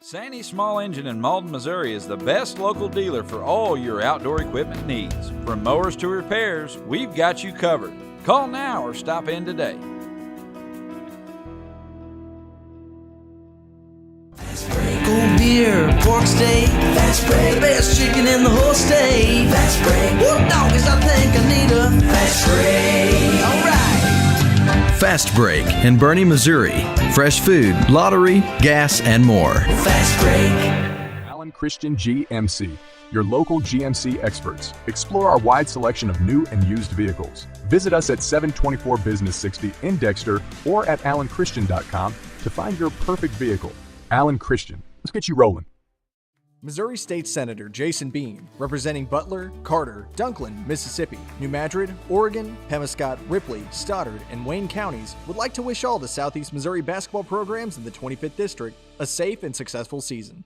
Sandy Small Engine in Malden, Missouri is the best local dealer for all your outdoor equipment needs. From mowers to repairs, we've got you covered. Call now or stop in today. Fast break, cold beer, pork steak. Fast break, best chicken in the whole state. Fast break, whoop doggies, I think I need a fast break. All right. Fast Break in Bernie, Missouri. Fresh food, lottery, gas, and more. Fast Break. Allen Christian GMC, your local GMC experts. Explore our wide selection of new and used vehicles. Visit us at 724 Business 60 in Dexter or at allenchristian.com to find your perfect vehicle. Allen Christian, let's get you rolling. Missouri State Senator Jason Bean, representing Butler, Carter, Dunklin, Mississippi, New Madrid, Oregon, Pemiscot, Ripley, Stoddard, and Wayne counties, would like to wish all the Southeast Missouri basketball programs in the 25th District a safe and successful season.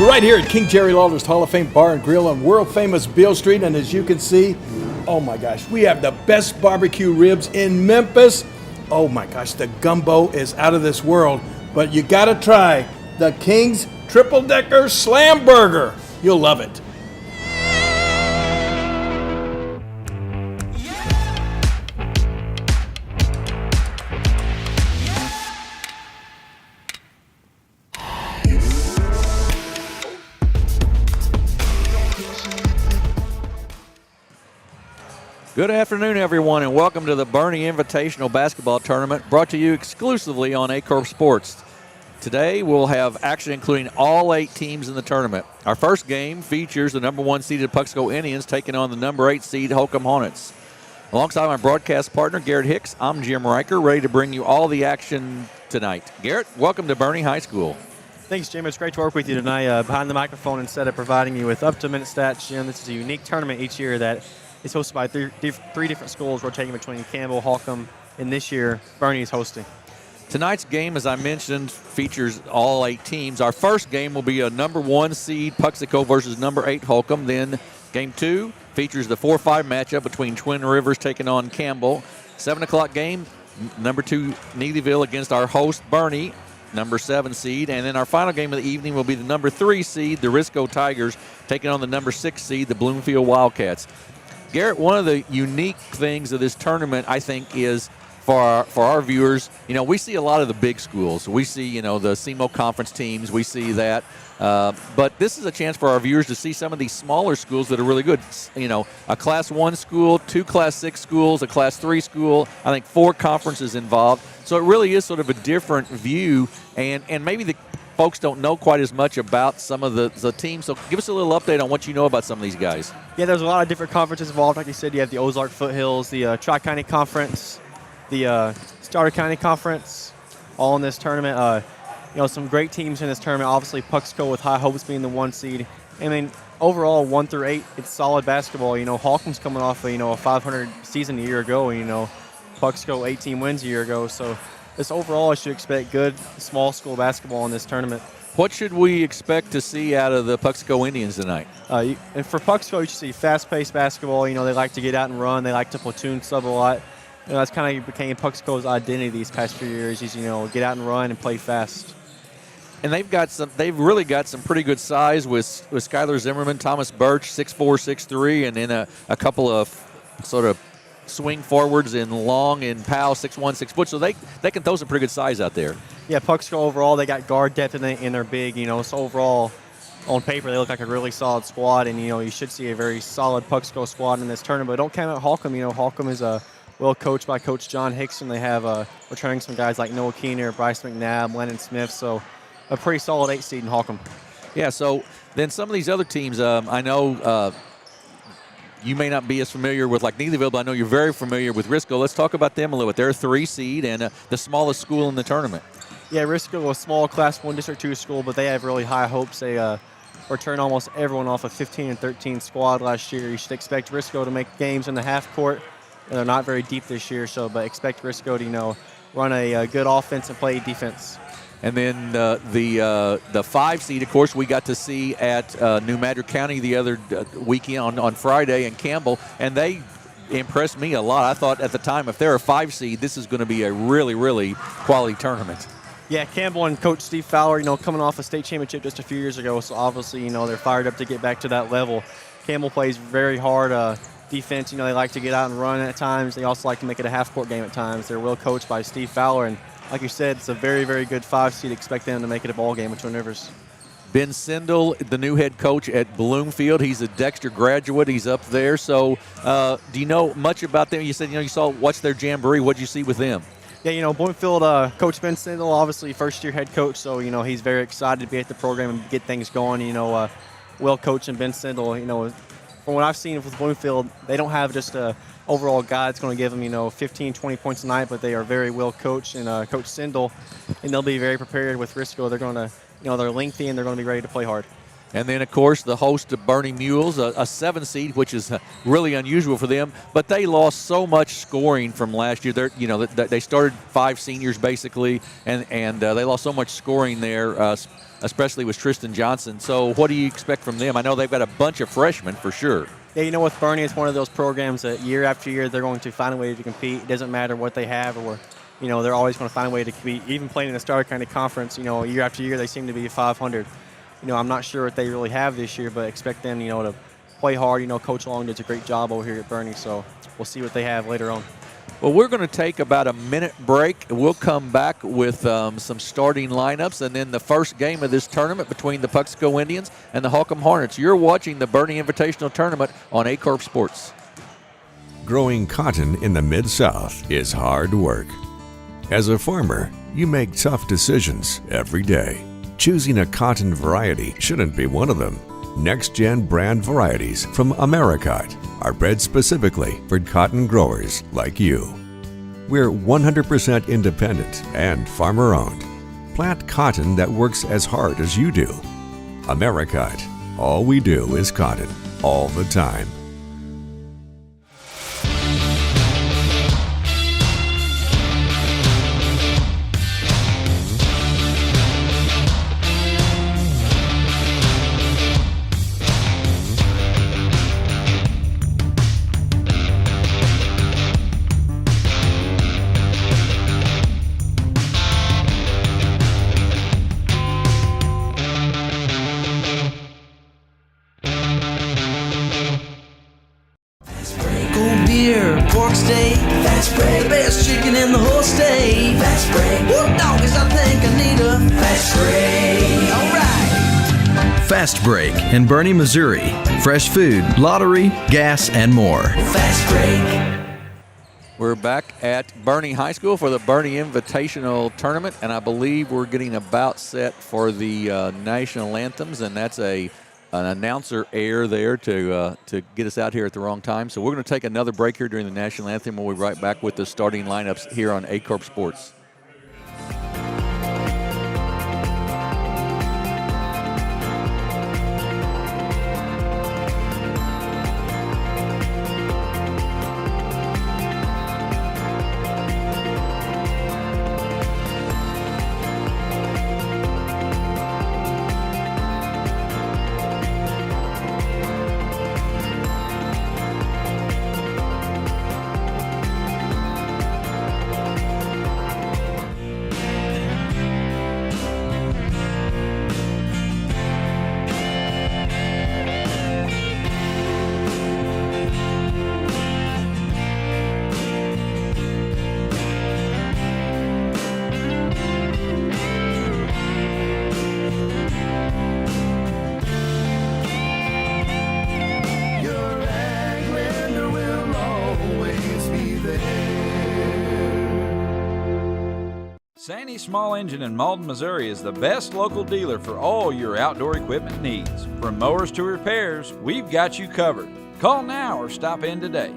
We're right here at King Jerry Lawler's Hall of Fame Bar and Grill on world-famous Beale Street, and as you can see, oh my gosh, we have the best barbecue ribs in Memphis. Oh my gosh, the gumbo is out of this world, but you gotta try the King's Triple Decker Slam Burger. You'll love it. Good afternoon, everyone, and welcome to the Bernie Invitational Basketball Tournament, brought to you exclusively on Aycorp Sports. Today, we'll have action including all 8 teams in the tournament. Our first game features the number 1 seeded Puxico Indians taking on the number 8 seed Holcomb Hornets. Alongside my broadcast partner, Garrett Hicks, I'm Jim Riker, ready to bring you all the action tonight. Garrett, welcome to Bernie High School. Thanks, Jim. It's great to work with you tonight behind the microphone instead of providing you with up-to-minute stats. Jim, this is a unique tournament each year that is hosted by three different schools rotating between Campbell, Holcomb, and this year, Bernie is hosting. Tonight's game, as I mentioned, features all 8 teams. Our first game will be a number 1 seed Puxico versus number 8 Holcomb. Then game 2 features the 4-5 matchup between Twin Rivers taking on Campbell. 7 o'clock game, number 2 Neelyville against our host Bernie, number 7 seed. And then our final game of the evening will be the number 3 seed, the Risco Tigers, taking on the number 6 seed, the Bloomfield Wildcats. Garrett, one of the unique things of this tournament, I think, is for our viewers, we see a lot of the big schools. We see, the SEMO conference teams. We see that. But this is a chance for our viewers to see some of these smaller schools that are really good. A Class 1 school, 2 Class 6 schools, a Class 3 school, I think 4 conferences involved. So it really is sort of a different view, and maybe the folks don't know quite as much about some of the teams. So give us a little update on what you know about some of these guys. Yeah, there's a lot of different conferences involved. Like you said, you have the Ozark Foothills, the Tri-County Conference, the Starter County Conference, all in this tournament. Some great teams in this tournament. Obviously, Puxico with high hopes being the 1 seed. I mean, overall, 1 through 8, it's solid basketball. Holcomb's coming off a 500 season a year ago. Puxico 18 wins a year ago. So this overall, I should expect good small school basketball in this tournament. What should we expect to see out of the Puxico Indians tonight? And for Puxico, you should see fast-paced basketball. They like to get out and run. They like to platoon sub a lot. That's kind of became Puxico's identity these past few years. Is get out and run and play fast. And they've really got some pretty good size with Skylar Zimmerman, Thomas Birch, 6'4", 6'3", and then a couple of sort of swing forwards in Long and Powell, 6'1", 6 foot. So they can throw some pretty good size out there. Yeah, Puxico overall, they got guard depth in their big, so overall, on paper, they look like a really solid squad, and, you should see a very solid Puxico squad in this tournament. But don't count out Holcomb. Holcomb is well coached by Coach John Hickson. They have returning some guys like Noah Keener, Bryce McNabb, Lennon Smith, so a pretty solid 8 seed in Holcomb. Yeah, so then some of these other teams, I know you may not be as familiar with like Neelyville, but I know you're very familiar with Risco. Let's talk about them a little bit. They're a 3 seed and the smallest school in the tournament. Yeah, Risco, a small Class 1 District 2 school, but they have really high hopes. They returned almost everyone off a 15-13 squad last year. You should expect Risco to make games in the half court. And they're not very deep this year, but expect Risco to run a good offense and play defense. And then the 5 seed, of course, we got to see at New Madrid County the other weekend on Friday in Campbell, and they impressed me a lot. I thought at the time, if they're a 5 seed, this is going to be a really, really quality tournament. Yeah, Campbell and Coach Steve Fowler, coming off a state championship just a few years ago, so obviously, they're fired up to get back to that level. Campbell plays very hard defense. They like to get out and run at times. They also like to make it a half-court game at times. They're well coached by Steve Fowler, and like you said, it's a very, very good 5 seed. Expect them to make it a ball game with Twin Rivers. Ben Sindel, the new head coach at Bloomfield. He's a Dexter graduate. He's up there. So do you know much about them? You said, you watched their jamboree. What did you see with them? Yeah, Bloomfield, Coach Ben Sindel, obviously first-year head coach, so, he's very excited to be at the program and get things going. Well coached, and Ben Sindel, from what I've seen with Bloomfield, they don't have just a overall guy that's going to give them, 15, 20 points a night, but they are very well coached, and Coach Sindel, and they'll be very prepared with Risco. They're going to, they're lengthy, and they're going to be ready to play hard. And then, of course, the host of Bernie Mules, a 7 seed, which is really unusual for them. But they lost so much scoring from last year. They started 5 seniors basically, and they lost so much scoring there, especially with Tristan Johnson. So what do you expect from them? I know they've got a bunch of freshmen for sure. Yeah, with Bernie, it's one of those programs that year after year they're going to find a way to compete. It doesn't matter what they have, or they're always going to find a way to compete. Even playing in the Starter County Conference, year after year they seem to be 500. I'm not sure what they really have this year, but expect them, to play hard. Coach Long does a great job over here at Bernie, so we'll see what they have later on. Well, we're going to take about a minute break. We'll come back with some starting lineups, and then the first game of this tournament between the Puxico Indians and the Holcomb Hornets. You're watching the Bernie Invitational Tournament on Aycorp Sports. Growing cotton in the Mid-South is hard work. As a farmer, you make tough decisions every day. Choosing a cotton variety shouldn't be one of them. Next-gen brand varieties from Americot are bred specifically for cotton growers like you. We're 100% independent and farmer-owned. Plant cotton that works as hard as you do. Americot. All we do is cotton, all the time. Pork steak, fast break, best chicken in the whole state. Fast break, whoop doggies, I think I need a fast break. Alright. Fast Break in Bernie, Missouri. Fresh food, lottery, gas, and more. Fast break. We're back at Bernie High School for the Bernie Invitational Tournament, and I believe we're getting about set for the national anthems, and that's an announcer error there to get us out here at the wrong time. So we're going to take another break here during the national anthem. We'll be right back with the starting lineups here on Aycorp Sports. Sandy Small Engine in Malden, Missouri is the best local dealer for all your outdoor equipment needs. From mowers to repairs, we've got you covered. Call now or stop in today.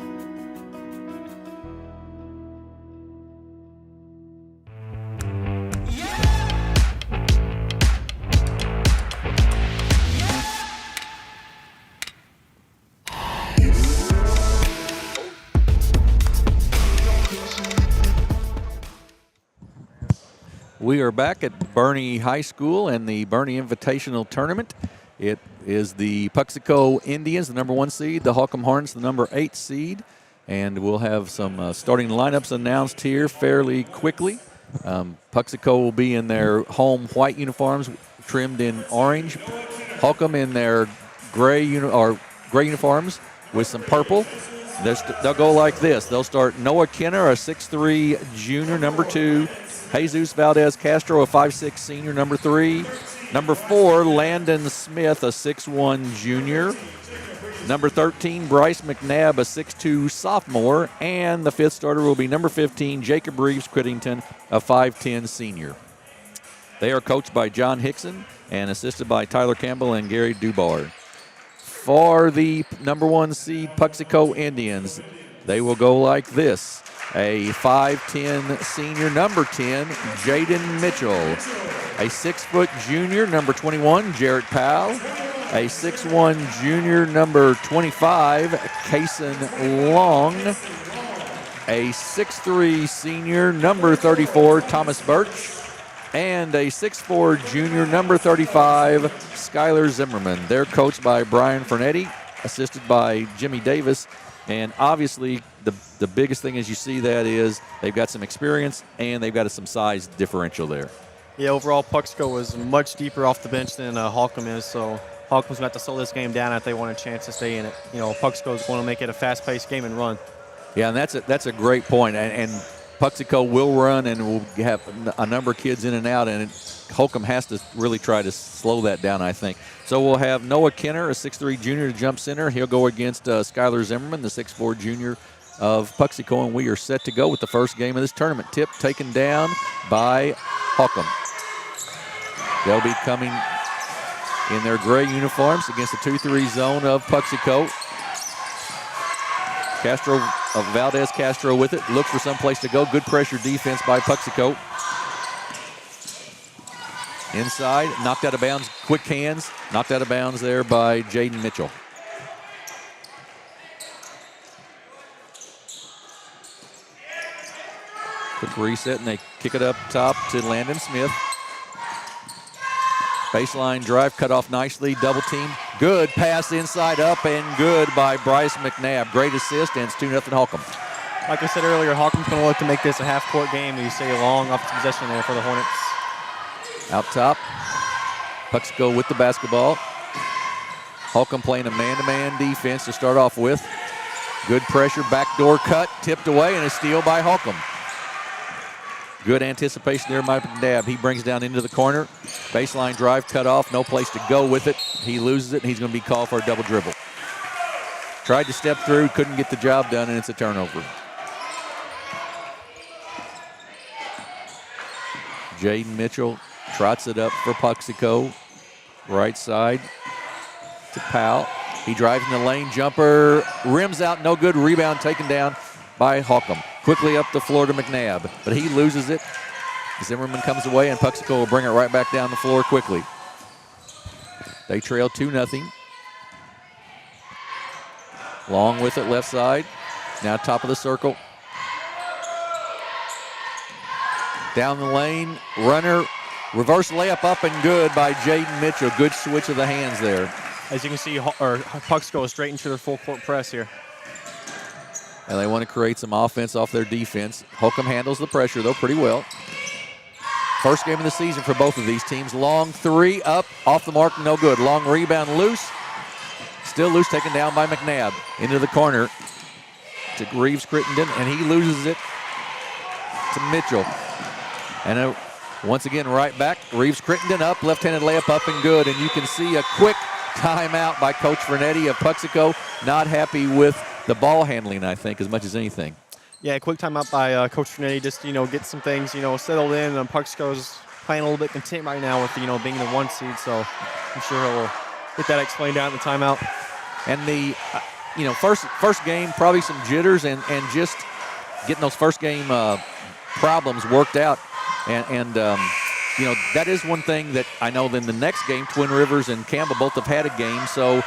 We are back at Bernie High School and the Bernie Invitational Tournament. It is the Puxico Indians, the number 1 seed, the Holcomb Hornets, the number 8 seed. And we'll have some starting lineups announced here fairly quickly. Puxico will be in their home white uniforms, trimmed in orange. Holcomb in their gray uniforms with some purple. They'll go like this. They'll start Noah Kenner, a 6'3 junior, number 2. Jesus Valdez Castro, a 5'6 senior, number 3. Number 4, Landon Smith, a 6'1 junior. Number 13, Bryce McNabb, a 6'2 sophomore. And the 5th starter will be number 15, Jacob Reeves Crittenden, a 5'10 senior. They are coached by John Hickson and assisted by Tyler Campbell and Gary Dubar. For the number 1 seed Puxico Indians, they will go like this. A 5'10 senior, number 10, Jaden Mitchell. A 6-foot junior, number 21, Jarrett Powell. A 6'1 junior, number 25, Kason Long. A 6'3 senior, number 34, Thomas Birch. And a 6'4 junior, number 35, Skylar Zimmerman. They're coached by Brian Fernetti, assisted by Jimmy Davis. And obviously, the biggest thing as you see that is they've got some experience and they've got some size differential there. Yeah, overall, Puxico was much deeper off the bench than Holcomb is, so Holcomb's going to have to slow this game down if they want a chance to stay in it. You know, Puxico is going to make it a fast-paced game and run. Yeah, and that's a great point. And Puxico will run and will have a number of kids in and out, and Holcomb has to really try to slow that down, I think. So we'll have Noah Kenner, a 6'3 junior, to jump center. He'll go against Skylar Zimmerman, the 6'4 junior of Puxico, and we are set to go with the first game of this tournament. Tip taken down by Holcomb. They'll be coming in their gray uniforms against the 2-3 zone of Puxico. Castro of Valdez Castro with it. Looks for some place to go. Good pressure defense by Puxico. Inside, knocked out of bounds. Quick hands. Knocked out of bounds there by Jaden Mitchell. Quick reset, and they kick it up top to Landon Smith. Baseline drive cut off nicely, double team. Good pass inside up and good by Bryce McNabb. Great assist, and it's 2-0 Holcomb. Like I said earlier, Holcomb's going to look to make this a half-court game. You see a long offensive possession there for the Hornets. Out top, Puxico with the basketball. Holcomb playing a man-to-man defense to start off with. Good pressure, backdoor cut, tipped away, and a steal by Holcomb. Good anticipation there by McNabb. He brings down into the corner. Baseline drive cut off, no place to go with it. He loses it, and he's going to be called for a double dribble. Tried to step through, couldn't get the job done, and it's a turnover. Jaden Mitchell trots it up for Puxico. Right side to Powell. He drives in the lane, jumper, rims out, no good. Rebound taken down by Holcomb. Quickly up the floor to McNabb, but he loses it. Zimmerman comes away, and Puxico will bring it right back down the floor quickly. They trail 2-0. Long with it, left side. Now top of the circle. Down the lane, runner, reverse layup up and good by Jaden Mitchell. Good switch of the hands there. As you can see, Puxico is straight into their full court press here. And they want to create some offense off their defense. Holcomb handles the pressure, though, pretty well. First game of the season for both of these teams. Long three, up, off the mark, no good. Long rebound, loose. Still loose, taken down by McNabb. Into the corner to Reeves Crittenden, and he loses it to Mitchell. And once again, right back. Reeves Crittenden up, left-handed layup up and good. And you can see a quick timeout by Coach Fernetti of Puxico. Not happy with the ball handling, I think, as much as anything. Yeah, quick timeout by Coach Fernetti, just, get some things, settled in. And Puxico's playing a little bit content right now with, being the 1 seed. So I'm sure he'll get that explained out in the timeout. And the, first game, probably some jitters and just getting those first game problems worked out. And that is one thing that I know in the next game, Twin Rivers and Campbell both have had a game. So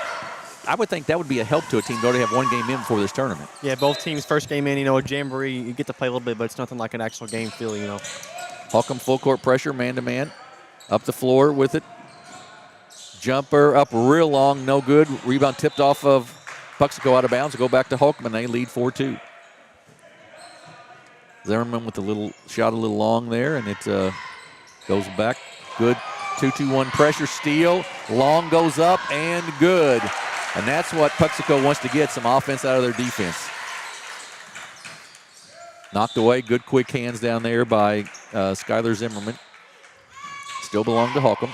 I would think that would be a help to a team to already have one game in before this tournament. Yeah, both teams first game in, a jamboree, you get to play a little bit, but it's nothing like an actual game feel, Holcomb full court pressure, man-to-man. Up the floor with it. Jumper up real long, no good. Rebound tipped off of Puxico out of bounds. Go back to Holcomb, and they lead 4-2. Zimmerman with a little shot a little long there, and it goes back. Good 2-2-1 pressure steal. Long goes up and good. And that's what Puxico wants to get, some offense out of their defense. Knocked away. Good quick hands down there by Skylar Zimmerman. Still belong to Holcomb.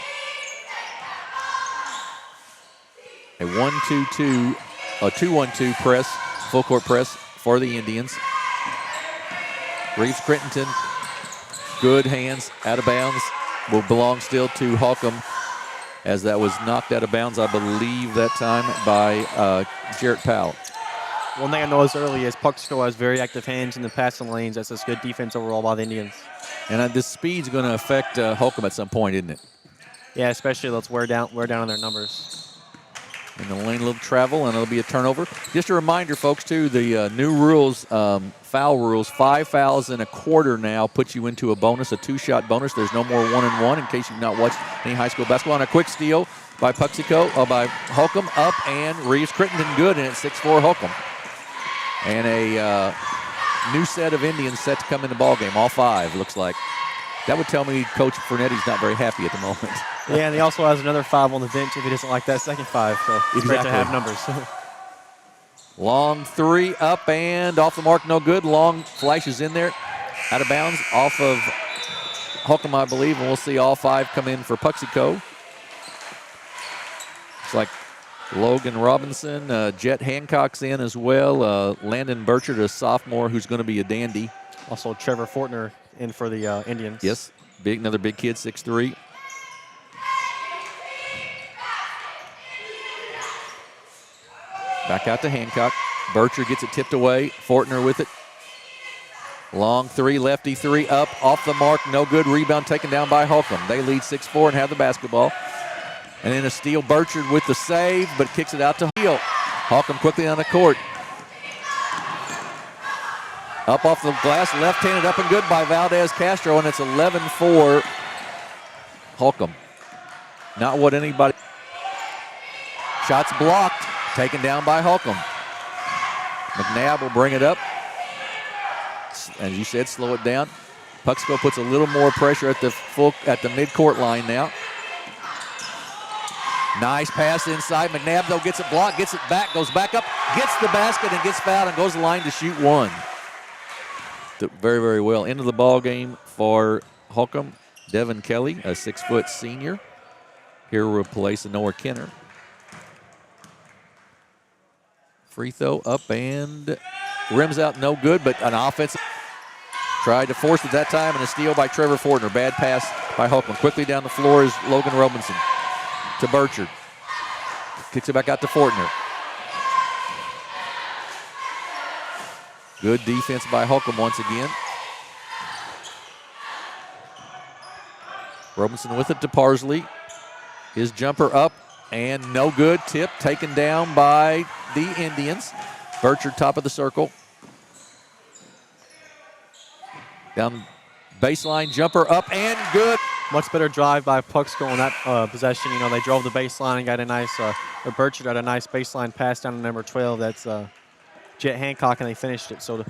A 1-2-2, a 2-1-2 press, full court press for the Indians. Reeves Crittenton, good hands, out of bounds, will belong still to Holcomb, as that was knocked out of bounds, I believe, that time by Jarrett Powell. One thing I noticed early is Puxico has very active hands in the passing lanes. That's just good defense overall by the Indians. And this speed's going to affect Holcomb at some point, isn't it? Yeah, especially let's wear down on their numbers. In the lane, a little travel, and it'll be a turnover. Just a reminder, folks, too, the new rules, foul rules, 5 fouls and a quarter now puts you into a bonus, a 2-shot bonus. There's no more 1-and-1 in case you've not watched any high school basketball. And a quick steal by Puxico, by Holcomb, up, and Reeves Crittenton good, and it's 6-4 Holcomb. And a new set of Indians set to come in the ballgame, all 5, looks like. That would tell me Coach Fernetti's not very happy at the moment. Yeah, and he also has another 5 on the bench if he doesn't like that second 5. So it's great to have numbers. Long 3 up and off the mark, no good. Long flashes in there, out of bounds, off of Holcomb, I believe, and we'll see all 5 come in for Puxico. It's like Logan Robinson, Jet Hancock's in as well. Landon Burchard, a sophomore who's going to be a dandy. Also Trevor Fortner in for the Indians. Yes, another big kid, 6'3". Back out to Hancock. Burchard gets it tipped away. Fortner with it. Long 3, lefty 3, up, off the mark, no good. Rebound taken down by Holcomb. They lead 6-4 and have the basketball. And then a steal, Burchard with the save, but kicks it out to Heel. Holcomb quickly on the court. Up off the glass, left-handed up and good by Valdez Castro, and it's 11-4 Holcomb. Not what anybody... Shots blocked, taken down by Holcomb. McNabb will bring it up. As you said, slow it down. Puxico puts a little more pressure at the midcourt line now. Nice pass inside. McNabb, though, gets it blocked, gets it back, goes back up, gets the basket and gets fouled and goes to the line to shoot 1. Very, very well. Into the ball game for Holcomb. Devin Kelly, a 6-foot senior. Here will replace Noah Kenner. Free throw up and rims out, no good, but an offensive. Tried to force it that time, and a steal by Trevor Fortner. Bad pass by Holcomb. Quickly down the floor is Logan Robinson to Burchard. Kicks it back out to Fortner. Good defense by Holcomb once again. Robinson with it to Parsley. His jumper up and no good. Tip taken down by the Indians. Burchard top of the circle. Down baseline, jumper up and good. Much better drive by Puxico on that possession. You know, they drove the baseline and got a nice, Burchard got a nice baseline pass down to number 12. That's Jet Hancock, and they finished it. So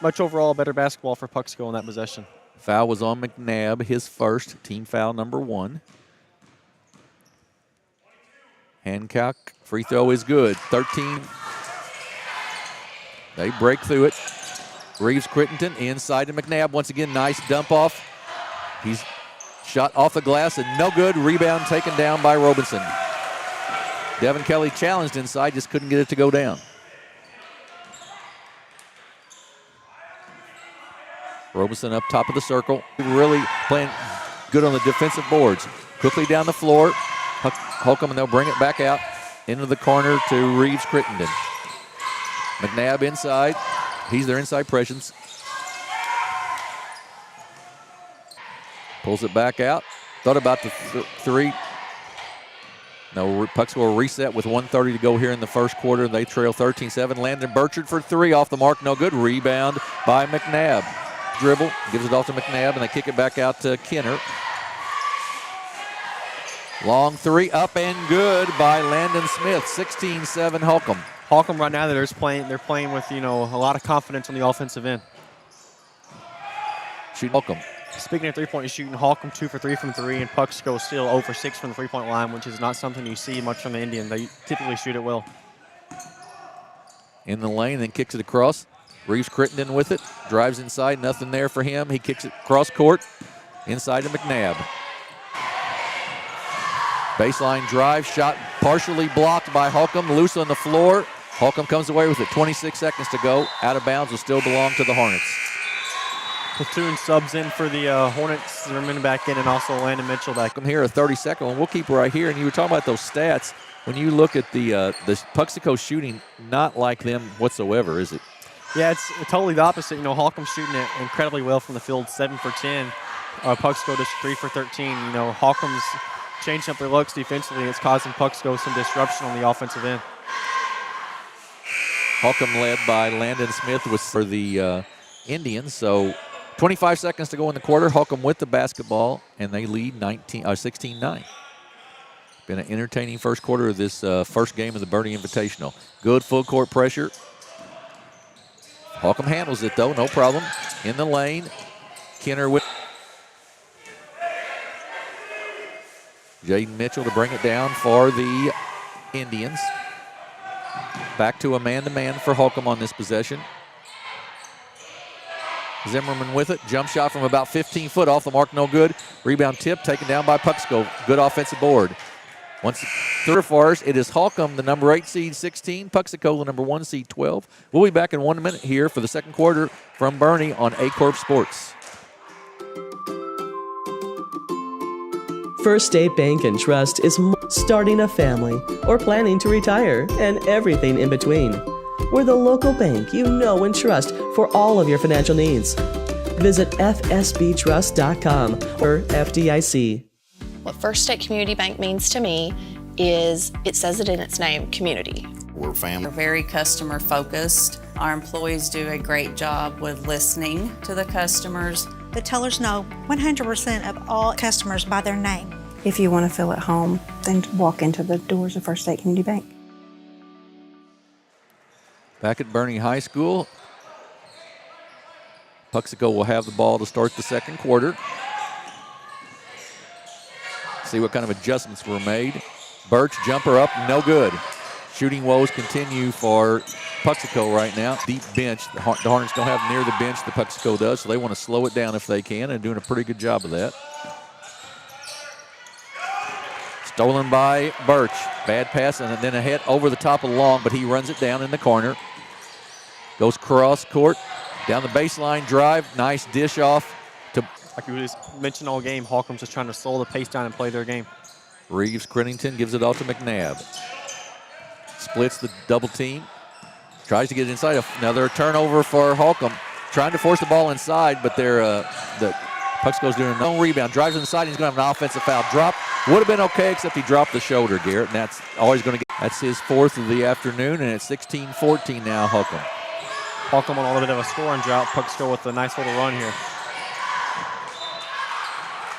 much overall better basketball for Puxico in that possession. Foul was on McNabb, his first, team foul number 1. Hancock, free throw is good, 13. They break through it. Reeves Crittenton inside to McNabb. Once again, nice dump off. He's shot off the glass and no good. Rebound taken down by Robinson. Devin Kelly challenged inside, just couldn't get it to go down. Robinson up top of the circle. Really playing good on the defensive boards. Quickly down the floor. Holcomb, and they'll bring it back out into the corner to Reeves Crittenton. McNabb inside. He's their inside presence. Pulls it back out. Thought about the 3. No, Puxico will reset with 1:30 to go here in the first quarter. They trail 13-7. Landon Burchard for 3 off the mark. No good. Rebound by McNabb. dribble, gives it off to McNabb, and they kick it back out to Kenner. Long three, up and good by Landon Smith, 16-7 Holcomb. Holcomb right now, they're playing with, a lot of confidence on the offensive end. Shoot Holcomb. Speaking of three-point shooting, Holcomb 2 for 3 from 3, and Puxico still 0 for 6 from the three-point line, which is not something you see much from the Indian. They typically shoot it well. In the lane, then kicks it across. Reeves Crittenden with it, drives inside, nothing there for him. He kicks it cross court, inside to McNabb. Baseline drive, shot partially blocked by Holcomb, loose on the floor. Holcomb comes away with it, 26 seconds to go. Out of bounds will still belong to the Hornets. Platoon subs in for the Hornets. Zimmerman back in, and also Landon Mitchell back. I'm here, a 30-second one. We'll keep right here. And you were talking about those stats. When you look at the Puxico shooting, not like them whatsoever, is it? Yeah, it's totally the opposite. Holcomb shooting it incredibly well from the field, 7 for 10. Puxico just 3 for 13. Holcomb's changing up their looks defensively. It's causing Puxico some disruption on the offensive end. Holcomb led by Landon Smith for the Indians. So 25 seconds to go in the quarter. Holcomb with the basketball, and they lead 16-9. Been an entertaining first quarter of this first game of the Bernie Invitational. Good full court pressure. Holcomb handles it, though, no problem. In the lane, Kenner with Jaden Mitchell to bring it down for the Indians. Back to a man-to-man for Holcomb on this possession. Zimmerman with it. Jump shot from about 15 foot off the mark, no good. Rebound tip taken down by Puxico. Good offensive board. Once third for us, it is Holcomb, the number 8 seed, 16. Puxico, the number 1 seed, 12. We'll be back in 1 minute here for the second quarter from Bernie on Aycorp Sports. First State Bank and Trust is starting a family or planning to retire and everything in between. We're the local bank you know and trust for all of your financial needs. Visit fsbtrust.com or FDIC. What First State Community Bank means to me is, it says it in its name, community. We're family. We're very customer focused. Our employees do a great job with listening to the customers. The tellers know 100% of all customers by their name. If you want to feel at home, then walk into the doors of First State Community Bank. Back at Bernie High School, Puxico will have the ball to start the second quarter. See what kind of adjustments were made. Birch, jumper up, no good. Shooting woes continue for Puxico right now. Deep bench. The Hornets don't have near the bench the Puxico does, so they want to slow it down if they can, and doing a pretty good job of that. Stolen by Birch. Bad pass, and then a hit over the top of the long, but he runs it down in the corner. Goes cross court, down the baseline drive. Nice dish off to... Like we just mentioned all game, Holcomb's just trying to slow the pace down and play their game. Reeves Crittenden gives it off to McNabb. Splits the double team. Tries to get it inside. Another turnover for Holcomb. Trying to force the ball inside, but the Puxico's doing no rebound. Drives inside. He's going to have an offensive foul. Drop. Would have been okay, except he dropped the shoulder, Garrett, and that's always going to get. That's his fourth of the afternoon, and it's 16-14 now, Holcomb. Holcomb on a little bit of a scoring drought. Puxico with a nice little run here.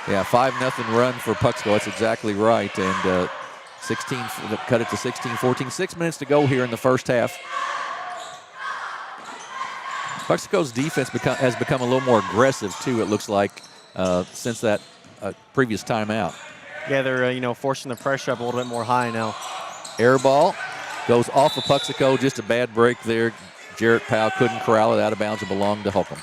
Yeah, 5-0 run for Puxico. That's exactly right. And 16 cut it to 16-14. 6 minutes to go here in the first half. Puxico's defense has become a little more aggressive, too, it looks like, since that previous timeout. Yeah, they're, forcing the pressure up a little bit more high now. Air ball goes off of Puxico. Just a bad break there. Jarrett Powell couldn't corral it out of bounds. It belonged to Holcomb.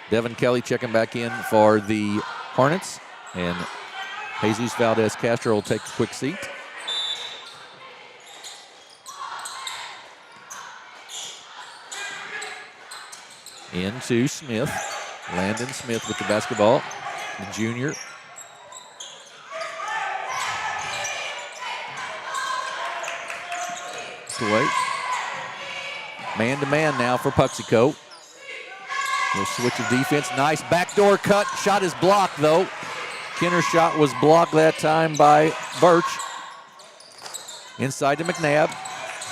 Devin Kelly checking back in for the Hornets. And Jesus Valdez-Castro will take a quick seat. Into Smith. Landon Smith with the basketball. The junior. Away. Man-to-man now for Puxico. No switch of defense. Nice backdoor cut. Shot is blocked, though. Kenner's shot was blocked that time by Birch. Inside to McNabb.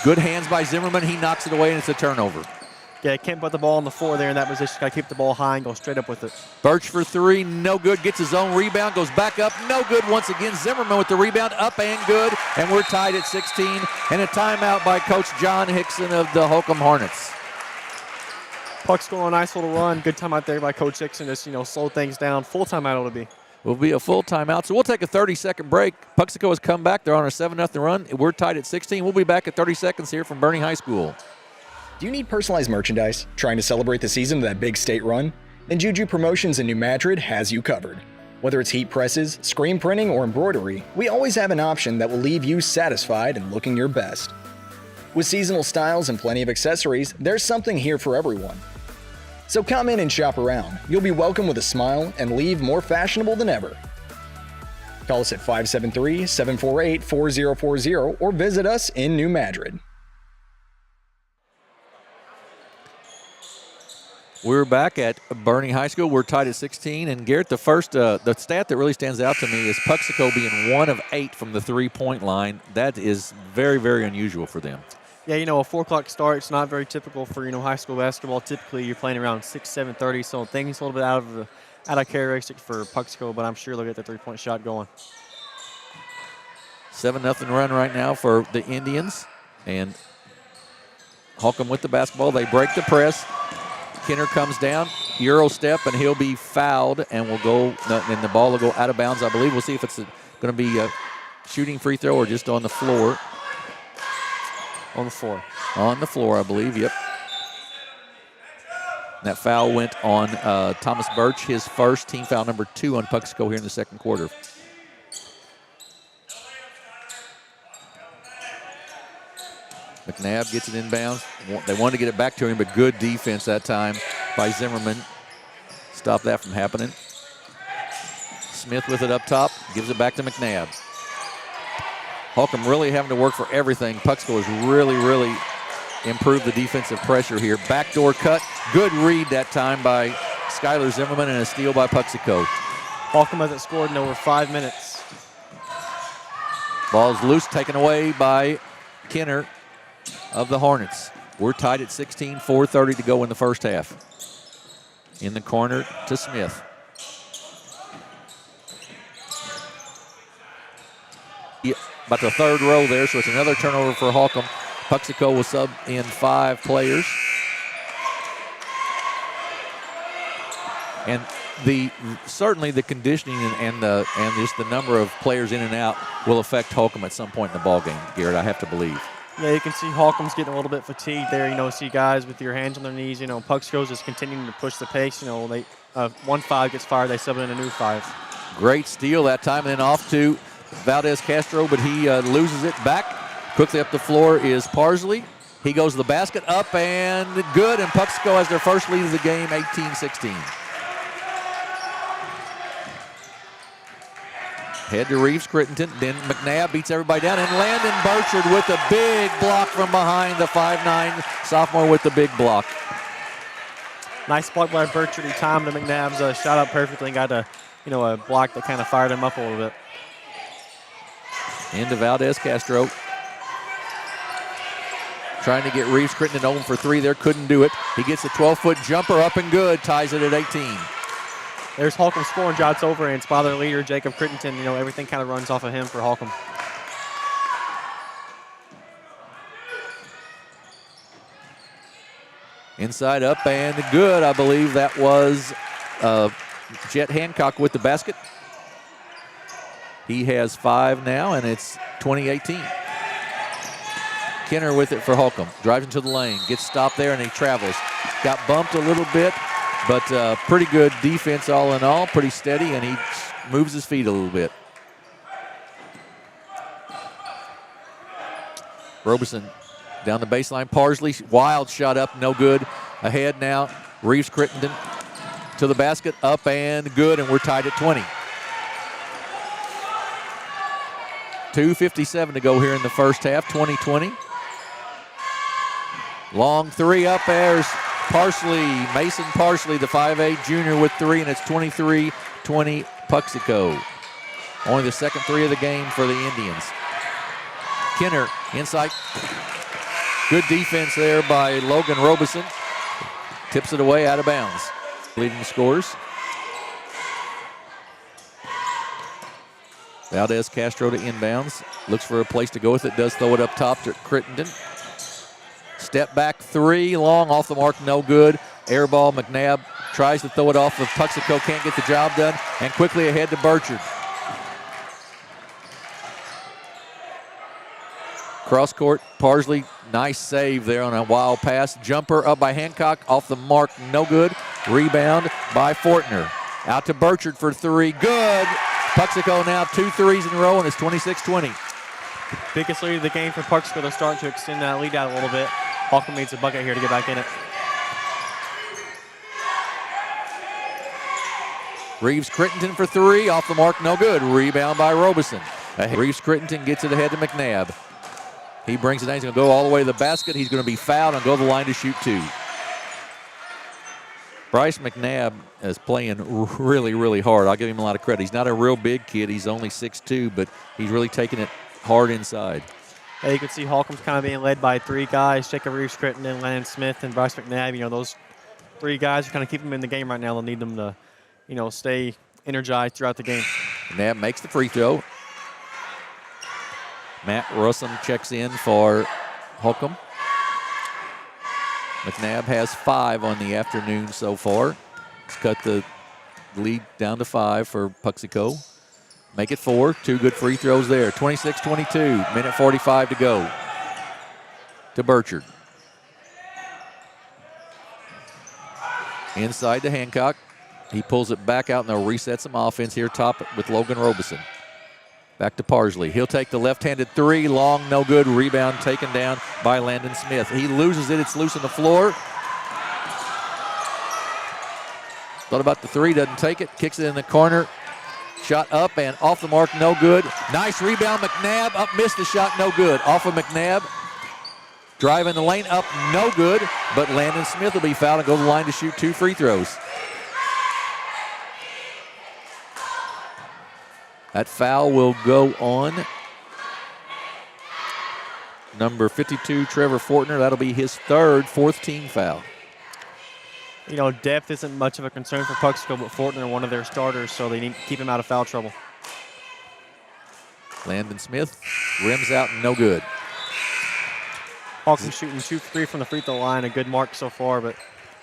Good hands by Zimmerman. He knocks it away, and it's a turnover. Yeah, can't put the ball on the floor there in that position. Got to keep the ball high and go straight up with it. Birch for three, no good. Gets his own rebound, goes back up, no good once again. Zimmerman with the rebound, up and good. And we're tied at 16. And a timeout by Coach John Hickson of the Holcomb Hornets. Puck's going on a nice little run. Good timeout there by Coach Hickson. Just, slow things down. Full timeout it'll be. Will be a full timeout. So we'll take a 30-second break. Puxico has come back. They're on a 7-0 run. We're tied at 16. We'll be back at 30 seconds here from Bernie High School. Do you need personalized merchandise? Trying to celebrate the season of that big state run? Then Juju Promotions in New Madrid has you covered. Whether it's heat presses, screen printing, or embroidery, we always have an option that will leave you satisfied and looking your best. With seasonal styles and plenty of accessories, there's something here for everyone. So come in and shop around. You'll be welcome with a smile and leave more fashionable than ever. Call us at 573-748-4040 or visit us in New Madrid. We're back at Bernie High School. We're tied at 16. And Garrett, the stat that really stands out to me is Puxico being 1 of 8 from the three-point line. That is very, very unusual for them. Yeah, a 4 o'clock start. It's not very typical for high school basketball. Typically, you're playing around 6, 7:30, so things a little bit out of characteristic for Puxico, but I'm sure they'll get the three-point shot going. 7-0 run right now for the Indians, and Holcomb with the basketball. They break the press. Kenner comes down, Euro step, and he'll be fouled, and the ball will go out of bounds, I believe. We'll see if it's going to be a shooting free throw or just on the floor. On the floor. On the floor, I believe, yep. That foul went on Thomas Birch, his first, team foul number 2 on Puxico here in the second quarter. McNabb gets it inbounds. They wanted to get it back to him, but good defense that time by Zimmerman. Stop that from happening. Smith with it up top, gives it back to McNabb. Holcomb really having to work for everything. Puxico has really, really improved the defensive pressure here. Backdoor cut, good read that time by Skylar Zimmerman, and a steal by Puxico. Holcomb hasn't scored in over 5 minutes. Ball's loose, taken away by Kenner of the Hornets. We're tied at 16, 4:30 to go in the first half. In the corner to Smith. About the third row there, so it's another turnover for Holcomb. Puxico will sub in 5 players. And certainly the conditioning and just the number of players in and out will affect Holcomb at some point in the ball game, Garrett, I have to believe. Yeah, you can see Holcomb's getting a little bit fatigued there. See guys with your hands on their knees. Puxico's just continuing to push the pace. They 1-5 gets fired, they sub in a new 5. Great steal that time, and then off to Valdez Castro, but he loses it back. Quickly up the floor is Parsley. He goes to the basket, up and good, and Puxico has their first lead of the game, 18-16. Head to Reeves Crittenton, then McNabb beats everybody down, and Landon Burchard with a big block from behind, the 5'9" sophomore with the big block. Nice block by Burchard. He timed McNabb's shot up perfectly and got a block that kind of fired him up a little bit. Into Valdez Castro. Trying to get Reeves Crittenton open for 3 there, couldn't do it. He gets a 12-foot jumper up and good, ties it at 18. There's Holcomb scoring shots over, and it's by their leader, Jacob Crittenton. Everything kind of runs off of him for Holcomb. Inside up and good. I believe that was Jet Hancock with the basket. He has 5 now, and it's 20-18. Kenner with it for Holcomb. Drives into the lane, gets stopped there, and he travels. Got bumped a little bit, but pretty good defense all in all. Pretty steady, and he moves his feet a little bit. Robeson down the baseline. Parsley, wild shot up, no good. Ahead now, Reeves Crittenton to the basket, up and good, and we're tied at 20. 2:57 to go here in the first half, 20-20. Long 3 up there's Parsley, Mason Parsley, the 5'8" junior with 3, and it's 23-20 Puxico. Only the second 3 of the game for the Indians. Kenner inside, Good defense there by Logan Robeson. Tips it away out of bounds. Leading the scores. Valdez Castro to inbounds. Looks for a place to go with it. Does throw it up top to Crittenden. Step back three, long, off the mark, no good. Air ball, McNabb tries to throw it off of Puxico, can't get the job done, and quickly ahead to Burchard. Cross court, Parsley, nice save there on a wild pass. Jumper up by Hancock, off the mark, no good. Rebound by Fortner. Out to Burchard for three, good. Puxico now 2 threes in a row, and it's 26-20. Biggest lead of the game for Puxico. They're starting to extend that lead out a little bit. Holcomb needs a bucket here to get back in it. Reeves Crittenden for three, off the mark, no good. Rebound by Robeson. Reeves Crittenden gets it ahead to McNabb. He brings it down. He's going to go all the way to the basket. He's going to be fouled and go to the line to shoot two. Bryce McNabb is playing really, really hard. I'll give him a lot of credit. He's not a real big kid. He's only 6'2", but he's really taking it hard inside. Yeah, you can see Holcomb's kind of being led by three guys, Jacob Reeves Crittenden, Landon Smith, and Bryce McNabb. You know, those three guys are kind of keeping them in the game right now. They'll need them to, you know, stay energized throughout the game. McNabb makes the free throw. Matt Russum checks in for Holcomb. McNabb has 5 on the afternoon so far. He's cut the lead down to 5 for Puxico. Make it 4. 2 good free throws there. 26-22. Minute 45 to go. To Burchard. Inside to Hancock. He pulls it back out and they'll reset some offense here top with Logan Robeson. Back to Parsley. He'll take the left-handed three. Long, no good. Rebound taken down by Landon Smith. He loses it. It's loose on the floor. Thought about the three. Doesn't take it. Kicks it in the corner. Shot up and off the mark. No good. Nice rebound. McNabb up. Missed the shot. No good. Off of McNabb. Drive in the lane. Up. No good. But Landon Smith will be fouled and go to the line to shoot 2 free throws. That foul will go on number 52, Trevor Fortner. That'll be his 4th team foul. You know, depth isn't much of a concern for Puxico, but Fortner, one of their starters, so they need to keep him out of foul trouble. Landon Smith rims out and no good. Holcomb shooting 2-3 from the free throw line. A good mark so far, but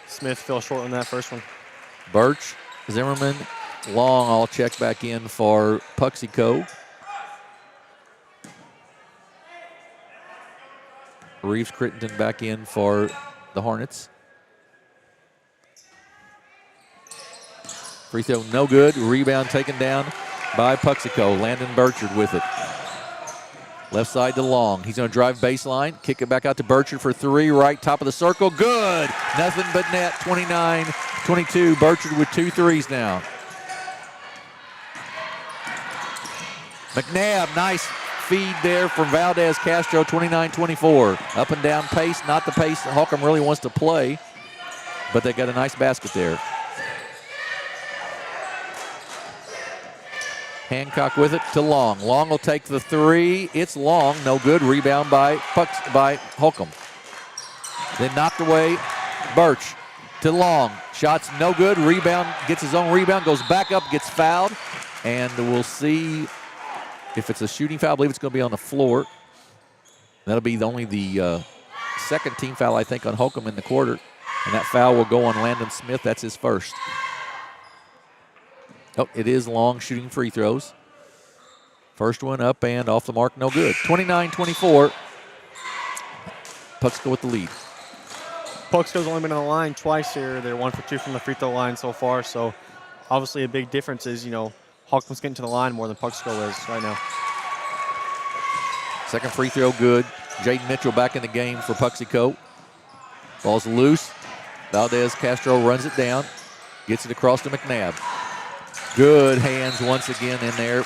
Smith fell short on that first one. Birch, Zimmerman, Long all check back in for Puxico. Reeves Crittenden back in for the Hornets. Free throw no good. Rebound taken down by Puxico. Landon Burchard with it. Left side to Long. He's going to drive baseline. Kick it back out to Burchard for three. Right top of the circle. Good. Nothing but net. 29-22. Burchard with 2 threes now. McNabb, nice feed there from Valdez Castro, 29-24. Up and down pace, not the pace that Holcomb really wants to play, but they got a nice basket there. Hancock with it to Long. Long will take the three. It's Long, no good. Rebound by Holcomb. Then knocked away, Birch to Long. Shots no good. Rebound, gets his own rebound, goes back up, gets fouled, and we'll see if it's a shooting foul. I believe it's going to be on the floor. That'll be only the second team foul, I think, on Holcomb in the quarter. And that foul will go on Landon Smith. That's his first. Oh, it is Long shooting free throws. First one up and off the mark, no good. 29-24. Puxico with the lead. Puxico's only been on the line twice here. They're 1 for 2 from the free throw line so far. So obviously a big difference is, Holcomb's getting to the line more than Puxico is right now. Second free throw good. Jaden Mitchell back in the game for Puxico. Ball's loose. Valdez Castro runs it down. Gets it across to McNabb. Good hands once again in there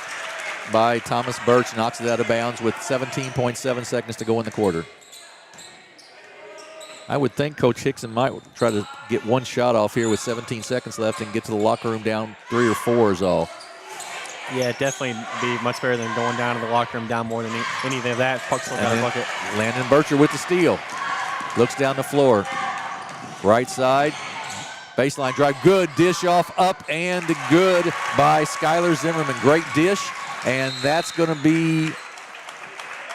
by Thomas Birch. Knocks it out of bounds with 17.7 seconds to go in the quarter. I would think Coach Hickson might try to get one shot off here with 17 seconds left and get to the locker room down 3 or 4 is all. Yeah, definitely be much better than going down to the locker room down more than anything of that. Puxico got a bucket. Landon Bircher with the steal. Looks down the floor. Right side. Baseline drive. Good. Dish off. Up and good by Skylar Zimmerman. Great dish. And that's going to be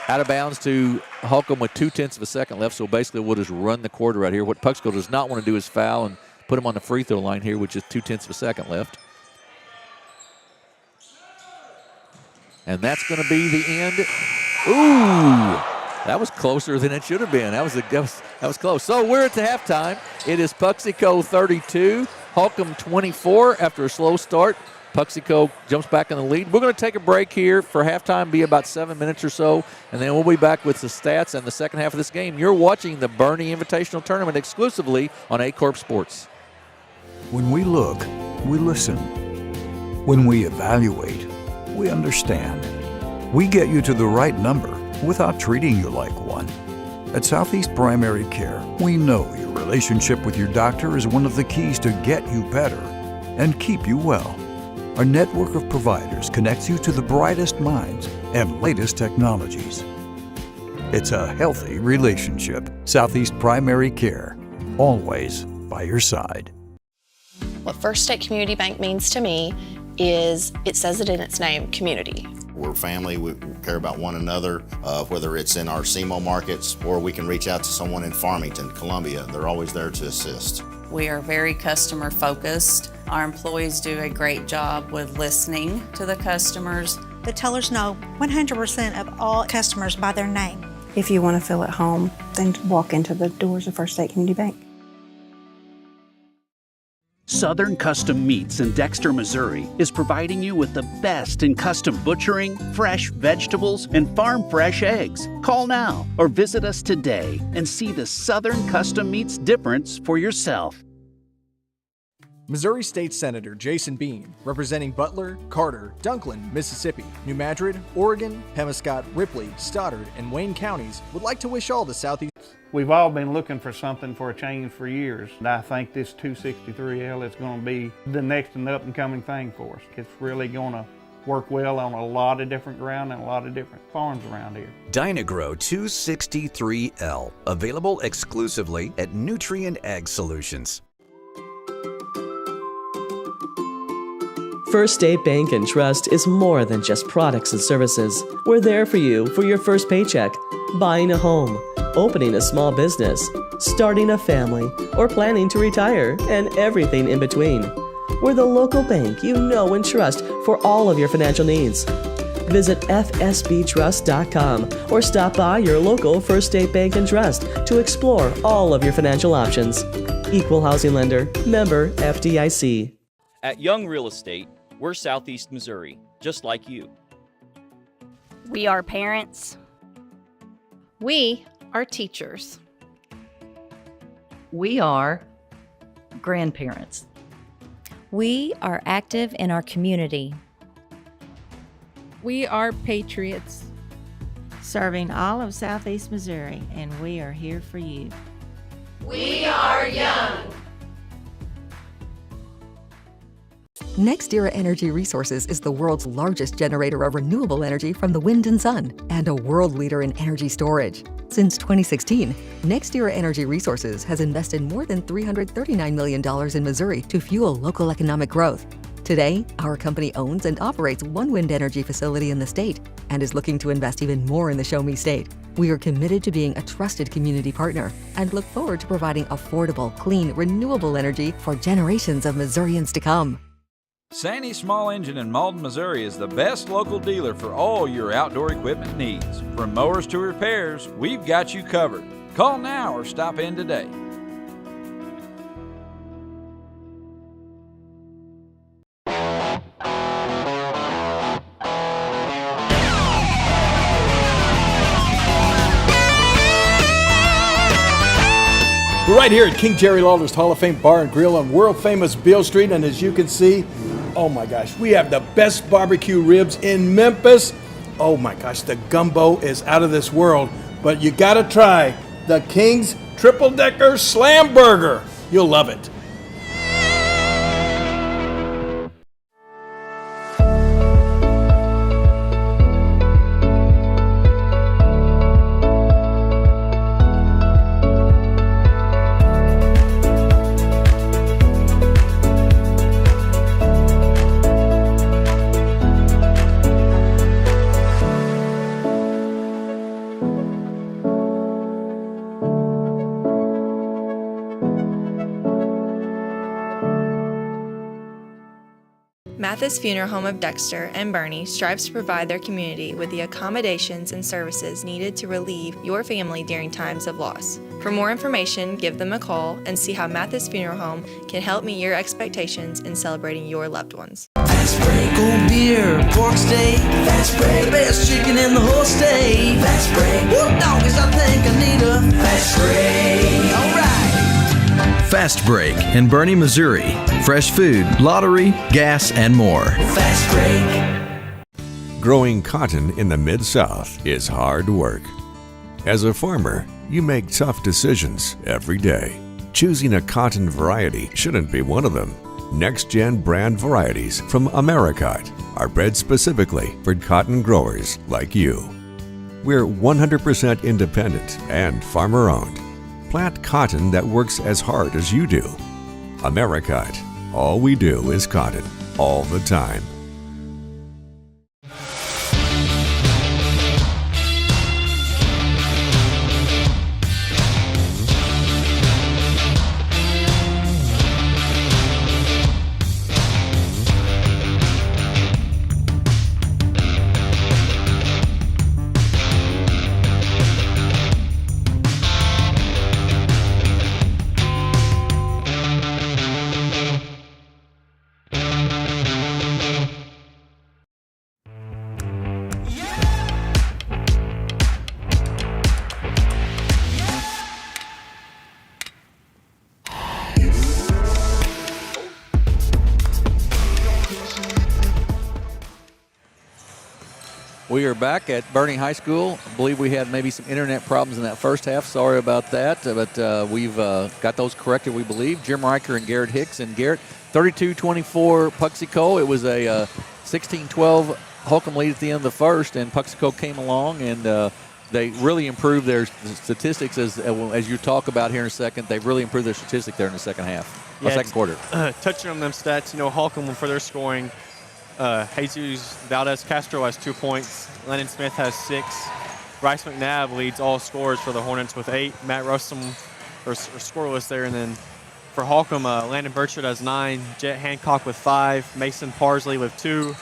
out of bounds to Holcomb with 0.2 of a second left. So basically we'll just run the quarter right here. What Puxico does not want to do is foul and put him on the free throw line here, which is 0.2 of a second left. And that's going to be the end. Ooh, that was closer than it should have been. That was close. So we're at the halftime. It is Puxico 32, Holcomb 24 after a slow start. Puxico jumps back in the lead. We're going to take a break here for halftime, be about 7 minutes or so, and then we'll be back with the stats and the second half of this game. You're watching the Bernie Invitational Tournament exclusively on Aycorp Sports. When we look, we listen. When we evaluate, we understand. We get you to the right number without treating you like one. At Southeast Primary Care, we know your relationship with your doctor is one of the keys to get you better and keep you well. Our network of providers connects you to the brightest minds and latest technologies. It's a healthy relationship. Southeast Primary Care, always by your side. What First State Community Bank means to me is, it says it in its name, community. We're family, we care about one another, whether it's in our SEMO markets or we can reach out to someone in Farmington, Columbia. They're always there to assist. We are very customer focused. Our employees do a great job with listening to the customers. The tellers know 100% of all customers by their name. If you want to feel at home, then walk into the doors of First State Community Bank. Southern Custom Meats in Dexter, Missouri is providing you with the best in custom butchering, fresh vegetables, and farm fresh eggs. Call now or visit us today and see the Southern Custom Meats difference for yourself. Missouri State Senator Jason Bean, representing Butler, Carter, Dunklin, Mississippi, New Madrid, Oregon, Pemiscot, Ripley, Stoddard, and Wayne counties, would like to wish all the Southeast. We've all been looking for something for a change for years, and I think this 263L is going to be the next and up-and-coming thing for us. It's really going to work well on a lot of different ground and a lot of different farms around here. Dynagro 263L, available exclusively at Nutrient Ag Solutions. First State Bank and Trust is more than just products and services. We're there for you for your first paycheck, buying a home, opening a small business, starting a family, or planning to retire, and everything in between. We're the local bank you know and trust for all of your financial needs. Visit fsbtrust.com or stop by your local First State Bank and Trust to explore all of your financial options. Equal housing lender, member FDIC. At Young Real Estate, we're Southeast Missouri, just like you. We are parents. We are teachers. We are grandparents. We are active in our community. We are patriots. Serving all of Southeast Missouri, and we are here for you. We are young. NextEra Energy Resources is the world's largest generator of renewable energy from the wind and sun, and a world leader in energy storage. Since 2016, NextEra Energy Resources has invested more than $339 million in Missouri to fuel local economic growth. Today, our company owns and operates one wind energy facility in the state and is looking to invest even more in the Show Me State. We are committed to being a trusted community partner and look forward to providing affordable, clean, renewable energy for generations of Missourians to come. Sandy Small Engine in Malden, Missouri is the best local dealer for all your outdoor equipment needs. From mowers to repairs, we've got you covered. Call now or stop in today. We're right here at King Jerry Lawler's Hall of Fame Bar and Grill on world famous Beale Street, and as you can see, oh my gosh, we have the best barbecue ribs in Memphis. Oh my gosh, the gumbo is out of this world, but you gotta try the King's Triple Decker Slam Burger. You'll love it. Mathis Funeral Home of Dexter and Bernie strives to provide their community with the accommodations and services needed to relieve your family during times of loss. For more information, give them a call and see how Mathis Funeral Home can help meet your expectations in celebrating your loved ones. Fast break, cold beer, pork steak. Fast break, the best chicken in the whole state. Fast break, whoop doggies, I think I need a fast break. All right. Fast Break in Bernie, Missouri. Fresh food, lottery, gas, and more. Fast break. Growing cotton in the Mid-South is hard work. As a farmer, you make tough decisions every day. Choosing a cotton variety shouldn't be one of them. Next-gen brand varieties from Americot are bred specifically for cotton growers like you. We're 100% independent and farmer-owned. Plant cotton that works as hard as you do. Americot. All we do is cotton, all the time. We are back at Bernie High School. I believe we had maybe some internet problems in that first half. Sorry about that, but we've got those corrected, we believe. Jim Riker and Garrett Hicks. And Garrett, 32-24 Puxico. It was a 16-12 Holcomb lead at the end of the first, and Puxico came along, and they really improved their statistics, as you talk about here in a second. They've really improved their statistics there in the second half, second quarter. Touching on them stats, Holcomb for their scoring, Jesus Valdez Castro has 2 points. Lennon Smith has 6. Bryce McNabb leads all scorers for the Hornets with 8. Matt Russell are scoreless there. And then for Holcomb, Landon Burchard has 9. Jet Hancock with 5. Mason Parsley with 2.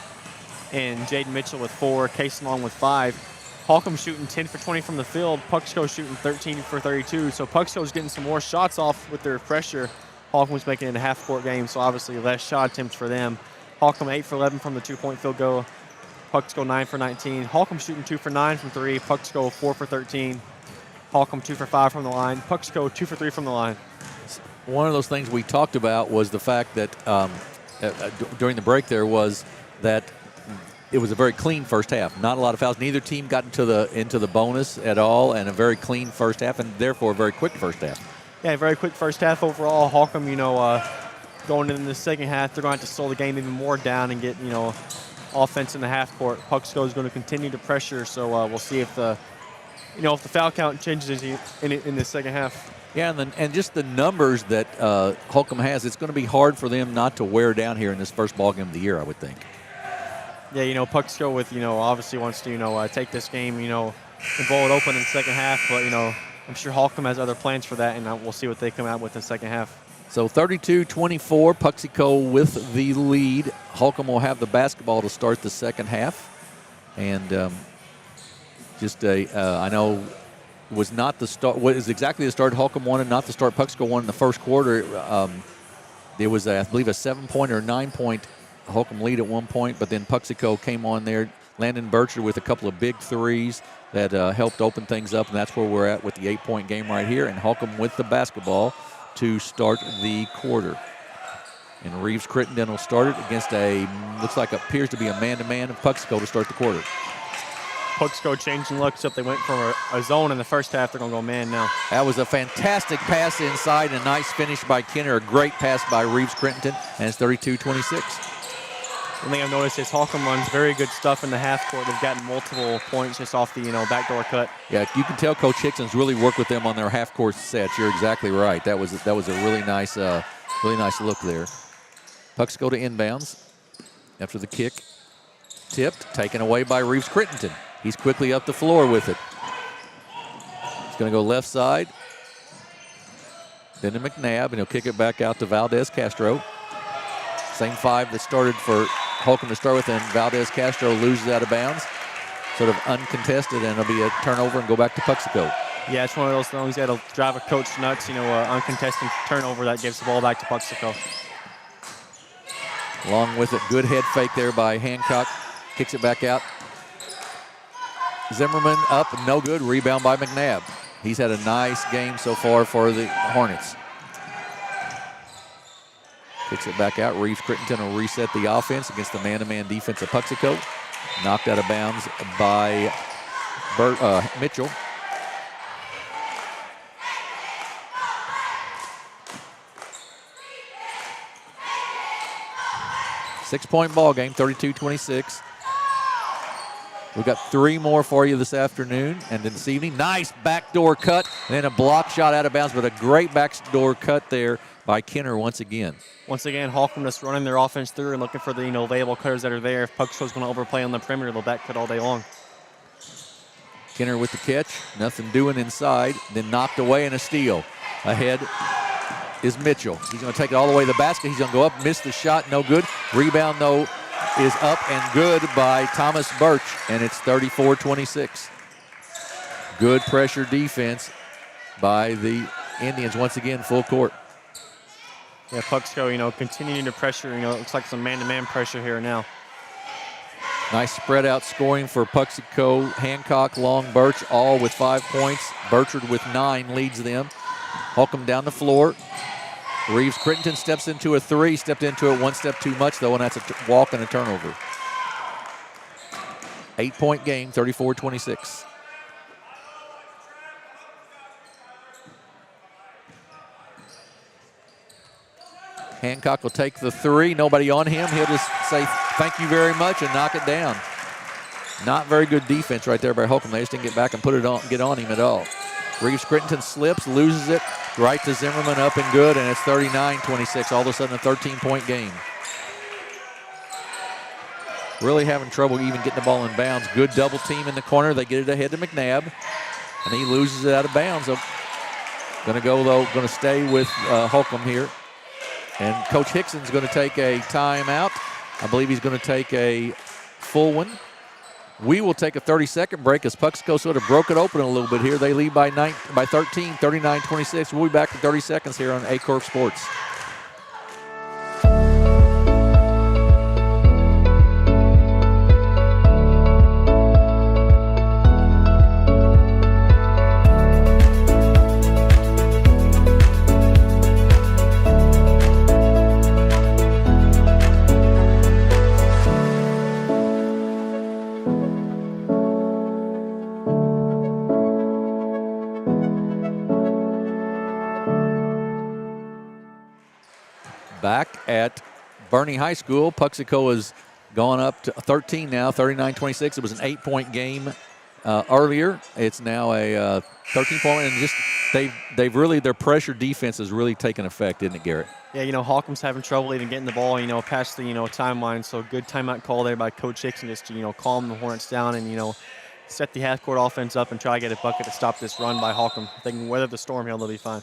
And Jaden Mitchell with 4. Case Long with 5. Holcomb shooting 10 for 20 from the field. Puxico shooting 13 for 32. So Puxico's getting some more shots off with their pressure. Holcomb was making it a half-court game, so obviously less shot attempts for them. Holcomb 8 for 11 from the 2-point field goal. Puxico 9 for 19. Holcomb shooting 2 for 9 from 3. Puxico 4 for 13. Holcomb 2 for 5 from the line. Puxico 2 for 3 from the line. One of those things we talked about was the fact that during the break there was that it was a very clean first half. Not a lot of fouls. Neither team got into the bonus at all, and a very clean first half, and therefore a very quick first half. Yeah, very quick first half overall. Holcomb, going into the second half, they're going to have to slow the game even more down and get, offense in the half court. Puxico is going to continue to pressure, so we'll see if the foul count changes in the second half. Yeah, and just the numbers that Holcomb has, it's going to be hard for them not to wear down here in this first ball game of the year, I would think. Yeah, Puxico with, obviously wants to, take this game, and blow it open in the second half, but, I'm sure Holcomb has other plans for that, and we'll see what they come out with in the second half. So 32-24, Puxico with the lead. Holcomb will have the basketball to start the second half. And I know it was not the start. What is exactly the start Holcomb wanted, not the start Puxico won in the first quarter. There was, I believe, a 7-point or 9-point Holcomb lead at one point, but then Puxico came on there. Landon Burchard with a couple of big threes that helped open things up, and that's where we're at with the 8-point game right here. And Holcomb with the basketball to start the quarter. And Reeves Crittenden will start it against appears to be a man-to-man of Puxico to start the quarter. Puxico changing looks up. They went from a zone in the first half. They're going to go man now. That was a fantastic pass inside and a nice finish by Kenner. A great pass by Reeves Crittenden, and it's 32-26. One thing I've noticed is Holcomb runs very good stuff in the half court. They've gotten multiple points just off the backdoor cut. Yeah, you can tell Coach Hickson's really worked with them on their half court sets. You're exactly right. That was a really nice look there. Puxico to inbounds after the kick, tipped, taken away by Reeves Crittenden. He's quickly up the floor with it. He's going to go left side. Then to McNabb, and he'll kick it back out to Valdez Castro. Same 5 that started for Holcomb to start with, and Valdez Castro loses out of bounds. Sort of uncontested, and it'll be a turnover and go back to Puxico. Yeah, it's one of those things that'll drive a coach nuts, uncontested turnover that gives the ball back to Puxico. Along with it, good head fake there by Hancock. Kicks it back out. Zimmerman up, no good. Rebound by McNabb. He's had a nice game so far for the Hornets. Kicks it back out. Reeves Crittenton will reset the offense against the man-to-man defense of Puxico. Knocked out of bounds by Mitchell. Six-point ball game, 32-26. We've got 3 more for you this afternoon and this evening. Nice backdoor cut, and then a block shot out of bounds, but a great backdoor cut there by Kenner once again. Once again, Holcomb just running their offense through and looking for the available cutters that are there. If Puxico's going to overplay on the perimeter, they'll back cut all day long. Kenner with the catch, nothing doing inside, then knocked away and a steal. Ahead is Mitchell. He's going to take it all the way to the basket. He's going to go up, miss the shot, no good. Rebound, though, is up and good by Thomas Birch, and it's 34-26. Good pressure defense by the Indians once again, full court. Yeah, Puxico, continuing to pressure. It looks like some man-to-man pressure here now. Nice spread out scoring for Puxico. Hancock, Long, Birch, all with 5 points. Burchard with 9 leads them. Holcomb down the floor. Reeves Crittenton steps into a 3. Stepped into it 1 step too much, though, and that's a walk and a turnover. 8-point game, 34-26. Hancock will take the 3. Nobody on him. He'll just say thank you very much and knock it down. Not very good defense right there by Holcomb. They just didn't get back and get on him at all. Reeves Crittenton slips, loses it, right to Zimmerman, up and good, and it's 39-26. All of a sudden a 13-point game. Really having trouble even getting the ball in bounds. Good double team in the corner. They get it ahead to McNabb, and he loses it out of bounds. So going to stay with Holcomb here. And Coach Hickson's going to take a timeout. I believe he's going to take a full one. We will take a 30-second break as Puxico sort of broke it open a little bit here. They lead by 13, 39-26. We'll be back in 30 seconds here on Aycorp Sports. Back at Bernie High School, Puxico has gone up to 13 now, 39-26. It was an 8-point game earlier. It's now a 13-point, and just they've really, their pressure defense has really taken effect, isn't it, Garrett? Yeah, Holcomb's having trouble even getting the ball, past the, timeline. So good timeout call there by Coach Hickson just to, calm the Hornets down and, set the half-court offense up and try to get a bucket to stop this run by Holcomb. If they can weather the storm here, they'll be fine.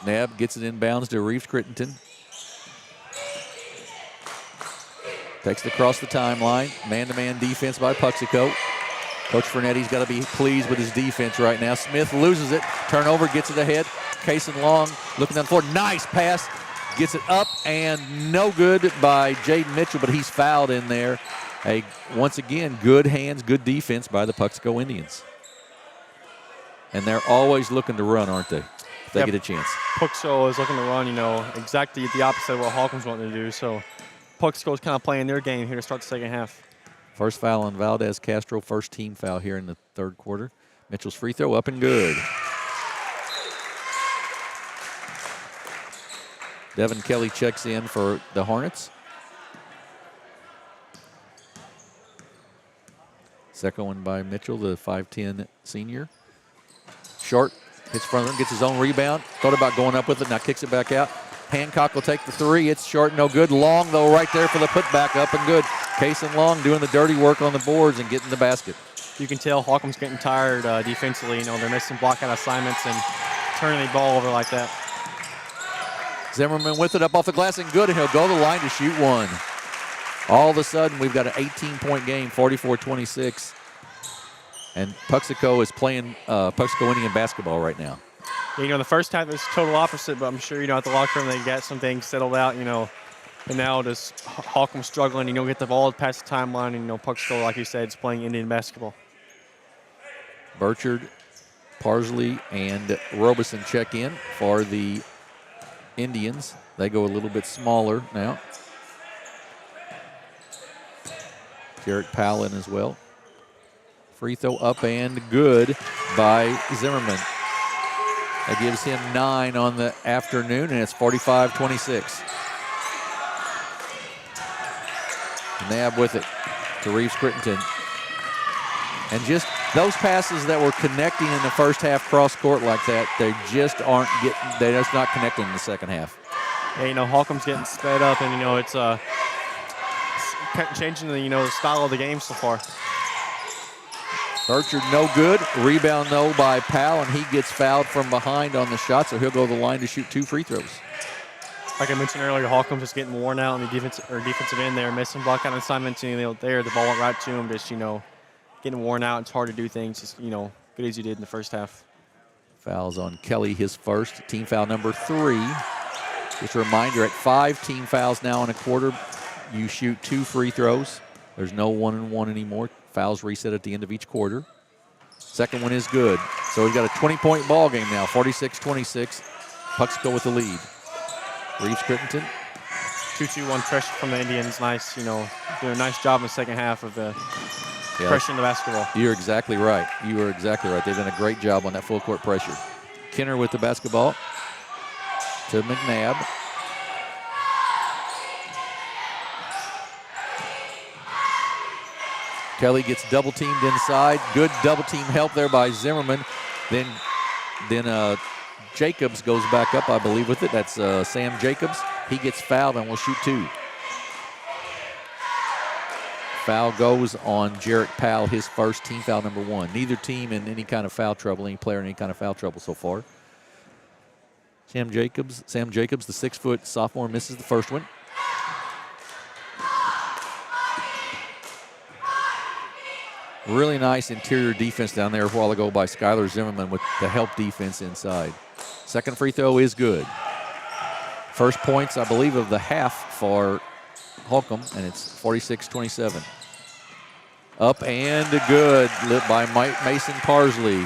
Nab gets it inbounds to Reeves Crittenton. Takes it across the timeline. Man-to-man defense by Puxico. Coach Fernetti's got to be pleased with his defense right now. Smith loses it. Turnover, gets it ahead. Cason Long looking down the floor. Nice pass. Gets it up and no good by Jaden Mitchell, but he's fouled in there. Once again, good hands, good defense by the Puxico Indians. And they're always looking to run, aren't they? If they get a chance. Puxico is looking to run, exactly the opposite of what Holcomb's wanting to do. So Puxico's kind of playing their game here to start the second half. First foul on Valdez Castro, first team foul here in the third quarter. Mitchell's free throw up and good. Devin Kelly checks in for the Hornets. Second one by Mitchell, the 5'10 senior. Short, hits front of him, gets his own rebound. Thought about going up with it, now kicks it back out. Hancock will take the 3. It's short, no good. Long, though, right there for the putback, up and good. Cason Long doing the dirty work on the boards and getting the basket. You can tell Holcomb's getting tired defensively. They're missing block-out assignments and turning the ball over like that. Zimmerman with it up off the glass and good, and he'll go to the line to shoot one. All of a sudden, we've got an 18-point game, 44-26. And Puxico is playing Puxico Indian basketball right now. Yeah, the first half is total opposite, but I'm sure, at the locker room they got some things settled out, And now just Holcomb struggling, get the ball past the timeline, and, Puxico, like you said, is playing Indian basketball. Burchard, Parsley, and Robeson check in for the Indians. They go a little bit smaller now. Jarrett Powell in as well. Free throw up and good by Zimmerman. That gives him 9 on the afternoon, and it's 45-26. Nab with it to Reeves Crittenton. And just those passes that were connecting in the first half cross court like that, they're just not connecting in the second half. Yeah, Holcomb's getting sped up, and, it's changing the style of the game so far. Burchard no good. Rebound though by Powell, and he gets fouled from behind on the shot, so he'll go to the line to shoot 2 free throws. Like I mentioned earlier, Holcomb just getting worn out on the defensive end there, missing block out assignments, there the ball went right to him, just getting worn out. It's hard to do things, just good as he did in the first half. Fouls on Kelly, his first, team foul number 3. Just a reminder, at 5 team fouls now in a quarter, you shoot 2 free throws. There's no 1-and-1 anymore. Fouls reset at the end of each quarter. Second one is good. So we've got a 20-point ball game now, 46-26. Puxico with the lead. Reeves Crittenton. 2-2-1 pressure from the Indians. Nice, doing a nice job in the second half of the pressure in the basketball. You're exactly right. You are exactly right. They've done a great job on that full court pressure. Kenner with the basketball to McNabb. Kelly gets double teamed inside. Good double team help there by Zimmerman. Then Jacobs goes back up, I believe, with it. That's Sam Jacobs. He gets fouled and will shoot 2. Foul goes on Jarrett Powell, his first, team foul number 1. Neither team in any kind of foul trouble, any player in any kind of foul trouble so far. Sam Jacobs, the 6-foot sophomore, misses the first one. Really nice interior defense down there a while ago by Skylar Zimmerman with the help defense inside. Second free throw is good. First points, I believe, of the half for Holcomb, and it's 46-27. Up and good, lit by Mason Parsley.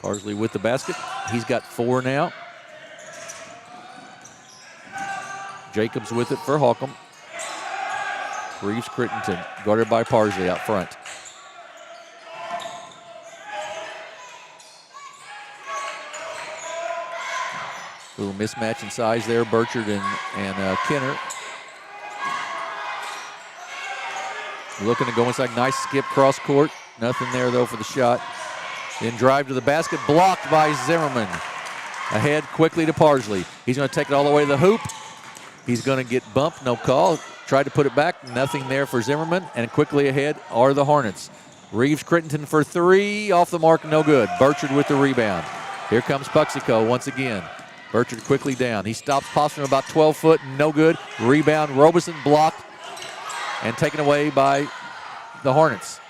Parsley with the basket. He's got 4 now. Jacobs with it for Holcomb. Reeves Crittenton, guarded by Parsley out front. Little mismatch in size there, Burchard and Kenner. Looking to go inside, nice skip cross court. Nothing there though for the shot. Then drive to the basket, blocked by Zimmerman. Ahead quickly to Parsley. He's going to take it all the way to the hoop. He's going to get bumped, no call. Tried to put it back, nothing there for Zimmerman. And quickly ahead are the Hornets. Reeves Crittenton for 3, off the mark, no good. Burchard with the rebound. Here comes Puxico once again. Burchard quickly down. He stops Post from about 12 foot, no good. Rebound, Robeson blocked and taken away by the Hornets.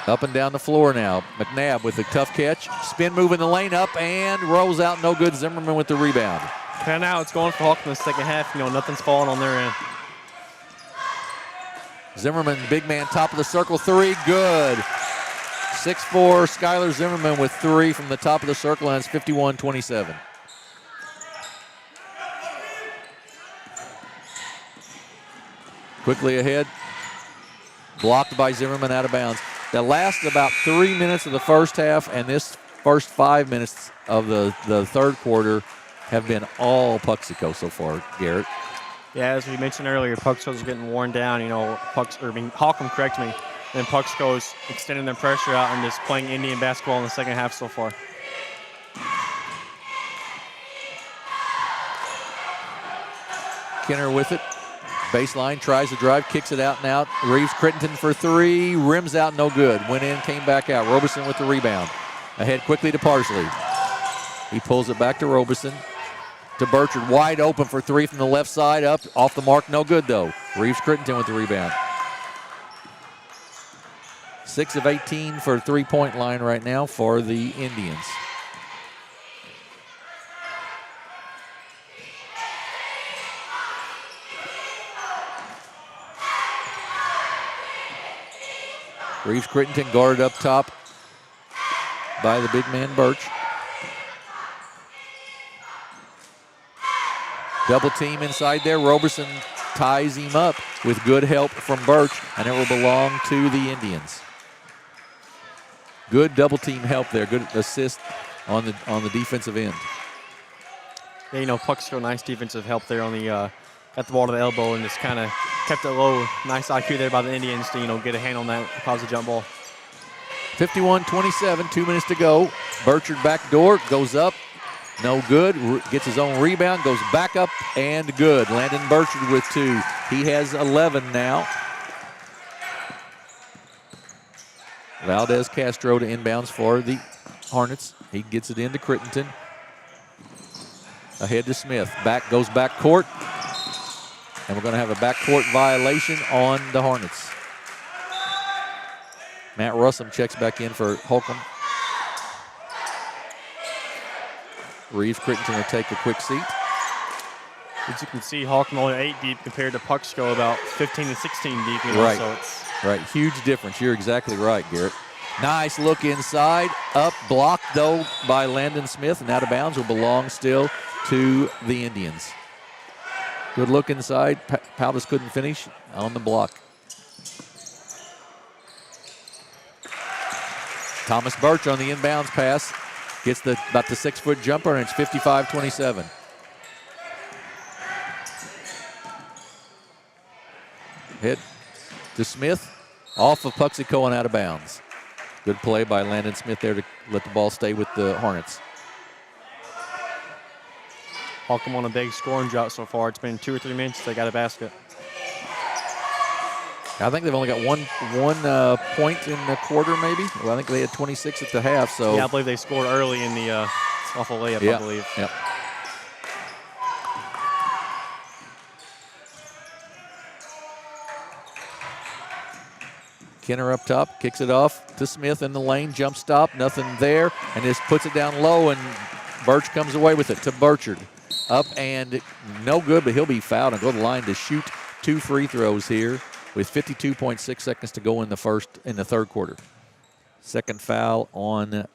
Up and down the floor now. McNabb with a tough catch. Spin move in the lane, up and rolls out, no good. Zimmerman with the rebound. And now it's going for Holcomb in the second half. Nothing's falling on their end. Zimmerman, big man, top of the circle, 3, good. 6'4", Skylar Zimmerman with 3 from the top of the circle, and it's 51-27. Quickly ahead, blocked by Zimmerman, out of bounds. The last about 3 minutes of the first half and this first 5 minutes of the third quarter have been all Puxico so far, Garrett. Yeah, as we mentioned earlier, Puxico's getting worn down. Holcomb, correct me. And Puxico's extending their pressure out and just playing Indian basketball in the second half so far. Kenner with it. Baseline, tries to drive, kicks it out and out. Reeves Crittenton for 3, rims out, no good. Went in, came back out. Robeson with the rebound. Ahead quickly to Parsley. He pulls it back to Robeson. to Burchard, wide open for three from the left side, up, off the mark, no good though. Reeves Crittenton with the rebound. 6 of 18 for three-point line right now for the Indians. Reeves Crittenton guarded up top by the big man Birch. Double team inside there. Roberson ties him up with good help from Birch, and it will belong to the Indians. Good double team help there. Good assist on the defensive end. Yeah, Puxico, nice defensive help there on the got the ball to the elbow and just kind of kept it low. Nice IQ there by the Indians to get a hand on that, cause a jump ball. 51-27, 2 minutes to go. Burchard back door, goes up, no good. Gets his own rebound, goes back up, and good. Landon Burchard with 2. He has 11 now. Valdez Castro to inbounds for the Hornets. He gets it into Crittenton. Ahead to Smith. Goes back court. And we're going to have a backcourt violation on the Hornets. Matt Russum checks back in for Holcomb. Reeves Crittenton will take a quick seat. As you can see, Holcomb only 8 deep compared to Puxico about 15 and 16 deep. Right. So it's right. Huge difference. You're exactly right, Garrett. Nice look inside. Up, blocked, though, by Landon Smith. And out of bounds will belong still to the Indians. Good look inside. Powdus couldn't finish on the block. Thomas Birch on the inbounds pass. Gets about the 6-foot jumper, and it's 55-27. Hit to Smith. Off of Puxico and out of bounds. Good play by Landon Smith there to let the ball stay with the Hornets. Holcomb on a big scoring drought so far. It's been 2 or 3 minutes. They got a basket. I think they've only got one point in the quarter, maybe. Well, I think they had 26 at the half. So yeah, I believe they scored early in the off a layup. Yeah. I believe. Yep. Kenner up top, kicks it off to Smith in the lane, jump stop, nothing there, and just puts it down low, and Birch comes away with it to Burchard. Up and no good, but he'll be fouled and go to the line to shoot 2 free throws here with 52.6 seconds to go in the third quarter. Second foul on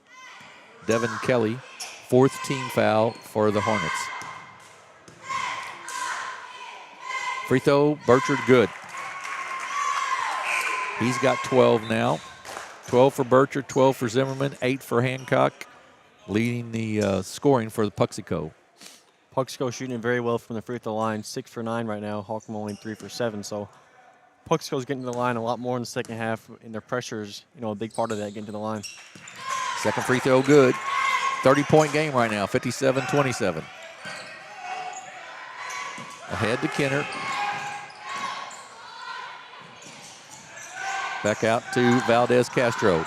Devin Kelly, 4th team foul for the Hornets. Free throw, Burchard good. He's got 12 now. 12 for Burchard, 12 for Zimmerman, 8 for Hancock, leading the scoring for the Puxico. Puxico shooting it very well from the free throw line, 6 for 9 right now. Holcomb only 3 for 7. So Puxico's getting to the line a lot more in the second half, and their pressures, a big part of that, getting to the line. Second free throw good. 30-point game right now, 57-27. Ahead to Kenner. Back out to Valdez Castro.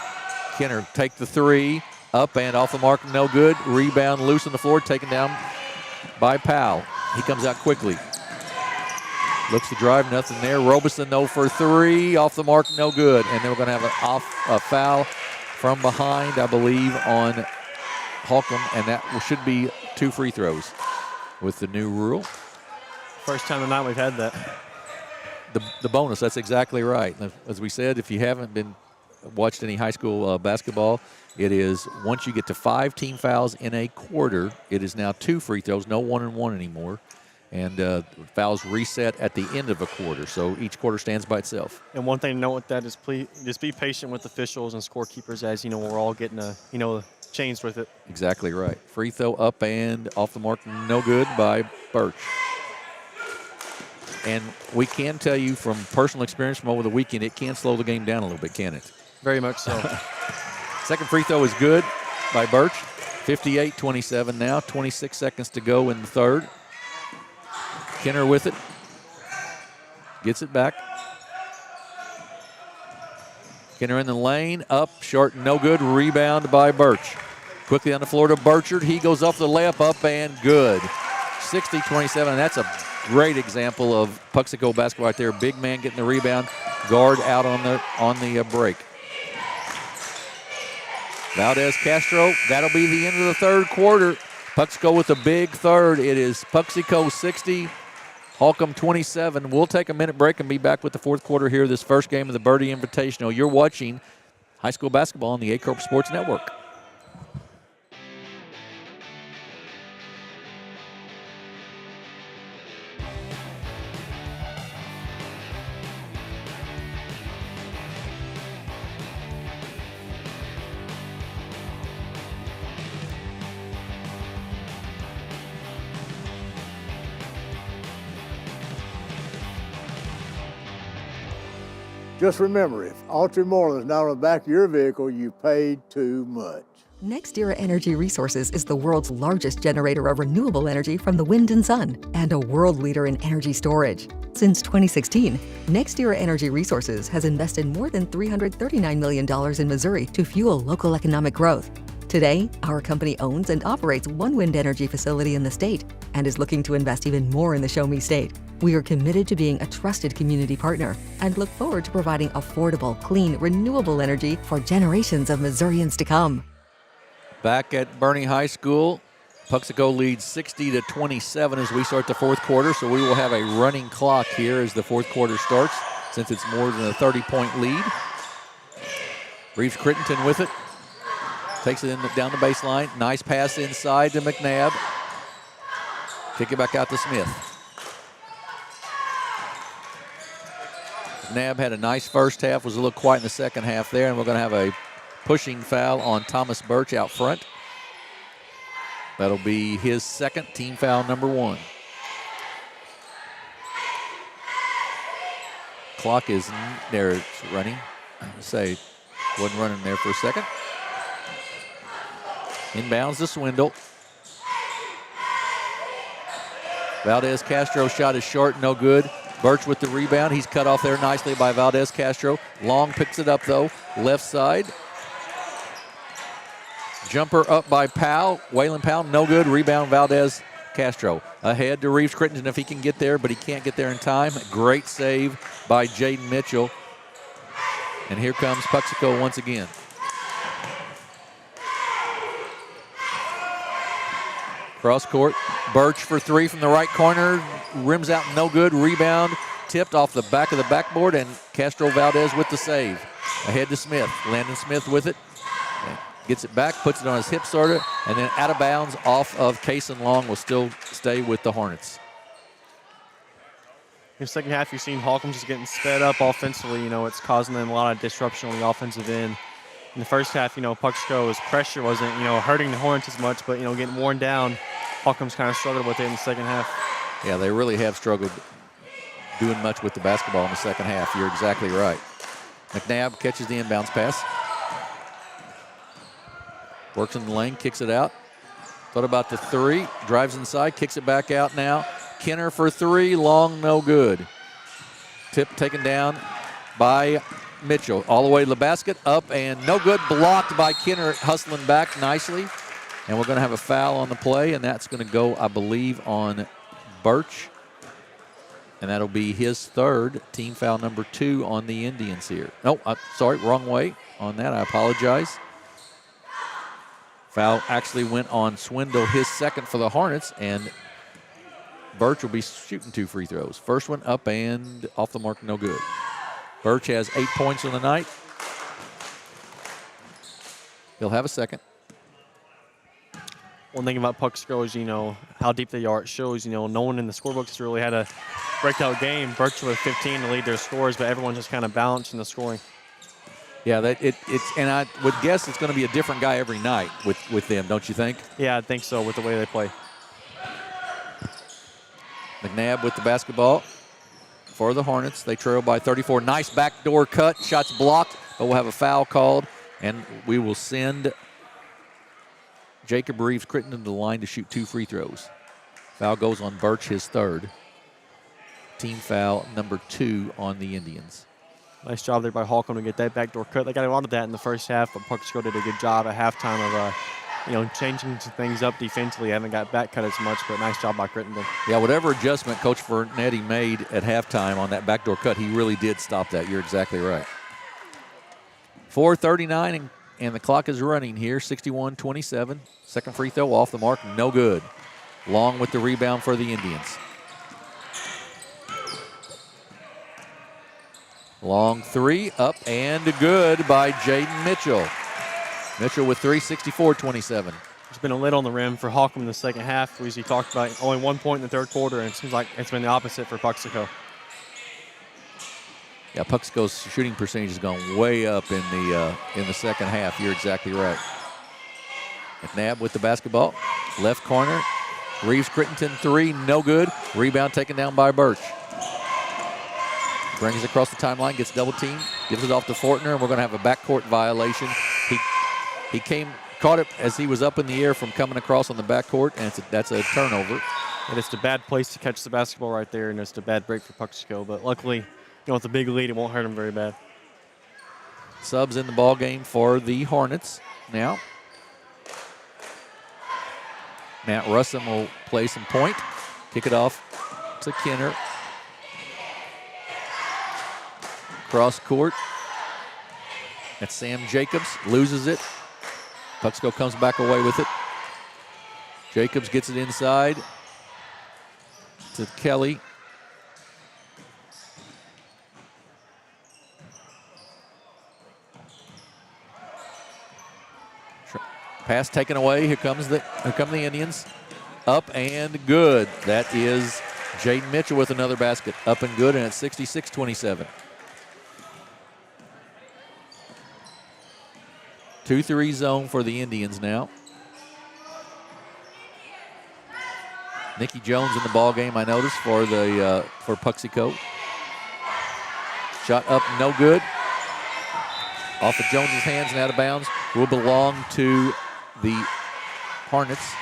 Kenner take the 3, up and off the mark, no good. Rebound loose on the floor, taken down by Powell. He comes out quickly. Looks to drive, nothing there. Robeson, no for 3, off the mark, no good. And then we're going to have a foul from behind, I believe, on Holcomb, and that should be 2 free throws with the new rule. First time tonight we've had that. The bonus, that's exactly right. As we said, if you haven't watched any high school basketball, it is once you get to 5 team fouls in a quarter, it is now 2 free throws, no 1-and-1 anymore. And fouls reset at the end of a quarter, so each quarter stands by itself. And one thing to note with that is please just be patient with officials and scorekeepers, as we're all getting changed with it. Exactly right. Free throw up and off the mark, no good by Birch. And we can tell you from personal experience from over the weekend, it can slow the game down a little bit, can it? Very much so. Second free throw is good by Birch. 58-27 now, 26 seconds to go in the third. Kenner with it. Gets it back. Kenner in the lane, up, short, no good. Rebound by Birch. Quickly on the floor to Burchard. He goes off the layup, up and good. 60-27. That's a great example of Puxico basketball right there. Big man getting the rebound, guard out on the break. Valdez Castro, that'll be the end of the third quarter. Puxico with a big third. It is Puxico 60, Holcomb 27. We'll take a minute break and be back with the fourth quarter here, this first game of the Bernie Invitational. You're watching high school basketball on the Aycorp Sports Network. Just remember, if Autry Moreland is not on the back of your vehicle, you paid too much. NextEra Energy Resources is the world's largest generator of renewable energy from the wind and sun, and a world leader in energy storage. Since 2016, NextEra Energy Resources has invested more than $339 million in Missouri to fuel local economic growth. Today, our company owns and operates one wind energy facility in the state and is looking to invest even more in the Show Me State. We are committed to being a trusted community partner and look forward to providing affordable, clean, renewable energy for generations of Missourians to come. Back at Bernie High School, Puxico leads 60-27 as we start the fourth quarter, so we will have a running clock here as the fourth quarter starts, since it's more than a 30-point lead. Reeves Crittenton with it. Takes it down the baseline. Nice pass inside to McNabb. Kick it back out to Smith. McNabb had a nice first half, was a little quiet in the second half there, and we're going to have a pushing foul on Thomas Birch out front. That'll be his second, team foul number 1. Clock is there, it's running. Say, wasn't running there for a second. Inbounds to Swindle. Valdez Castro shot is short, no good. Birch with the rebound. He's cut off there nicely by Valdez Castro. Long picks it up though, left side. Jumper up by Powell. Waylon Powell, no good. Rebound Valdez Castro. Ahead to Reeves Crittenton if he can get there, but he can't get there in time. Great save by Jaden Mitchell. And here comes Puxico once again. Cross court, Birch for 3 from the right corner, rims out no good, rebound, tipped off the back of the backboard, and Castro Valdez with the save. Ahead to Smith, Landon Smith with it, gets it back, puts it on his hip sorter, and then out of bounds off of Kaysen Long will still stay with the Hornets. In the second half, you've seen Holcomb just getting sped up offensively. You know, it's causing them a lot of disruption on the offensive end. In the first half, you know, Puxico's pressure wasn't, you know, hurting the Hornets as much, but, you know, getting worn down. Holcomb's kind of struggled with it in the second half. Yeah, they really have struggled doing much with the basketball in the second half. You're exactly right. McNabb catches the inbounds pass. Works in the lane, kicks it out. Thought about the 3, drives inside, kicks it back out now. Kenner for 3, long, no good. Tip taken down by Mitchell. All the way to the basket, up and no good. Blocked by Kenner, hustling back nicely. And we're going to have a foul on the play, and that's going to go, I believe, on Birch. And that'll be his third, team foul number 2 on the Indians here. No, sorry, wrong way on that. I apologize. Foul actually went on Swindle, his second for the Hornets, and Birch will be shooting 2 free throws. First one up and off the mark, no good. Birch has 8 points on the night. He'll have a second. One thing about Puxico is, you know, how deep they are. It shows, you know, no one in the scorebook has really had a breakout game. Birch with 15 to lead their scores, but everyone's just kind of balanced in the scoring. Yeah, and I would guess it's going to be a different guy every night with them, don't you think? Yeah, I think so, with the way they play. McNabb with the basketball for the Hornets. They trail by 34. Nice backdoor cut. Shots blocked, but we'll have a foul called, and we will send Jacob Reeves Crittenton to the line to shoot 2 free throws. Foul goes on Birch, his third. Team foul number 2 on the Indians. Nice job there by Holcomb to get that backdoor cut. They got a lot of that in the first half, but Puxico did a good job at halftime of changing some things up defensively. Haven't got back cut as much, but nice job by Crittenden. Yeah, whatever adjustment Coach Vernetti made at halftime on that backdoor cut, he really did stop that. You're exactly right. 4:39 and the clock is running here. 61-27. Second free throw off the mark, no good. Long with the rebound for the Indians. Long three, up and good by Jaden Mitchell. Mitchell with 3, 64-27. There's been a lid on the rim for Holcomb in the second half. As you talked about, only 1 point in the third quarter, and it seems like it's been the opposite for Puxico. Yeah, Puxico's shooting percentage has gone way up in the second half. You're exactly right. McNabb with the basketball. Left corner. Reeves Crittenden three, no good. Rebound taken down by Birch. Brings it across the timeline, gets double teamed, gives it off to Fortner, and we're going to have a backcourt violation. He caught it as he was up in the air from coming across on the backcourt, and that's a turnover. And it's a bad place to catch the basketball right there, and it's a bad break for Puxico. But luckily, with a big lead, it won't hurt him very bad. Subs in the ball game for the Hornets now. Matt Russum will play some point. Kick it off to Kenner. Cross court. That's Sam Jacobs. Loses it. Puxico comes back away with it. Jacobs gets it inside to Kelly. Pass taken away. Here come the Indians. Up and good. That is Jaden Mitchell with another basket. Up and good, and it's 66-27. 2-3 zone for the Indians now. Nikki Jones in the ball game, I noticed, for Puxico. Shot up, no good. Off of Jones's hands and out of bounds. Will belong to the Hornets.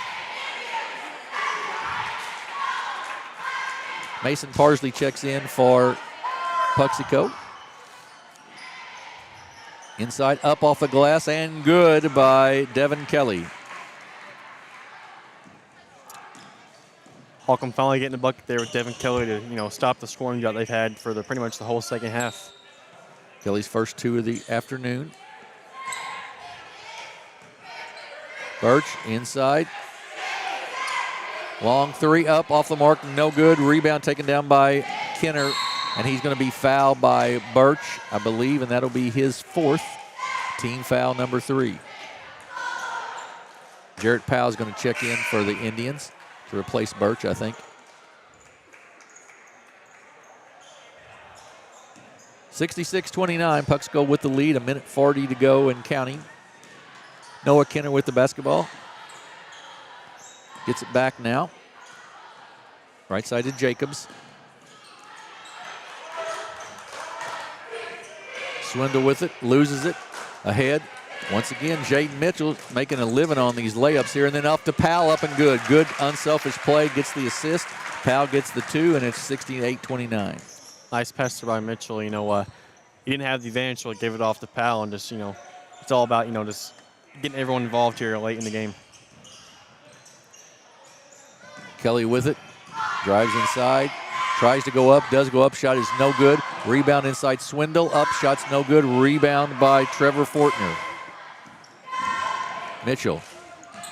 Mason Parsley checks in for Puxico. Inside, up off the glass, and good by Devin Kelly. Holcomb finally getting a bucket there with Devin Kelly to stop the scoring drought they've had for pretty much the whole second half. Kelly's first two of the afternoon. Birch inside. Long three up off the mark, no good. Rebound taken down by Kenner, and he's going to be fouled by Birch, I believe, and that'll be his fourth. Team foul number 3. Jarrett Powell is going to check in for the Indians to replace Birch, I think. 66-29, Puxico with the lead, 1:40 to go and counting. Noah Kenner with the basketball. Gets it back now. Right side to Jacobs. Swindle with it, loses it. Ahead. Once again, Jaden Mitchell making a living on these layups here, and then up to Powell, up and good. Good unselfish play, gets the assist. Powell gets the 2, and it's 68-29. Nice pass by Mitchell. He didn't have the advantage, so he gave it off to Powell, and just, it's all about, just getting everyone involved here late in the game. Kelly with it, drives inside, tries to go up, does go up, shot is no good. Rebound inside, Swindle, up, shot's no good. Rebound by Trevor Fortner. Mitchell,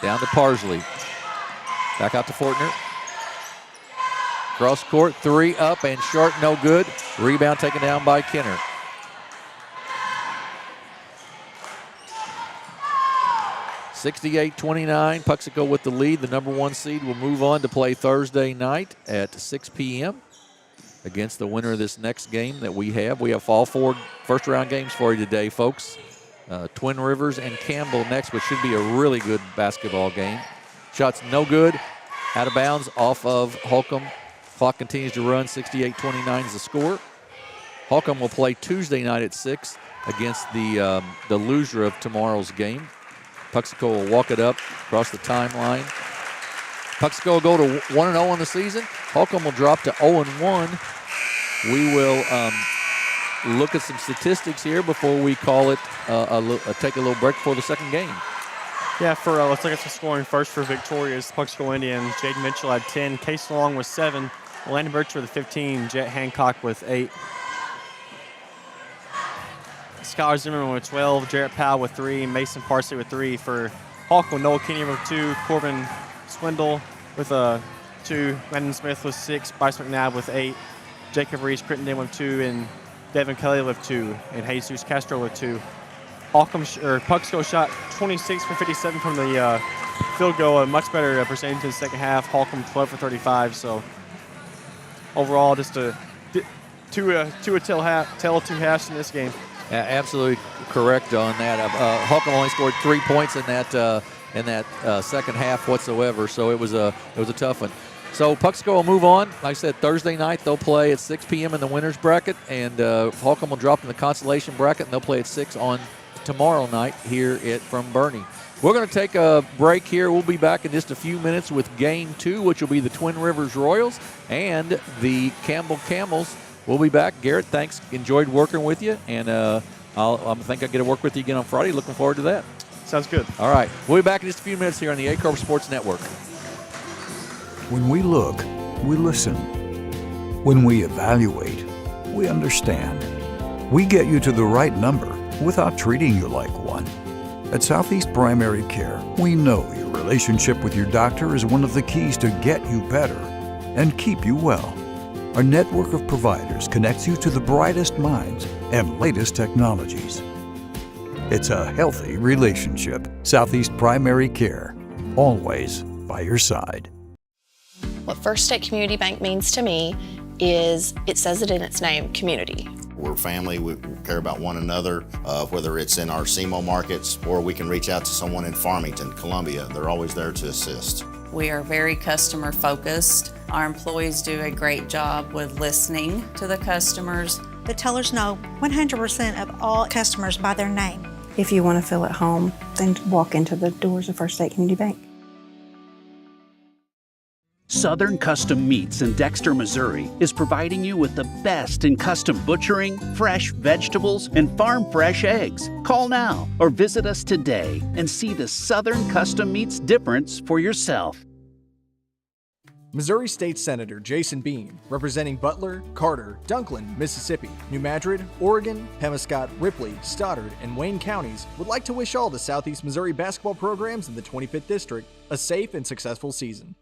down to Parsley. Back out to Fortner. Cross court, 3 up and short, no good. Rebound taken down by Kenner. (68-29), Puxico with the lead. The number 1 seed will move on to play Thursday night at 6 p.m. against the winner of this next game that we have. We have all 4 first-round games for you today, folks. Twin Rivers and Campbell next, which should be a really good basketball game. Shots no good. Out of bounds off of Holcomb. Clock continues to run. 68-29 is the score. Holcomb will play Tuesday night at 6 against the loser of tomorrow's game. Puxico will walk it up across the timeline. Puxico will go to 1-0 on the season. Holcomb will drop to 0-1. We will look at some statistics here before we call it take a little break before the second game. Yeah, let's look at some scoring first for Victoria's Puxico Indians. Jaden Mitchell had 10, Case Long with 7, Landon Birch with 15, Jet Hancock with 8. Skylar Zimmerman with 12, Jarrett Powell with 3, Mason Parsley with 3 for Holcomb. Noah Kenny with 2, Corbin Swindle with 2, Landon Smith with 6, Bryce McNabb with 8, Jacob Reese Crittenden with 2, and Devin Kelly with 2, and Jesus Castro with 2. Puxico shot 26 for 57 from the field goal, a much better percentage in the second half. Holcomb 12 for 35. So overall, just a tale of two halves in this game. Absolutely correct on that. Holcomb only scored 3 points in that second half whatsoever. So it was a tough one. So Puxico will move on. Like I said, Thursday night they'll play at 6 p.m. in the winners bracket, and Holcomb will drop in the consolation bracket, and they'll play at 6 on tomorrow night here from Bernie. We're going to take a break here. We'll be back in just a few minutes with Game 2, which will be the Twin Rivers Royals and the Campbell Camels. We'll be back. Garrett, thanks. Enjoyed working with you, and I think I get to work with you again on Friday. Looking forward to that. Sounds good. All right. We'll be back in just a few minutes here on the Aycorp Sports Network. When we look, we listen. When we evaluate, we understand. We get you to the right number without treating you like one. At Southeast Primary Care, we know your relationship with your doctor is one of the keys to get you better and keep you well. Our network of providers connects you to the brightest minds and latest technologies. It's a healthy relationship. Southeast Primary Care, always by your side. What First State Community Bank means to me is, it says it in its name, community. We're family, we care about one another, whether it's in our SEMO markets or we can reach out to someone in Farmington, Columbia. They're always there to assist. We are very customer focused. Our employees do a great job with listening to the customers. The tellers know 100% of all customers by their name. If you want to feel at home, then walk into the doors of First State Community Bank. Southern Custom Meats in Dexter, Missouri is providing you with the best in custom butchering, fresh vegetables, and farm-fresh eggs. Call now or visit us today and see the Southern Custom Meats difference for yourself. Missouri State Senator Jason Bean, representing Butler, Carter, Dunklin, Mississippi, New Madrid, Oregon, Pemiscot, Ripley, Stoddard, and Wayne counties, would like to wish all the Southeast Missouri basketball programs in the 25th District a safe and successful season.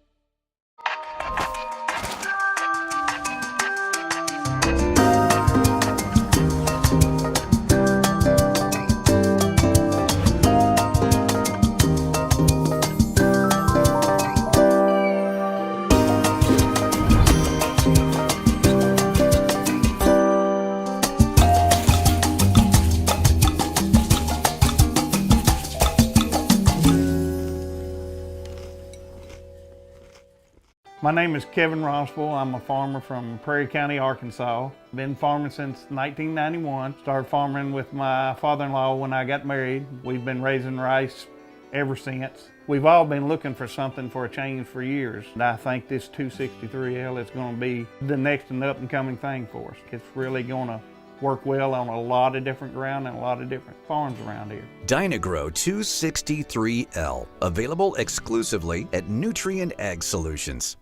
My name is Kevin Rossville. I'm a farmer from Prairie County, Arkansas. Been farming since 1991. Started farming with my father-in-law when I got married. We've been raising rice ever since. We've all been looking for something for a change for years. And I think this 263L is going to be the next and up-and-coming thing for us. It's really going to work well on a lot of different ground and a lot of different farms around here. Dynagro 263L, available exclusively at Nutrient Ag Solutions.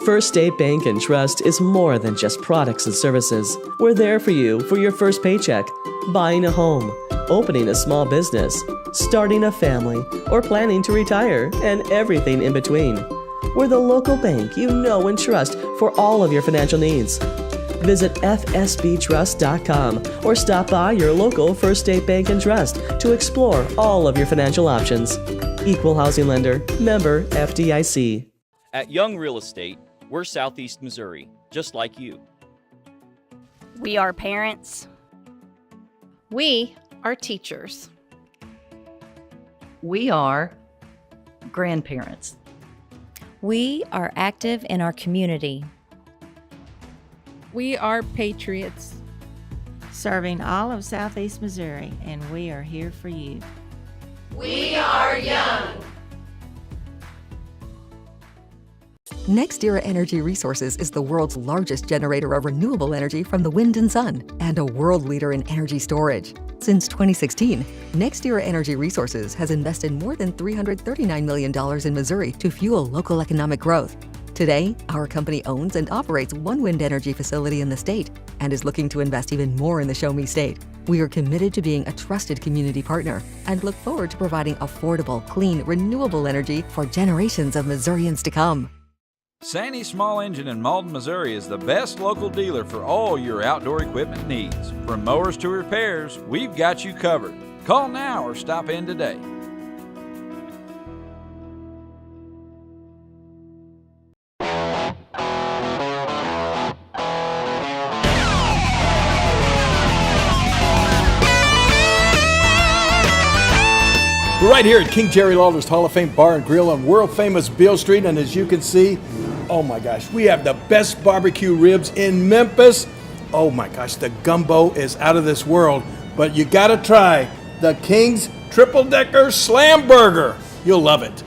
First State Bank and Trust is more than just products and services. We're there for you for your first paycheck, buying a home, opening a small business, starting a family, or planning to retire, and everything in between. We're the local bank you know and trust for all of your financial needs. Visit fsbtrust.com or stop by your local First State Bank and Trust to explore all of your financial options. Equal housing lender, member FDIC. At Young Real Estate, we're Southeast Missouri, just like you. We are parents. We are teachers. We are grandparents. We are active in our community. We are patriots. Serving all of Southeast Missouri, and we are here for you. We are young. NextEra Energy Resources is the world's largest generator of renewable energy from the wind and sun and a world leader in energy storage. Since 2016, NextEra Energy Resources has invested more than $339 million in Missouri to fuel local economic growth. Today, our company owns and operates one wind energy facility in the state and is looking to invest even more in the Show Me State. We are committed to being a trusted community partner and look forward to providing affordable, clean, renewable energy for generations of Missourians to come. Sandy Small Engine in Malden, Missouri is the best local dealer for all your outdoor equipment needs. From mowers to repairs, we've got you covered. Call now or stop in today. We're right here at King Jerry Lawler's Hall of Fame Bar and Grill on world-famous Beale Street, and as you can see, oh my gosh, we have the best barbecue ribs in Memphis. Oh my gosh, the gumbo is out of this world, but you gotta try the King's Triple Decker Slam Burger. You'll love it.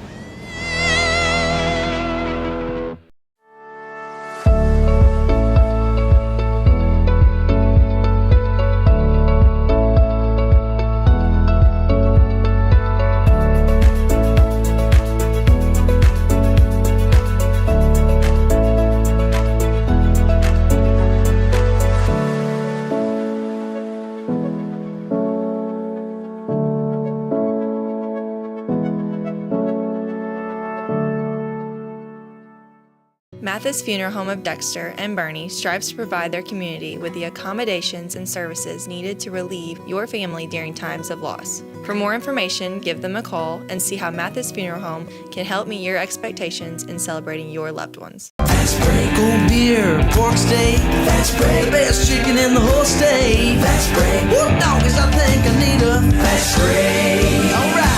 Mathis Funeral Home of Dexter and Bernie strives to provide their community with the accommodations and services needed to relieve your family during times of loss. For more information, give them a call and see how Mathis Funeral Home can help meet your expectations in celebrating your loved ones. Fast break, cold beer, pork steak. Fast break, the best chicken in the whole state. Fast break, whoop doggies, I think I need a fast break. All right.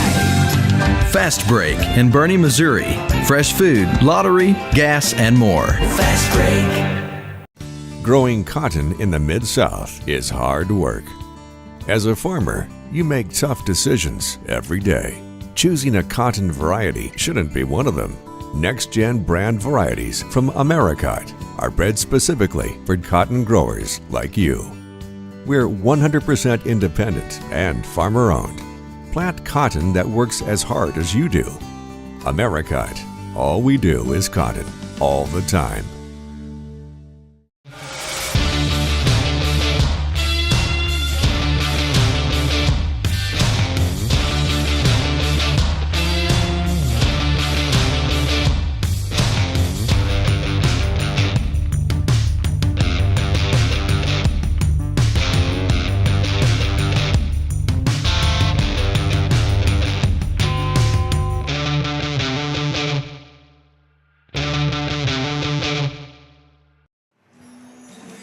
Fast Break in Bernie, Missouri. Fresh food, lottery, gas, and more. Fast Break. Growing cotton in the Mid-South is hard work. As a farmer, you make tough decisions every day. Choosing a cotton variety shouldn't be one of them. Next-gen brand varieties from Americot are bred specifically for cotton growers like you. We're 100% independent and farmer-owned. Plant cotton that works as hard as you do. Americot. All we do is cotton, all the time.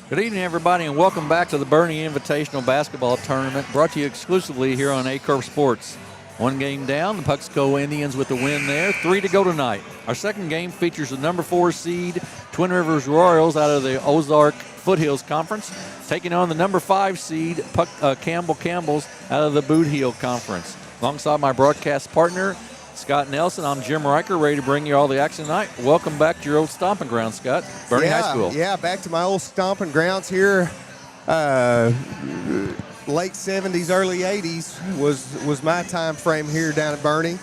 Good evening, everybody, and welcome back to the Bernie Invitational Basketball Tournament, brought to you exclusively here on Aycorp Sports. One game down, the Puxico Indians with the win there. 3 to go tonight. Our second game features the number 4 seed Twin Rivers Royals out of the Ozark Foothills Conference, taking on the number 5 seed Campbell's out of the Boot Heel Conference. Alongside my broadcast partner, Scott Nelson, I'm Jim Riker, ready to bring you all the action tonight. Welcome back to your old stomping ground, Scott. Bernie High School. Yeah, back to my old stomping grounds here. Late 70s, early 80s was my time frame here down at Bernie.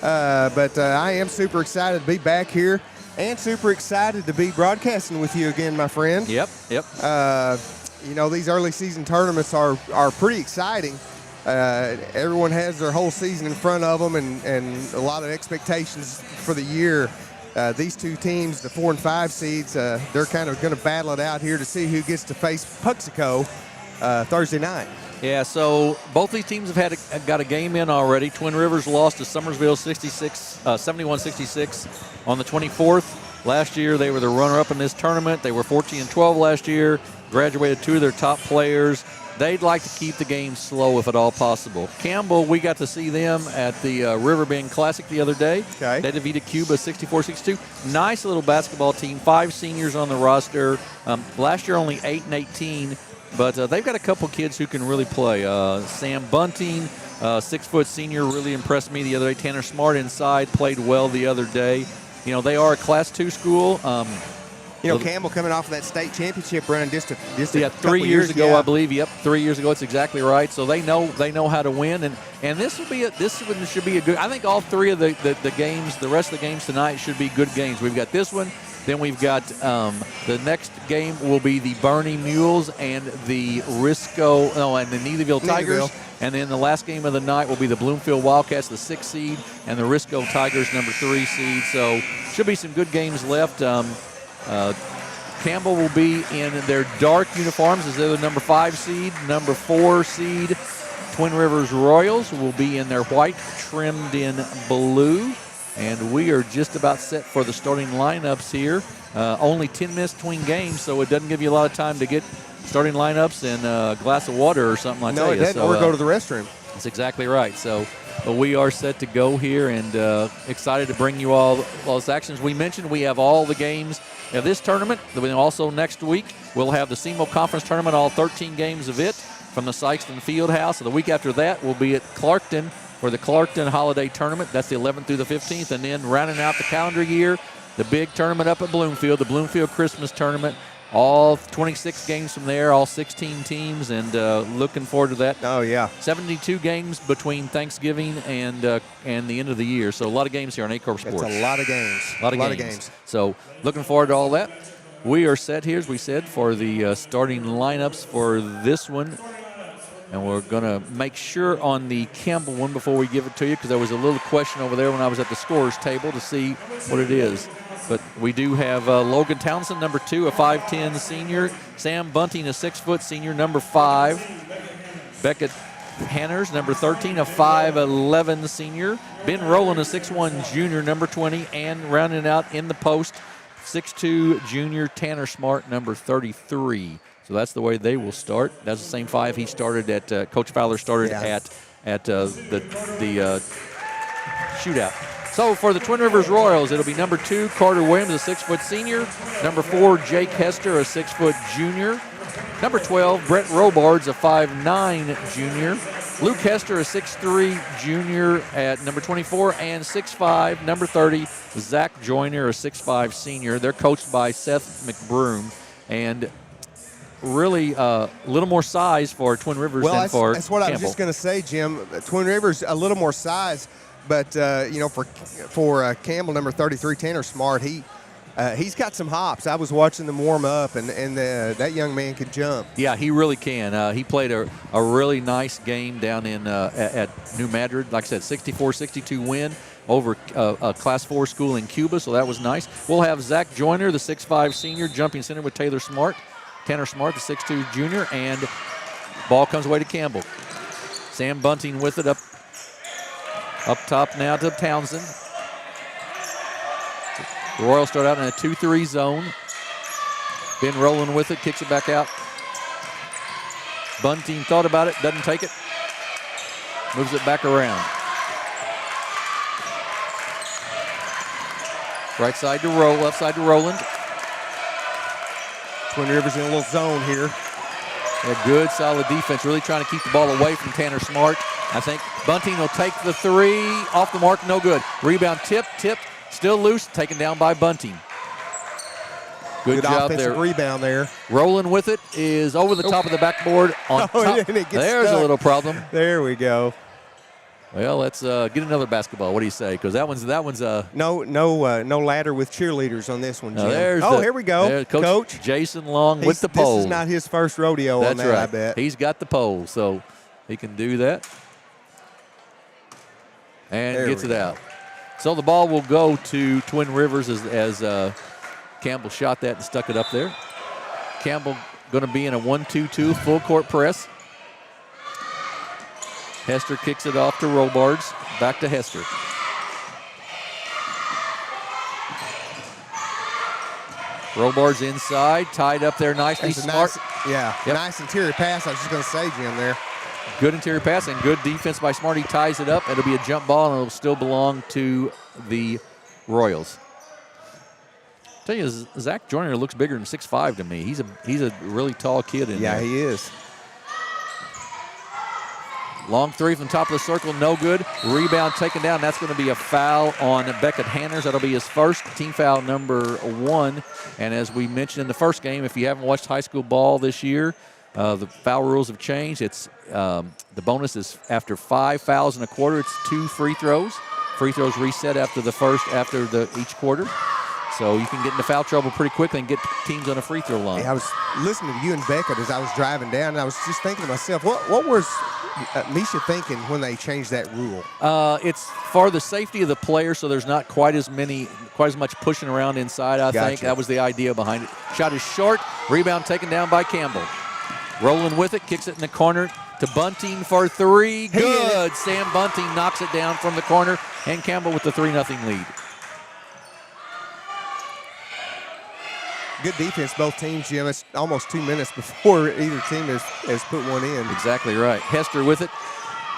But I am super excited to be back here and super excited to be broadcasting with you again, my friend. Yep. You know, these early season tournaments are pretty exciting. Everyone has their whole season in front of them and a lot of expectations for the year. These two teams, the 4 and 5 seeds, they're kind of going to battle it out here to see who gets to face Puxico Thursday night. Yeah, so both these teams have got a game in already. Twin Rivers lost to Summersville 71-66 on the 24th. Last year they were the runner-up in this tournament. They were 14-12 last year, graduated 2 of their top players. They'd like to keep the game slow if at all possible. Campbell, we got to see them at the Riverbend Classic the other day. Okay. They defeated Cuba 64-62. Nice little basketball team, 5 seniors on the roster. Last year only 8 and 18, but they've got a couple kids who can really play. Sam Bunting, 6-foot senior, really impressed me the other day. Tanner Smart inside, played well the other day. You know, they are a Class 2 school. Campbell coming off of that state championship run just a 3 years ago, I believe. Yep, 3 years ago. It's exactly right. So they know how to win, and this one should be a good. I think all three of the games, the rest of the games tonight should be good games. We've got this one. Then we've got the next game will be the Bernie Mules and the Risco, and the Neelyville Tigers. And then the last game of the night will be the Bloomfield Wildcats, the 6th seed, and the Risco Tigers, number 3 seed. So should be some good games left. Campbell will be in their dark uniforms as they're the number 5 seed. Number 4 seed, Twin Rivers Royals, will be in their white trimmed in blue. And we are just about set for the starting lineups here. Only 10 minutes between games, so it doesn't give you a lot of time to get starting lineups and a glass of water or something like that. No, it doesn't, or go to the restroom. That's exactly right. So we are set to go here and excited to bring you all those actions. We mentioned we have all the games of this tournament. Also next week, we'll have the SEMO Conference Tournament, all 13 games of it from the Sykeston Fieldhouse. So the week after that, we'll be at Clarkton for the Clarkton Holiday Tournament. That's the 11th through the 15th. And then rounding out the calendar year, the big tournament up at Bloomfield, the Bloomfield Christmas Tournament. All 26 games from there, all 16 teams, and looking forward to that. Oh, yeah. 72 games between Thanksgiving and the end of the year. So a lot of games here on Aycorp Sports. It's a lot of games. A lot of games. So looking forward to all that. We are set here, as we said, for the starting lineups for this one. And we're going to make sure on the Campbell one before we give it to you, because there was a little question over there when I was at the scorer's table to see what it is. But we do have Logan Townsend, number 2, a 5'10 senior. Sam Bunting, a 6-foot senior, number 5. Beckett Hanners, number 13, a 5'11 senior. Ben Rowland, a 6'1 junior, number 20. And rounding out in the post, 6'2 junior Tanner Smart, number 33. So that's the way they will start. That's the same 5 he started at. Coach Fowler started at the shootout. So for the Twin Rivers Royals, it'll be number 2, Carter Williams, a 6-foot senior. Number 4, Jake Hester, a 6-foot junior. Number 12, Brett Robards, a 5'9 junior. Luke Hester, a 6'3 junior at number 24. And 6'5, number 30, Zach Joyner, a 6'5 senior. They're coached by Seth McBroom. And really a little more size for Twin Rivers than for that's what Campbell. I was just going to say, Jim. Twin Rivers, a little more size. But, for Campbell, number 33, Tanner Smart, he's got some hops. I was watching them warm up, and that young man can jump. Yeah, he really can. He played a really nice game down in at New Madrid. Like I said, 64-62 win over a Class 4 school in Cuba, so that was nice. We'll have Zach Joyner, the 6'5 senior, jumping center with Tanner Smart, the 6'2 junior, and ball comes away to Campbell. Sam Bunting with it up top now to Townsend. The Royals start out in a 2-3 zone. Ben Rowland with it, kicks it back out. Bunting thought about it, doesn't take it. Moves it back around. Right side to Roll, left side to Rowland. Twin Rivers in a little zone here. A good, solid defense, really trying to keep the ball away from Tanner Smart. I think Bunting will take the 3, off the mark, no good. Rebound, tipped, still loose, taken down by Bunting. Good job there. Rebound there. Rolling with it is over the top of the backboard. On top. There's stuck. A little problem. There we go. Well, let's get another basketball. What do you say? Because that one's no ladder with cheerleaders on this one, Jim. Here we go. Coach Jason Long with the pole. This is not his first rodeo on that, right. I bet. He's got the pole, so he can do that. And gets it out. So the ball will go to Twin Rivers as Campbell shot that and stuck it up there. Campbell going to be in a 1-2-2 full court press. Hester kicks it off to Robards. Back to Hester. Robards inside, tied up there nicely. Smart. Nice interior pass. I was just going to say, Jim, there. Good interior pass and good defense by Smart. He ties it up. It'll be a jump ball, and it'll still belong to the Royals. I tell you, Zach Joyner looks bigger than 6'5" to me. He's a really tall kid in there. Yeah, he is. Long three from the top of the circle, no good. Rebound taken down. That's going to be a foul on Beckett Hanners. That'll be his first, team foul number 1. And as we mentioned in the first game, if you haven't watched high school ball this year, the foul rules have changed. It's the bonus is after 5 fouls in a quarter. It's 2 free throws. Free throws reset after each quarter. So you can get into foul trouble pretty quickly and get teams on a free throw line. Yeah, I was listening to you and Beckett as I was driving down, and I was just thinking to myself, what was Misha thinking when they changed that rule? It's for the safety of the player, so there's not quite as much pushing around inside, I think. That was the idea behind it. Shot is short. Rebound taken down by Campbell. Rolling with it, kicks it in the corner to Bunting for 3. Good. Sam Bunting knocks it down from the corner, and Campbell with the 3-0 lead. Good defense, both teams, Jim. It's almost 2 minutes before either team has put one in. Exactly right. Hester with it.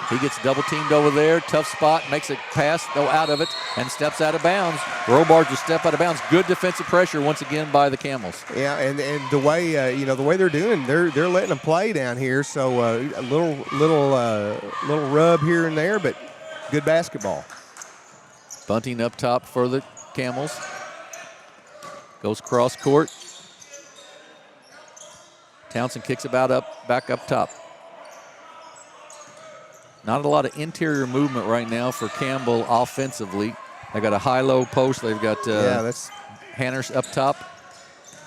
He gets double teamed over there. Tough spot. Makes a pass, though, out of it, and steps out of bounds. Robards will step out of bounds. Good defensive pressure once again by the Camels. Yeah, and the way the way they're doing, they're letting them play down here. So a little rub here and there, but good basketball. Bunting up top for the Camels. Goes cross court. Townsend kicks it back up top. Not a lot of interior movement right now for Campbell offensively. They got a high-low post. They've got that's Hanners up top.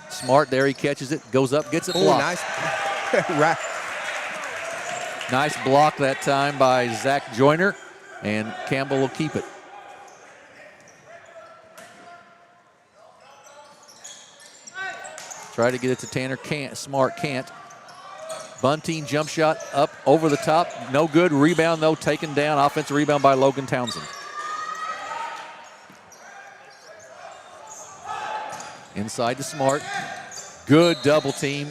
Smart there. He catches it, goes up, gets it blocked. Nice. Right. Nice block that time by Zach Joyner, and Campbell will keep it. Try to get it to Tanner. Smart can't. Bunting jump shot up over the top. No good. Rebound, though, taken down. Offensive rebound by Logan Townsend. Inside to Smart. Good double team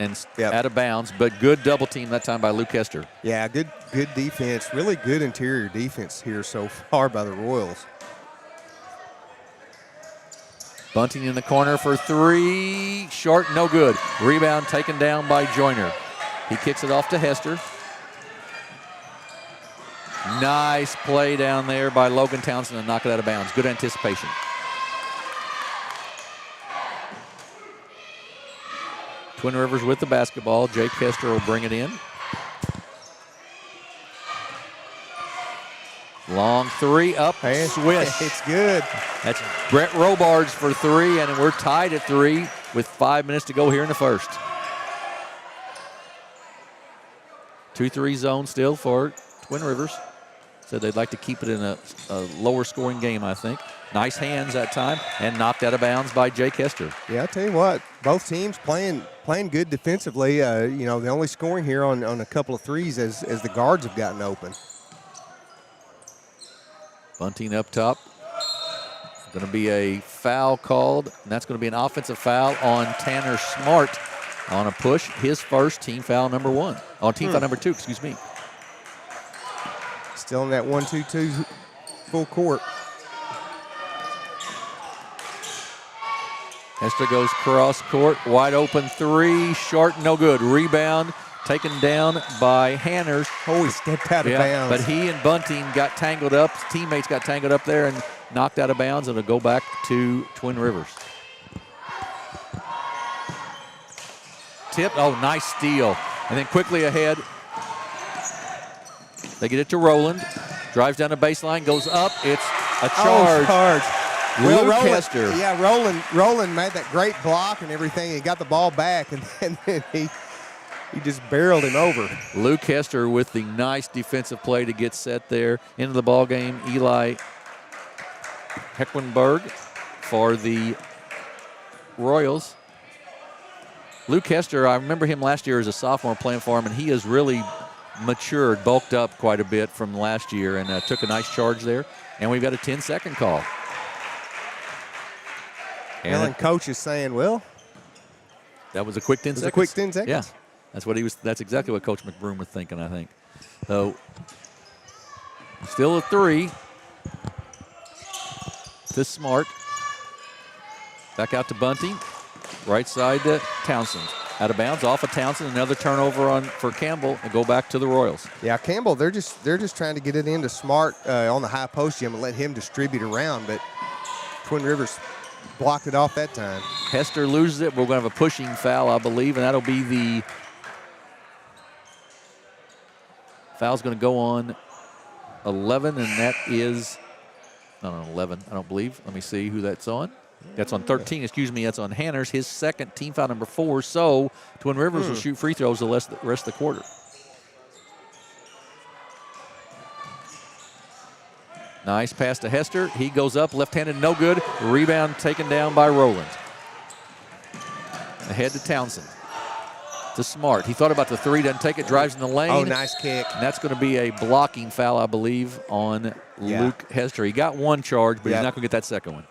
and out of bounds, but good double team that time by Luke Hester. Yeah, good defense. Really good interior defense here so far by the Royals. Bunting in the corner for 3. Short, no good. Rebound taken down by Joyner. He kicks it off to Hester. Nice play down there by Logan Townsend to knock it out of bounds. Good anticipation. Twin Rivers with the basketball. Jake Hester will bring it in. Long 3 up, swish. It's good. That's Brett Robards for 3, and we're tied at 3 with 5 minutes to go here in the first. 2-3 zone still for Twin Rivers. Said they'd like to keep it in a lower scoring game, I think. Nice hands that time, and knocked out of bounds by Jake Hester. Yeah, I tell you what, both teams playing good defensively. The only scoring here on a couple of threes as the guards have gotten open. Bunting up top. Going to be a foul called, and that's going to be an offensive foul on Tanner Smart on a push. His first, team foul number 1. Oh, team foul number 2, excuse me. Still in that 1-2-2 full court. Hester goes cross court, wide open 3, short, no good. Rebound taken down by Hanners. Oh, he stepped out of bounds. But he and Bunting got tangled up. His teammates got tangled up there and knocked out of bounds, and it'll go back to Twin Rivers. Tip, nice steal. And then quickly ahead, they get it to Rowland. Drives down the baseline, goes up. It's a charge. Luke Hester. Yeah, Rowland made that great block and everything. He got the ball back, and then he just barreled him over. Luke Hester with the nice defensive play to get set there. Into the ball game, Eli Hecklenberg for the Royals. Luke Hester, I remember him last year as a sophomore playing for him, and he has really matured, bulked up quite a bit from last year, and took a nice charge there. And we've got a 10-second call. And coach is saying, well, that was a quick 10 seconds. A quick 10 seconds. Yeah, that's exactly what Coach McBroom was thinking, I think. So still a 3 to Smart. Back out to Bunting. Right side to Townsend. Out of bounds, off of Townsend. Another turnover for Campbell, and go back to the Royals. Yeah, Campbell, they're just trying to get it into Smart on the high post, Jim, and let him distribute around, but Twin Rivers blocked it off that time. Hester loses it. We're going to have a pushing foul, I believe, and that'll be the foul's going to go on 11, and that is not on 11, I don't believe. Let me see who that's on. That's on 13, excuse me. That's on Hanners, his second, team foul number 4. So Twin Rivers will shoot free throws the rest of the quarter. Nice pass to Hester. He goes up, left-handed, no good. Rebound taken down by Rowland. Ahead to Townsend. To Smart. He thought about the three, doesn't take it, drives in the lane. Oh, nice kick. And that's going to be a blocking foul, I believe, on Luke Hester. He got one charge, but he's not going to get that second one.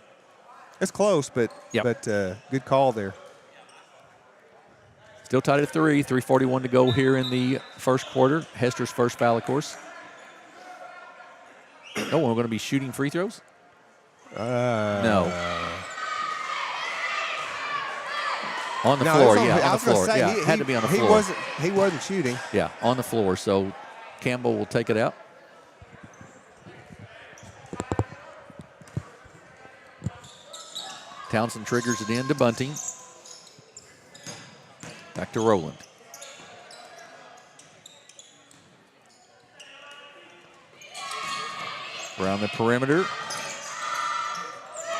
It's close, but good call there. Still tied at 3. 3:41 to go here in the first quarter. Hester's first foul, of course. Oh, we're going to be shooting free throws? No. On the floor, on the floor. Say, had to be on the floor. He wasn't shooting. Yeah, on the floor. So Campbell will take it out. Townsend triggers it in to Bunting. Back to Rowland. Around the perimeter.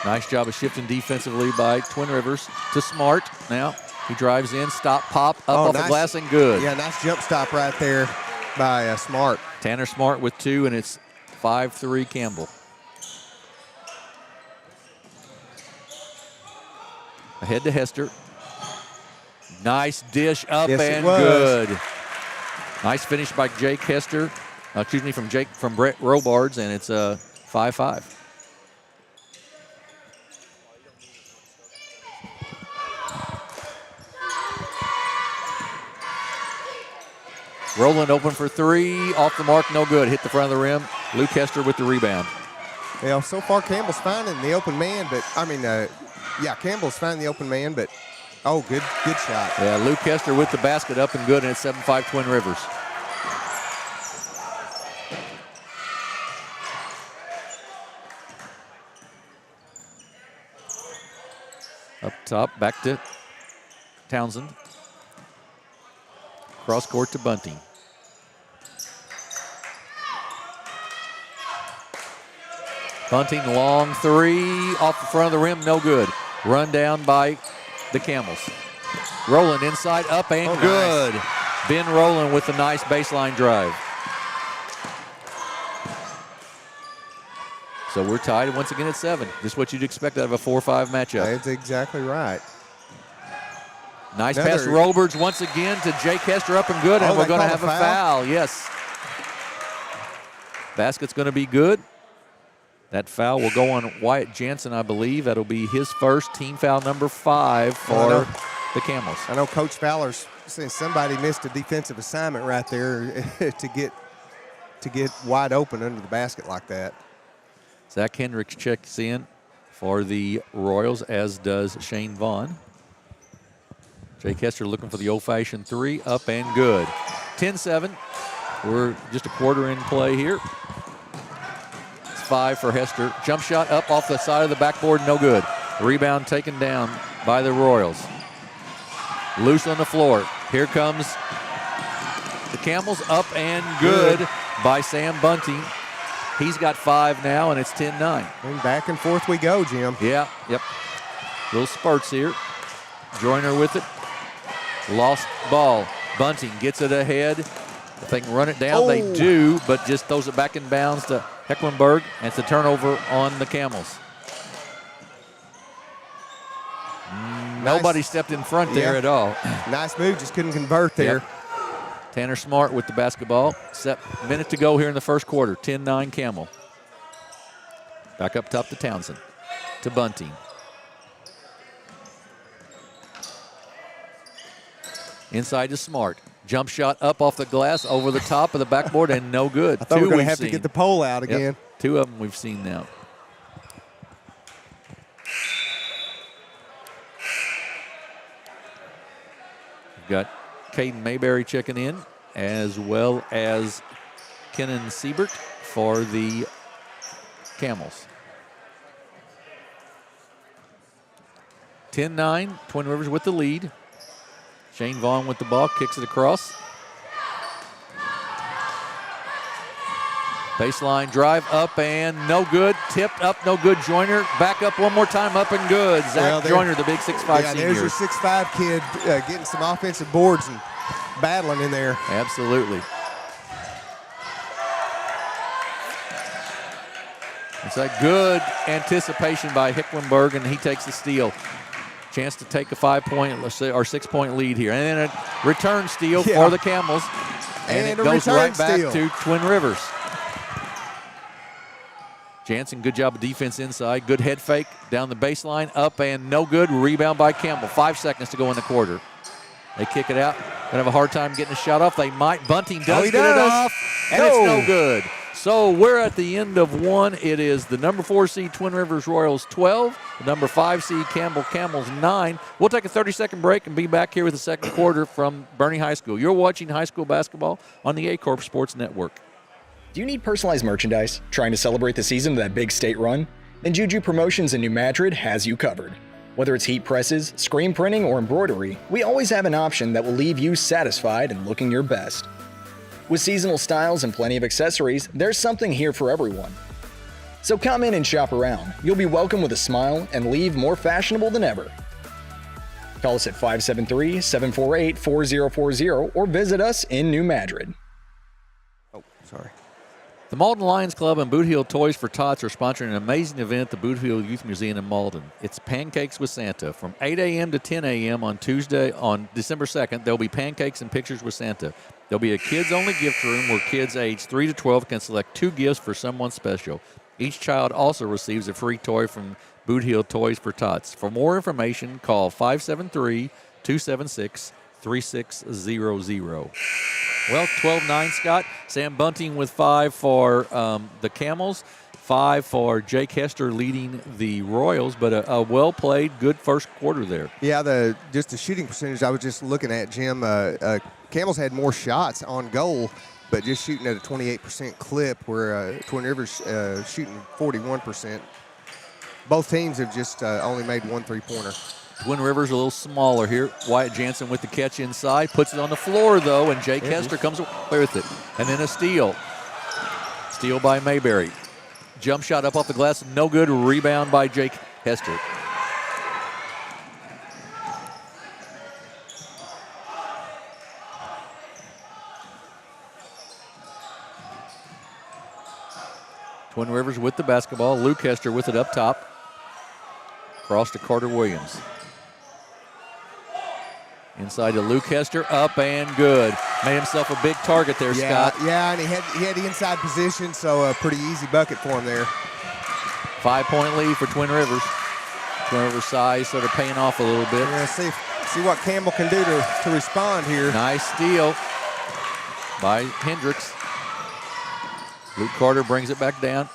Nice job of shifting defensively by Twin Rivers to Smart. Now he drives in, stop, pop, up off the glass and good. Yeah, nice jump stop right there by Smart. Tanner Smart with 2, and it's 5-3 Campbell. Ahead to Hester. Nice dish up and good. Nice finish by Jake Hester. From Brett Robards, and it's 5-5. Rowland open for 3, off the mark, no good. Hit the front of the rim. Luke Hester with the rebound. Yeah, so far Campbell's finding the open man, but Campbell's finding the open man, but good shot. Yeah, Luke Hester with the basket up and good, and it's 7-5 Twin Rivers. Up top, back to Townsend. Cross court to Bunting. Bunting, long 3, off the front of the rim, no good. Run down by the Camels. Rowland inside, up and good. Nice. Ben Rowland with a nice baseline drive. So we're tied once again at 7. Just what you'd expect out of a 4-5 matchup. That's exactly right. Nice pass, Roberts once again to Jake Hester, up and good, and we're going to have a foul. Yes. Basket's going to be good. That foul will go on Wyatt Jansen, I believe. That'll be his first, team foul number 5 for the Camels. I know Coach Fowler's saying somebody missed a defensive assignment right there to get wide open under the basket like that. Zach Hendricks checks in for the Royals, as does Shane Vaughn. Jake Hester looking for the old-fashioned 3, up and good. 10-7. We're just a quarter in play here. 5 for Hester. Jump shot up off the side of the backboard, no good. Rebound taken down by the Royals. Loose on the floor. Here comes the Camels, up and good by Sam Bunting. He's got 5 now, and it's 10-9. And back and forth we go, Jim. Yeah, yep. Little spurts here. Joyner with it. Lost ball. Bunting gets it ahead. If they can run it down, they do, but just throws it back in bounds to Hecklenberg, and it's a turnover on the Camels. Nobody stepped in front there at all. Nice move, just couldn't convert there. Yep. Tanner Smart with the basketball. Minute to go here in the first quarter. 10-9 Camel. Back up top to Townsend. To Bunting. Inside to Smart. Jump shot up off the glass over the top of the backboard and no good. I thought we were going to have to get the pole out again. Yep. 2 of them we've seen now. Got Caden Mayberry checking in, as well as Kenan Siebert for the Camels. 10-9, Twin Rivers with the lead. Shane Vaughn with the ball, kicks it across. Baseline drive up and no good. Tipped up, no good. Joyner back up one more time, up and good. Zach Joyner, the big 6'5" senior. There's your 6'5" kid getting some offensive boards and battling in there. Absolutely. It's a good anticipation by Hicklenberg, and he takes the steal. Chance to take a 5-point or 6-point lead here. And then a return steal for the Camels. And it goes right back to Twin Rivers. Jansen, good job of defense inside. Good head fake down the baseline. Up and no good. Rebound by Campbell. 5 seconds to go in the quarter. They kick it out. Gonna have a hard time getting a shot off. They might. Bunting does get it off. And it's no good. So we're at the end of one. It is the number 4 seed Twin Rivers Royals 12, the number 5 seed Campbell Camels 9. We'll take a 30-second break and be back here with the second quarter from Bernie High School. You're watching high school basketball on the Aycorp Sports Network. Do you need personalized merchandise? Trying to celebrate the season of that big state run? Then Juju Promotions in New Madrid has you covered. Whether it's heat presses, screen printing, or embroidery, we always have an option that will leave you satisfied and looking your best. With seasonal styles and plenty of accessories, there's something here for everyone. So come in and shop around. You'll be welcome with a smile and leave more fashionable than ever. Call us at 573-748-4040 or visit us in New Madrid. Oh, sorry. The Malden Lions Club and Boot Heel Toys for Tots are sponsoring an amazing event at the Boot Heel Youth Museum in Malden. It's Pancakes with Santa. From 8 a.m. to 10 a.m. on Tuesday, on December 2nd, there'll be pancakes and pictures with Santa. There'll be a kids-only gift room where kids aged 3 to 12 can select 2 gifts for someone special. Each child also receives a free toy from Boot Heel Toys for Tots. For more information, call 573-276-3600. Well, 12-9, Scott. Sam Bunting with 5 for the Camels, 5 for Jake Hester leading the Royals, but a well-played, good first quarter there. Yeah, just the shooting percentage I was just looking at, Jim. Camels had more shots on goal, but just shooting at a 28% clip, where Twin Rivers shooting 41%. Both teams have just only made 1 3-pointer. Twin Rivers a little smaller here. Wyatt Jansen with the catch inside. Puts it on the floor, though, and Jake Hester comes away with it. And then a steal. Steal by Mayberry. Jump shot up off the glass. No good. Rebound by Jake Hester. Twin Rivers with the basketball. Luke Hester with it up top. Cross to Carter Williams. Inside to Luke Hester, up and good. Made himself a big target there, Scott. Yeah, and he had the inside position, so a pretty easy bucket for him there. 5-point lead for Twin Rivers. Twin Rivers size sort of paying off a little bit. Yeah, see what Campbell can do to respond here. Nice steal by Hendricks. Luke Carter brings it back down.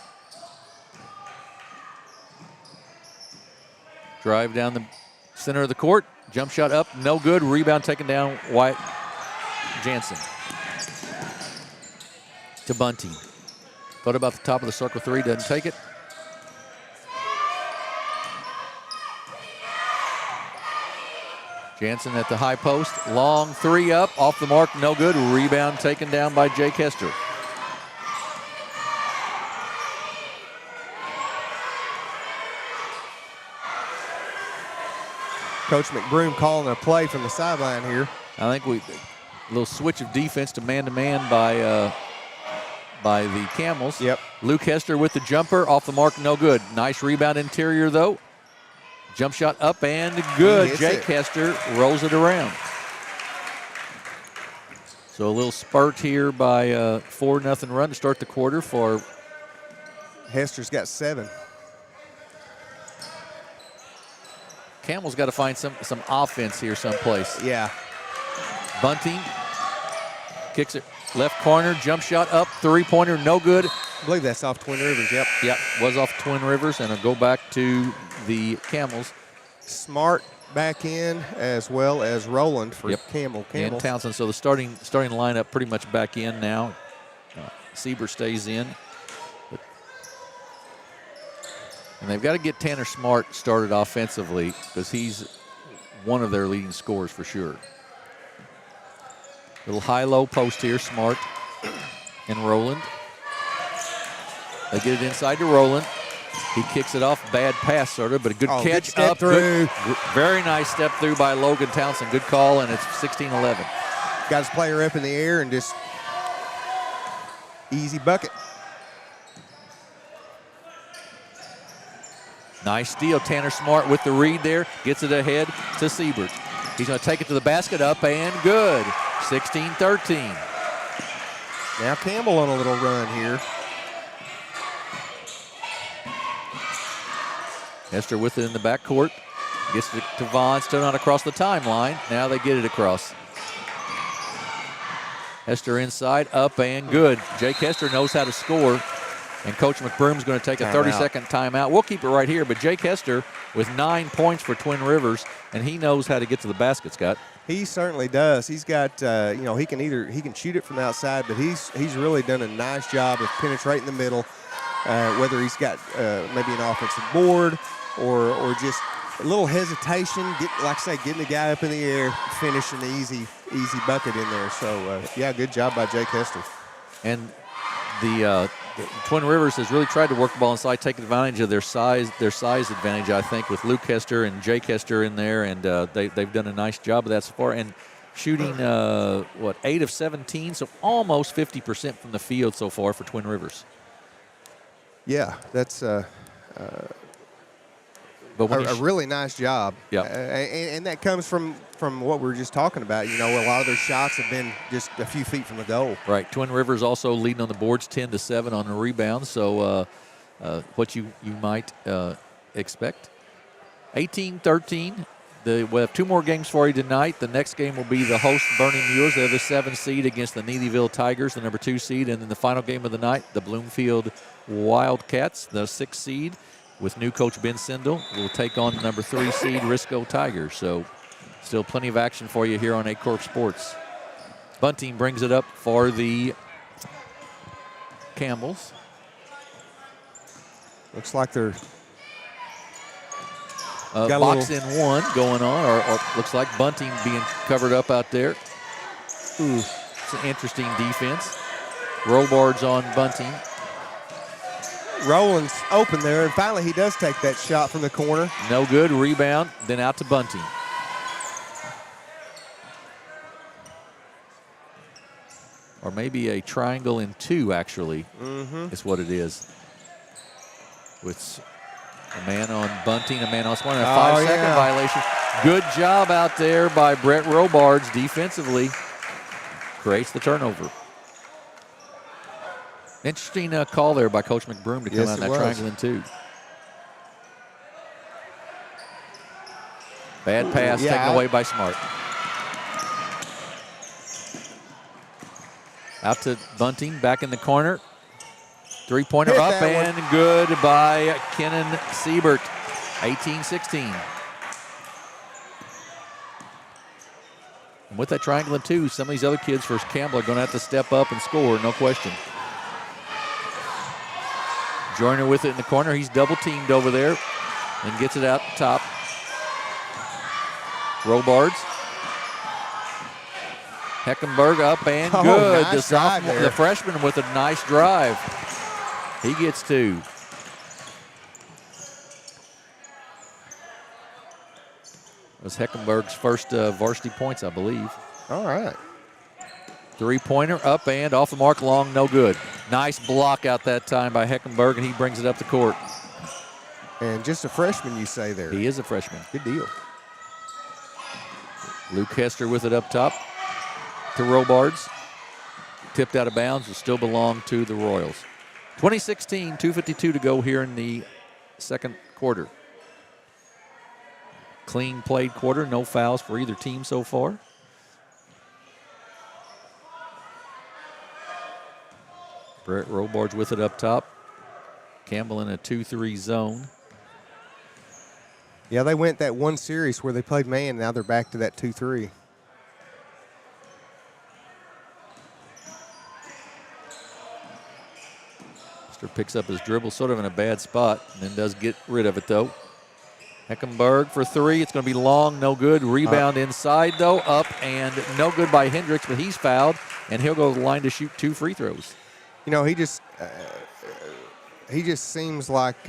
Drive down the center of the court. Jump shot up, no good. Rebound taken down, Wyatt Jansen. To Bunting. Thought about the top of the circle 3, doesn't take it. Jansen at the high post. Long 3 up, off the mark, no good. Rebound taken down by Jake Hester. Coach McBroom calling a play from the sideline here. I think a little switch of defense to man-to-man by the Camels. Yep. Luke Hester with the jumper, off the mark, no good. Nice rebound interior, though. Jump shot up and good. Jake Hester rolls it around. So a little spurt here by 4-0 run to start the quarter for Hester's got 7. Campbell's got to find some offense here someplace. Yeah. Bunting kicks it left corner, jump shot up, 3-pointer, no good. I believe that's off Twin Rivers, Yep, was off Twin Rivers, and it'll go back to the Camels. Smart back in, as well as Roland for Campbell. And Townsend. So the starting lineup pretty much back in now. Siebert stays in. And they've got to get Tanner Smart started offensively because he's one of their leading scorers for sure. Little high-low post here, Smart and Roland. They get it inside to Roland. He kicks it off. Bad pass, sort of, but a good catch. Good step through. Very nice step through by Logan Townsend. Good call, and it's 16-11. Got his player up in the air and just easy bucket. Nice steal. Tanner Smart with the read there. Gets it ahead to Siebert. He's going to take it to the basket, up and good. 16-13. Now Campbell on a little run here. Hester with it in the backcourt. Gets it to Vaughn, still not across the timeline. Now they get it across. Hester inside, up and good. Jake Hester knows how to score. And Coach McBroom's going to take a 30-second timeout. We'll keep it right here, but Jake Hester with 9 points for Twin Rivers, and he knows how to get to the basket, Scott. He certainly does. He's got, he can shoot it from outside, but he's really done a nice job of penetrating the middle, whether he's got maybe an offensive board or just a little hesitation, getting the guy up in the air, finishing the easy bucket in there. So, good job by Jake Hester. And the Twin Rivers has really tried to work the ball inside, take advantage of their size advantage, I think, with Luke Hester and Jake Hester in there, and they've done a nice job of that so far. And shooting, 8 of 17, so almost 50% from the field so far for Twin Rivers. Yeah, that's a really nice job. Yeah, and that comes from what we were just talking about. A lot of their shots have been just a few feet from the goal. Right. Twin Rivers also leading on the boards 10-7 on the rebounds. So what you might expect. 18-13. We'll have 2 more games for you tonight. The next game will be the host Bernie Mules. They're the 7 seed against the Neelyville Tigers, the number 2 seed. And then the final game of the night, the Bloomfield Wildcats, the 6 seed, with new coach Ben Sindel, will take on the number 3 seed Risco Tigers. So still plenty of action for you here on Aycorp Sports. Bunting brings it up for the Campbells. Looks like they're box in one going on, or looks like Bunting being covered up out there. Ooh, it's an interesting defense. Robards on Bunting. Roland's open there, and finally he does take that shot from the corner. No good. Rebound, then out to Bunting. Or maybe a triangle in 2, actually, is what it is. With a man on Bunting, a man on Smart, and a 5-second violation. Good job out there by Brett Robards defensively. Creates the turnover. Interesting call there by Coach McBroom to come out in that triangle in 2. Bad pass taken away by Smart. Out to Bunting, back in the corner. 3-pointer up and good by Kenan Siebert. 18-16. And with that triangle in 2, some of these other kids for Campbell are going to have to step up and score, no question. Joyner with it in the corner. He's double-teamed over there and gets it out top. Robards. Heckenberg up and good. Nice The freshman with a nice drive. He gets 2. It was Heckenberg's first varsity points, I believe. All right. 3-pointer up and off the mark, long, no good. Nice block out that time by Heckenberg, and he brings it up the court. And just a freshman, you say there. He is a freshman. Good deal. Luke Hester with it up top to Robards. Tipped out of bounds, will still belong to the Royals. 2016, 2:52 to go here in the second quarter. Clean played quarter, no fouls for either team so far. Brett Robards with it up top. Campbell in a 2-3 zone. Yeah, they went that one series where they played man. Now they're back to that 2-3. Picks up his dribble sort of in a bad spot and then does get rid of it, though. Heckenberg for three. It's going to be long, no good. Rebound inside, though, up and no good by Hendricks, but he's fouled, and he'll go to the line to shoot 2 free throws. You know, he just seems like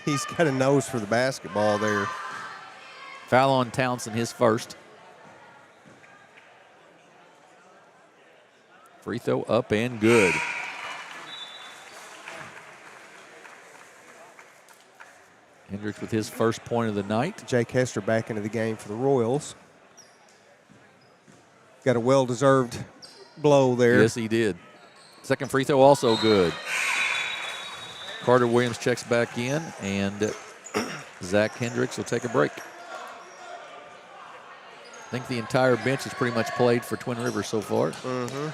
he's got a nose for the basketball there. Foul on Townsend, his first. Free throw up and good. Hendricks with his first point of the night. Jake Hester back into the game for the Royals. Got a well-deserved blow there. Yes, he did. Second free throw also good. Carter Williams checks back in, and Zach Hendricks will take a break. I think the entire bench has pretty much played for Twin Rivers so far. Mm-hmm.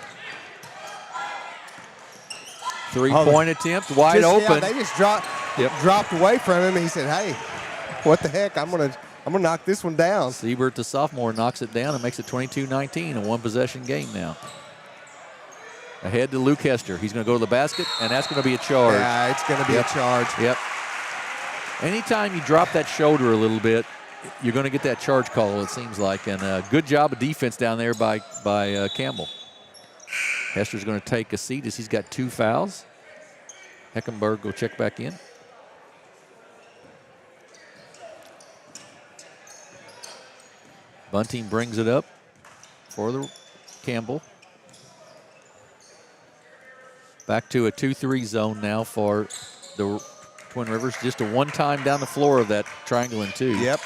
Three-point attempt, wide open. Yeah, they just dropped away from him, and he said, "Hey, what the heck? I'm gonna knock this one down." Siebert, the sophomore, knocks it down and makes it 22-19, a one-possession game now. Ahead to Luke Hester. He's going to go to the basket, and that's going to be a charge. Yeah, it's going to be a charge. Yep. Anytime you drop that shoulder a little bit, you're going to get that charge call, it seems like. And good job of defense down there by Campbell. Hester's going to take a seat as he's got 2 fouls. Heckenberg will check back in. Bunting brings it up for the Campbell. Back to a 2-3 zone now for the Twin Rivers. Just a one-time down the floor of that triangle and 2. Yep.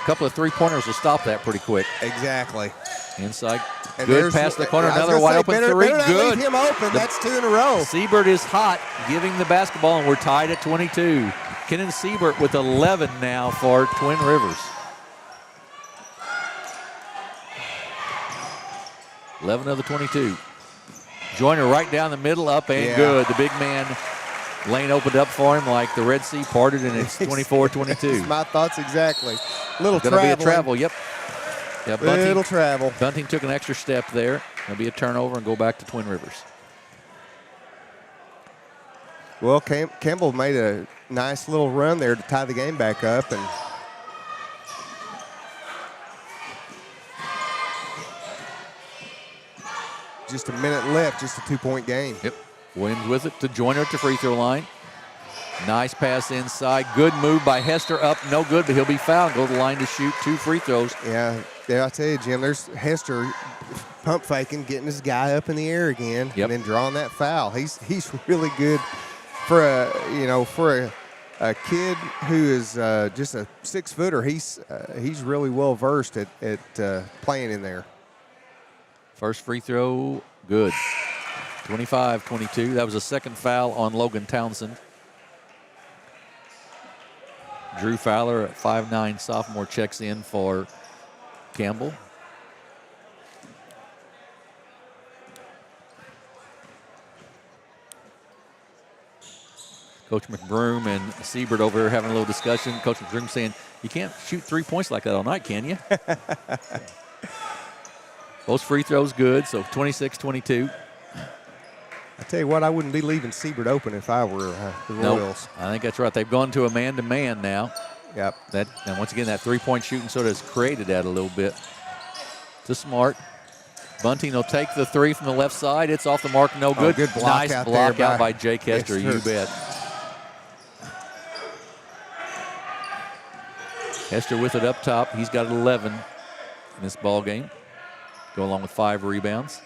A couple of three-pointers will stop that pretty quick. Exactly. Inside. And good pass the corner. Another wide open three. Good. Leave him open. That's 2 in a row. Siebert is hot, giving the basketball, and we're tied at 22. Kenan Siebert with 11 now for Twin Rivers. 11 of the 22. Joyner right down the middle, up and good. The big man, lane opened up for him like the Red Sea parted, and it's 24-22. My thoughts exactly. Little travel. Going to be a travel, yep. Yeah, little travel. Bunting took an extra step there. Going to be a turnover and go back to Twin Rivers. Well, Campbell made a nice little run there to tie the game back up, and just a minute left, just a 2-point game. Yep. Williams with it to Joyner at the free throw line. Nice pass inside. Good move by Hester, up, no good, but he'll be fouled. Go to the line to shoot 2 free throws. Yeah, I tell you, Jim, there's Hester pump faking, getting his guy up in the air again, and then drawing that foul. He's really good for a kid who is just a 6-footer. He's really well versed at playing in there. First free throw, good. 25-22. That was a second foul on Logan Townsend. Drew Fowler, at 5'9", sophomore, checks in for Campbell. Coach McBroom and Siebert over here having a little discussion. Coach McBroom saying, you can't shoot 3 points like that all night, can you? Both free throws good, so 26-22. I tell you what, I wouldn't be leaving Siebert open if I were the Royals. I think that's right. They've gone to a man-to-man now. Yep. And once again, that three-point shooting sort of has created that a little bit. To Smart. Bunting will take the 3 from the left side. It's off the mark, no good. Good block nice out block there out by Jake Hester, you bet. Hester with it up top. He's got 11 in this ball game. Go along with 5 rebounds.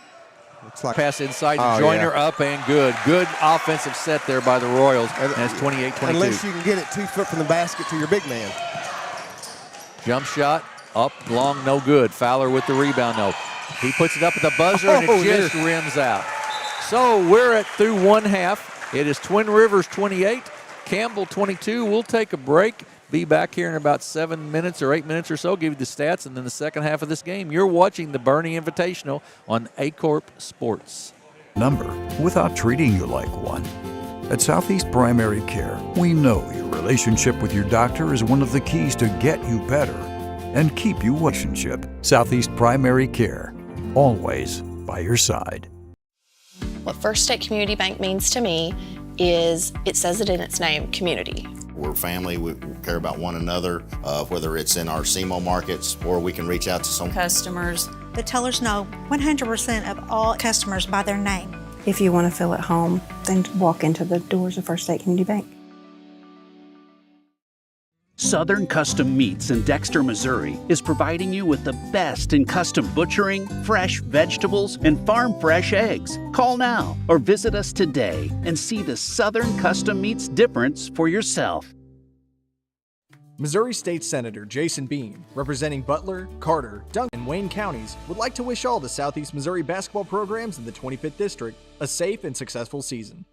Looks like pass inside to Joyner, up and good. Good offensive set there by the Royals, and it's 28-22. Unless you can get it 2 foot from the basket to your big man. Jump shot, up, long, no good. Fowler with the rebound, no. He puts it up at the buzzer, and it just rims out. So we're through one half. It is Twin Rivers 28, Campbell 22. We'll take a break. Be back here in about 7 minutes or 8 minutes or so, give you the stats, and then the second half of this game. You're watching the Bernie Invitational on Aycorp Sports. Number without treating you like one. At Southeast Primary Care, we know your relationship with your doctor is one of the keys to get you better and keep you relationship. Southeast Primary Care, always by your side. What First State Community Bank means to me is, it says it in its name, community. We're family, we care about one another, whether it's in our SEMO markets or we can reach out to some customers. The tellers know 100% of all customers by their name. If you want to feel at home, then walk into the doors of First State Community Bank. Southern Custom Meats in Dexter, Missouri is providing you with the best in custom butchering, fresh vegetables, and farm fresh eggs. Call now or visit us today and see the Southern Custom Meats difference for yourself. Missouri State Senator Jason Bean, representing Butler, Carter, Duncan, and Wayne counties, would like to wish all the Southeast Missouri basketball programs in the 25th District a safe and successful season.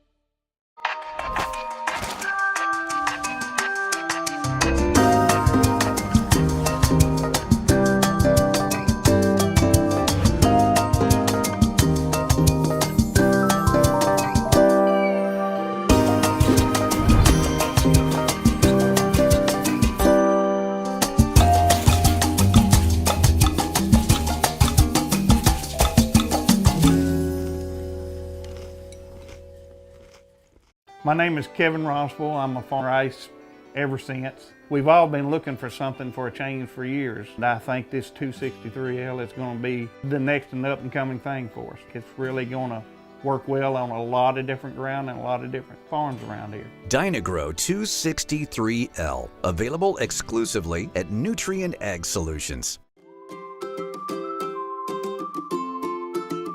My name is Kevin Roswell. I'm a farmer race ever since. We've all been looking for something for a change for years. And I think this 263L is going to be the next and up and coming thing for us. It's really going to work well on a lot of different ground and a lot of different farms around here. Dynagrow 263L, available exclusively at Nutrient Ag Solutions.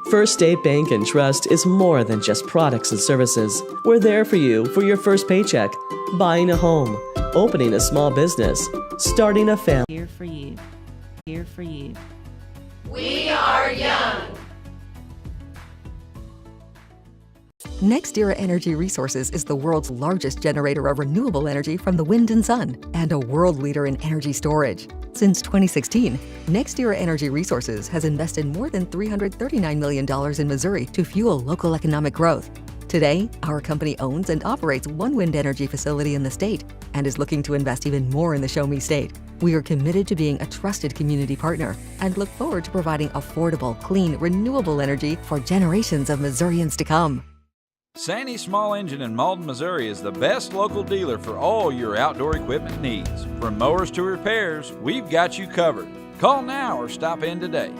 First State Bank and Trust is more than just products and services. We're there for you for your first paycheck, buying a home, opening a small business, starting a family. Here for you. Here for you. We are young. NextEra Energy Resources is the world's largest generator of renewable energy from the wind and sun, and a world leader in energy storage. Since 2016, NextEra Energy Resources has invested more than $339 million in Missouri to fuel local economic growth. Today, our company owns and operates one wind energy facility in the state and is looking to invest even more in the Show Me State. We are committed to being a trusted community partner and look forward to providing affordable, clean, renewable energy for generations of Missourians to come. Sandy Small Engine in Malden, Missouri is the best local dealer for all your outdoor equipment needs. From mowers to repairs, we've got you covered. Call now or stop in today.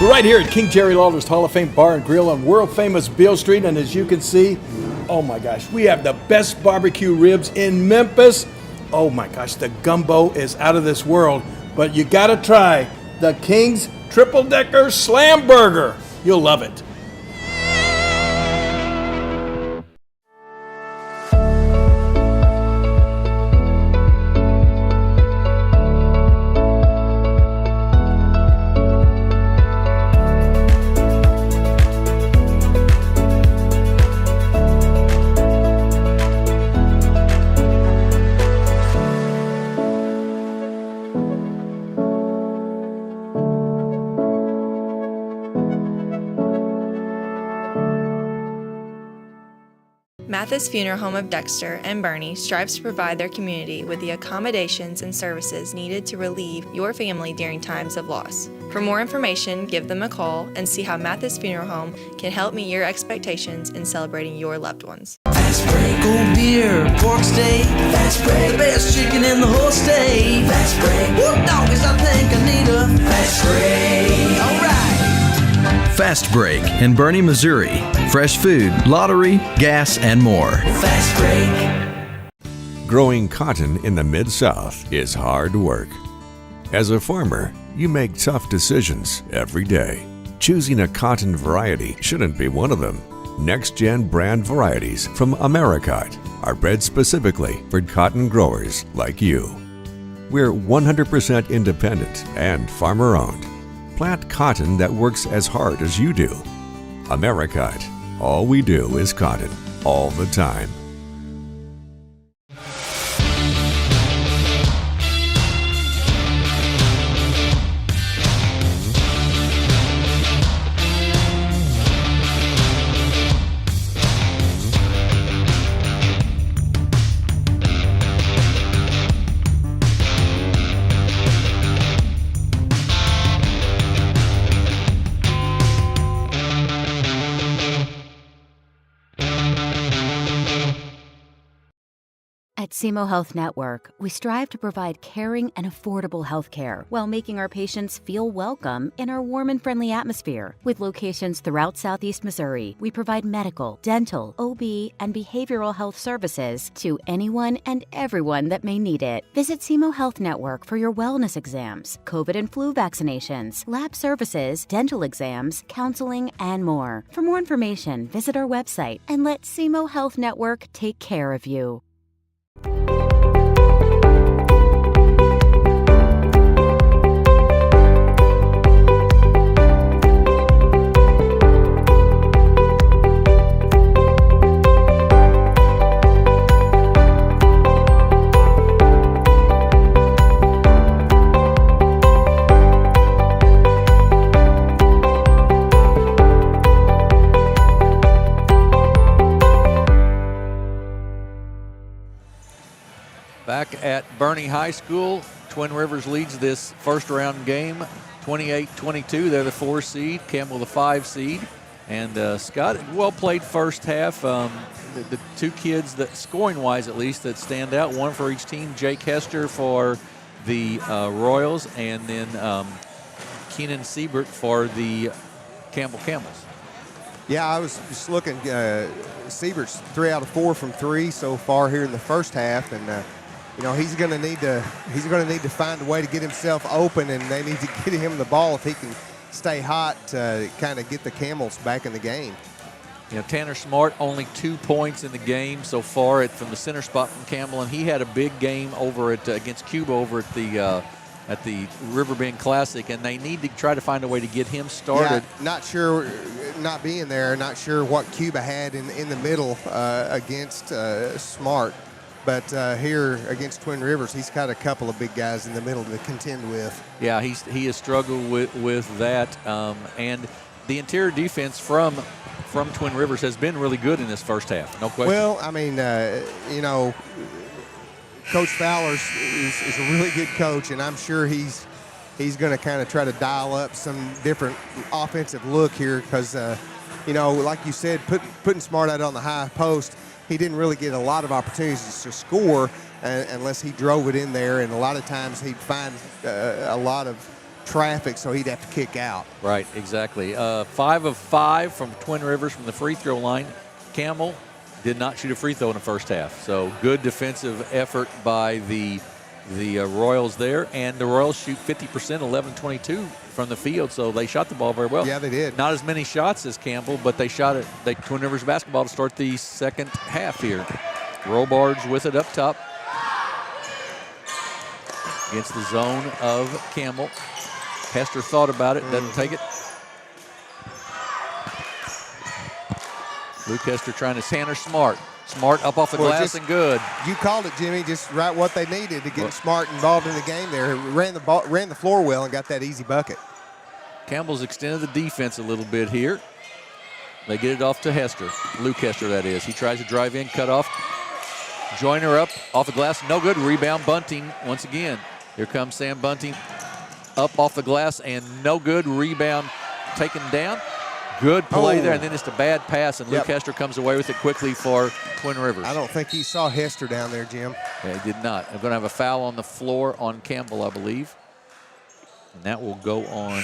We're right here at King Jerry Lawler's Hall of Fame Bar and Grill on world famous Beale Street, and as you can see, oh my gosh, we have the best barbecue ribs in Memphis. Oh my gosh, the gumbo is out of this world, but you gotta try the King's Triple Decker Slam Burger. You'll love it. Mathis Funeral Home of Dexter and Bernie strives to provide their community with the accommodations and services needed to relieve your family during times of loss. For more information, give them a call and see how Mathis Funeral Home can help meet your expectations in celebrating your loved ones. Fast break, cold beer, pork steak. Fast break, the best chicken in the whole state. Fast break, whoop doggies, I think I need a fast break. Alright. Fast Break in Bernie, Missouri. Fresh food, lottery, gas, and more. Fast Break. Growing cotton in the Mid-South is hard work. As a farmer, you make tough decisions every day. Choosing a cotton variety shouldn't be one of them. Next-gen brand varieties from Americot are bred specifically for cotton growers like you. We're 100% independent and farmer-owned. Plant cotton that works as hard as you do. Americot. All we do is cotton, all the time. At SEMO Health Network, we strive to provide caring and affordable health care while making our patients feel welcome in our warm and friendly atmosphere. With locations throughout Southeast Missouri, we provide medical, dental, OB, and behavioral health services to anyone and everyone that may need it. Visit SEMO Health Network for your wellness exams, COVID and flu vaccinations, lab services, dental exams, counseling, and more. For more information, visit our website and let SEMO Health Network take care of you. Back at Bernie High School, Twin Rivers leads this first round game 28-22. They're the 4 seed, Campbell the 5 seed. And Scott, well played first half. The two kids that, scoring-wise at least, that stand out, one for each team. Jake Hester for the Royals, and then Keenan Siebert for the Campbell Camels. Yeah, I was just looking. Siebert's 3 out of 4 from 3 so far here in the first half, and you know, he's going to need to find a way to get himself open, and they need to get him the ball if he can stay hot to kind of get the Camels back in the game. You know, Tanner Smart only 2 points in the game so far from the center spot from Campbell, and he had a big game over against Cuba over at the Riverbend Classic, and they need to try to find a way to get him started. Yeah, not sure, not being there, not sure what Cuba had in the middle against Smart. But here against Twin Rivers, he's got a couple of big guys in the middle to contend with. Yeah, he has struggled with that. And the interior defense from Twin Rivers has been really good in this first half, no question. Well, I mean, you know, Coach Fowler is a really good coach, and I'm sure he's going to kind of try to dial up some different offensive look here because, you know, like you said, putting Smart out on the high post, he didn't really get a lot of opportunities to score unless he drove it in there, and a lot of times he'd find a lot of traffic, so he'd have to kick out. Right, exactly. 5 of 5 from Twin Rivers from the free throw line. Campbell did not shoot a free throw in the first half, so good defensive effort by the Royals there, and the Royals shoot 50%, 11-22 from the field, so they shot the ball very well. Yeah, they did. Not as many shots as Campbell, but they shot Twin Rivers basketball to start the second half here. Robards with it up top against the zone of Campbell. Hester thought about it, doesn't take it. Luke Hester trying to Tanner Smart. Smart up off the glass and good. You called it, Jimmy. Just right what they needed to get Smart involved in the game there. Ran the floor well and got that easy bucket. Campbell's extended the defense a little bit here. They get it off to Hester. Luke Hester, that is. He tries to drive in, cut off. Joyner up off the glass. No good. Rebound Bunting once again. Here comes Sam Bunting up off the glass and no good. Rebound taken down. Good play there, and then just a bad pass, and Luke Hester comes away with it quickly for Twin Rivers. I don't think he saw Hester down there, Jim. Yeah, he did not. I'm going to have a foul on the floor on Campbell, I believe. And that will go on,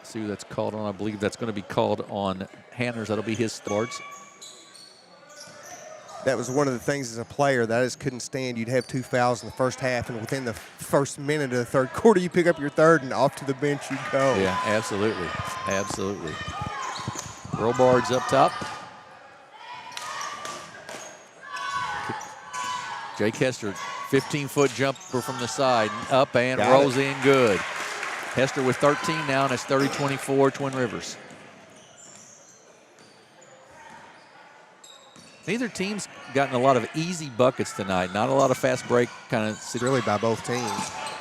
see who that's called on. I believe that's going to be called on Hanners. That'll be his starts. That was one of the things as a player that I just couldn't stand. You'd have 2 fouls in the first half, and within the first minute of the third quarter, you pick up your third, and off to the bench you go. Yeah, absolutely. Absolutely. Robards up top. Jake Hester, 15-foot jumper from the side, up and rolls in good. Hester with 13 now, and it's 30-24 Twin Rivers. Neither team's gotten a lot of easy buckets tonight. Not a lot of fast break kind of. Really by both teams.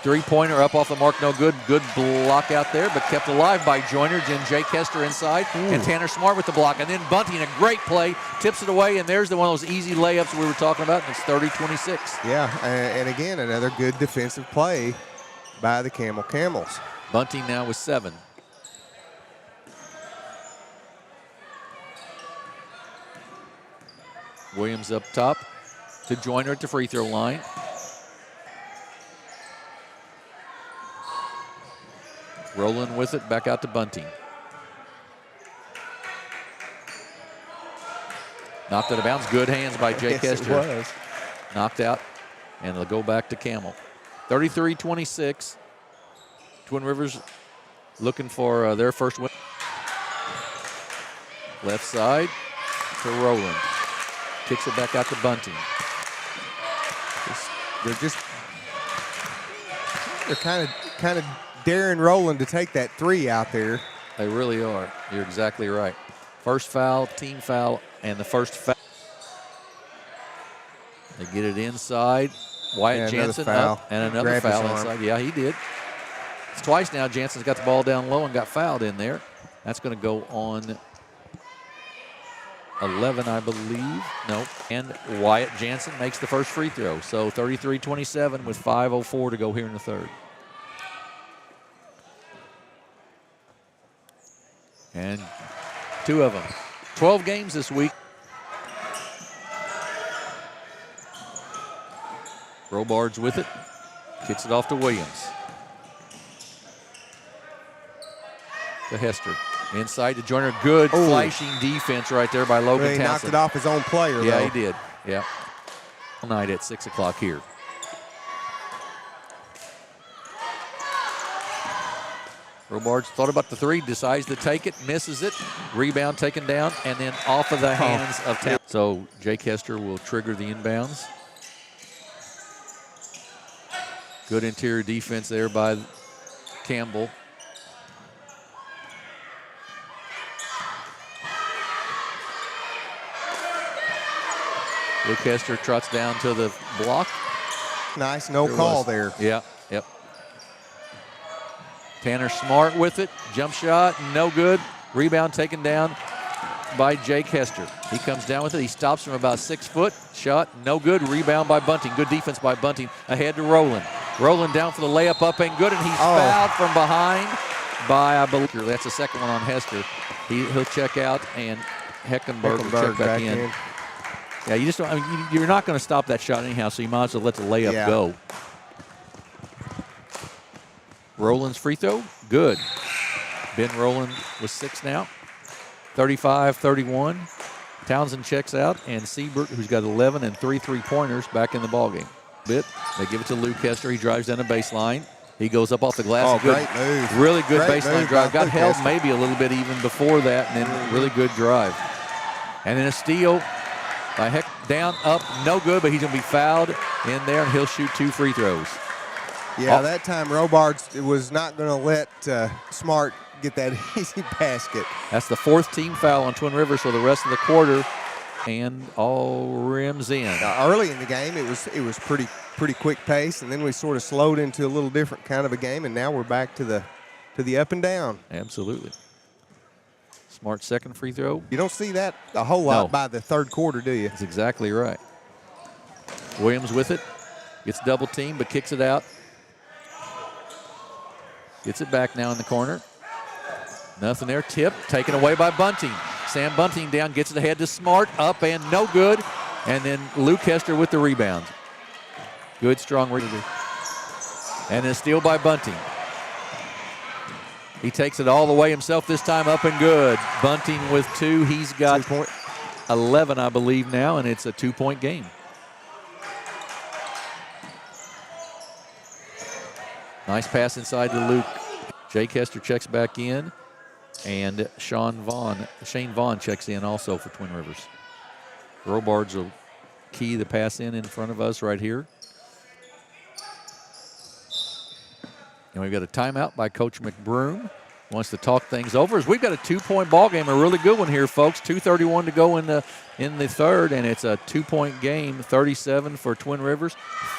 3-pointer up off the mark, no good. Good block out there, but kept alive by Joyner. Then Jake Hester inside, and Tanner Smart with the block. And then Bunting, a great play, tips it away, and there's one of those easy layups we were talking about, and it's 30-26. Yeah, and again, another good defensive play by the Camels. Bunting now with 7. Williams up top. to Joyner at the free throw line. Rowland with it, back out to Bunting. Knocked out of bounds. Good hands by Jay Kester. It was. Knocked out, and it'll go back to Campbell. 33-26. Twin Rivers looking for their first win. Left side to Rowland. Kicks it back out to Bunting. They're kind of daring Rowland to take that three out there. They really are. You're exactly right. First foul, team foul, and the first foul. They get it inside. Wyatt Jansen up, and another foul inside. Yeah, he did. It's twice now. Jansen's got the ball down low and got fouled in there. That's going to go on 11, I believe. Nope. And Wyatt Jansen makes the first free throw. So 33-27 with 5:04 to go here in the third. And two of them. 12 games this week. Robards with it. Kicks it off to Williams. To Hester. Inside to Joyner. Good flashing defense right there by Logan Townsend. He knocked it off his own player, Yeah, though. he did. Yeah. All night at 6 o'clock here. Robards thought about the three, decides to take it, misses it. Rebound taken down, and then off of the hands of Townsend. So Jay Kester will trigger the inbounds. Good interior defense there by Campbell. Luke Hester trots down to the block. Nice, no call there. Yeah, yep. Tanner Smart with it. Jump shot, no good. Rebound taken down by Jake Hester. He comes down with it. He stops from about 6 foot. Shot, no good. Rebound by Bunting. Good defense by Bunting. Ahead to Rowland. Rowland down for the layup, up and good, and he's fouled from behind by, I believe, that's the second one on Hester. He'll check out, and Heckenberg will check back in. Yeah, you just don't, I mean, you're not going to stop that shot anyhow, so you might as well let the layup go. Rowland's free throw, good. Ben Rowland with 6 now. 35-31. Townsend checks out, and Siebert, who's got 11 and 3 3-pointers, back in the ballgame. They give it to Luke Hester. He drives down the baseline. He goes up off the glass. Oh, great move. Really good Great baseline move drive. by Got Luke held Hester. maybe a little bit even before that, and then really good drive. And then a steal by Heck, down, up, no good, but he's going to be fouled in there, and he'll shoot 2 free throws. Yeah, that time Robards was not going to let Smart get that easy basket. That's the 4th team foul on Twin Rivers for the rest of the quarter, and all rims in. Now, early in the game, it was pretty quick pace, and then we sort of slowed into a little different kind of a game, and now we're back to the up and down. Absolutely. Smart second free throw. You don't see that a whole lot by the third quarter, do you? That's exactly right. Williams with it. Gets double teamed, but kicks it out. Gets it back now in the corner. Nothing there. Tip taken away by Bunting. Sam Bunting down, gets it ahead to Smart. Up and no good. And then Luke Hester with the rebound. Good, strong rebound. And then steal by Bunting. He takes it all the way himself this time, up and good. Bunting with 2. He's got 11, I believe, now, and it's a 2-point game. Nice pass inside to Luke. Jake Hester checks back in, and Shane Vaughn checks in also for Twin Rivers. Robards will key the pass in front of us right here. And we've got a timeout by Coach McBroom. Wants to talk things over. As we've got a 2-point ball game, a really good one here, folks. 2:31 to go in the third, and it's a 2-point game. 37 for Twin Rivers,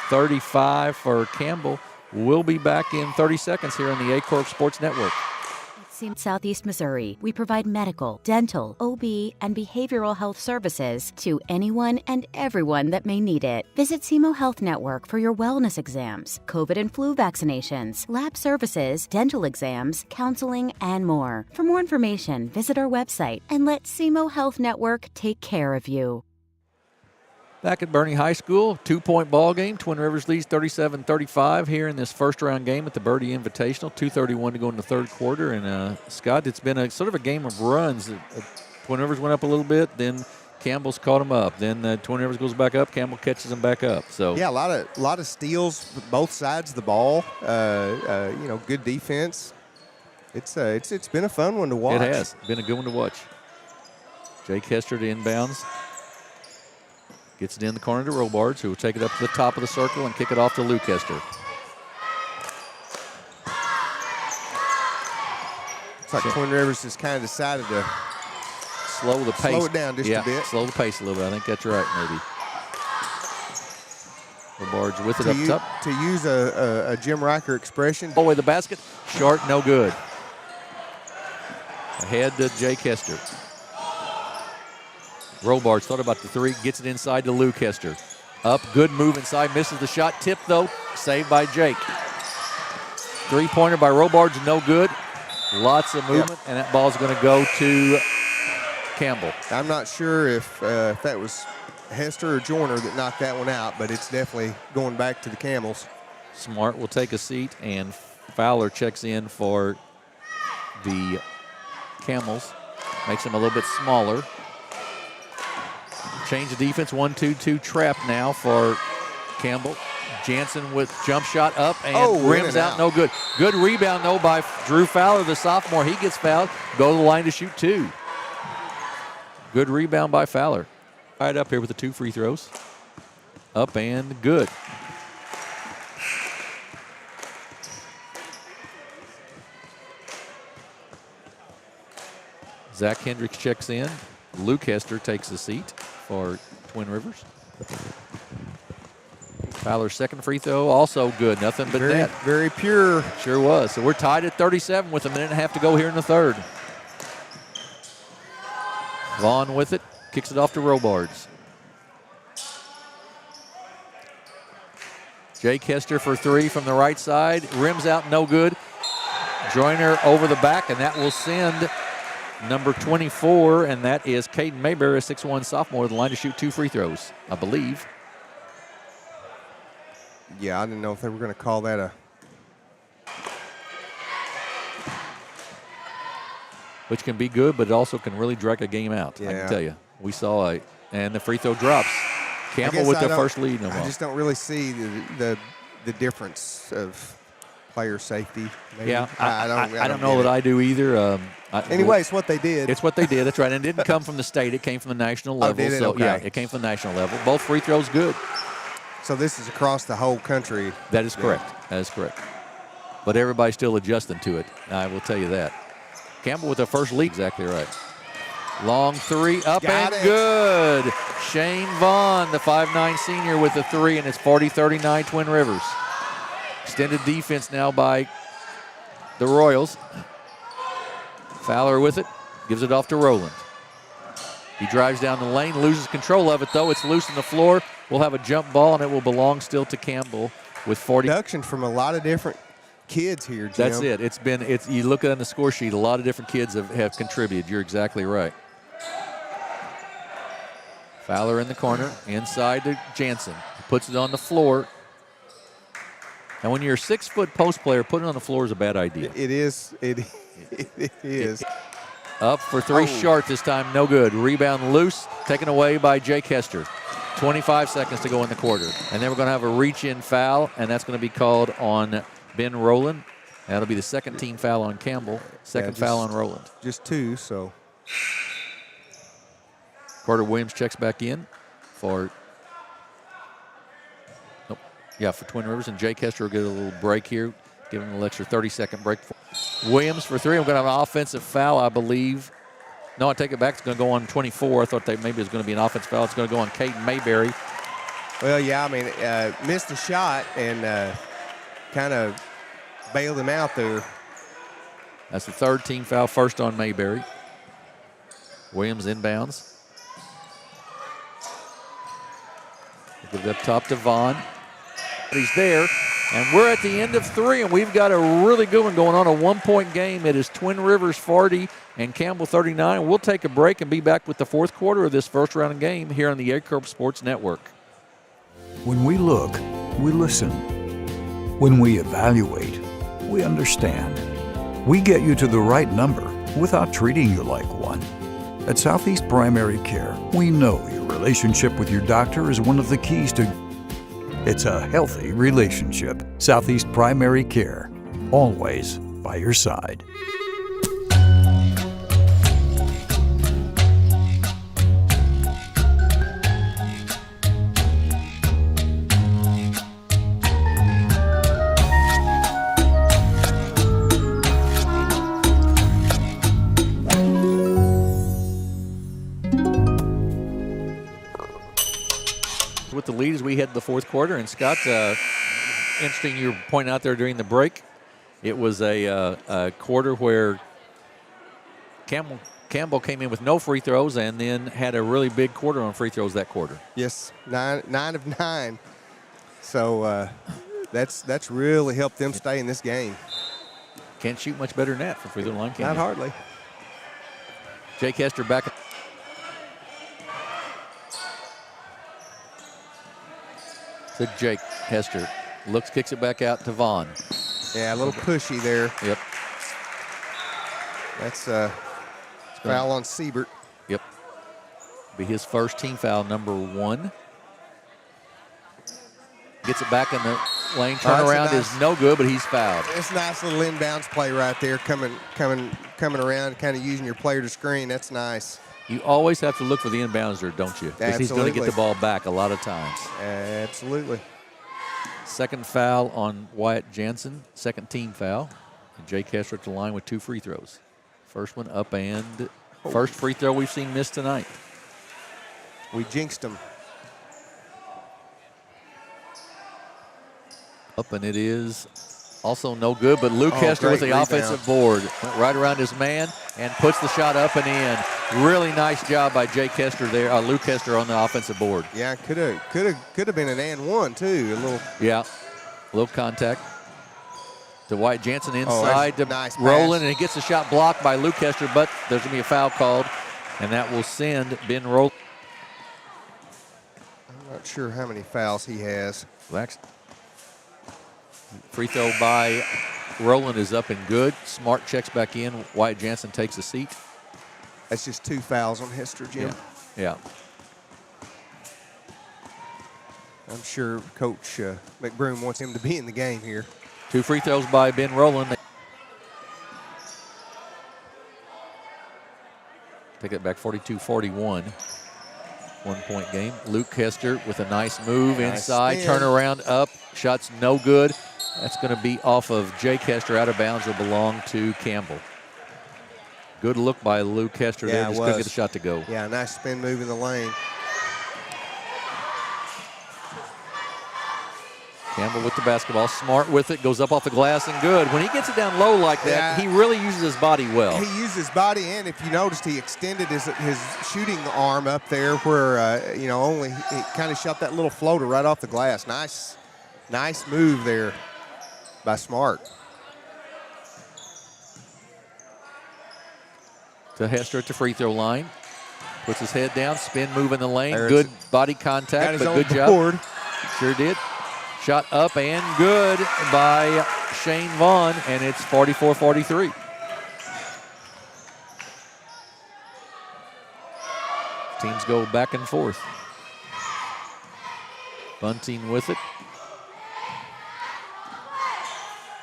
35 for Campbell. We'll be back in 30 seconds here on the Aycorp Sports Network. In Southeast Missouri, we provide medical, dental, OB, and behavioral health services to anyone and everyone that may need it. Visit SEMO Health Network for your wellness exams, COVID and flu vaccinations, lab services, dental exams, counseling, and more. For more information, visit our website and let SEMO Health Network take care of you. Back at Bernie High School, 2-point ball game. Twin Rivers leads 37-35 here in this first-round game at the Bernie Invitational. 2:31 to go in the third quarter. And, Scott, it's been a sort of a game of runs. Twin Rivers went up a little bit, then Campbell's caught them up. Then Twin Rivers goes back up, Campbell catches them back up. So yeah, a lot of steals both sides of the ball. Good defense. It's been a fun one to watch. It has been a good one to watch. Jake Hester to inbounds. Gets it in the corner to Robards, who will take it up to the top of the circle and kick it off to Luke Hester. It's like Twin Rivers has kind of decided to slow the pace. Slow it down just a bit. Slow the pace a little bit. I think that's right, maybe. Robards with it up top. To use a Jim Riker expression. Away the basket. Short, no good. Ahead to Jake Hester. Robards thought about the three, gets it inside to Luke Hester. Up, good move inside, misses the shot. Tip, though, saved by Jake. Three-pointer by Robards, no good. Lots of movement, and that ball's going to go to Campbell. I'm not sure if that was Hester or Joyner that knocked that one out, but it's definitely going back to the Camels. Smart will take a seat, and Fowler checks in for the Camels. Makes him a little bit smaller. Change of defense, 1-2-2 trap now for Campbell. Jansen with jump shot up and rims out, no good. Good rebound, though, by Drew Fowler, the sophomore. He gets fouled, go to the line to shoot two. Good rebound by Fowler. Right up here with the 2 free throws. Up and good. Zach Hendricks checks in. Luke Hester takes the seat for Twin Rivers. Fowler's second free throw, also good. Nothing but net. Very pure. Sure was. So we're tied at 37 with a minute and a half to go here in the third. Vaughn with it. Kicks it off to Robards. Jake Hester for three from the right side. Rims out, no good. Joyner over the back, and that will send number 24, and that is Caden Mayberry, a 6'1 sophomore, the line to shoot 2 free throws, I believe. Yeah, I didn't know if they were going to call that a... Which can be good, but it also can really drag a game out, I can tell you. We saw and the free throw drops. Campbell with the first lead. I just don't really see the difference of player safety. Maybe. Yeah, I don't know that I do either. Anyway, it's what they did. It's what they did. That's right. And it didn't come from the state. It came from the national level. Did it? So okay. Yeah, it came from the national level. Both free throws good. So this is across the whole country. That is correct. That is correct. But everybody's still adjusting to it. I will tell you that. Campbell with the first lead. Exactly right. Long three, up and good. Shane Vaughn, the 5'9 senior, with the three, and it's 40-39 Twin Rivers. Extended defense now by the Royals. Fowler with it, gives it off to Rowland. He drives down the lane, loses control of it, though. It's loose on the floor. We'll have a jump ball, and it will belong still to Campbell with 40. Production from a lot of different kids here, Jim. That's it. You look at it on the score sheet, a lot of different kids have contributed. You're exactly right. Fowler in the corner, inside to Jansen. Puts it on the floor. And when you're a 6-foot post player, putting it on the floor is a bad idea. It is. It is. Up for three short this time, no good. Rebound loose, taken away by Jake Hester. 25 seconds to go in the quarter. And then we're going to have a reach-in foul, and that's going to be called on Ben Rowland. That'll be the second team foul on Campbell, second foul on Rowland. Just two, so. Carter Williams checks back in for Twin Rivers, and Jake Hester will get a little break here, give him an extra 30-second break. Williams for three. I'm going to have an offensive foul, I believe. No, I take it back. It's going to go on 24. I thought maybe it was going to be an offensive foul. It's going to go on Caden Mayberry. Well, yeah, I mean, missed the shot and kind of bailed him out there. That's the third team foul, first on Mayberry. Williams inbounds. Give it up top to Vaughn. He's there. And we're at the end of 3, and we've got a really good one going on, a 1-point game. It is Twin Rivers 40 and Campbell 39. We'll take a break and be back with the fourth quarter of this first round game here on the Aycorp Sports Network. When we look, we listen. When we evaluate, we understand. We get you to the right number without treating you like one. At Southeast Primary Care, we know your relationship with your doctor is one of the keys to it's a healthy relationship. Southeast Primary Care, always by your side. With the lead as we head to the fourth quarter, and Scott, interesting you were pointing out there during the break. It was a quarter where Campbell came in with no free throws and then had a really big quarter on free throws that quarter. Yes, 9 of 9. So that's really helped them stay in this game. Can't shoot much better than that from free throw line, can Not you? hardly. Jake Hester back. To Jake Hester. Kicks it back out to Vaughn. Yeah, a little pushy there. Yep. That's foul on Siebert. Yep. Be his first team foul, number 1. Gets it back in the lane. Turnaround is no good, but he's fouled. It's a nice little inbounds play right there, coming around, kind of using your player to screen. That's nice. You always have to look for the inbounder, don't you? Because he's going to get the ball back a lot of times. Absolutely. Second foul on Wyatt Jansen, second team foul. And Jake Hester at the line with 2 free throws. First one up and first free throw we've seen missed tonight. We jinxed him. Up and it is also no good, but Luke Hester with the offensive board. Went right around his man and puts the shot up and in. Really nice job by Jake Hester there, Luke Hester on the offensive board. Yeah, could have been an and one too. A little contact to Wyatt Jansen inside to nice Rowland, and he gets the shot blocked by Luke Hester, but there's going to be a foul called, and that will send Ben Rowland. I'm not sure how many fouls he has. Free throw by Rowland is up and good. Smart checks back in. Wyatt Jansen takes a seat. That's just 2 fouls on Hester, Jim. Yeah. I'm sure Coach McBroom wants him to be in the game here. 2 free throws by Ben Rowland. Take it back 42-41. 1-point game. Luke Hester with a nice move inside. Turnaround up. Shot's no good. That's going to be off of Jake Hester, out of bounds. Will belong to Campbell. Good look by Luke Hester there. Just couldn't get the shot to go. Yeah, nice spin move in the lane. Campbell with the basketball, smart with it, goes up off the glass and good. When he gets it down low like that, he really uses his body well. He used his body, and if you noticed, he extended his shooting arm up there where, he kind of shot that little floater right off the glass. Nice move there by Smart. To Hester at the free throw line. Puts his head down, spin move in the lane. Good body contact, but good job. Sure did. Shot up and good by Shane Vaughn, and it's 44-43. Teams go back and forth. Bunting with it.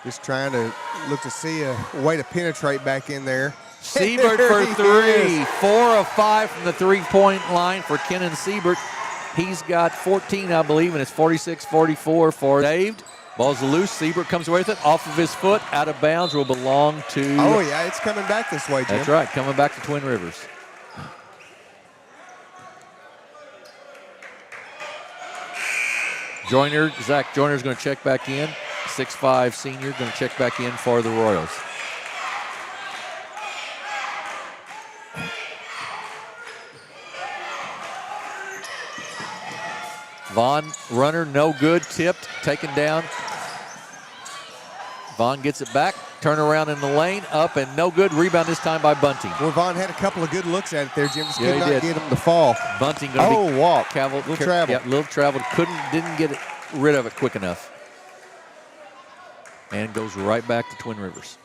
Just trying to look to see a way to penetrate back in there. Siebert for 3. 4 of 5 from the three-point line for Kenan Siebert. He's got 14, I believe, and it's 46-44 for saved. Ball's loose. Siebert comes away with it off of his foot, out of bounds. Will belong to. Oh yeah, it's coming back this way, Jim. That's right, coming back to Twin Rivers. Zach Joyner's going to check back in. 6'5" senior going to check back in for the Royals. Vaughn, runner, no good, tipped, taken down Vaughn gets it back, turn around in the lane, up and no good. Rebound this time by Bunting. Well, Vaughn had a couple of good looks at it there, Jim. Just Yeah, could he not did. get him to fall. Bunting going to be walk. Little travel. Yeah, little travel. Didn't get rid of it quick enough. And goes right back to Twin Rivers.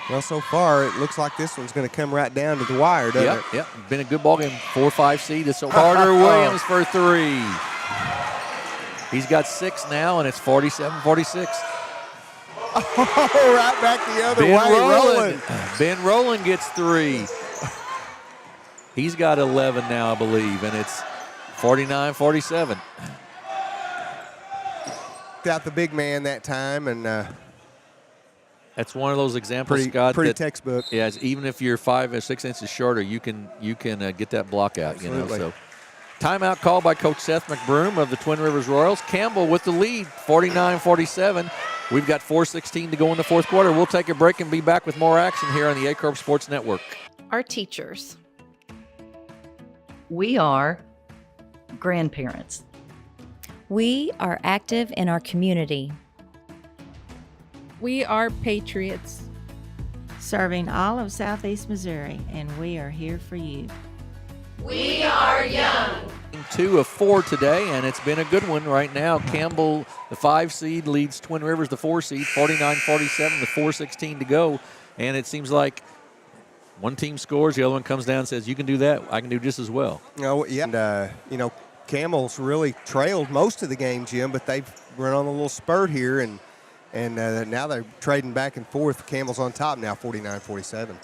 Well, so far, it looks like this one's going to come right down to the wire, doesn't it? Yep. Been a good ball game. 4-5 seed. It's Carter Williams for 3. He's got 6 now, and it's 47-46. Oh, right back the other way. Rolling. Ben Rowland gets 3. He's got 11 now, I believe, and it's 49-47. Got the big man that time, and that's one of those examples, pretty, Scott. pretty that, textbook. Yeah, even if you're 5 or 6 inches shorter, you can get that block out. Absolutely. So, timeout called by Coach Seth McBroom of the Twin Rivers Royals. Campbell with the lead, 49-47. We've got 4:16 to go in the fourth quarter. We'll take a break and be back with more action here on the Aycorp Sports Network. Our teachers. We are grandparents. We are active in our community. We are patriots. Serving all of Southeast Missouri, and we are here for you. We are young. 2 of 4 today, and it's been a good one right now. Campbell, the 5 seed, leads Twin Rivers, the 4 seed, 49-47, with 4:16 to go. And it seems like one team scores, the other one comes down and says, you can do that, I can do just as well. And, Campbell's really trailed most of the game, Jim, but they've run on a little spurt here, and now they're trading back and forth. Campbell's on top now, 49-47.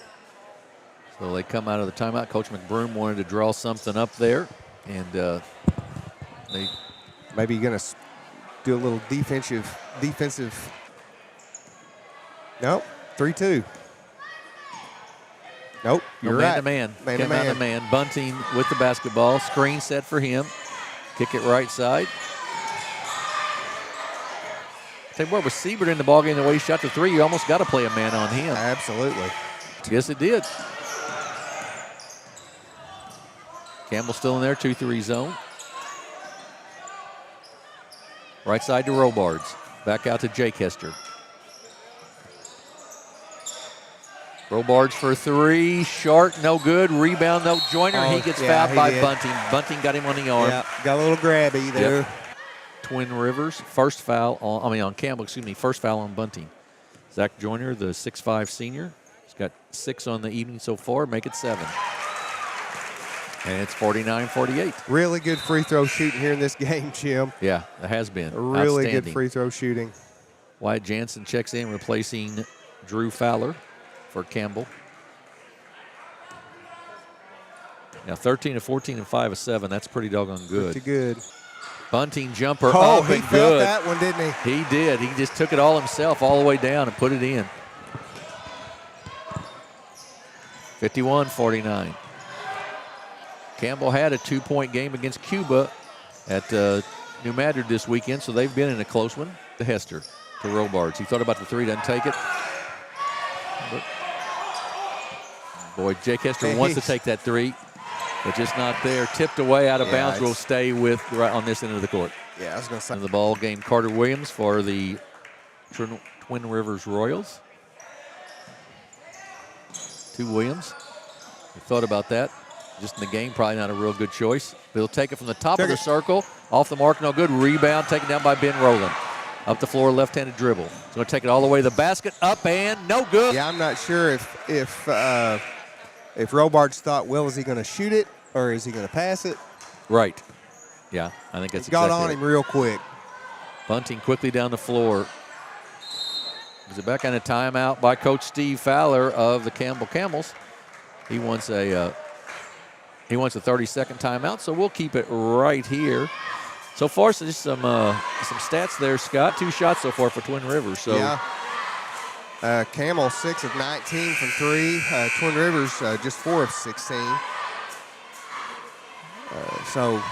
So they come out of the timeout. Coach McBroom wanted to draw something up there, and they maybe going to do a little defensive. Nope, 3-2. Nope, you're right. Man to man. Bunting with the basketball. Screen set for him. Kick it right side. Tell you what, with Siebert in the ballgame, the way he shot the 3, you almost got to play a man on him. Absolutely. Yes, it did. Campbell still in there, 2-3 zone. Right side to Robards. Back out to Jake Hester. Robards for 3, short, no good. Rebound, no. Joyner, he gets fouled by Bunting. Bunting got him on the arm. Yeah, got a little grabby there. Yep. Twin Rivers, first foul on Campbell, first foul on Bunting. Zach Joyner, the 6'5 senior. He's got 6 on the evening so far, make it 7. And it's 49-48. Really good free throw shooting here in this game, Jim. Yeah, it has been. Really good free throw shooting. Wyatt Jansen checks in, replacing Drew Fowler for Campbell. Now 13 of 14 and 5 of 7. That's pretty doggone good. Pretty good. Bunting jumper up and good. He felt that one, didn't he? He did. He just took it all himself all the way down and put it in. 51-49. Campbell had a 2-point game against Cuba at New Madrid this weekend, so they've been in a close one. To Hester, to Robards. He thought about the 3, doesn't take it. But, boy, Jake Hester wants to take that 3, but just not there. Tipped away out of bounds. Will stay with right on this end of the court. Yeah, I was going to say. In the ball game, Carter Williams for the Twin Rivers Royals. To Williams. He thought about that. Just in the game, probably not a real good choice. But he'll take it from the top of the circle. Off the mark, no good. Rebound taken down by Ben Rowland. Up the floor, left-handed dribble. He's going to take it all the way to the basket. Up and no good. Yeah, I'm not sure if Robards thought, well, is he going to shoot it or is he going to pass it? Right. Yeah, I think that's got exactly on him real quick. Bunting quickly down the floor. Is it back on a timeout by Coach Steve Fowler of the Campbell Camels? He wants a 30-second timeout, so we'll keep it right here. So far, so just some stats there, Scott. 2 shots so far for Twin Rivers. So yeah. Camel 6 of 19 from 3. Twin Rivers just 4 of 16. So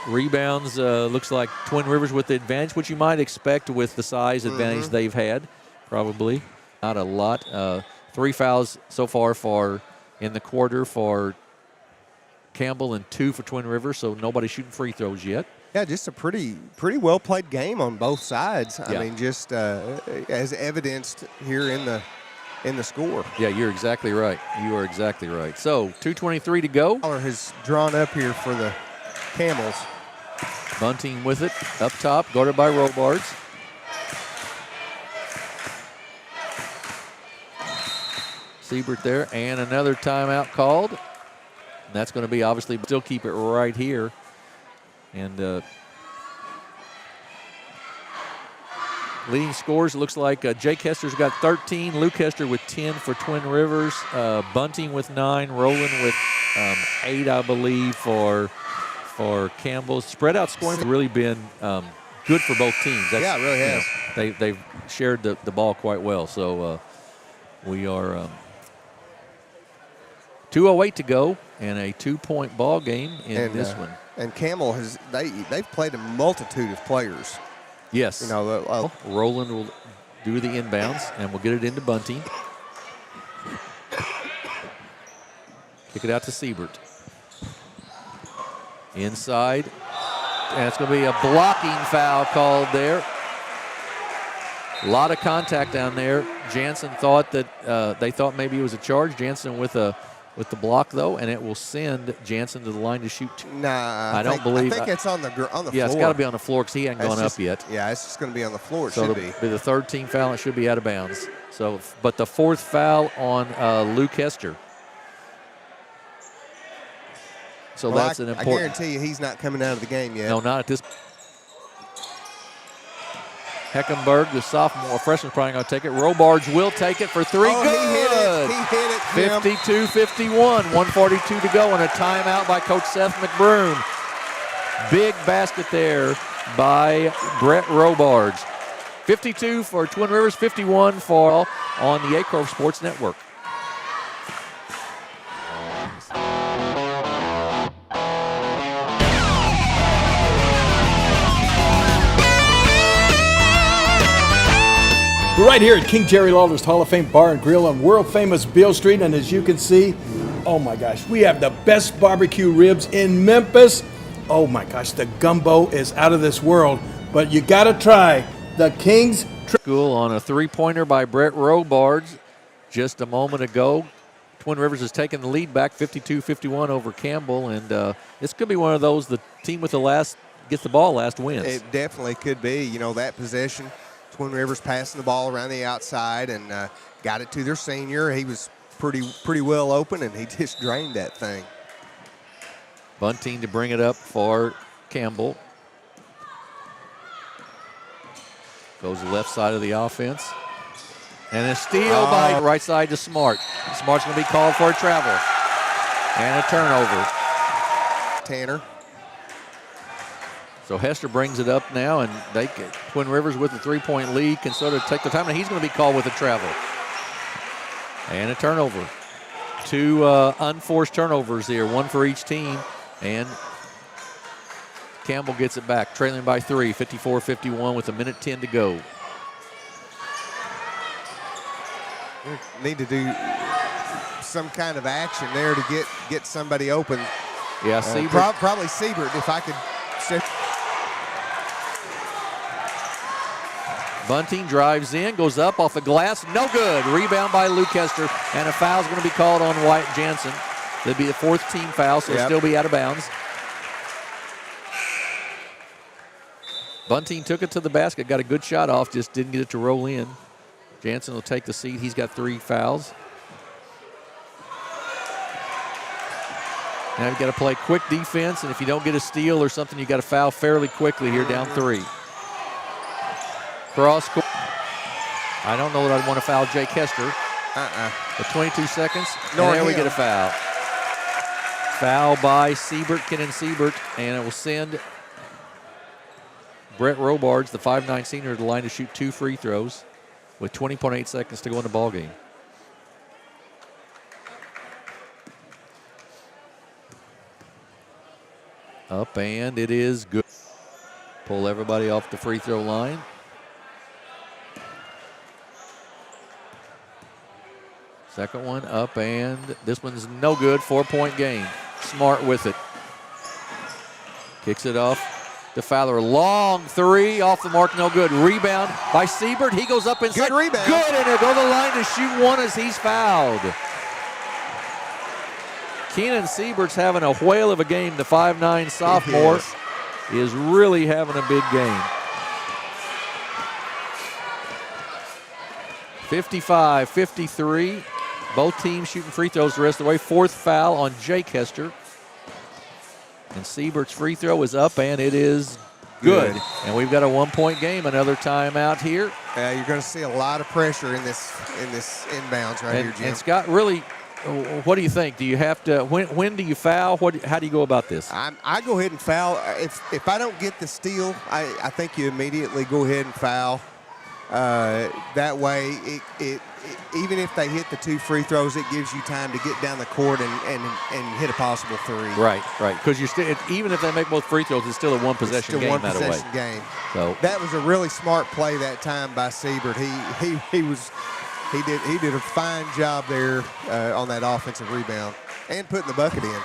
rebounds looks like Twin Rivers with the advantage, which you might expect with the size advantage they've had. Probably not a lot. 3 fouls so far in the quarter for Campbell and 2 for Twin Rivers, so nobody shooting free throws yet. Yeah, just a pretty well played game on both sides. Yeah. I mean, just as evidenced here in the score. Yeah, you're exactly right. You are exactly right. So 2:23 to go. Fowler has drawn up here for the Camels. Bunting with it up top, guarded by Robards. Siebert there, and another timeout called. And that's going to be obviously still keep it right here. And leading scores, looks like Jake Hester's got 13, Luke Hester with 10 for Twin Rivers, Bunting with 9, Roland with 8, I believe, for Campbell. Spread out scoring has really been good for both teams. Yeah, it really has. They've shared the ball quite well. So we are 2:08 to go and a 2-point ball game in this one. And Campbell they've played a multitude of players. Yes. You know, Roland will do the inbounds and we'll get it into Bunting. Kick it out to Siebert. Inside. And it's going to be a blocking foul called there. A lot of contact down there. Jansen thought that they thought maybe it was a charge. Jansen with the block though, and it will send Jansen to the line to shoot. Nah, I don't believe. I think it's on the floor. Yeah, it's got to be on the floor because he hasn't gone up yet. Yeah, it's just going to be on the floor. It so should be the third team foul. It should be out of bounds. So, but the fourth foul on Luke Hester. So well, that's an important. I guarantee you, he's not coming out of the game yet. No, not at this. Heckenberg, the sophomore, freshman's probably going to take it. Robards will take it for 3. Oh, Good. He hit it. 52-51, 1:42 to go, and a timeout by Coach Seth McBroom. Big basket there by Brett Robards. 52 for Twin Rivers, 51 for on the Aycorp Sports Network. We're right here at King Jerry Lawler's Hall of Fame Bar and Grill on world famous Beale Street, and as you can see, oh my gosh, we have the best barbecue ribs in Memphis. Oh my gosh, the gumbo is out of this world, but you gotta try the King's School on a 3-pointer by Brett Robards just a moment ago. Twin Rivers has taken the lead back 52-51 over Campbell, and this could be one of those, the team with the last gets the ball last wins. It definitely could be. You know, that possession, Twin Rivers passing the ball around the outside and got it to their senior. He was pretty well open, and he just drained that thing. Bunting to bring it up for Campbell. Goes the left side of the offense. And a steal by right side to Smart. Smart's going to be called for a travel. And a turnover. Tanner. So Hester brings it up now, and Twin Rivers with a 3-point lead can sort of take the time, and he's going to be called with a travel. And a turnover. 2 unforced turnovers here, 1 for each team. And Campbell gets it back, trailing by 3, 54-51 with 1:10 to go. We need to do some kind of action there to get somebody open. Yeah, Siebert. Probably Siebert, if I could. Bunting drives in, goes up off the glass, no good. Rebound by Luke Hester, and a foul's going to be called on Wyatt Jansen. That'd be the 4th team foul, so it'll still be out of bounds. Bunting took it to the basket, got a good shot off, just didn't get it to roll in. Jansen will take the seat. He's got 3 fouls. Now you've got to play quick defense, and if you don't get a steal or something, you got to foul fairly quickly here, down 3. Cross court. I don't know that I'd want to foul Jake Hester. But 22 seconds, and there we get a foul. Foul by Siebert, Kenan Siebert, and it will send Brett Robards, the 5'9" senior, to the line to shoot 2 free throws with 20.8 seconds to go in the ballgame. Up, and it is good. Pull everybody off the free throw line. Second one up, and this one's no good. 4-point game. smart with it. Kicks it off to Fowler. Long three off the mark, no good. Rebound by Siebert. He goes up inside. Good rebound. Good, and he'll go to the line to shoot one as he's fouled. Keenan Siebert's having a whale of a game. The 5'9" sophomore is really having a big game. 55-53. Both teams shooting free throws the rest of the way. Fourth foul on Jake Hester. And Siebert's free throw is up, and it is good. And we've got a 1-point game. Another timeout here. You're going to see a lot of pressure in this inbounds right here, Jim. And Scott, really, what do you think? Do you have to? When do you foul? How do you go about this? I go ahead and foul. If I don't get the steal, I think you immediately go ahead and foul. That way, even if they hit the 2 free throws, it gives you time to get down the court and hit a possible 3. Right. Because even if they make both free throws, it's still a one-possession game. It's still one-possession game. So that was a really smart play that time by Siebert. He did a fine job there on that offensive rebound and putting the bucket in.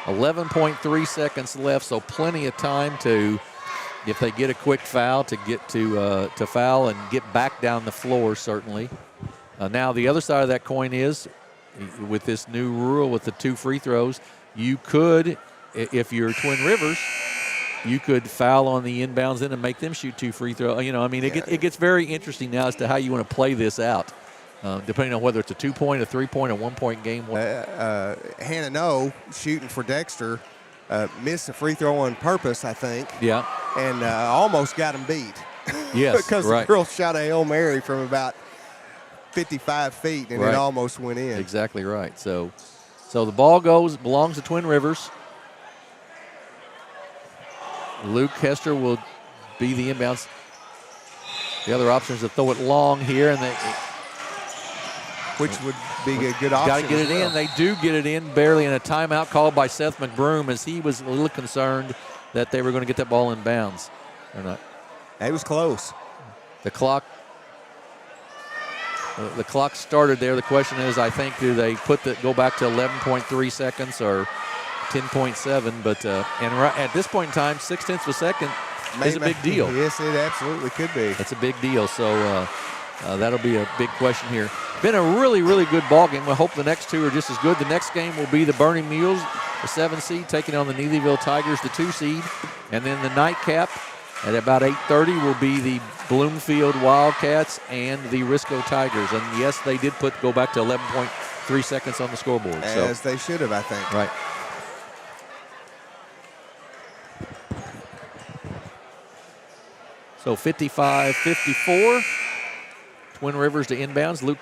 11.3 seconds left, so plenty of time to, if they get a quick foul, to get to foul and get back down the floor, certainly. Now, the other side of that coin is, with this new rule with the 2 free throws, you could, if you're Twin Rivers, you could foul on the inbounds in and make them shoot 2 free throws. It gets very interesting now as to how you want to play this out, depending on whether it's a 2-point, a 3-point, or 1-point game. Hannah No, shooting for Dexter, missed a free throw on purpose, I think. Yeah. And almost got him beat. Yes, because the girl shot a Hail Mary from about 55 feet, and it almost went in. Exactly right. So the ball belongs to Twin Rivers. Luke Hester will be the inbounds. The other option is to throw it long here, and which would be a good option. Got to get it in. They do get it in barely, in a timeout called by Seth McBroom, as he was a little concerned that they were going to get that ball in bounds. Or not. It was close. The clock started there. The question is, I think, do they go back to 11.3 seconds or 10.7? But at this point in time, 0.6 of a second is a big deal. Yes, it absolutely could be. It's a big deal. So that'll be a big question here. Been a really, really good ball game. I hope the next 2 are just as good. The next game will be the Bernie Mules, the 7 seed, taking on the Neelyville Tigers, the 2 seed. And then the nightcap at about 8:30 will be the Bloomfield Wildcats and the Risco Tigers. And yes, they did go back to 11.3 seconds on the scoreboard. As they should have, I think. Right. So 55-54. Twin Rivers to inbounds. Luke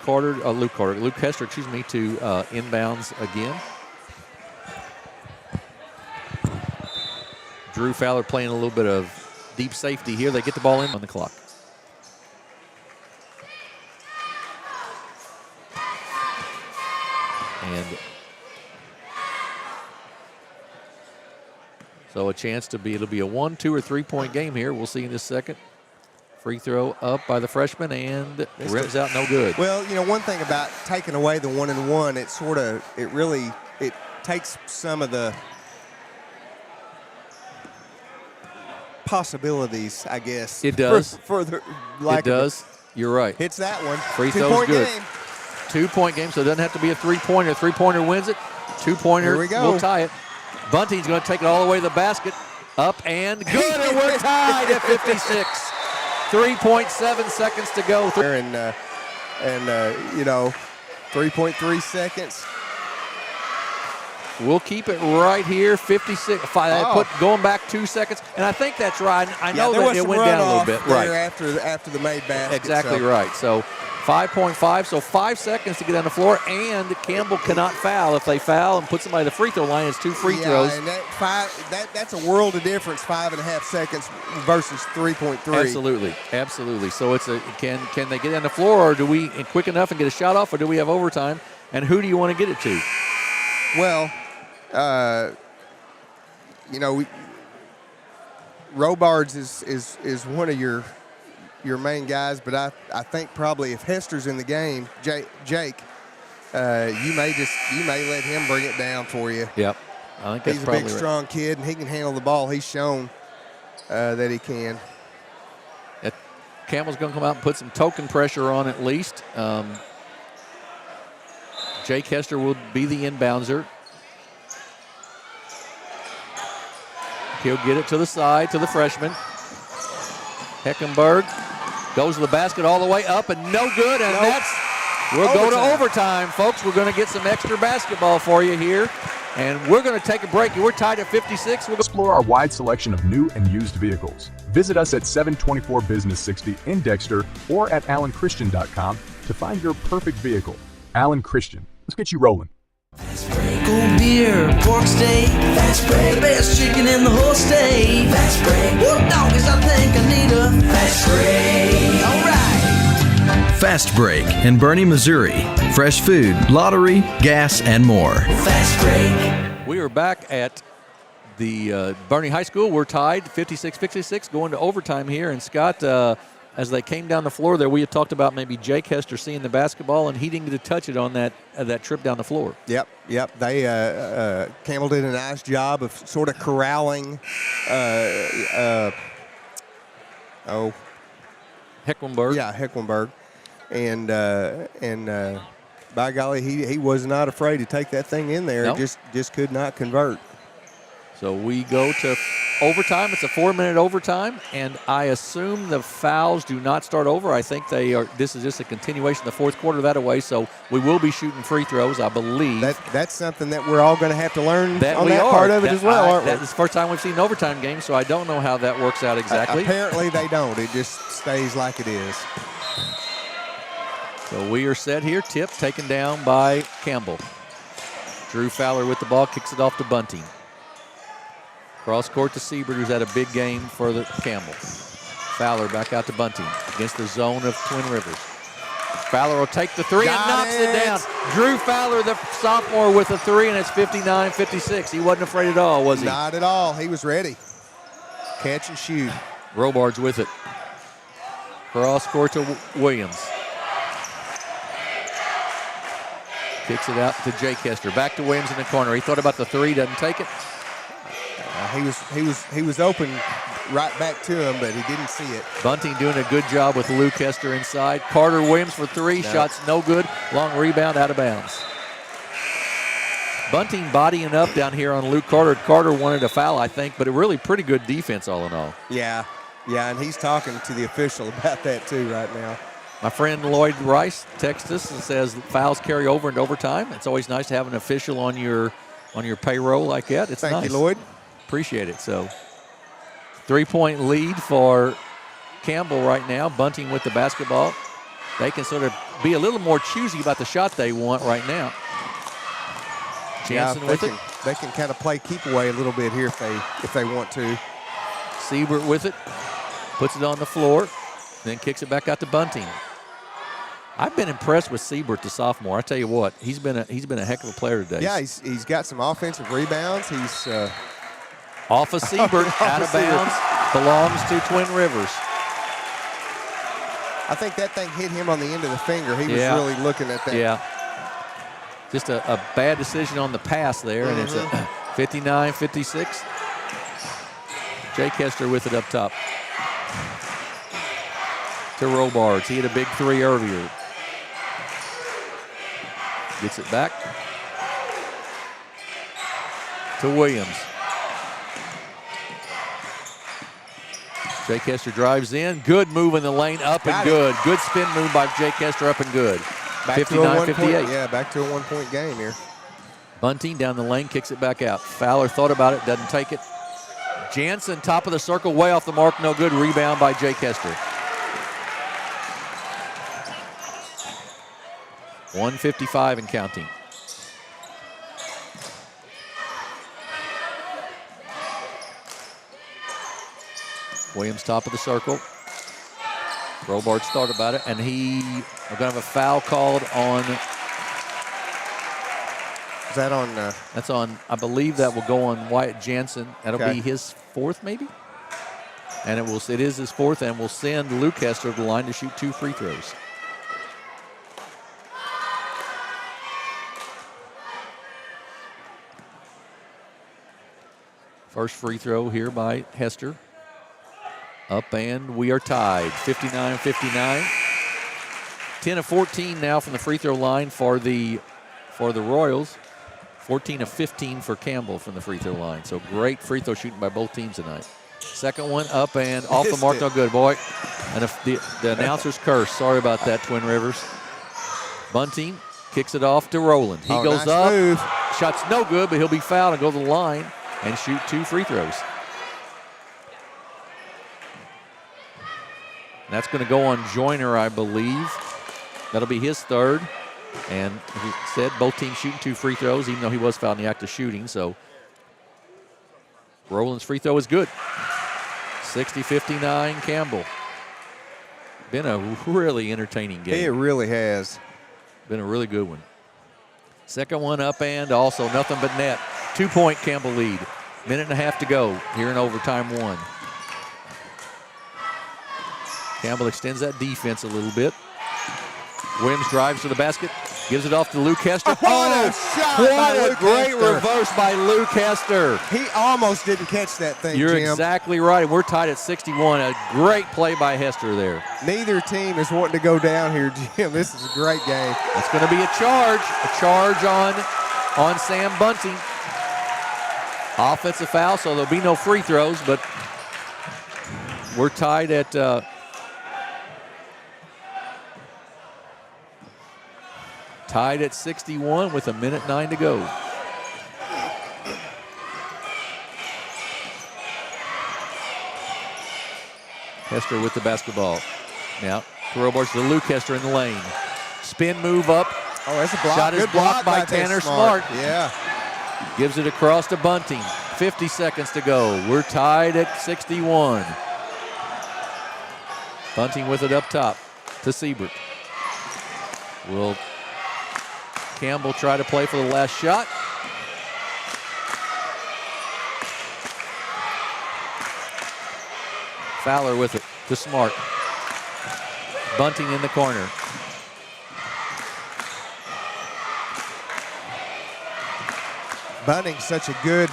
Hester, to inbounds again. Drew Fowler playing a little bit of deep safety here. They get the ball in on the clock. And so it'll be a 1, 2, or 3-point game here. We'll see in just a second. Free throw up by the freshman, and rims out, no good. Well, one thing about taking away the 1-and-1, it takes some of the possibilities, I guess. It does. It does. You're right. Hits that one. Free throw's good. 2-point game, so it doesn't have to be a 3-pointer. 3-pointer wins it. 2-pointer will tie it. Bunting's going to take it all the way to the basket. Up and good, and we're tied at 56. 3.7 seconds to go. 3.3 seconds. We'll keep it right here, 56. Going back 2 seconds, and I think that's right. I know that it went down a little bit. Right after the made basket. Exactly right. So 5.5, so 5 seconds to get on the floor, and Campbell cannot foul. If they foul and put somebody at the free throw line, it's 2 free throws. And that's a world of difference, 5.5 seconds versus 3.3. Absolutely. So it's can they get on the floor, or do we quick enough and get a shot off, or do we have overtime? And who do you want to get it to? Well, Robards is one of your main guys, but I think probably if Hester's in the game, Jake, you may let him bring it down for you. Yep. I think that's He's a probably big, right. strong kid, and he can handle the ball. He's shown that he can. Campbell's going to come out and put some token pressure on at least. Jake Hester will be the inbouncer. He'll get it to the side, to the freshman. Heckenberg goes to the basket all the way up and no good, and we'll go to overtime, folks. We're going to get some extra basketball for you here, and we're going to take a break. We're tied at 56. We'll explore our wide selection of new and used vehicles. Visit us at 724 Business 60 in Dexter or at allenchristian.com to find your perfect vehicle. Allen Christian. Let's get you rolling. Cold beer, pork steak, fast break, the best chicken in the whole state. Fast break, whoop doggies, I think I need a fast break. All right. Fast Break in Bernie, Missouri. Fresh food, lottery, gas, and more. Fast break. We are back at the Bernie High School. We're tied 56-56 going to overtime here. And Scott, as they came down the floor there, we had talked about maybe Jake Hester seeing the basketball, and he didn't get to touch it on that trip down the floor. Yep. They Campbell did a nice job of sort of corralling. Hecklenberg. Yeah, Hecklenberg, and by golly, he was not afraid to take that thing in there. Nope. Just could not convert. So we go to overtime. It's a 4-minute overtime, and I assume the fouls do not start over. I think they are. This is just a continuation of the fourth quarter that way. So we will be shooting free throws, I believe. That's something that we're all going to have to learn on that are. part of it as well, aren't we? That's the first time we've seen an overtime game, so I don't know how that works out exactly. Apparently they don't. It just stays like it is. So we are set here. Tip taken down by Campbell. Drew Fowler with the ball, kicks it off to Bunting. Cross court to Siebert, who's had a big game for the Campbell. Fowler back out to Bunting against the zone of Twin Rivers. Fowler will take the three and knocks it down. Drew Fowler, the sophomore, with a three, and it's 59-56. He wasn't afraid at all, was he? Not at all. He was ready. Catch and shoot. Robards with it. Cross court to Williams. Kicks it out to Jake Hester. Back to Williams in the corner. He thought about the three, doesn't take it. He was open right back to him, but he didn't see it. Bunting doing a good job with Luke Hester inside. Carter Williams for three. No. Shots no good. Long rebound out of bounds. Bunting bodying up down here on Luke Carter. Carter wanted a foul, I think, but a really pretty good defense all in all. Yeah, and he's talking to the official about that too right now. My friend Lloyd Rice texts us and says fouls carry over into overtime. It's always nice to have an official on your payroll like that. It's Thank nice. you, Lloyd. Appreciate it. So 3-point lead for Campbell right now. Bunting with the basketball. They can sort of be a little more choosy about the shot they want right now. Jansen with it. They can kind of play keep away a little bit here if they want to. Siebert with it. Puts it on the floor. Then kicks it back out to Bunting. I've been impressed with Siebert, the sophomore. I tell you what, he's been a heck of a player today. Yeah, he's got some offensive rebounds. He's off of Siebert, out of bounds, belongs to Twin Rivers. I think that thing hit him on the end of the finger. He was really looking at that. Yeah. Just a bad decision on the pass there, and it's a 59-56. Jake Hester with it up top. To Robards. He had a big three earlier. Gets it back to Williams. Jake Hester drives in. Good move in the lane, up and good. Good spin move by Jake Hester, up and good. 59-58. Yeah, back to a one-point game here. Bunting down the lane, kicks it back out. Fowler thought about it, doesn't take it. Jansen, top of the circle, way off the mark, no good. Rebound by Jake Hester. 1:55 and counting. Williams top of the circle. Robards thought about it, and we're going to have a foul called on. Is that on? That's on, I believe that will go on Wyatt Jansen. That'll be his fourth, maybe? And it is his fourth, and will send Luke Hester to the line to shoot 2 free throws. First free throw here by Hester. Up, and we are tied, 59-59. 10 of 14 now from the free throw line for the Royals. 14 of 15 for Campbell from the free throw line. So great free throw shooting by both teams tonight. Second one up and off the mark, no good, boy. And the announcer's curse. Sorry about that, Twin Rivers. Bunting kicks it off to Rowland. He goes nice up. Move. Shot's no good, but he'll be fouled and go to the line and shoot 2 free throws. That's going to go on Joyner, I believe. That'll be his third. And he said both teams shooting 2 free throws, even though he was fouled in the act of shooting. So Rowland's free throw is good. 60-59 Campbell. Been a really entertaining game. It really has. Been a really good one. Second one up and also nothing but net. 2-point Campbell lead. Minute and a half to go here in overtime 1. Campbell extends that defense a little bit. Williams drives to the basket, gives it off to Luke Hester. What a shot What by a Luke great Hester. reverse by Luke Hester. He almost didn't catch that thing, You're Jim. exactly right. We're tied at 61. A great play by Hester there. Neither team is wanting to go down here, Jim. This is a great game. That's going to be a charge on Sam Bunting. Offensive foul, so there'll be no free throws, but we're tied at tied at 61 with 1:09 to go. Hester with the basketball. Now, throw bars to Luke Hester in the lane. Spin move up. Oh, that's a block. Shot is Good blocked block by Tanner Smart. Yeah. Gives it across to Bunting. 50 seconds to go. We're tied at 61. Bunting with it up top to Siebert. Will Campbell try to play for the last shot? Fowler with it to Smart. Bunting in the corner. Bunting's such a good,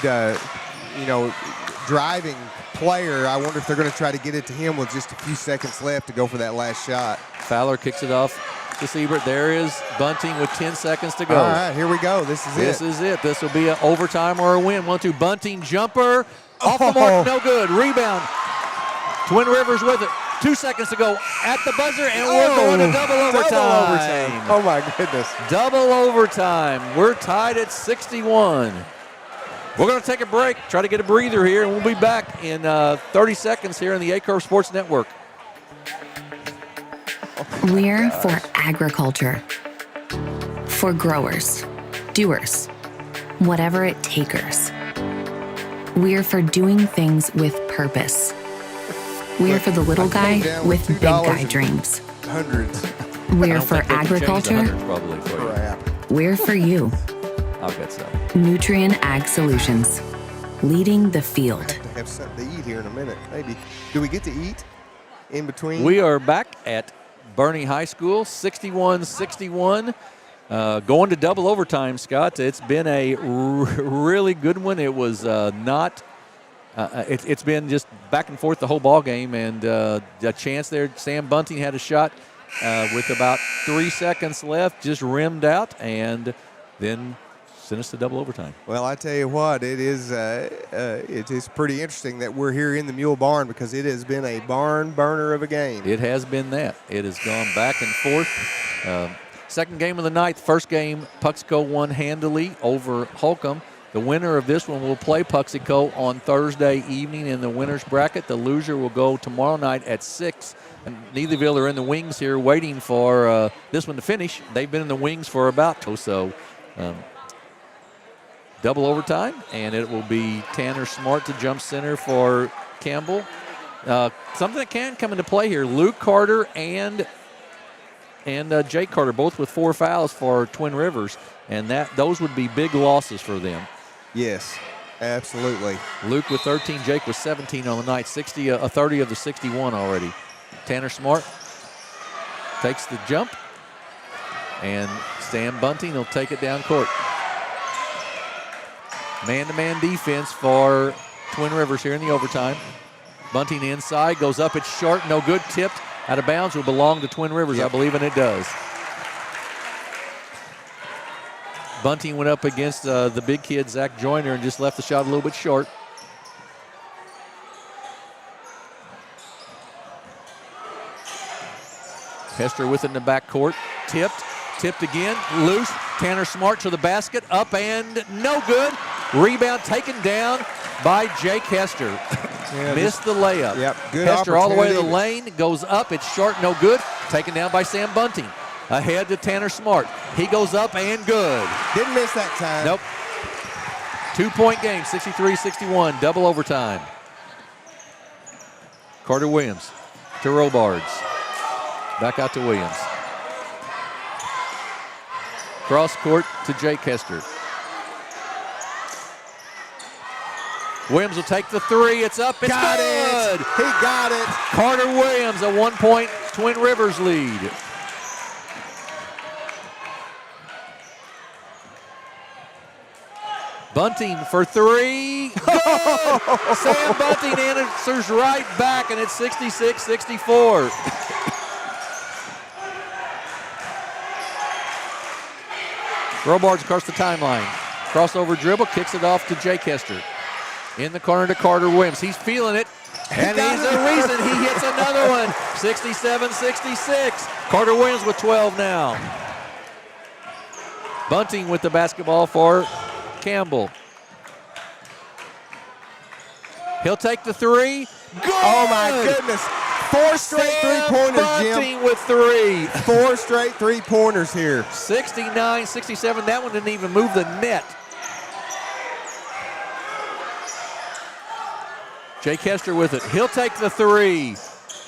driving player. I wonder if they're going to try to get it to him with just a few seconds left to go for that last shot. Fowler kicks it off to Siebert. There is Bunting with 10 seconds to go. All right, here we go. This is it. This will be an overtime or a win. 1-2 Bunting jumper. Off the mark, no good. Rebound. Twin Rivers with it. 2 seconds to go at the buzzer, and we're going to double overtime. Oh, my goodness. Double overtime. We're tied at 61. We're going to take a break, try to get a breather here, and we'll be back in 30 seconds here on the Aycorp Sports Network. We're for agriculture, for growers, doers, whatever it takers. We're for doing things with purpose. We're for the little guy with big guy dreams. Hundreds. We're for agriculture. We're for you. I'll get some. Nutrien Ag Solutions, leading the field. To have something to eat here in a minute, maybe. Do we get to eat in between? We are back at Bernie High School, 61-61. Going to double overtime, Scott. It's been a really good one. It was not. It's been just back and forth the whole ball game, and a chance there. Sam Bunting had a shot with about 3 seconds left, just rimmed out, and then sent us to double overtime. Well, I tell you what, it is pretty interesting that we're here in the Mule Barn because it has been a barn burner of a game. It has been that. It has gone back and forth. Second game of the night. First game, Puxico won handily over Holcomb. The winner of this one will play Puxico on Thursday evening in the winner's bracket. The loser will go tomorrow night at 6. And Neelyville are in the wings here waiting for this one to finish. They've been in the wings for about so. Double overtime, and it will be Tanner Smart to jump center for Campbell. Something that can come into play here. Luke Carter and Jake Carter, both with 4 fouls for Twin Rivers, and those would be big losses for them. Yes, absolutely. Luke with 13, Jake with 17 on the night, 30 of the 61 already. Tanner Smart takes the jump, and Sam Bunting will take it down court. Man-to-man defense for Twin Rivers here in the overtime. Bunting inside, goes up, it's short, no good, tipped, out of bounds, will belong to Twin Rivers, I believe, and it does. Bunting went up against the big kid, Zach Joyner, and just left the shot a little bit short. Hester with it in the backcourt, tipped again, loose, Tanner Smart to the basket, up and no good. Rebound taken down by Jake Hester. Yeah, Missed the layup. Yep, good Hester all the way to the opportunity. lane, goes up, it's short, no good. Taken down by Sam Bunting. Ahead to Tanner Smart. He goes up and good. Didn't miss that time. Nope. 2-point game, 63-61, double overtime. Carter Williams to Robards. Back out to Williams. Cross court to Jake Hester. Williams will take the three. It's up. It's Got good. it. He got it. Carter Williams, a 1-point Twin Rivers lead. Bunting for three. Good. Sam Bunting answers right back, and it's 66-64. Robards across the timeline. Crossover dribble, kicks it off to Jake Hester. In the corner to Carter Williams. He's feeling it, and he's the reason he hits another one. 67-66. Carter Williams with 12 now. Bunting with the basketball for Campbell. He'll take the three. Good! Oh, my goodness. 4 straight three-pointers, Jim. Bunting with three. 4 straight three-pointers here. 69-67. That one didn't even move the net. Jake Hester with it. He'll take the three.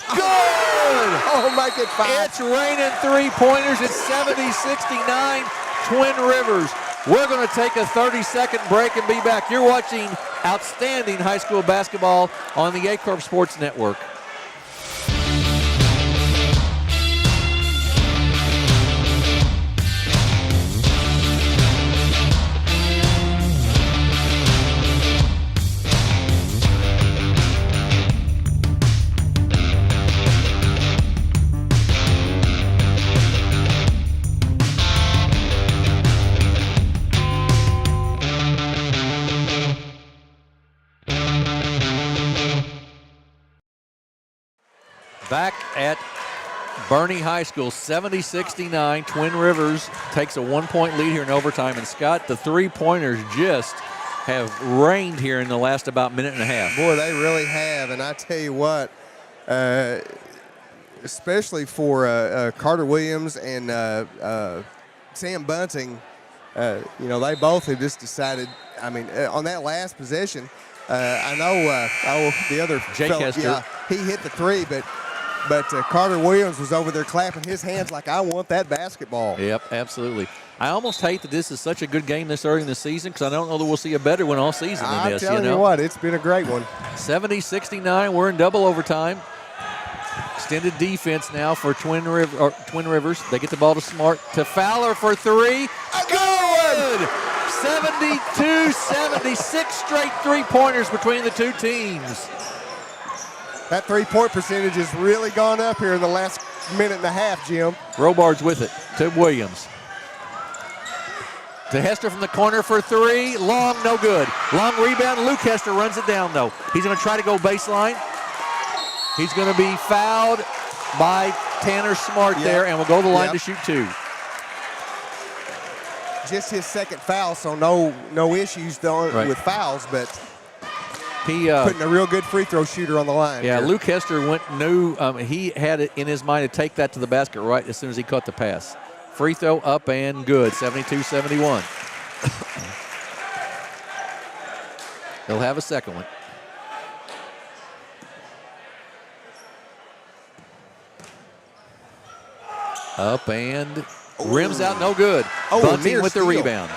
Good! Oh, make it 5. It's raining three-pointers. It's 70-69. Twin Rivers. We're going to take a 30-second break and be back. You're watching outstanding high school basketball on the Aycorp Sports Network. Back at Bernie High School, 70-69. Twin Rivers takes a 1-point lead here in overtime. And Scott, the three-pointers just have rained here in the last about minute and a half. Boy, they really have. And I tell you what, especially for Carter Williams and Sam Bunting, they both have just decided, on that last possession, I know the other Jake Hester. Yeah, he hit the three, but Carter Williams was over there clapping his hands like, I want that basketball. Yep, absolutely. I almost hate that this is such a good game this early in the season because I don't know that we'll see a better one all season than this. I'm telling you what, it's been a great one. 70-69, we're in double overtime. Extended defense now for Twin Rivers. They get the ball to Smart, to Fowler for three. Good! 72-76, straight three-pointers between the two teams. That three-point percentage has really gone up here in the last minute and a half, Jim. Robards with it to Williams. To Hester from the corner for three. Long, no good. Long rebound. Luke Hester runs it down, though. He's going to try to go baseline. He's going to be fouled by Tanner Smart there, and will go to the line to shoot two. Just his second foul, so no issues with fouls, but he putting a real good free throw shooter on the line. Yeah, here. Luke Hester he had it in his mind to take that to the basket right as soon as he caught the pass. Free throw up and good, 72-71. He'll have a second one. Up and rims out, no good. Bunting with the rebound.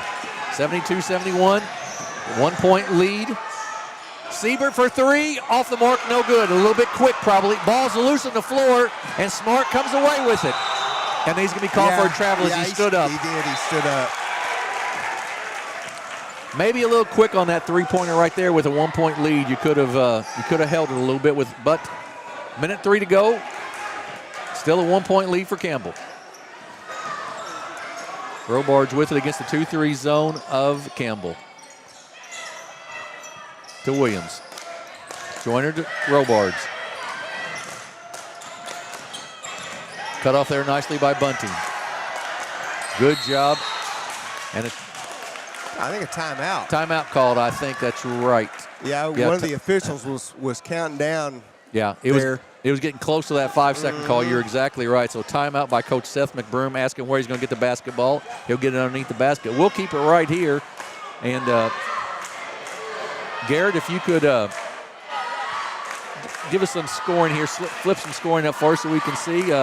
72-71, 1-point lead. Siebert for three, off the mark, no good. A little bit quick probably. Ball's loose on the floor, and Smart comes away with it. And he's going to be called for a travel as he stood up. He did, he stood up. maybe a little quick on that three-pointer right there with a 1-point lead. You could have held it a little bit but minute 3 to go. Still a 1-point lead for Campbell. Robards with it against the 2-3 zone of Campbell. To Williams. Joyner to Robards. Cut off there nicely by Bunting. Good job. And I think a timeout. Timeout called, I think that's right. Yeah, one of the officials was counting down. Yeah, it was getting close to that 5-second call. You're exactly right. So timeout by Coach Seth McBroom, asking where he's going to get the basketball. He'll get it underneath the basket. We'll keep it right here. And Garrett, if you could give us some scoring here, flip some scoring up for us so we can see.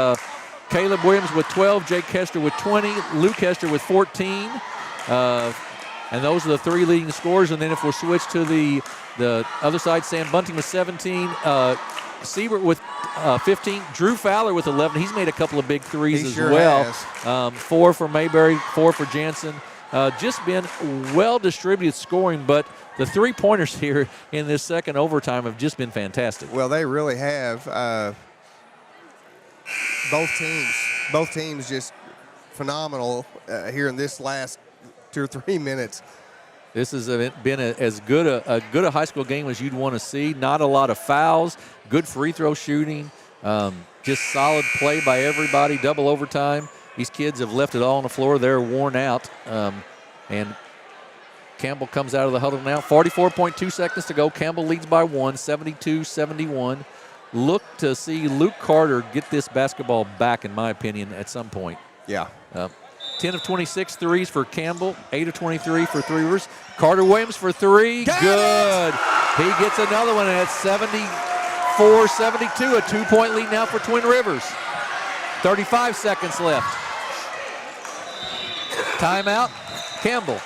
Caleb Williams with 12, Jake Hester with 20, Luke Hester with 14. And those are the 3 leading scorers. And then if we'll switch to the other side, Sam Bunting with 17, Siebert with 15, Drew Fowler with 11. He's made a couple of big threes as well. 4 for Mayberry, 4 for Jansen. Just been well-distributed scoring, but the three-pointers here in this second overtime have just been fantastic. Well, they really have. Both teams just phenomenal here in this last 2 or 3 minutes. This has been as good a high school game as you'd want to see. Not a lot of fouls, good free throw shooting, just solid play by everybody, double overtime. These kids have left it all on the floor. They're worn out. And Campbell comes out of the huddle now. 44.2 seconds to go. Campbell leads by 1, 72-71. Look to see Luke Carter get this basketball back, in my opinion, at some point. Yeah. 10 of 26 threes for Campbell, 8 of 23 for Three Rivers. Carter Williams for 3. Good. He gets another one, and it's 74-72, a 2-point lead now for Twin Rivers. 35 seconds left. Timeout, Campbell.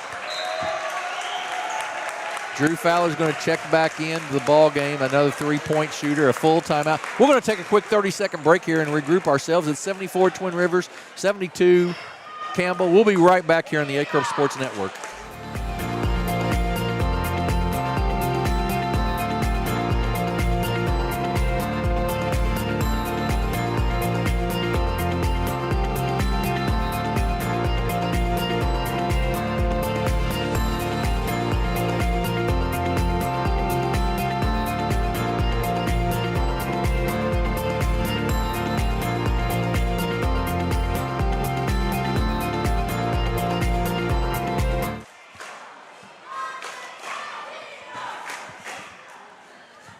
Drew Fowler's going to check back into the ball game. Another 3-point shooter, a full timeout. We're going to take a quick 30-second break here and regroup ourselves. It's 74 Twin Rivers, 72 Campbell. We'll be right back here on the Aycorp Sports Network.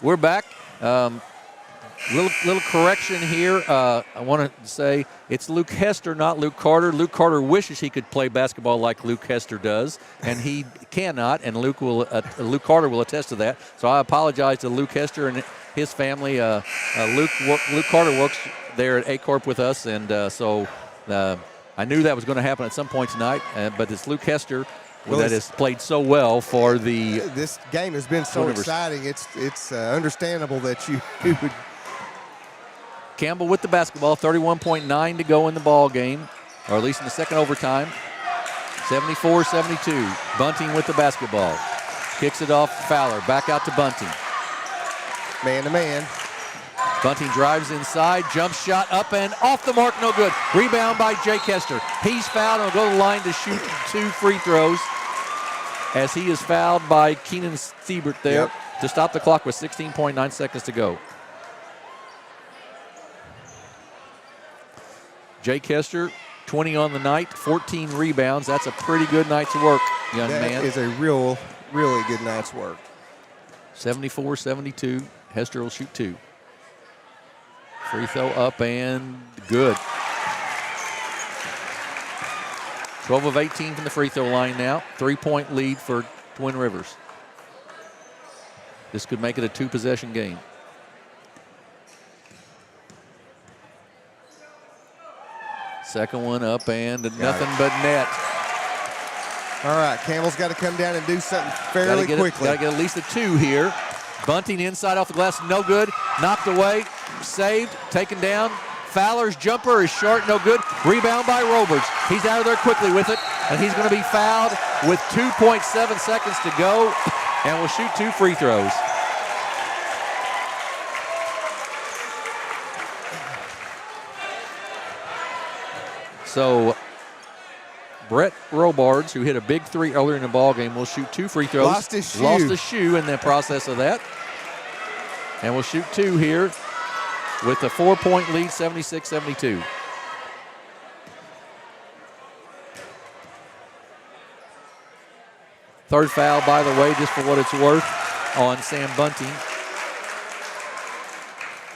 We're back. Little correction here. I want to say it's Luke Hester, not Luke Carter. Luke Carter wishes he could play basketball like Luke Hester does, and he cannot. And Luke Carter will attest to that. So I apologize to Luke Hester and his family. Luke Carter works there at Aycorp with us, and so I knew that was going to happen at some point tonight. But it's Luke Hester. Well, that has played so well for the. This game has been so exciting. It's understandable that you would. Campbell with the basketball, 31.9 to go in the ball game, or at least in the second overtime. 74-72. Bunting with the basketball. Kicks it off Fowler. Back out to Bunting. Man to man. Bunting drives inside, jump shot up and off the mark, no good. Rebound by Jake Hester. He's fouled and will go to the line to shoot 2 free throws as he is fouled by Keenan Siebert there to stop the clock with 16.9 seconds to go. Jake Hester, 20 on the night, 14 rebounds. That's a pretty good night's work, young man. That is a really good night's work. 74-72. Hester will shoot 2. Free throw up and good. 12 of 18 from the free throw line now. 3-point lead for Twin Rivers. This could make it a 2-possession game. Second one up and nothing but net. All right, Campbell's got to come down and do something fairly quickly. Got to get at least a 2 here. Bunting inside off the glass, no good. Knocked away, saved, taken down. Fowler's jumper is short, no good. Rebound by Roberts. He's out of there quickly with it, and he's going to be fouled with 2.7 seconds to go and will shoot 2 free throws. So Brett Robards, who hit a big 3 earlier in the ball game, will shoot 2 free throws. Lost his shoe in the process of that. And will shoot 2 here with a 4-point lead, 76-72. Third foul, by the way, just for what it's worth, on Sam Bunting.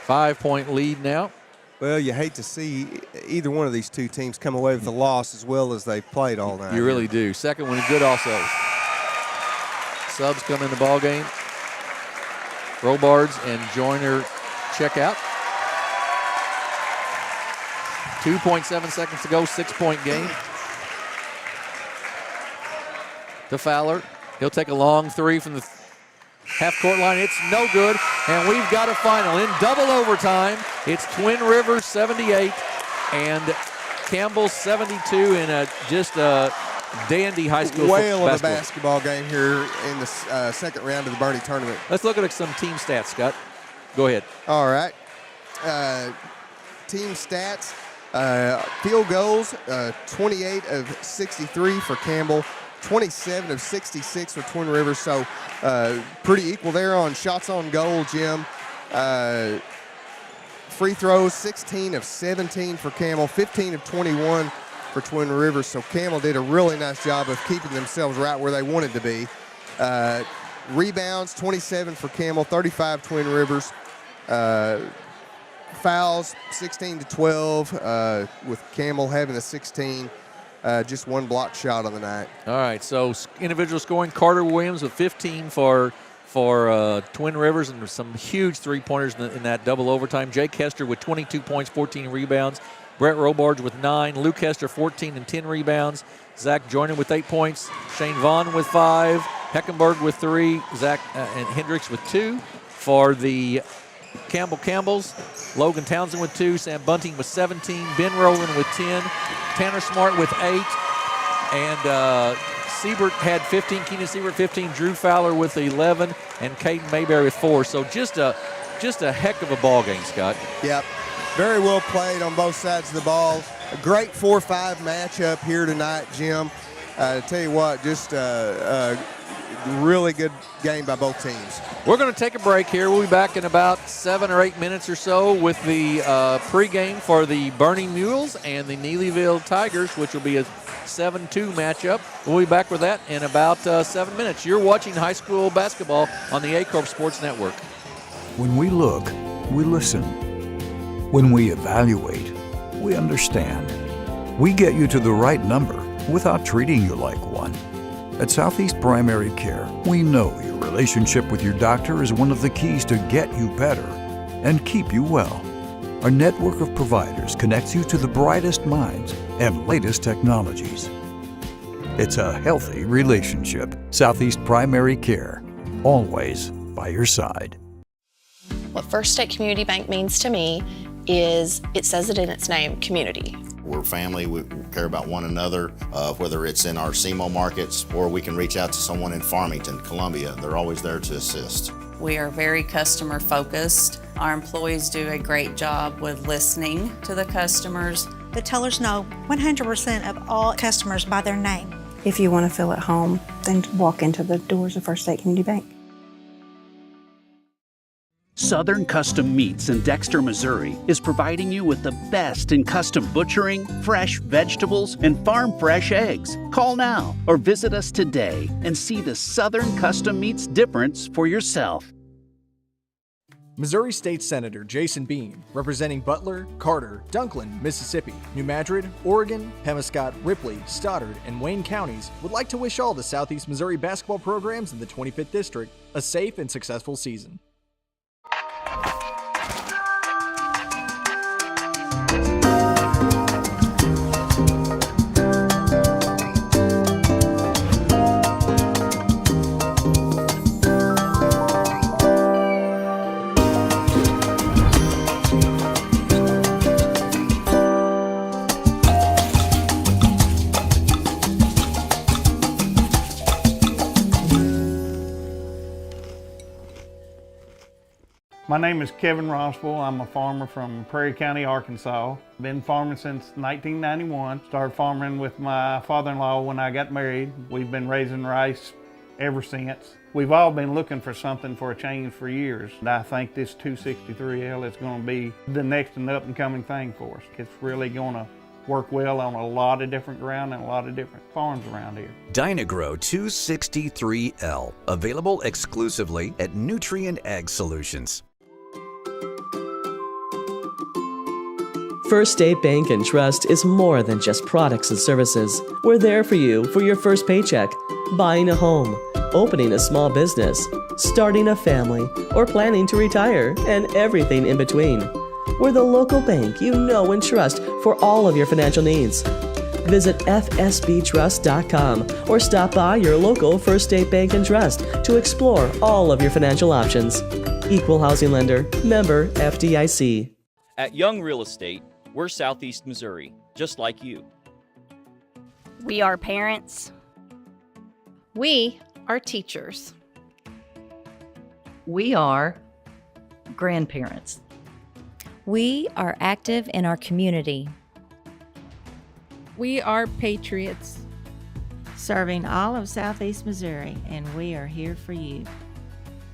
5-point lead now. Well, you hate to see either one of these two teams come away with a loss as well as they played all night. You really do. Second one good also. Subs come in the ball game. Robards and Joyner check out. 2.7 seconds to go, 6-point game. To Fowler. He'll take a long 3 from the half-court line. It's no good, and we've got a final. In double overtime, it's Twin Rivers 78 and Campbell 72 in a dandy high school whale of a basketball game here in the second round of the Bernie tournament. Let's look at some team stats, Scott. Go ahead. All right. Team stats, field goals, 28 of 63 for Campbell, 27 of 66 for Twin Rivers, so pretty equal there on shots on goal, Jim. Free throws, 16 of 17 for Campbell, 15 of 21 for Twin Rivers, so Campbell did a really nice job of keeping themselves right where they wanted to be. Rebounds, 27 for Campbell, 35 Twin Rivers. Fouls, 16 to 12, with Campbell having a 16. Just 1 block shot on the night. All right, so individual scoring, Carter Williams with 15 for Twin Rivers, and some huge three-pointers in that double overtime. Jake Hester with 22 points, 14 rebounds. Brett Robards with 9. Luke Hester 14 and 10 rebounds. Zach Joyner with 8 points. Shane Vaughn with 5. Heckenberg with 3. Zach and Hendricks with 2. For the Campbells, Logan Townsend with 2. Sam Bunting with 17. Ben Rowland with 10. Tanner Smart with 8. And Siebert had 15. Keenan Siebert 15. Drew Fowler with 11. And Caden Mayberry with 4. So just a heck of a ball game, Scott. Yep. Very well played on both sides of the ball. A great 4-5 matchup here tonight, Jim. Tell you what, just a really good game by both teams. We're going to take a break here. We'll be back in about 7 or 8 minutes or so with the pregame for the Bernie Mules and the Neelyville Tigers, which will be a 7-2 matchup. We'll be back with that in about 7 minutes. You're watching high school basketball on the Aycorp Sports Network. When we look, we listen. When we evaluate, we understand. We get you to the right number without treating you like one. At Southeast Primary Care, we know your relationship with your doctor is one of the keys to get you better and keep you well. Our network of providers connects you to the brightest minds and latest technologies. It's a healthy relationship. Southeast Primary Care, always by your side. What First State Community Bank means to me is, it says it in its name, community. We're family, we care about one another, whether it's in our SEMO markets or we can reach out to someone in Farmington, Columbia. They're always there to assist. We are very customer focused. Our employees do a great job with listening to the customers. The tellers know 100% of all customers by their name. If you want to feel at home, then walk into the doors of First State Community Bank. Southern Custom Meats in Dexter, Missouri is providing you with the best in custom butchering, fresh vegetables, and farm fresh eggs. Call now or visit us today and see the Southern Custom Meats difference for yourself. Missouri State Senator Jason Bean, representing Butler, Carter, Dunklin, Mississippi, New Madrid, Oregon, Pemiscot, Ripley, Stoddard, and Wayne counties, would like to wish all the Southeast Missouri basketball programs in the 25th District a safe and successful season. My name is Kevin Rossville. I'm a farmer from Prairie County, Arkansas. Been farming since 1991. Started farming with my father-in-law when I got married. We've been raising rice ever since. We've all been looking for something for a change for years. And I think this 263L is going to be the next and up-and-coming thing for us. It's really going to work well on a lot of different ground and a lot of different farms around here. Dynagro 263L, available exclusively at Nutrient Ag Solutions. First State Bank and Trust is more than just products and services. We're there for you for your first paycheck, buying a home, opening a small business, starting a family, or planning to retire, and everything in between. We're the local bank you know and trust for all of your financial needs. Visit fsbtrust.com or stop by your local First State Bank and Trust to explore all of your financial options. Equal housing lender, member FDIC. At Young Real Estate, we're Southeast Missouri, just like you. We are parents. We are teachers. We are grandparents. We are active in our community. We are patriots. Serving all of Southeast Missouri, and we are here for you.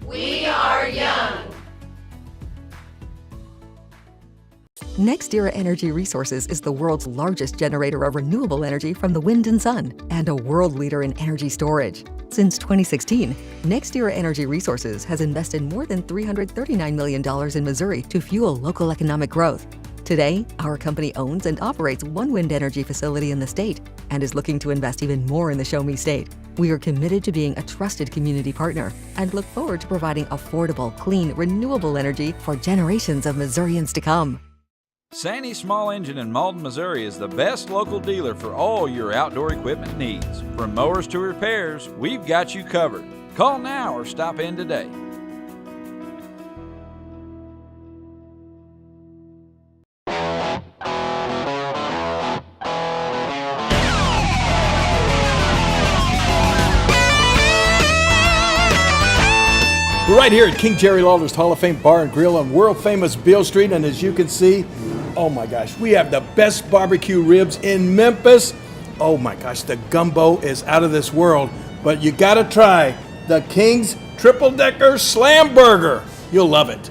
We are young. NextEra Energy Resources is the world's largest generator of renewable energy from the wind and sun, and a world leader in energy storage. Since 2016, NextEra Energy Resources has invested more than $339 million in Missouri to fuel local economic growth. Today, our company owns and operates one wind energy facility in the state and is looking to invest even more in the Show Me State. We are committed to being a trusted community partner and look forward to providing affordable, clean, renewable energy for generations of Missourians to come. Sandy Small Engine in Malden, Missouri is the best local dealer for all your outdoor equipment needs. From mowers to repairs, we've got you covered. Call now or stop in today. We're right here at King Jerry Lawler's Hall of Fame Bar and Grill on world famous Beale Street, and as you can see, oh my gosh, we have the best barbecue ribs in Memphis. Oh my gosh, the gumbo is out of this world, but you gotta try the King's Triple Decker Slam Burger. You'll love it.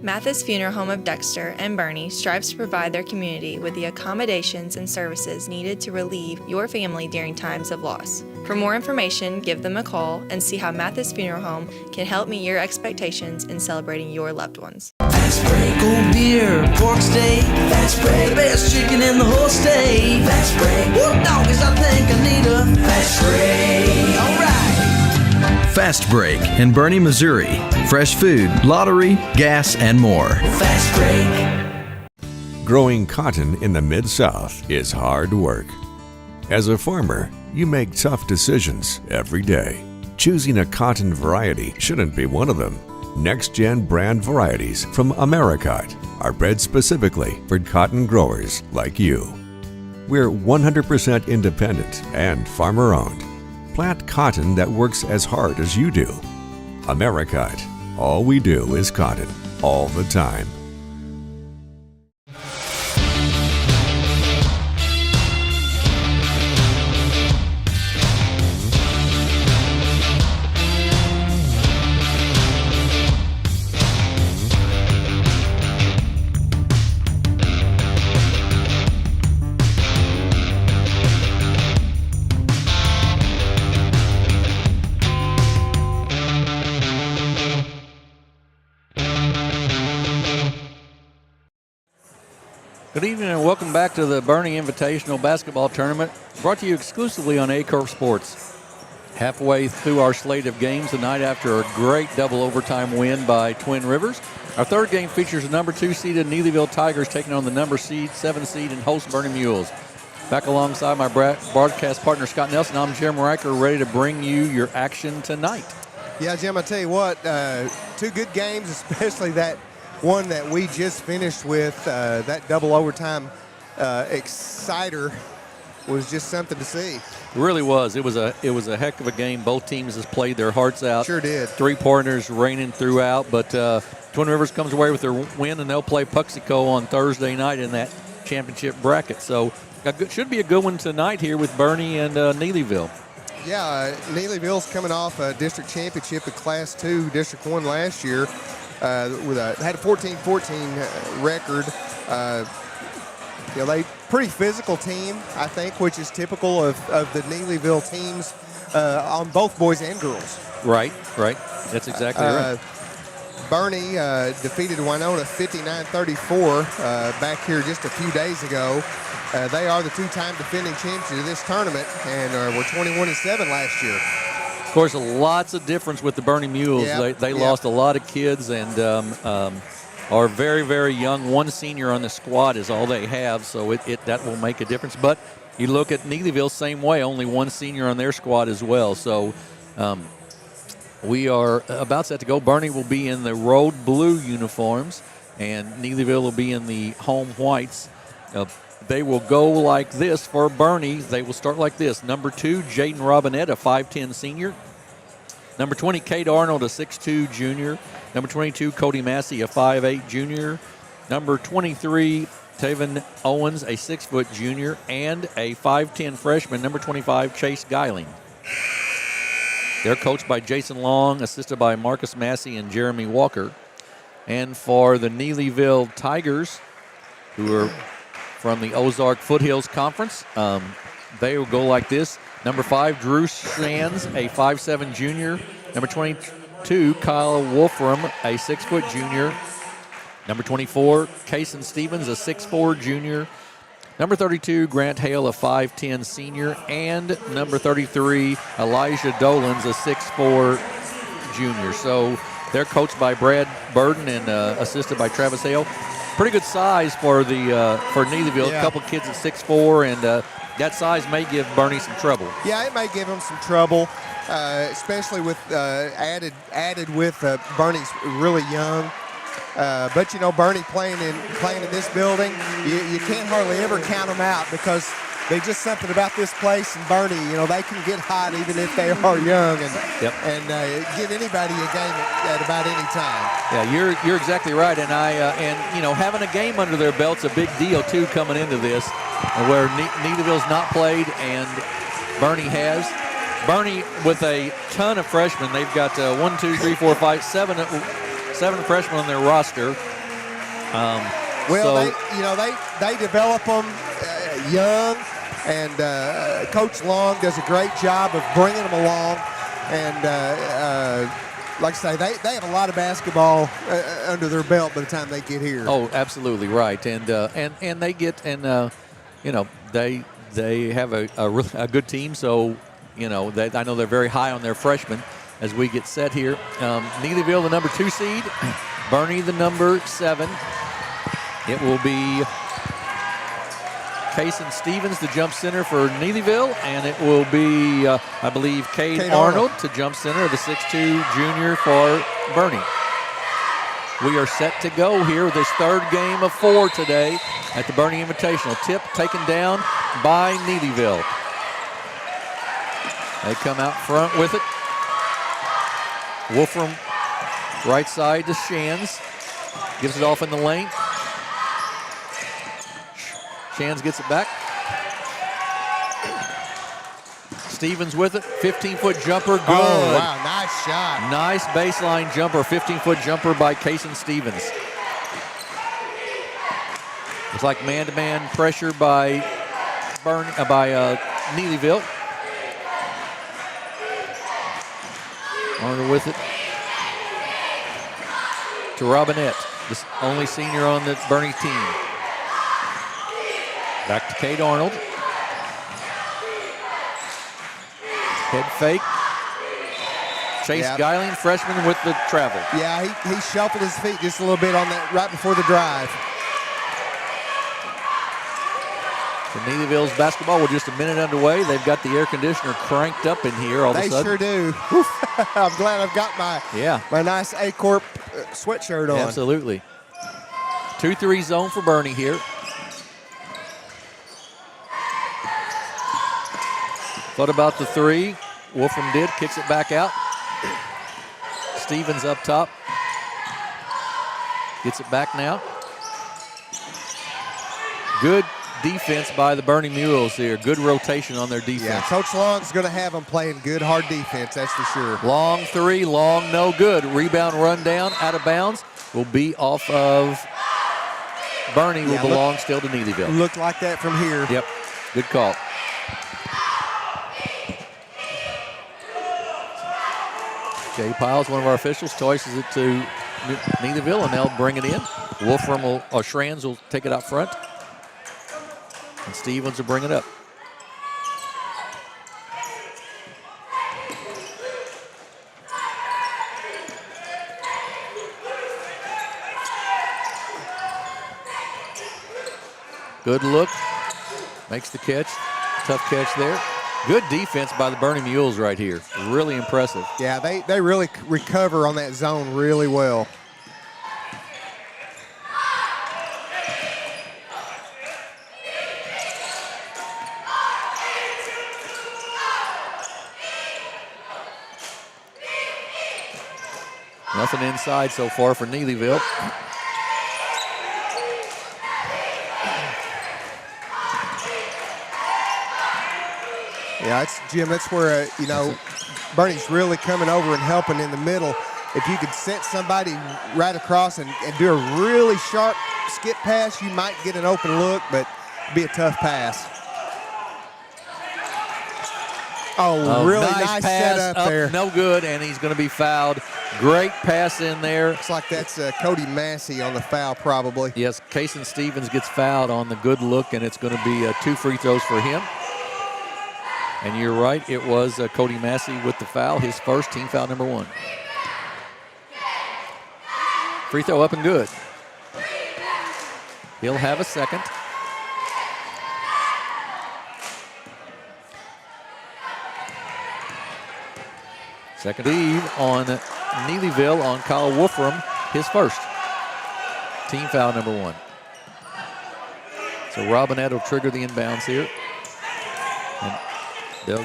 Mathis Funeral Home of Dexter and Bernie strives to provide their community with the accommodations and services needed to relieve your family during times of loss. For more information, give them a call and see how Mathis Funeral Home can help meet your expectations in celebrating your loved ones. Fast break, cold beer, pork steak. Fast break, the best chicken in the whole state. Fast break, whoop doggies, I think I need a fast break. Alright. Fast Break in Bernie, Missouri. Fresh food, lottery, gas, and more. Fast break. Growing cotton in the Mid-South is hard work. As a farmer, you make tough decisions every day. Choosing a cotton variety shouldn't be one of them. Next-gen brand varieties from Americot are bred specifically for cotton growers like you. We're 100% independent and farmer-owned. Plant cotton that works as hard as you do. Americot. All we do is cotton, all the time. Good evening and welcome back to the Bernie Invitational Basketball Tournament, brought to you exclusively on Aycorp Sports. halfway through our slate of games tonight after a great double overtime win by Twin Rivers. Our third game features the number 2 seeded Neelyville Tigers taking on the number 7 seed and host Bernie Mules. Back alongside my broadcast partner Scott Nelson, I'm Jim Riker, ready to bring you your action tonight. Yeah, Jim, I tell you what, 2 good games, especially that one that we just finished with, that double overtime exciter was just something to see. It really was. It was a heck of a game. Both teams has played their hearts out. Sure did. 3-pointers raining throughout, but Twin Rivers comes away with their win, and they'll play Puxico on Thursday night in that championship bracket. So should be a good one tonight here with Bernie and Neelyville. Yeah, Neelyville's coming off a district championship at Class 2, District 1 last year. Had a 14-14 record. They pretty physical team, I think, which is typical of the Neelyville teams on both boys and girls. Right. That's exactly right. Bernie defeated Winona 59-34 back here just a few days ago. They are the 2-time defending champions of this tournament and were 21-7 last year. Of course, lots of difference with the Bernie Mules. Yep. They lost a lot of kids and are very, very young. 1 senior on the squad is all they have, so that will make a difference. But you look at Neelyville, same way, only 1 senior on their squad as well. So we are about set to go. Bernie will be in the road blue uniforms, and Neelyville will be in the home whites. They will go like this for Bernie. They will start like this. Number 2, Jaden Robinette, a 5'10 senior. Number 20, Kate Arnold, a 6'2 junior. Number 22, Cody Massey, a 5'8 junior. Number 23, Taven Owens, a 6-foot junior. And a 5'10 freshman, number 25, Chase Geiling. They're coached by Jason Long, assisted by Marcus Massey and Jeremy Walker. And for the Neelyville Tigers, who are from the Ozark Foothills Conference, they will go like this. Number 5, Drew Sands, a 5'7 junior. Number 22, Kyle Wolfram, a 6-foot junior. Number 24, Kason Stevens, a 6'4 junior. Number 32, Grant Hale, a 5'10 senior. And number 33, Elijah Dolans, a 6'4 junior. So they're coached by Brad Burden and assisted by Travis Hale. Pretty good size for Neelyville. Yeah. A couple kids at 6'4", and that size may give Bernie some trouble. Yeah, it may give him some trouble, especially with added with Bernie's really young. But Bernie playing in this building, you can't hardly ever count them out because there's just something about this place and Bernie. They can get hot even if they are young and give anybody a game at about any time. Yeah, you're exactly right, and having a game under their belt's a big deal too coming into this, where Neelyville's not played and Bernie has. Bernie with a ton of freshmen. They've got 7 freshmen on their roster. They develop them young, and Coach Long does a great job of bringing them along. And like I say, they have a lot of basketball under their belt by the time they get here. Oh, absolutely right, and they get they have a good team. So I know they're very high on their freshmen. As we get set here, Neelyville, the number 2 seed, Bernie, the number 7. It will be Kason Stevens, the jump center for Neelyville, and it will be, I believe, Kate Arnold to jump center, the 6'2 junior for Bernie. We are set to go here with this third game of 4 today at the Bernie Invitational. Tip taken down by Neelyville. They come out front with it. Wolfram, right side to Shands. Gives it off in the lane. Shands gets it back. Stevens with it. 15-foot jumper. Good. Oh, wow. Nice shot. Nice baseline jumper. 15-foot jumper by Kason Stevens. It's like man-to-man pressure by Neelyville. Arnold with it to Robinette, the only senior on the Bernie team. Back to Kate Arnold. Head fake. Chase Yeah. Geiling, freshman with the travel. Yeah, he shuffled his feet just a little bit on that right before the drive. So Neelyville's basketball, we're just a minute underway. They've got the air conditioner cranked up in here all of a They sudden. sure do. I'm glad I've got my nice Aycorp sweatshirt on. Absolutely. 2-3 zone for Bernie here. Thought about the three. Wolfram did, kicks it back out. Stevens up top. Gets it back now. Good defense by the Bernie Mules here. Good rotation on their defense. Yeah, Coach Long's going to have them playing good, hard defense, that's for sure. Long three, long, no good. Rebound run down, out of bounds. Will be off of Bernie, will belong still to Neelyville. Looked like that from here. Yep, good call. Jay Piles, one of our officials, toises it to Neelyville, and they'll bring it in. Wolfram or Schranz will take it out front. And Stevens will bring it up. Good look. Makes the catch. Tough catch there. Good defense by the Bernie Mules right here. Really impressive. Yeah, they really recover on that zone really well. Nothing inside so far for Neelyville. Yeah, Jim, that's where, Bernie's really coming over and helping in the middle. If you could set somebody right across and do a really sharp skip pass, you might get an open look, but it'd be a tough pass. Oh, really nice pass setup up, there. No good, and he's going to be fouled. Great pass in there. Looks like that's Cody Massey on the foul probably. Yes, Kason Stevens gets fouled on the good look, and it's going to be 2 free throws for him. And you're right, it was Cody Massey with the foul, his first, team foul number 1. Free throw up and good. He'll have a second. Second leave on Neelyville on Kyle Wolfram, his first. Team foul number 1. So Robinette will trigger the inbounds here. And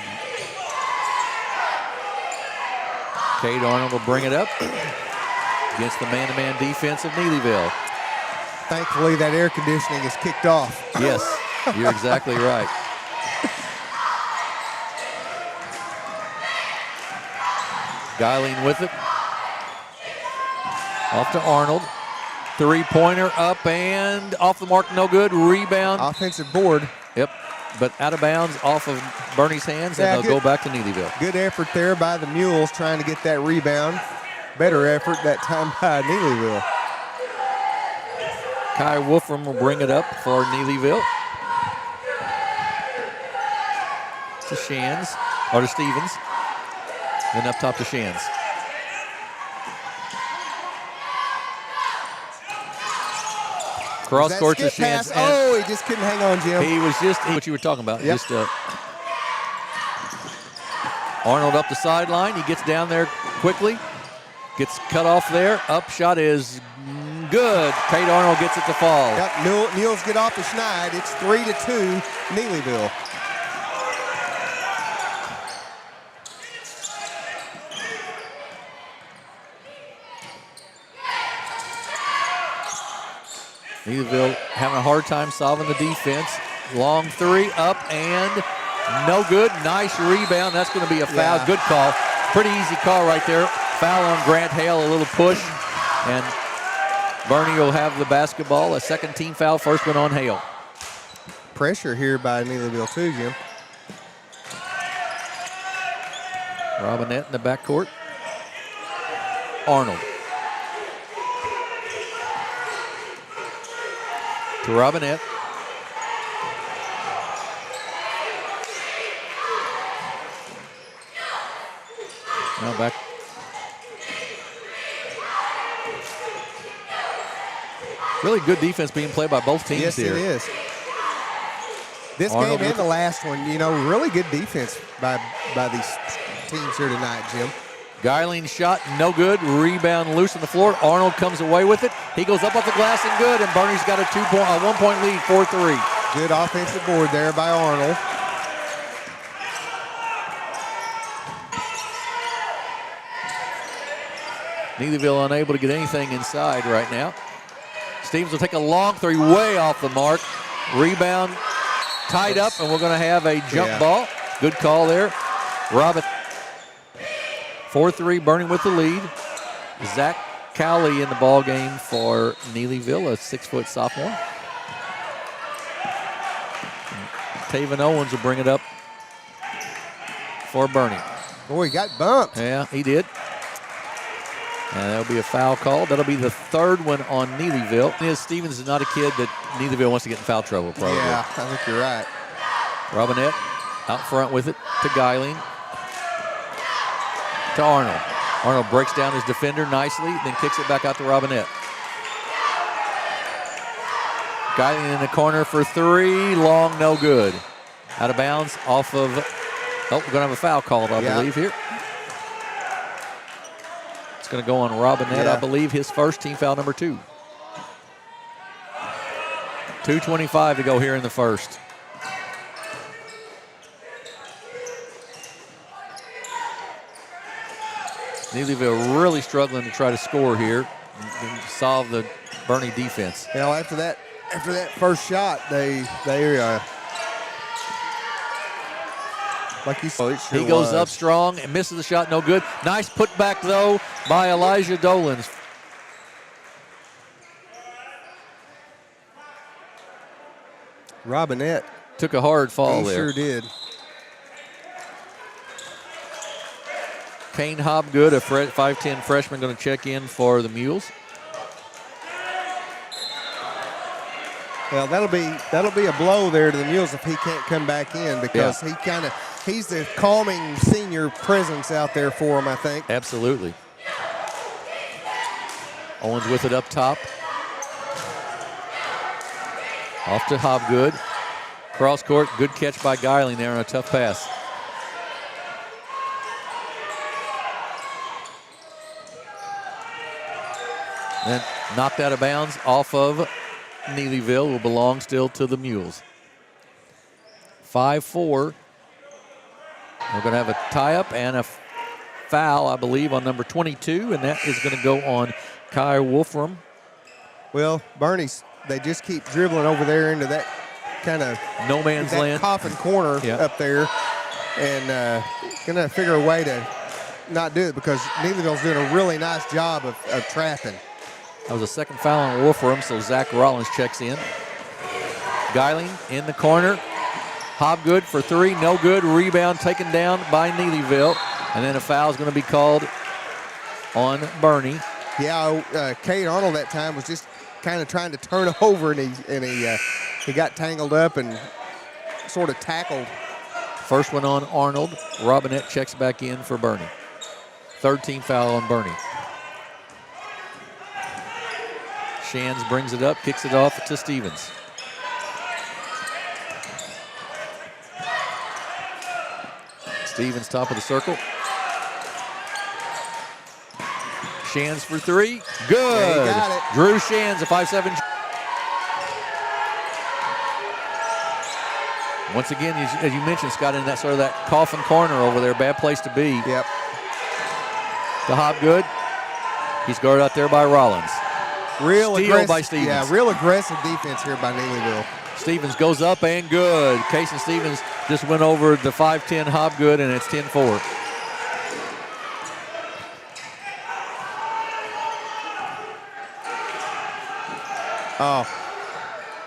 Cade Arnold will bring it up against the man-to-man defense of Neelyville. Thankfully, that air conditioning is kicked off. Yes, you're exactly right. Geiling with it. Off to Arnold. Three-pointer up and off the mark, no good. Rebound. Offensive board. Yep, but out of bounds off of Bernie's hands, and they'll go back to Neelyville. Good effort there by the Mules trying to get that rebound. Better effort that time by Neelyville. Kai Wolfram will bring it up for Neelyville. To Shands, or to Stevens. Then up top to Shands. Cross court to Shands. Oh, he just couldn't hang on, Jim. He was just what you were talking about. Yep. Just Arnold up the sideline. He gets down there quickly. Gets cut off there. Up shot is good. Kate Arnold gets it to fall. Yep, Mules get off the schneid. It's 3-2 Neelyville. Neelyville having a hard time solving the defense. Long three, up and no good. Nice rebound. That's going to be a foul. Yeah. Good call. Pretty easy call right there. Foul on Grant Hale, a little push. And Bernie will have the basketball. A second team foul, first one on Hale. Pressure here by Neelyville too, Jim. Robinette in the backcourt. Arnold. To Robinette. Now back Really good defense being played by both teams yes, here. Yes, it is. This Arnold game and the last one, really good defense by these teams here tonight, Jim. Geiling shot, no good. Rebound loose on the floor. Arnold comes away with it. He goes up off the glass and good, and Bernie's got a 1-point lead, 4-3. Good offensive board there by Arnold. Neelyville unable to get anything inside right now. Stevens will take a long three way off the mark. Rebound tied up, and we're going to have a jump ball. Good call there. Robin. 4-3, Bernie with the lead. Zach Cowley in the ball game for Neelyville, a 6-foot sophomore. Taven Owens will bring it up for Bernie. Boy, he got bumped. Yeah, he did. And that'll be a foul call. That'll be the third one on Neelyville. Stevens is not a kid that Neelyville wants to get in foul trouble, probably. Yeah, I think you're right. Robinette out front with it to Geiling. To Arnold. Arnold breaks down his defender nicely, then kicks it back out to Robinette. Geiling in the corner for three. Long, no good. Out of bounds off of... Oh, we're going to have a foul called, I believe, here. It's going to go on Robinette, I believe, his first, team foul number 2. 2:25 to go here in the first. Neelyville really struggling to try to score here and solve the Bernie defense. After that first shot, they like you said, he goes up strong and misses the shot, no good. Nice putback though by Elijah Dolans. Robinette took a hard fall there. He sure did. Kane Hobgood, a 5'10" freshman, going to check in for the Mules. Well, that'll be a blow there to the Mules if he can't come back in, because he's the calming senior presence out there for him, I think. Absolutely. Owens with it up top. Off to Hobgood. Cross court, good catch by Geiling there on a tough pass. Then knocked out of bounds off of Neelyville, will belong still to the Mules. 5-4. We're going to have a tie-up and a foul, I believe, on number 22, and that is going to go on Kai Wolfram. Well, Bernie's, they just keep dribbling over there into that kind of no man's land coffin corner up there, and going to figure a way to not do it, because Neelyville's doing a really nice job of trapping. That was a second foul on Wolfram, so Zach Rollins checks in. Geiling in the corner. Hobgood for three, no good. Rebound taken down by Neelyville. And then a foul is going to be called on Bernie. Yeah, Cade Arnold that time was just kind of trying to turn over, and he got tangled up and sort of tackled. First one on Arnold. Robinette checks back in for Bernie. Third team foul on Bernie. Shands brings it up, kicks it off to Stevens. Stevens top of the circle. Shands for three. Good. Yeah, he got it. Drew Shands, a 5'7". Once again, as you mentioned, Scott, in that sort of that coffin corner over there, bad place to be. Yep. To Hobgood. He's guarded out there by Rollins. Steal by Stevens. Yeah, real aggressive defense here by Neelyville. Stevens goes up and good. Casey Stevens just went over the 5'10" Hobgood, and it's 10-4. Oh,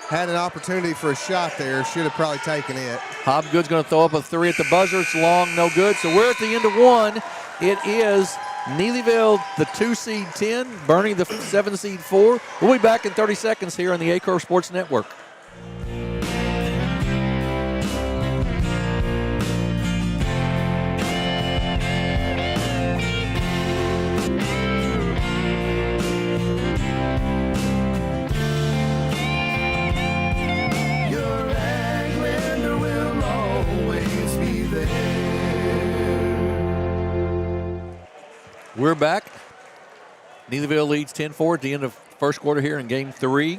had an opportunity for a shot there. Should have probably taken it. Hobgood's going to throw up a three at the buzzer. It's long, no good. So we're at the end of one. It is Neelyville, the 2 seed 10, Bernie, the 7 seed 4. We'll be back in 30 seconds here on the Aycorp Sports Network. We're back. Neelyville leads 10-4 at the end of first quarter here in game 3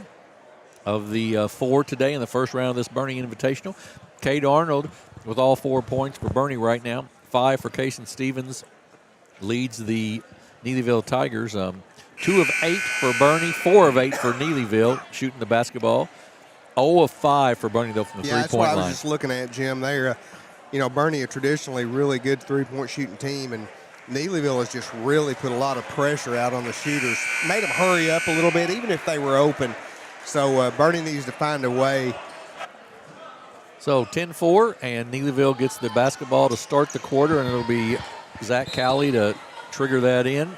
of the 4 today in the first round of this Bernie Invitational. Cade Arnold with all 4 points for Bernie right now. 5 for Kason Stevens leads the Neelyville Tigers. 2 of 8 for Bernie, 4 of 8 for Neelyville shooting the basketball. 0 of 5 for Bernie, though, from the three-point line. That's what I was just looking at, Jim. They're, Bernie, a traditionally really good three-point shooting team, and Neelyville has just really put a lot of pressure out on the shooters, made them hurry up a little bit, even if they were open. So Bernie needs to find a way. So 10-4, and Neelyville gets the basketball to start the quarter, and it'll be Zach Cowley to trigger that in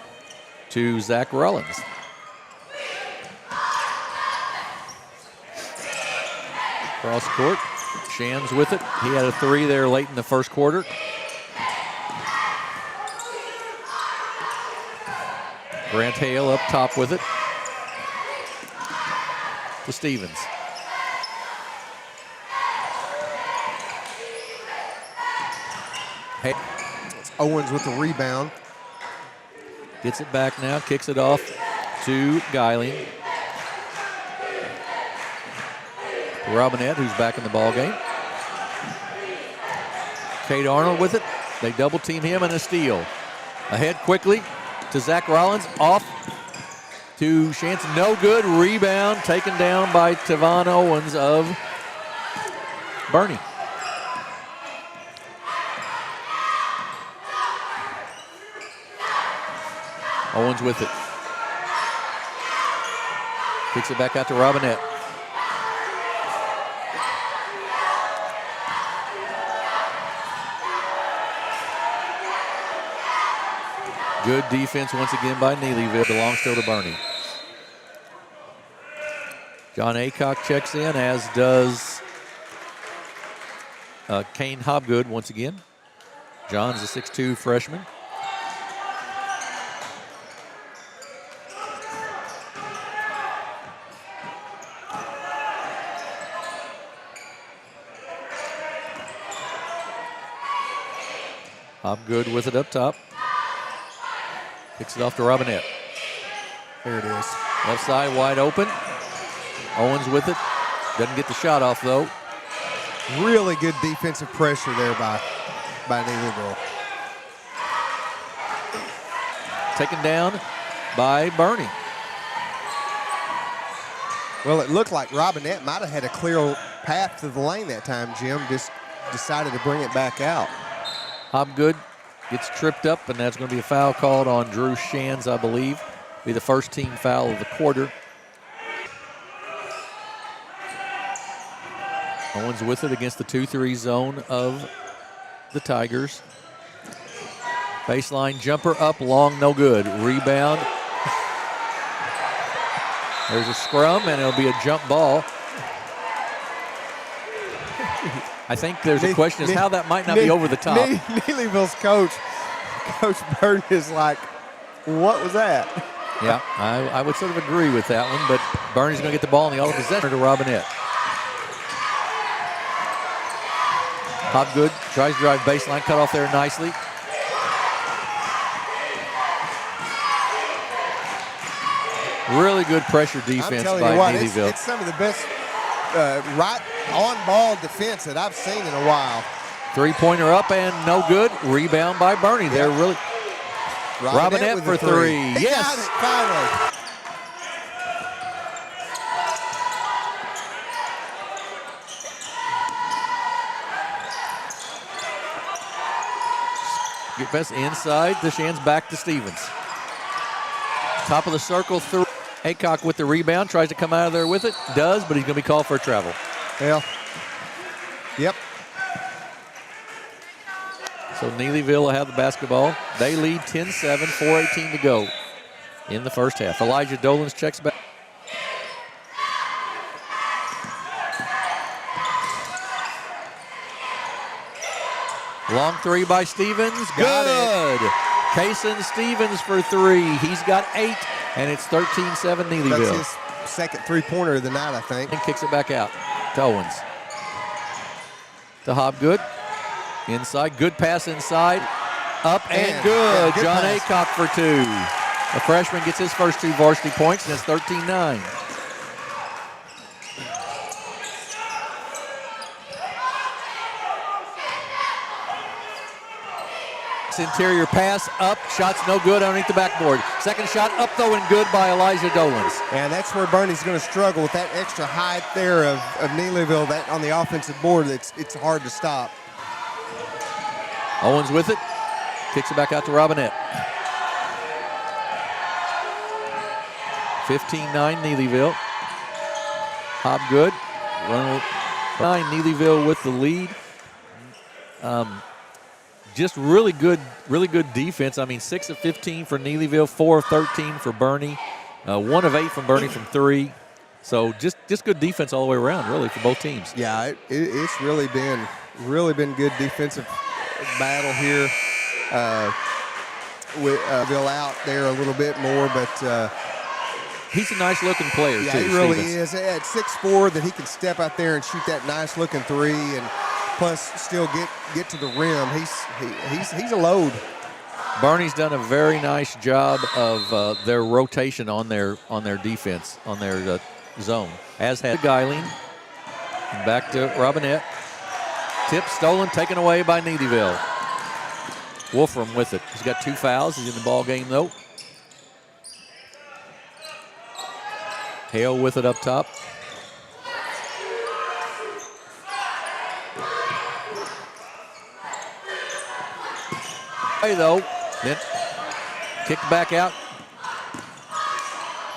to Zach Rollins. Cross court, Shams with it. He had a 3 there late in the first quarter. Grant Hale up top with it to Stevens. Hey. Owens with the rebound. Gets it back now, kicks it off to Geiling. Robinette, who's back in the ball game. Cade Arnold with it. They double team him and a steal. Ahead quickly to Zach Rollins. Off to Shanson. No good. Rebound taken down by Tavon Owens of Bernie. Owens with it. Kicks it back out to Robinette. Good defense once again by Neelyville. Belongs still to Bernie. John Aycock checks in, as does Kane Hobgood once again. John's a 6'2 freshman. Hobgood with it up top. Kicks it off to Robinette. There it is. Left side wide open. Owens with it. Doesn't get the shot off, though. Really good defensive pressure there by Neelyville. Taken down by Bernie. Well, it looked like Robinette might have had a clear path to the lane that time, Jim. Just decided to bring it back out. Hobgood gets tripped up, and that's going to be a foul called on Drew Shands, I believe. Be the first team foul of the quarter. Owens with it against the 2-3 zone of the Tigers. Baseline jumper up, long, no good. Rebound. There's a scrum, and it'll be a jump ball. I think there's a question as how that might not be over the top. Neelyville's coach, Coach Burton, is like, what was that? Yeah, I would sort of agree with that one, but Bernie's going to get the ball in the all possession to Robinette. Hobgood tries to drive baseline, cut off there nicely. Really good pressure defense by Neelyville. It's some of the best right on-ball defense that I've seen in a while. Three-pointer up and no good. Rebound by Bernie. Yep. They're really... Robinette for 3. Yes! Got it, finally. Get best inside. The Shands back to Stevens. Top of the circle through. Aycock with the rebound. Tries to come out of there with it. Does, but he's going to be called for a travel. Yeah. Yep. So Neelyville will have the basketball. They lead 10-7, 4:18 to go in the first half. Elijah Dolans checks back. Long 3 by Stevens. Good. Kason Stevens for 3. He's got 8, and it's 13-7 Neelyville. That's his second three-pointer of the night, I think. And kicks it back out to Owens. To Hobgood. Inside. Good pass inside. Up and good. John pass. Aycorp for 2. The freshman gets his first 2 varsity points, and it's 13-9. Interior pass up, shots no good underneath the backboard. Second shot up though and good by Elijah Dolans. And that's where Bernie's going to struggle with that extra height there of Neelyville, that on the offensive board. It's hard to stop. Owens with it, kicks it back out to Robinette. 15-9 Neelyville. Hobgood, run 9 Neelyville with the lead. Just really good defense. I mean, 6 of 15 for Neelyville, 4 of 13 for Bernie, 1 of 8 from Bernie from 3. So just good defense all the way around, really, for both teams. Yeah, it's really been good defensive battle here. With Bill out there a little bit more, but he's a nice-looking player, yeah, too. He really Stevens. is. At 6'4", that he can step out there and shoot that nice-looking 3, and plus still get to the rim. He's a load. Bernie's done a very nice job of their rotation on their defense, on their zone. As had Geiling. And back to Robinette. Tip stolen, taken away by Neelyville. Wolfram with it. He's got 2 fouls. He's in the ball game though. Hale with it up top. Though, then kicked back out.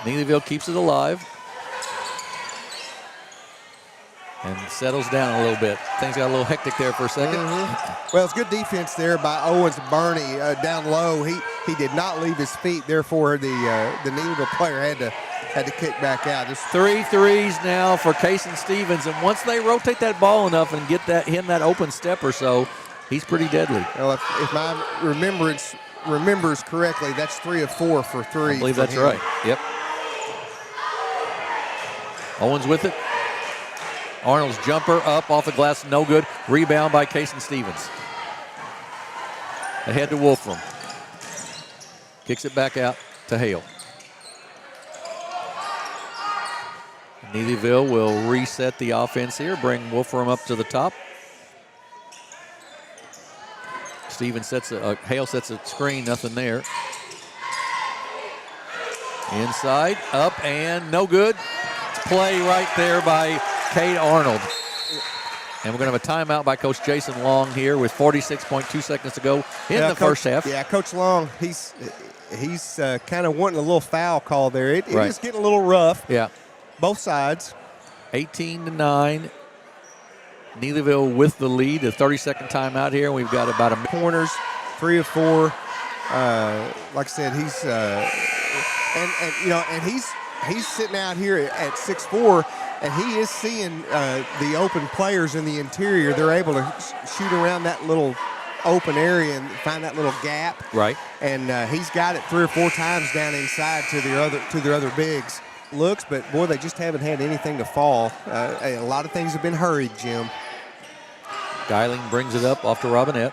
Neelyville keeps it alive and settles down a little bit. Things got a little hectic there for a second. Well, it's good defense there by Owens and Bernie down low. He did not leave his feet. Therefore, the Neelyville player had to kick back out. Just 3 threes now for Cason Stevens, and once they rotate that ball enough and get him that open step or so, he's pretty deadly. Well, if my remembers correctly, that's 3 of 4 for 3. I believe that's right. Yep. Owens with it. Arnold's jumper up off the glass, no good. Rebound by Cason Stevens. Ahead to Wolfram. Kicks it back out to Hale. Neelyville will reset the offense here, bring Wolfram up to the top. Stevens Hale sets a screen, nothing there. Inside, up, and no good. Play right there by Cade Arnold. And we're going to have a timeout by Coach Jason Long here with 46.2 seconds to go in the first half. Yeah, Coach Long, he's kind of wanting a little foul call there. It is getting a little rough. Yeah. Both sides. 18-9. Neelyville with the lead. A 30-second timeout here. We've got about corners, 3 of 4. Like I said, he's sitting out here at 6'4", and he is seeing the open players in the interior. They're able to shoot around that little open area and find that little gap. Right. And he's got it 3 or 4 times down inside to their other bigs. Looks, but boy, they just haven't had anything to fall. A lot of things have been hurried, Jim. Geiling brings it up off to Robinette.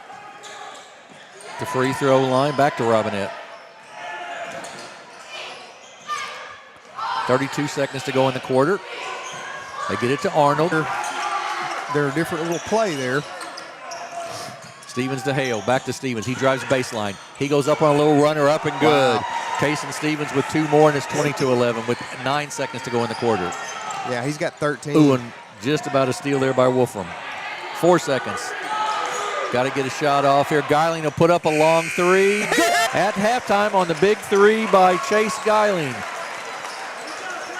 The free throw line, back to Robinette. 32 seconds to go in the quarter. They get it to Arnold. They're a different little play there. Stevens to Hale, back to Stevens. He drives baseline. He goes up on a little runner, up and good. Wow. Cason Stevens with 2 more, and it's 22-11 with 9 seconds to go in the quarter. Yeah, he's got 13. Ooh, and just about a steal there by Wolfram. 4 seconds. Got to get a shot off here. Geiling will put up a long 3 at halftime on the big 3 by Chase Geiling.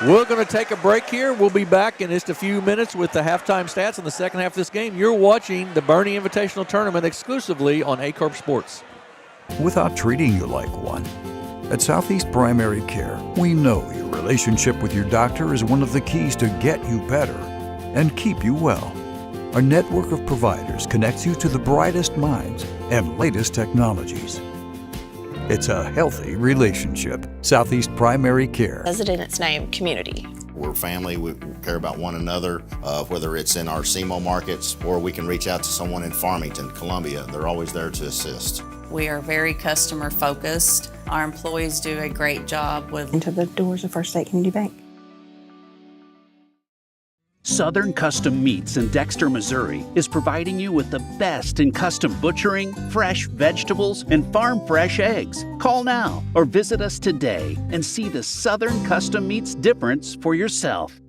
We're going to take a break here. We'll be back in just a few minutes with the halftime stats in the second half of this game. You're watching the Bernie Invitational Tournament exclusively on Aycorp Sports. Without treating you like one. At Southeast Primary Care, we know your relationship with your doctor is one of the keys to get you better and keep you well. Our network of providers connects you to the brightest minds and latest technologies. It's a healthy relationship. Southeast Primary Care. Says it in its name, community. We're family. We care about one another, whether it's in our SEMO markets or we can reach out to someone in Farmington, Columbia. They're always there to assist. We are very customer focused. Our employees do a great job with into the doors of First State Community Bank. Southern Custom Meats in Dexter, Missouri is providing you with the best in custom butchering, fresh vegetables, and farm fresh eggs. Call now or visit us today and see the Southern Custom Meats difference for yourself.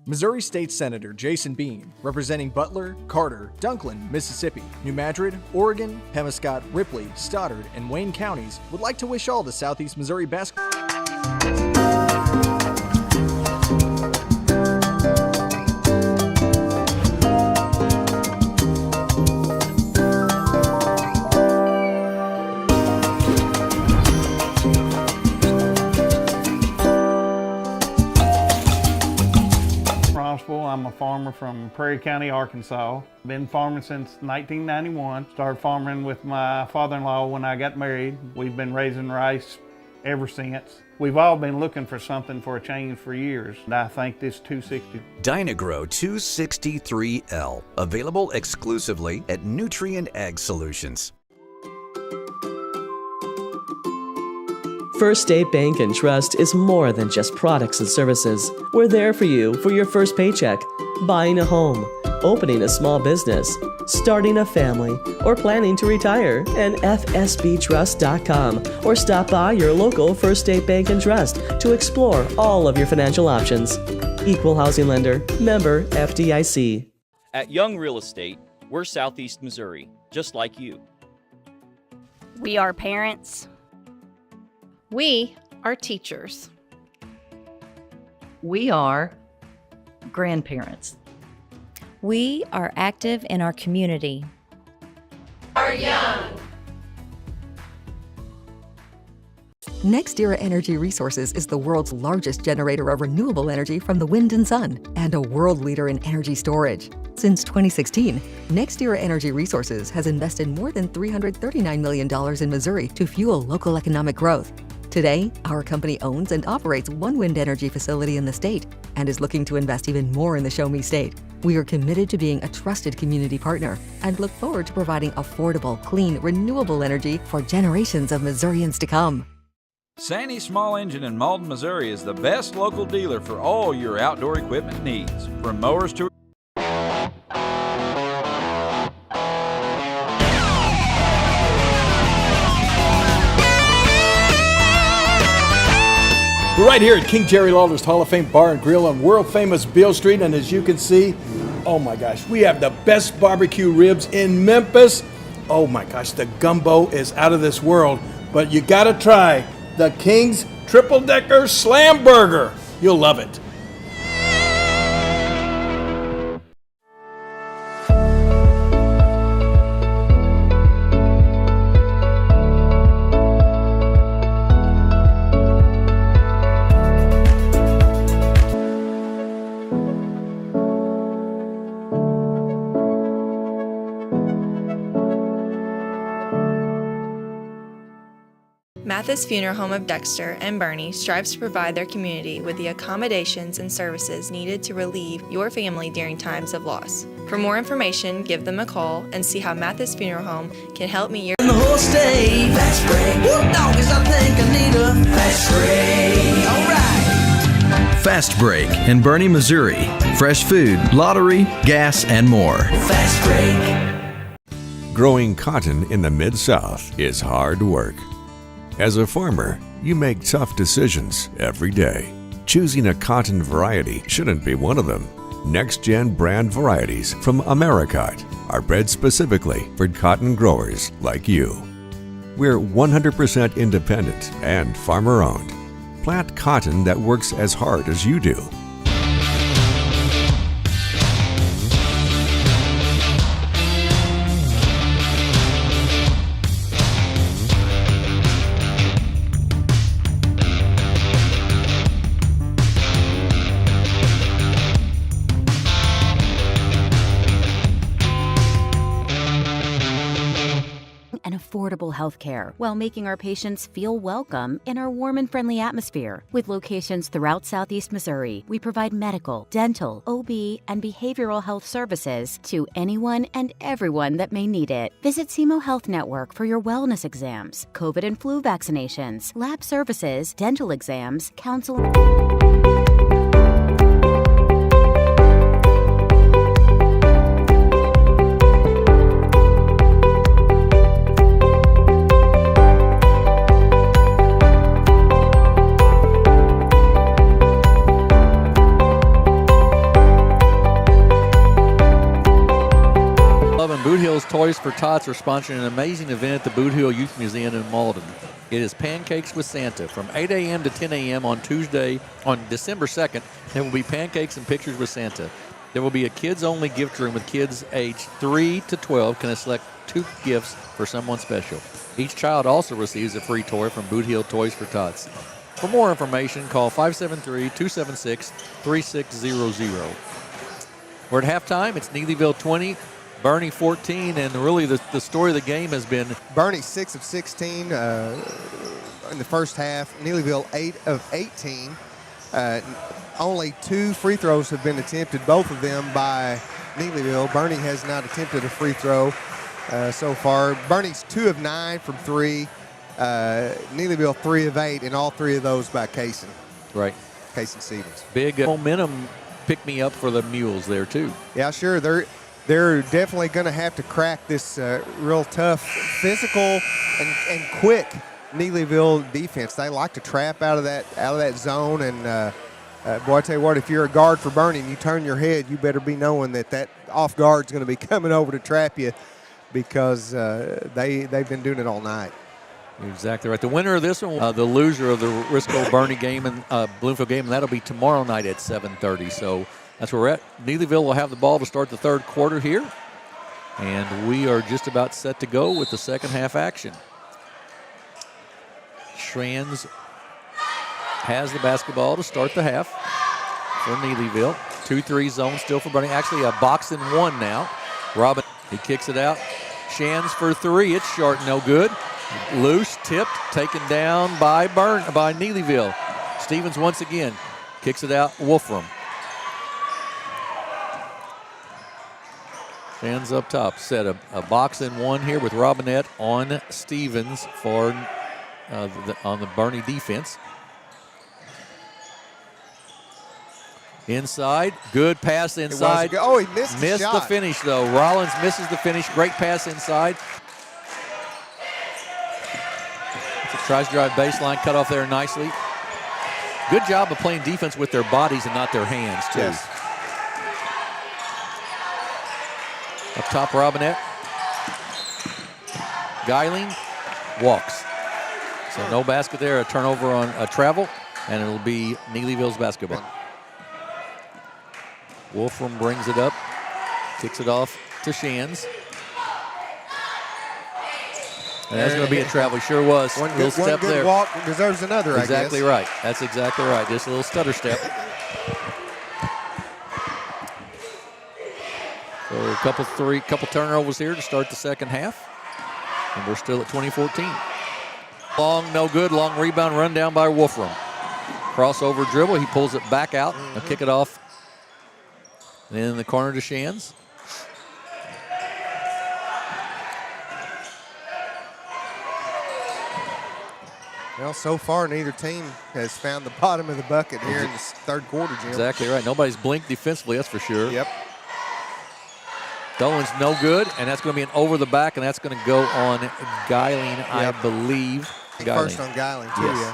Missouri State Senator Jason Bean, representing Butler, Carter, Dunklin, Mississippi, New Madrid, Oregon, Pemiscot, Ripley, Stoddard, and Wayne counties, would like to wish all the Southeast Missouri basketball. I'm a farmer from Prairie County, Arkansas. Been farming since 1991. Started farming with my father-in-law when I got married. We've been raising rice ever since. We've all been looking for something for a change for years, and I think this 260. Dynagrow 263L, available exclusively at Nutrient Ag Solutions. First State Bank and Trust is more than just products and services. We're there for you for your first paycheck, buying a home, opening a small business, starting a family, or planning to retire. And FSBTrust.com, or stop by your local First State Bank and Trust to explore all of your financial options. Equal housing lender, member FDIC. At Young Real Estate, we're Southeast Missouri, just like you. We are parents. We are teachers. We are grandparents. We are active in our community. Are young. NextEra Energy Resources is the world's largest generator of renewable energy from the wind and sun, and a world leader in energy storage. Since 2016, NextEra Energy Resources has invested more than $339 million in Missouri to fuel local economic growth. Today, our company owns and operates one wind energy facility in the state and is looking to invest even more in the Show Me State. We are committed to being a trusted community partner and look forward to providing affordable, clean, renewable energy for generations of Missourians to come. Sandy Small Engine in Malden, Missouri is the best local dealer for all your outdoor equipment needs. From mowers to We're right here at King Jerry Lawler's Hall of Fame Bar and Grill on world famous Beale Street, and as you can see, oh my gosh, we have the best barbecue ribs in Memphis. Oh my gosh, the gumbo is out of this world, but you gotta try the King's Triple Decker Slam Burger. You'll love it. Mathis Funeral Home of Dexter and Bernie strives to provide their community with the accommodations and services needed to relieve your family during times of loss. For more information, give them a call and see how Mathis Funeral Home can help meet your in the whole state. Fast break. Whoop, doggies, I think I need a fast break. All right. Fast Break in Bernie, Missouri. Fresh food, lottery, gas, and more. Fast break. Growing cotton in the Mid-South is hard work. As a farmer, you make tough decisions every day. Choosing a cotton variety shouldn't be one of them. Next-gen brand varieties from Americot are bred specifically for cotton growers like you. We're 100% independent and farmer-owned. Plant cotton that works as hard as you do. An affordable healthcare while making our patients feel welcome in our warm and friendly atmosphere. With locations throughout Southeast Missouri, we provide medical, dental, OB, and behavioral health services to anyone and everyone that may need it. Visit SEMO Health Network for your wellness exams, COVID and flu vaccinations, lab services, dental exams, counseling. Boot Hill's Toys for Tots are sponsoring an amazing event at the Boot Hill Youth Museum in Malden. It is Pancakes with Santa. From 8 a.m. to 10 a.m. on Tuesday, on December 2nd, there will be pancakes and pictures with Santa. There will be a kids-only gift room with kids aged 3 to 12 can select 2 gifts for someone special. Each child also receives a free toy from Boot Hill Toys for Tots. For more information, call 573-276-3600. We're at halftime. It's Neelyville 20. Bernie 14, and really the story of the game has been Bernie 6 of 16 in the first half. Neelyville 8 of 18. Only 2 free throws have been attempted, both of them by Neelyville. Bernie has not attempted a free throw so far. Bernie's 2 of 9 from 3. Neelyville 3 of 8, and all 3 of those by Kaysen. Right. Kaysen Stevens. Big momentum pick-me-up for the Mules there, too. Yeah, sure. They're definitely going to have to crack this real tough, physical, and quick Neelyville defense. They like to trap out of that zone, and boy, I tell you what, if you're a guard for Bernie and you turn your head, you better be knowing that off guard's going to be coming over to trap you, because they've been doing it all night. Exactly right. The winner of this one, the loser of the Risco-Bernie game and Bloomfield game, and that'll be tomorrow night at 7:30. So that's where we're at. Neelyville will have the ball to start the third quarter here. And we are just about set to go with the second half action. Schranz has the basketball to start the half for Neelyville. 2-3 zone still for Bernie. Actually a box and one now. Robin, he kicks it out. Schranz for 3. It's short, no good. Loose, tipped, taken down by Neelyville. Stevens once again kicks it out. Wolfram. Hands up top. Set a box and one here with Robinette on Stevens for on the Bernie defense. Inside, good pass inside. Oh, he missed the shot. The finish though. Rollins misses the finish. Great pass inside. Tries to drive baseline, cut off there nicely. Good job of playing defense with their bodies and not their hands too. Yes. Up top, Robinette. Geiling walks. So no basket there, a turnover on a travel, and it'll be Neelyville's basketball. Wolfram brings it up, kicks it off to Schranz. And that's going to be a travel. Sure was. One little step good there. Walk deserves another, Exactly I guess. right. That's exactly right. Just a little stutter step. So a couple turnovers here to start the second half. And we're still at 2014. Long, no good. Long rebound run down by Wolfram. Crossover dribble. He pulls it back out. He'll kick it off. And then in the corner to Schranz. Well, so far, neither team has found the bottom of the bucket here in this third quarter, Jim. Exactly right. Nobody's blinked defensively, that's for sure. Yep. Dolan's no good, and that's going to be an over the back, and that's going to go on Geiling, yep. I believe. First on Geiling, too, yes. yeah.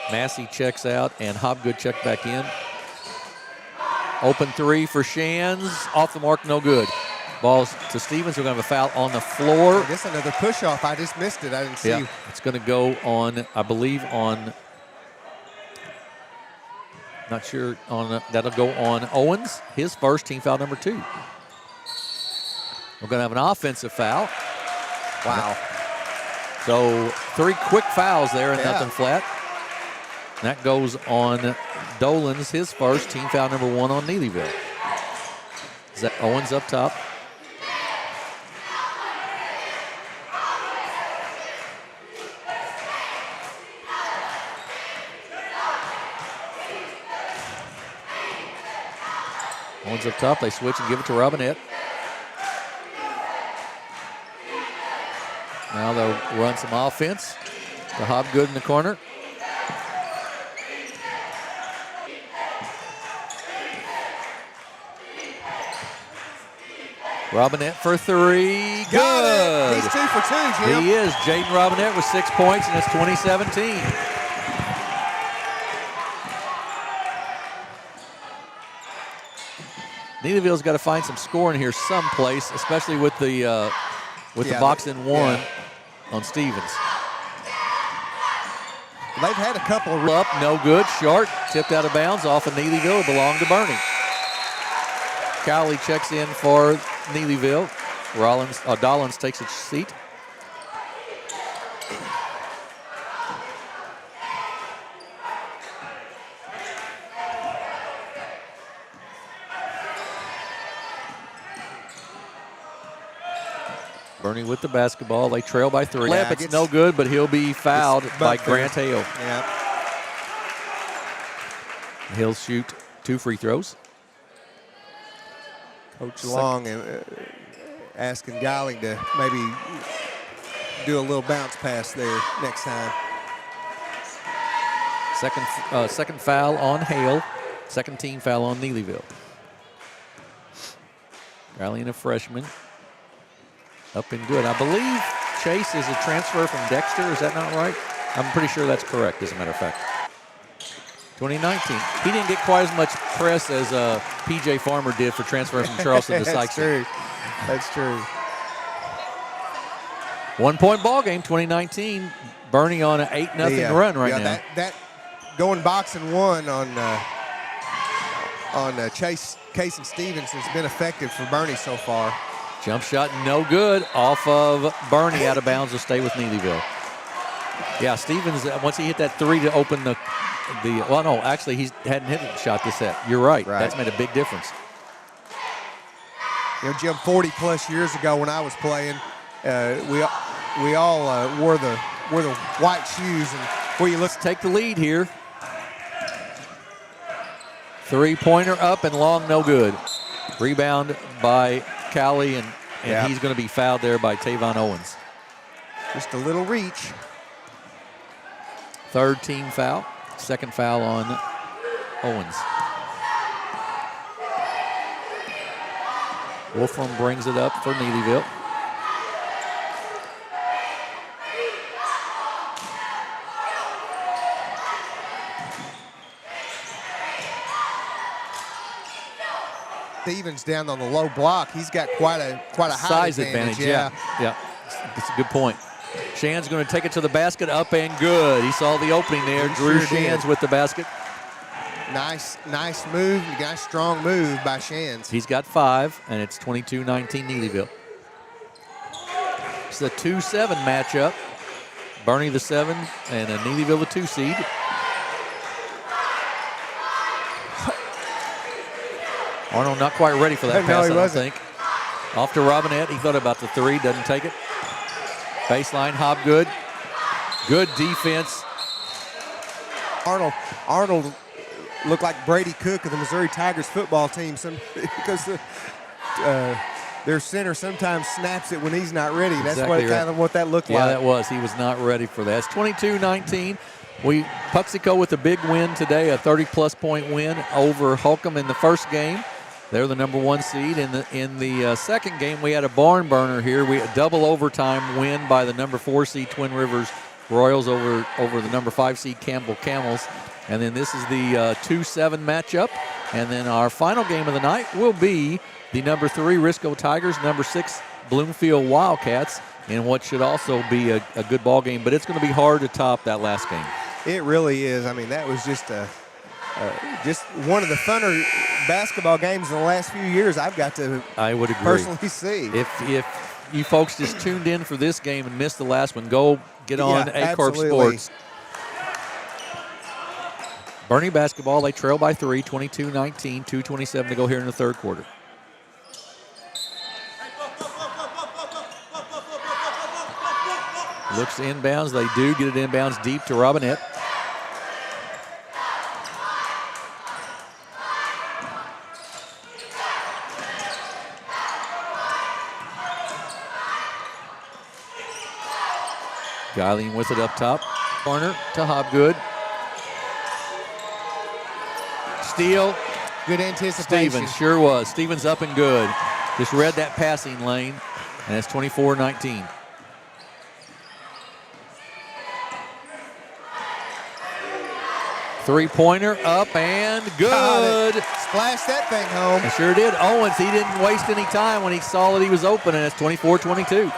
Massey checks out, and Hobgood checked back in. Open 3 for Schranz. Off the mark, no good. Balls to Stevens. We're going to have a foul on the floor. I guess another push-off. I just missed it. I didn't see. Yeah, it's going to go on, I believe, on, not sure, on that'll go on Owens, his first, team foul number 2. We're going to have an offensive foul. Wow. So 3 quick fouls there and nothing flat. And that goes on Dolan's, his first, team foul number 1 on Neelyville. Is that Owens up top? Owens up top. They switch and give it to Robinette. Now they'll run some offense to Hobgood in the corner. Robinette for three. Got Good. it. He's 2 for 2, Jim. He is. Jaden Robinette with 6 points, and it's 2017. Neelyville's got to find some scoring here someplace, especially with the box in one on Stevens. They've had a couple of up, no good. Short, tipped out of bounds off of Neelyville. It belonged to Bernie. Cowley checks in for Neelyville. Dollins takes a seat. Bernie with the basketball. They trail by 3. Yeah, It's no good, but he'll be fouled by Grant Hale. Yeah. He'll shoot 2 free throws. Coach Long asking Geiling to maybe do a little bounce pass there next time. Second foul on Hale. Second team foul on Neelyville. Geiling, a freshman. Up and good. I believe Chase is a transfer from Dexter. Is that not right? I'm pretty sure that's correct, as a matter of fact. 2019. He didn't get quite as much press as P.J. Farmer did for transferring from Charleston to That's Sykeston. true. That's true. 1 point ball game, 2019. Bernie on an 8-0 run right now. That going box and one on Chase, Case, and Stevens has been effective for Bernie so far. Jump shot no good off of Bernie, out of bounds, will stay with Neelyville. Yeah, Stevens, once he hit that 3 to open well, no, actually he hadn't hit a shot this set. You're right. That's made a big difference. You know, Jim, 40 plus years ago when I was playing, we all wore the white shoes, and where you Let's take the lead here. 3-pointer up and long, no good. Rebound by Cowley, and he's going to be fouled there by Tavon Owens. Just a little reach. Third team foul. Second foul on Owens. Wolfram brings it up for Neelyville. Stevens down on the low block. He's got quite a height size advantage. Yeah. That's a good point. Shan's going to take it to the basket, up and good. He saw the opening there. Drew Shands with the basket. Nice move. Nice strong move by Shands. He's got 5, and it's 22-19 Neelyville. It's the 2-7 matchup. Bernie the 7 and a Neelyville the 2 seed. Arnold not quite ready for that pass, I don't think. Off to Robinette. He thought about the 3, doesn't take it. Baseline, Hobgood. Good defense. Arnold looked like Brady Cook of the Missouri Tigers football team because their center sometimes snaps it when he's not ready. That's Exactly kind of what that looked like. Yeah, that was. He was not ready for that. It's 22-19. Puxico with a big win today, a 30-plus point win over Holcomb in the first game. They're the number 1 seed. In the second game, we had a barn burner here. We had a double overtime win by the number 4 seed Twin Rivers Royals over the number 5 seed Campbell Camels. And then this is the 2-7 matchup. And then our final game of the night will be the number 3 Risco Tigers, number 6 Bloomfield Wildcats, in what should also be a good ball game. But it's going to be hard to top that last game. It really is. I mean, that was just one of the funner basketball games in the last few years I would agree. Personally see. If you folks just tuned in for this game and missed the last one, go get on Aycorp Sports. Bernie basketball, they trail by 3, 22-19, 2:27 to go here in the third quarter. Looks inbounds. They do get it inbounds deep to Robinette. Guiling with it up top. Corner to Hobgood. Steal. Good anticipation. Stevens, sure was. Stevens up and good. Just read that passing lane, and it's 24-19. Three-pointer up and good. Splash that thing home. It sure did. Owens, he didn't waste any time when he saw that he was open, and it's 24-22.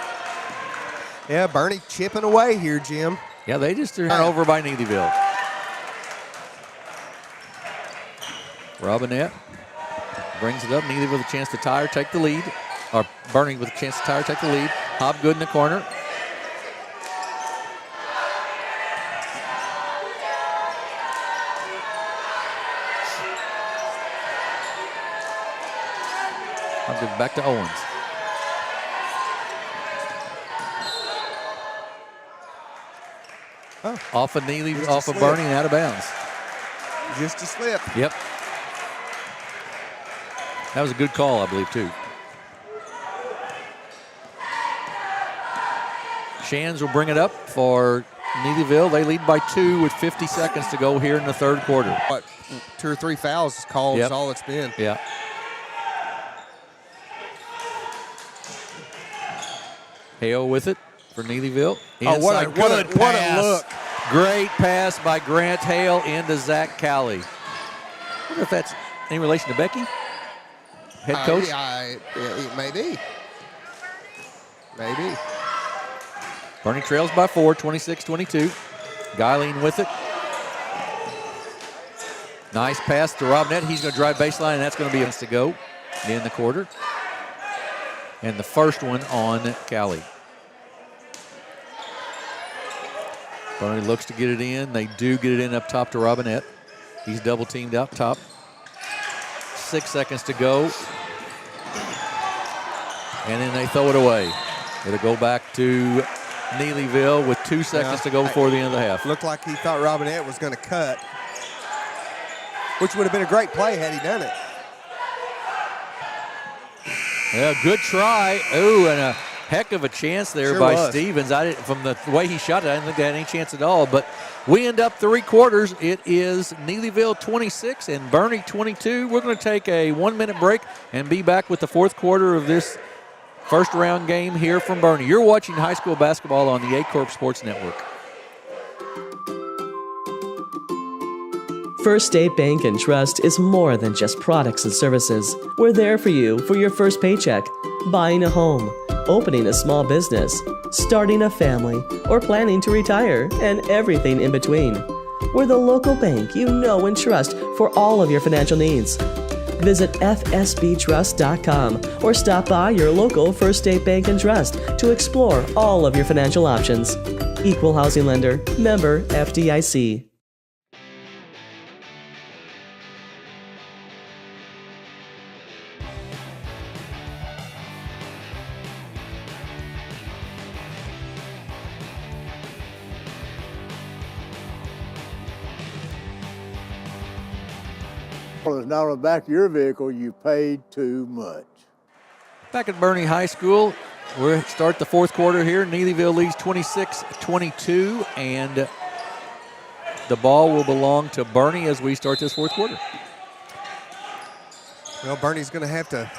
Yeah, Bernie chipping away here, Jim. Yeah, they just turned over by Neelyville. Robinette brings it up. Neelyville with a chance to tie or take the lead. Or Bernie with a chance to tie or take the lead. Hobgood in the corner. Hobgood back to Owens. Off of Neelyville, off of Bernie and out of bounds. Just a slip. Yep. That was a good call, I believe, too. Shands will bring it up for Neelyville. They lead by 2 with 50 seconds to go here in the third quarter. What, 2 or 3 fouls called is all it's been. Yeah. Hale with it for Neelyville. Oh, what a look. Great pass by Grant Hale into Zach Cowley. I wonder if that's any relation to Becky? Head coach? Maybe. Maybe. Bernie trails by 4, 26-22. Guiling with it. Nice pass to Robinette. He's going to drive baseline, and that's going to be to go in the quarter. And the first one on Cowley. Bernie looks to get it in. They do get it in up top to Robinette. He's double teamed up top. 6 seconds to go. And then they throw it away. It'll go back to Neelyville with 2 seconds to go before the end of the half. Looked like he thought Robinette was going to cut, which would have been a great play had he done it. Yeah, good try. Ooh, and a heck of a chance there by Stevens. From the way he shot it, I didn't think they had any chance at all. But we end up 3 quarters. It is Neelyville 26 and Bernie 22. We're going to take a 1-minute break and be back with the fourth quarter of this first round game here from Bernie. You're watching high school basketball on the Aycorp Sports Network. First State Bank and Trust is more than just products and services. We're there for you for your first paycheck, buying a home, opening a small business, starting a family, or planning to retire, and everything in between. We're the local bank you know and trust for all of your financial needs. Visit fsbtrust.com or stop by your local First State Bank and Trust to explore all of your financial options. Equal housing lender, member FDIC. It's not on the back of your vehicle, you paid too much. Back at Bernie High School, we'll start the fourth quarter here. Neelyville leads 26-22, and the ball will belong to Bernie as we start this fourth quarter. Well, Bernie's going to have to...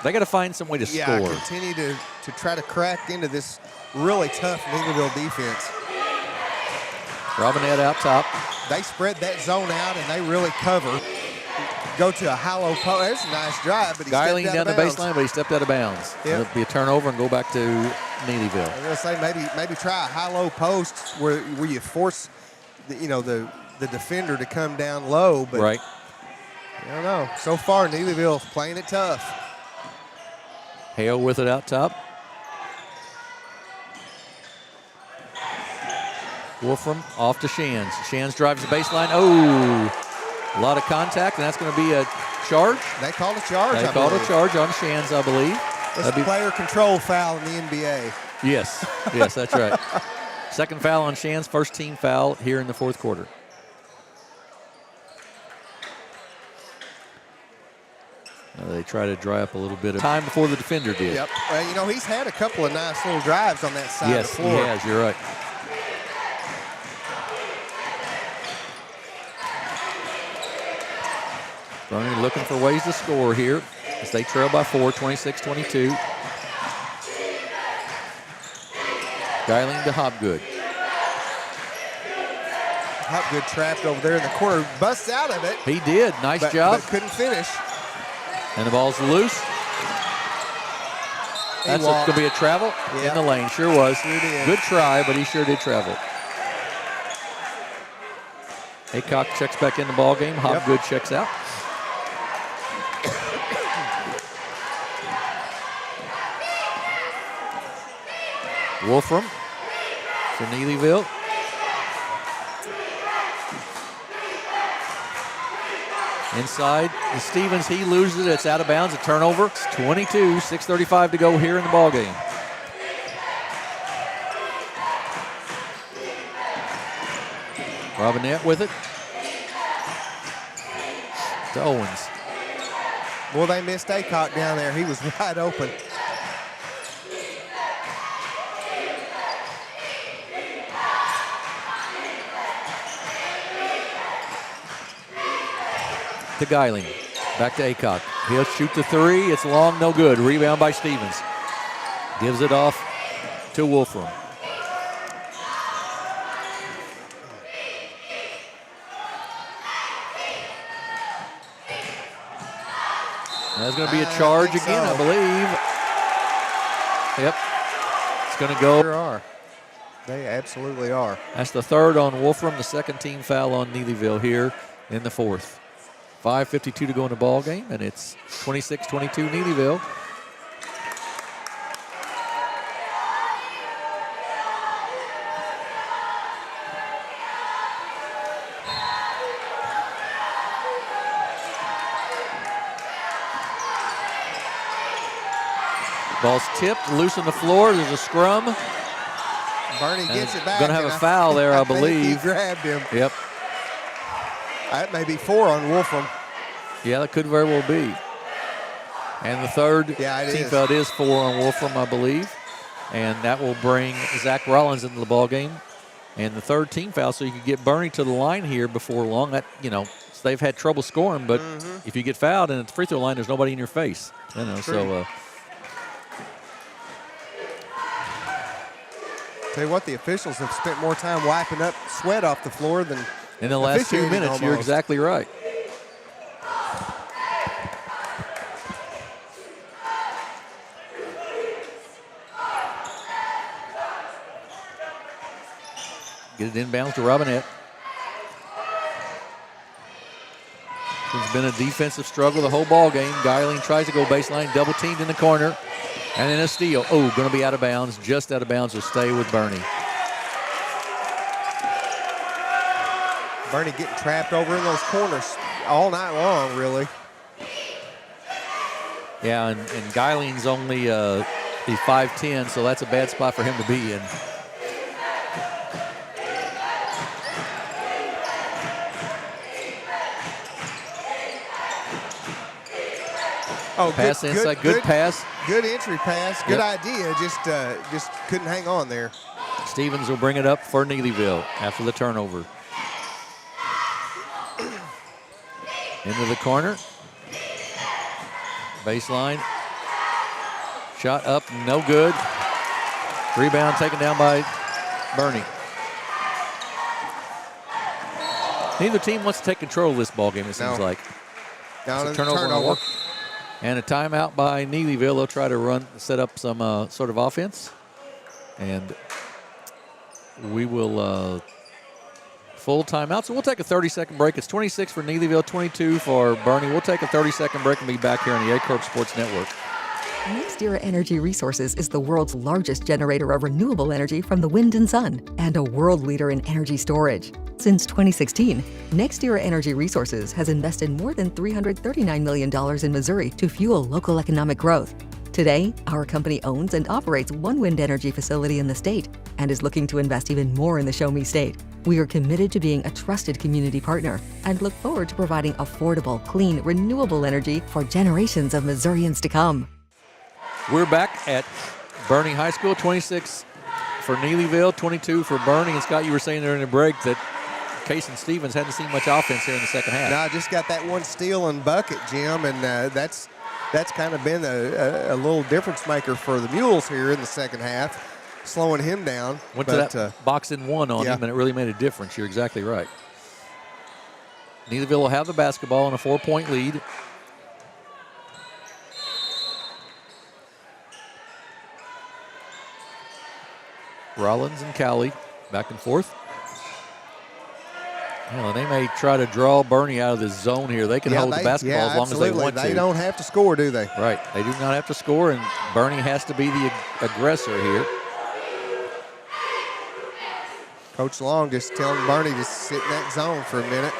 They got to find some way to score. Continue to try to crack into this really tough Neelyville defense. Robinette out top. They spread that zone out, and they really cover. Go to a high-low post. There's a nice drive, but he Guiling stepped out down of the bounds. baseline, but he stepped out of bounds. Yep. It'll be a turnover and go back to Neelyville. I was going to say maybe try a high-low post where you force the defender to come down low. But right. I don't know. So far, Neelyville playing it tough. Hale with it out top. Wolfram off to Shands. Shands drives the baseline. Oh, a lot of contact, and that's going to be a charge. They called a charge. They called a charge on Shands, I believe. That's a player control foul in the NBA. Yes, that's right. Second foul on Shands, first team foul here in the fourth quarter. They try to dry up a little bit of time before the defender did. Yep. Well, he's had a couple of nice little drives on that side of the floor. Yes, he has. You're right. Bernie looking for ways to score here as they trail by 4, 26-22. Geiling to Hobgood. Hobgood trapped over there in the corner, busts out of it. He did, nice job. But couldn't finish. And the ball's loose. That's going to be a travel in the lane. Sure was. Good try, but he sure did travel. Aycock checks back in the ball game. Hobgood checks out. Wolfram for Neelyville. Inside to Stevens, he loses it. It's out of bounds, a turnover. It's 22, 6:35 to go here in the ball game. Robinette with it. To Owens. Well, they missed Aycock down there. He was wide open. To Geiling. Back to Aycock. He'll shoot the three. It's long, no good. Rebound by Stevens. Gives it off to Wolfram. That's going to be a charge again, I believe. Yep. It's going to go. There are. They absolutely are. That's the third on Wolfram, the second team foul on Neelyville here in the fourth. 5:52 to go in the ball game, and it's 26-22 Neelyville. Ball's tipped, loose on the floor. There's a scrum. Bernie gets it back. Going to have a foul there, I believe. He grabbed him. Yep. That may be 4 on Wolfram. Yeah, that could very well be. And the third team foul is 4 on Wolfram, I believe. And that will bring Zach Rollins into the ball game. And the third team foul, so you can get Bernie to the line here before long. That, you know, they've had trouble scoring, but if you get fouled and it's free throw line, there's nobody in your face. You know, so. Tell you what, the officials have spent more time wiping up sweat off the floor than in the last 2 minutes. Almost. You're exactly right. Get it inbounds to Robinette. It's been a defensive struggle the whole ball game. Geiling tries to go baseline, double teamed in the corner, and then a steal. Oh, going to be out of bounds, just out of bounds. Will stay with Bernie. Bernie getting trapped over in those corners all night long, really. Yeah, and Geiling's only he's 5'10", so that's a bad spot for him to be in. Oh, pass inside, good pass. Good entry pass, good idea, just couldn't hang on there. Stevens will bring it up for Neelyville after the turnover. Into the corner. Baseline. Shot up, no good. Rebound taken down by Bernie. Neither team wants to take control of this ball game, it seems like. Down turnover. And a timeout by Neelyville. They'll try to set up some sort of offense. And we will full timeout. So we'll take a 30-second break. It's 26 for Neelyville, 22 for Bernie. We'll take a 30-second break and be back here on the Aycorp Sports Network. NextEra Energy Resources is the world's largest generator of renewable energy from the wind and sun, and a world leader in energy storage. Since 2016, NextEra Energy Resources has invested more than $339 million in Missouri to fuel local economic growth. Today, our company owns and operates one wind energy facility in the state and is looking to invest even more in the Show Me State. We are committed to being a trusted community partner and look forward to providing affordable, clean, renewable energy for generations of Missourians to come. We're back at Bernie High School, 26 for Neelyville, 22 for Bernie. And Scott, you were saying during the break that Kason Stevens hadn't seen much offense here in the second half. No, I just got that one steal and bucket, Jim, and that's kind of been a little difference maker for the Mules here in the second half, slowing him down. Went to that box and one on him, and it really made a difference. You're exactly right. Neelyville will have the basketball in a 4-point lead. Rollins and Cowley back and forth. Well, they may try to draw Bernie out of this zone here. They can hold the basketball as long as they want to. They don't have to score, do they? Right. They do not have to score, and Bernie has to be the aggressor here. Coach Long just telling Bernie to sit in that zone for a minute.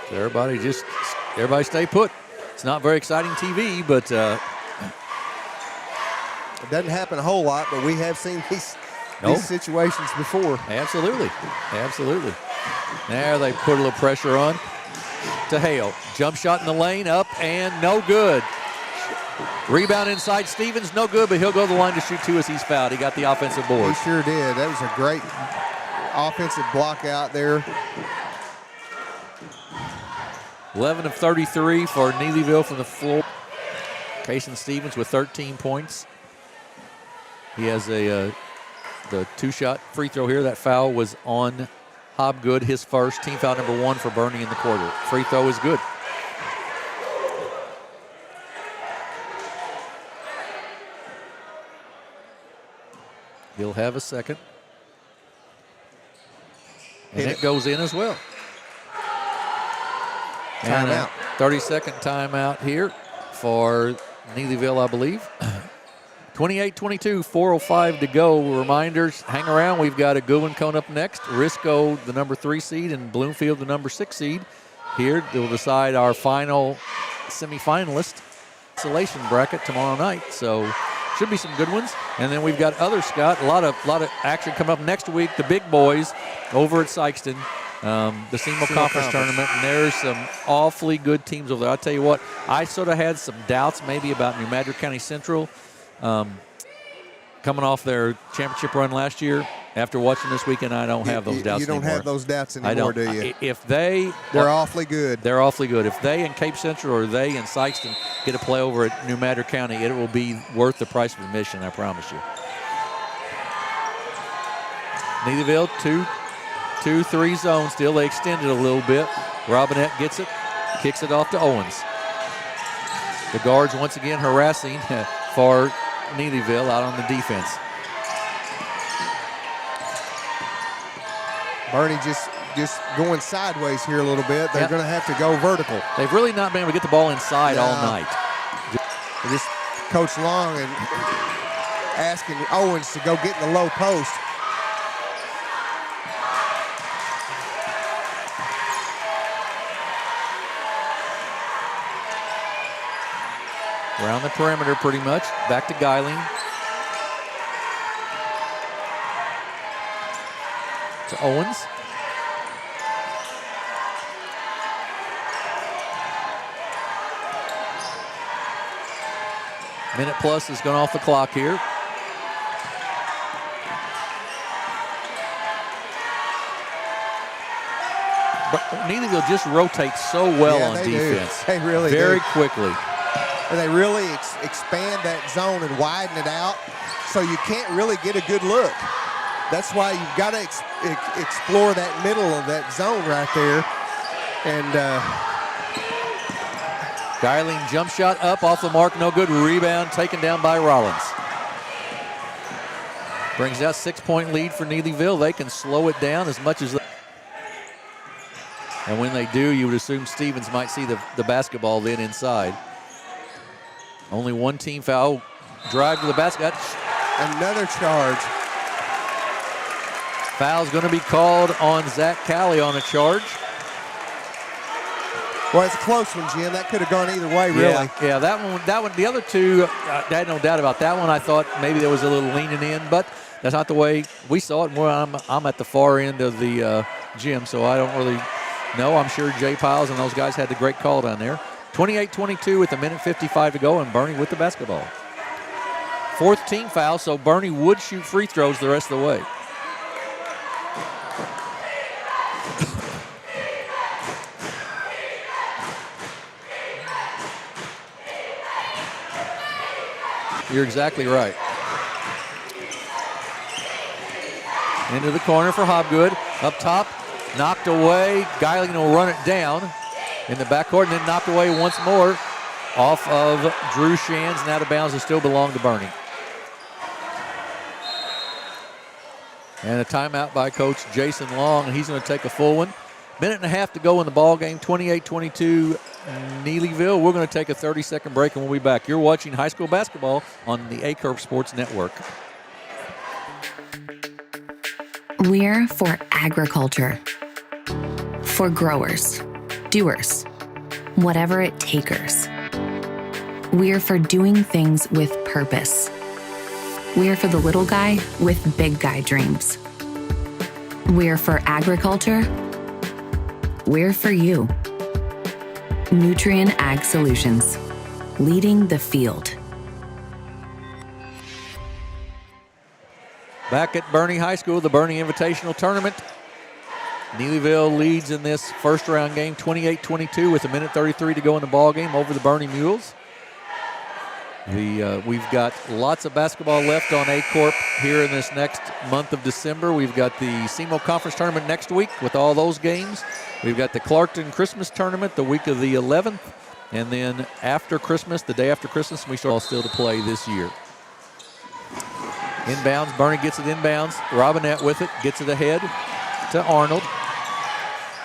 So everybody stay put. It's not very exciting TV, but it doesn't happen a whole lot, but we have seen these situations before. Absolutely. There they put a little pressure on to Hale. Jump shot in the lane, up and no good. Rebound inside Stevens, no good, but he'll go to the line to shoot two as he's fouled. He got the offensive board. He sure did. That was a great offensive block out there. 11 of 33 for Neelyville from the floor. Kason Stevens with 13 points. He has the two-shot free throw here. That foul was on Hobgood, his first, team foul number 1 for Bernie in the quarter. Free throw is good. He'll have a second. And it goes in as well. And a 30-second timeout here for Neelyville, I believe. 28-22, 4:05 to go. Reminders, hang around. We've got a good one coming up next. Risco, the number 3 seed, and Bloomfield, the number 6 seed. Here, they'll decide our final semifinalist isolation bracket tomorrow night. So should be some good ones. And then we've got other, Scott, a lot of action coming up next week. The big boys over at Sykeston. The SEMO Conference Tournament, and there's some awfully good teams over there. I'll tell you what, I sort of had some doubts maybe about New Madrid County Central coming off their championship run last year. After watching this weekend, I don't have those doubts anymore. You don't have those doubts anymore, do you? They're awfully good. They're awfully good. If they and Cape Central or they and Sykeston get a play over at New Madrid County, it will be worth the price of admission, I promise you. Neelyville, 2-3 zone still. They extended a little bit. Robinette gets it, kicks it off to Owens. The guards once again harassing for Neelyville out on the defense. Bernie just going sideways here a little bit. They're going to have to go vertical. They've really not been able to get the ball inside all night. Just Coach Long and asking Owens to go get in the low post. Around the perimeter pretty much. Back to Geiling. To Owens. Minute plus is going off the clock here. But Neelyville just rotates so well on defense. They really very do. Quickly. And they really expand that zone and widen it out, so you can't really get a good look. That's why you've got to explore that middle of that zone right there. And Geiling jump shot up off the mark, no good. Rebound taken down by Rollins. Brings that 6-point lead for Neelyville. They can slow it down as much as they. And when they do, you would assume Stevens might see the basketball then inside. Only one team foul. Drive to the basket. Another charge. Foul's going to be called on Zach Cowley on a charge. Well, it's a close one, Jim. That could have gone either way, really. Yeah, that one. The other two, I had no doubt about that one. I thought maybe there was a little leaning in, but that's not the way we saw it. I'm at the far end of the gym, so I don't really know. I'm sure Jay Piles and those guys had the great call down there. 28-22 with a minute 55 to go, and Bernie with the basketball. Fourth team foul, so Bernie would shoot free throws the rest of the way. You're exactly right. Into the corner for Hobgood. Up top, knocked away. Geiling will run it down in the backcourt and then knocked away once more off of Drew Shands and out of bounds. It still belonged to Bernie. And a timeout by Coach Jason Long, and he's going to take a full one. Minute and a half to go in the ball game, 28-22 Neelyville. We're going to take a 30-second break, and we'll be back. You're watching high school basketball on the Aycorp Sports Network. We're for agriculture, for growers, doers, whatever it takers. We're for doing things with purpose. We're for the little guy with big guy dreams. We're for agriculture. We're for you. Nutrien Ag Solutions, leading the field. Back at Bernie High School, the Bernie Invitational Tournament. Neelyville leads in this first round game 28-22 with 1:33 to go in the ball game over the Bernie Mules. We've got lots of basketball left on Aycorp here in this next month of December. We've got the SEMO Conference Tournament next week with all those games. We've got the Clarkton Christmas Tournament the week of the 11th. And then after Christmas, the day after Christmas, we start all still to play this year. Inbounds, Bernie gets it inbounds. Robinette with it, gets it ahead to Arnold.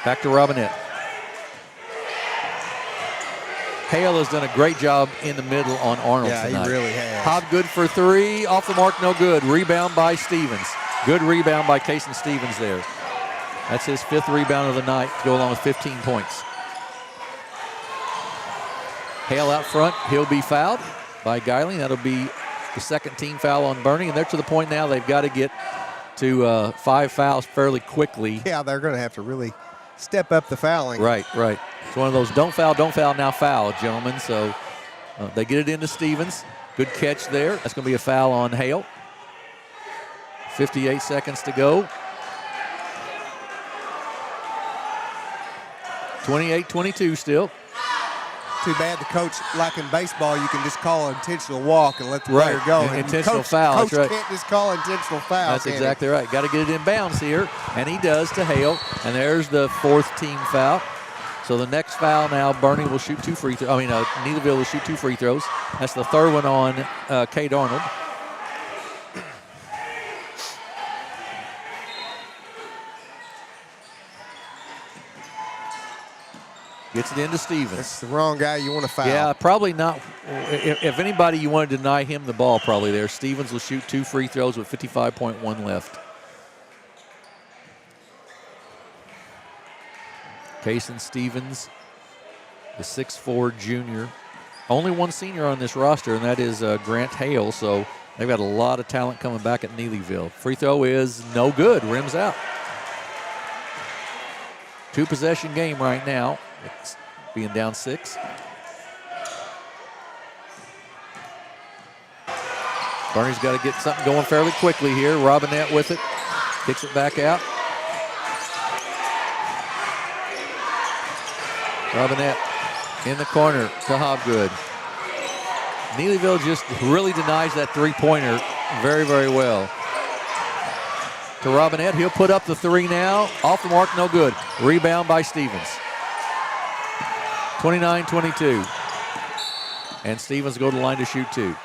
Back to Robinette. Hale has done a great job in the middle on Arnold tonight. Yeah, he really has. Hobgood for three, off the mark, no good. Rebound by Stevens. Good rebound by Kason Stevens there. That's his 5th rebound of the night to go along with 15 points. Hale out front, he'll be fouled by Geiling. That'll be the second team foul on Bernie, and they're to the point now they've got to get to 5 fouls fairly quickly. Yeah, they're going to have to really step up the fouling. Right. It's one of those don't foul, now foul, gentlemen. So they get it into Stevens. Good catch there. That's going to be a foul on Hale. 58 seconds to go. 28-22 still. Too bad the coach, like in baseball, you can just call an intentional walk and let the player go. Intentional foul, Coach that's right. can't just call intentional foul. That's exactly right. Got to get it in bounds here, and he does to Hale. And there's the 4th team foul. So the next foul now, Bernie will shoot 2 free throws. Neelyville will shoot 2 free throws. That's the 3rd one on Cade Arnold. Gets it into Stevens. That's the wrong guy you want to foul. Yeah, probably not. If anybody, you want to deny him the ball, probably there. Stevens will shoot 2 free throws with 55.1 left. Kason Stevens, the 6'4 junior. Only one senior on this roster, and that is Grant Hale. So they've got a lot of talent coming back at Neelyville. Free throw is no good. Rims out. 2-possession game right now. It's being down 6. Bernie's got to get something going fairly quickly here. Robinette with it. Kicks it back out. Robinette in the corner to Hobgood. Neelyville just really denies that 3-pointer very, very well. To Robinette, he'll put up the 3 now. Off the mark, no good. Rebound by Stevens. 29-22. And Stevens go to the line to shoot 2.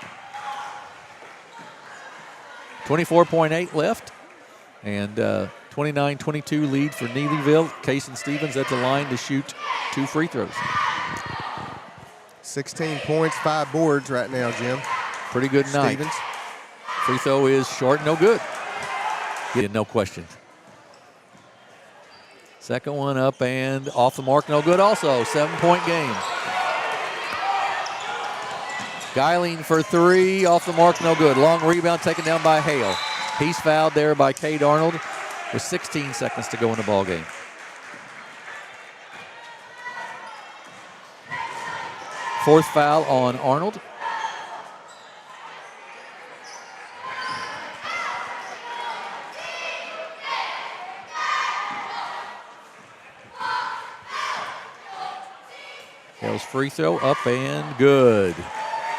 24.8 left. And 29-22 lead for Neelyville. Kason Stevens at the line to shoot 2 free throws. 16 points, 5 boards right now, Jim. Pretty good night. Stevens. Free throw is short, no good. Yeah, no question. Second one up and off the mark, no good also. 7-point game. Geiling for 3, off the mark, no good. Long rebound taken down by Hale. He's fouled there by Cade Arnold with 16 seconds to go in the ball game. Fourth foul on Arnold. Hale's free throw up and good.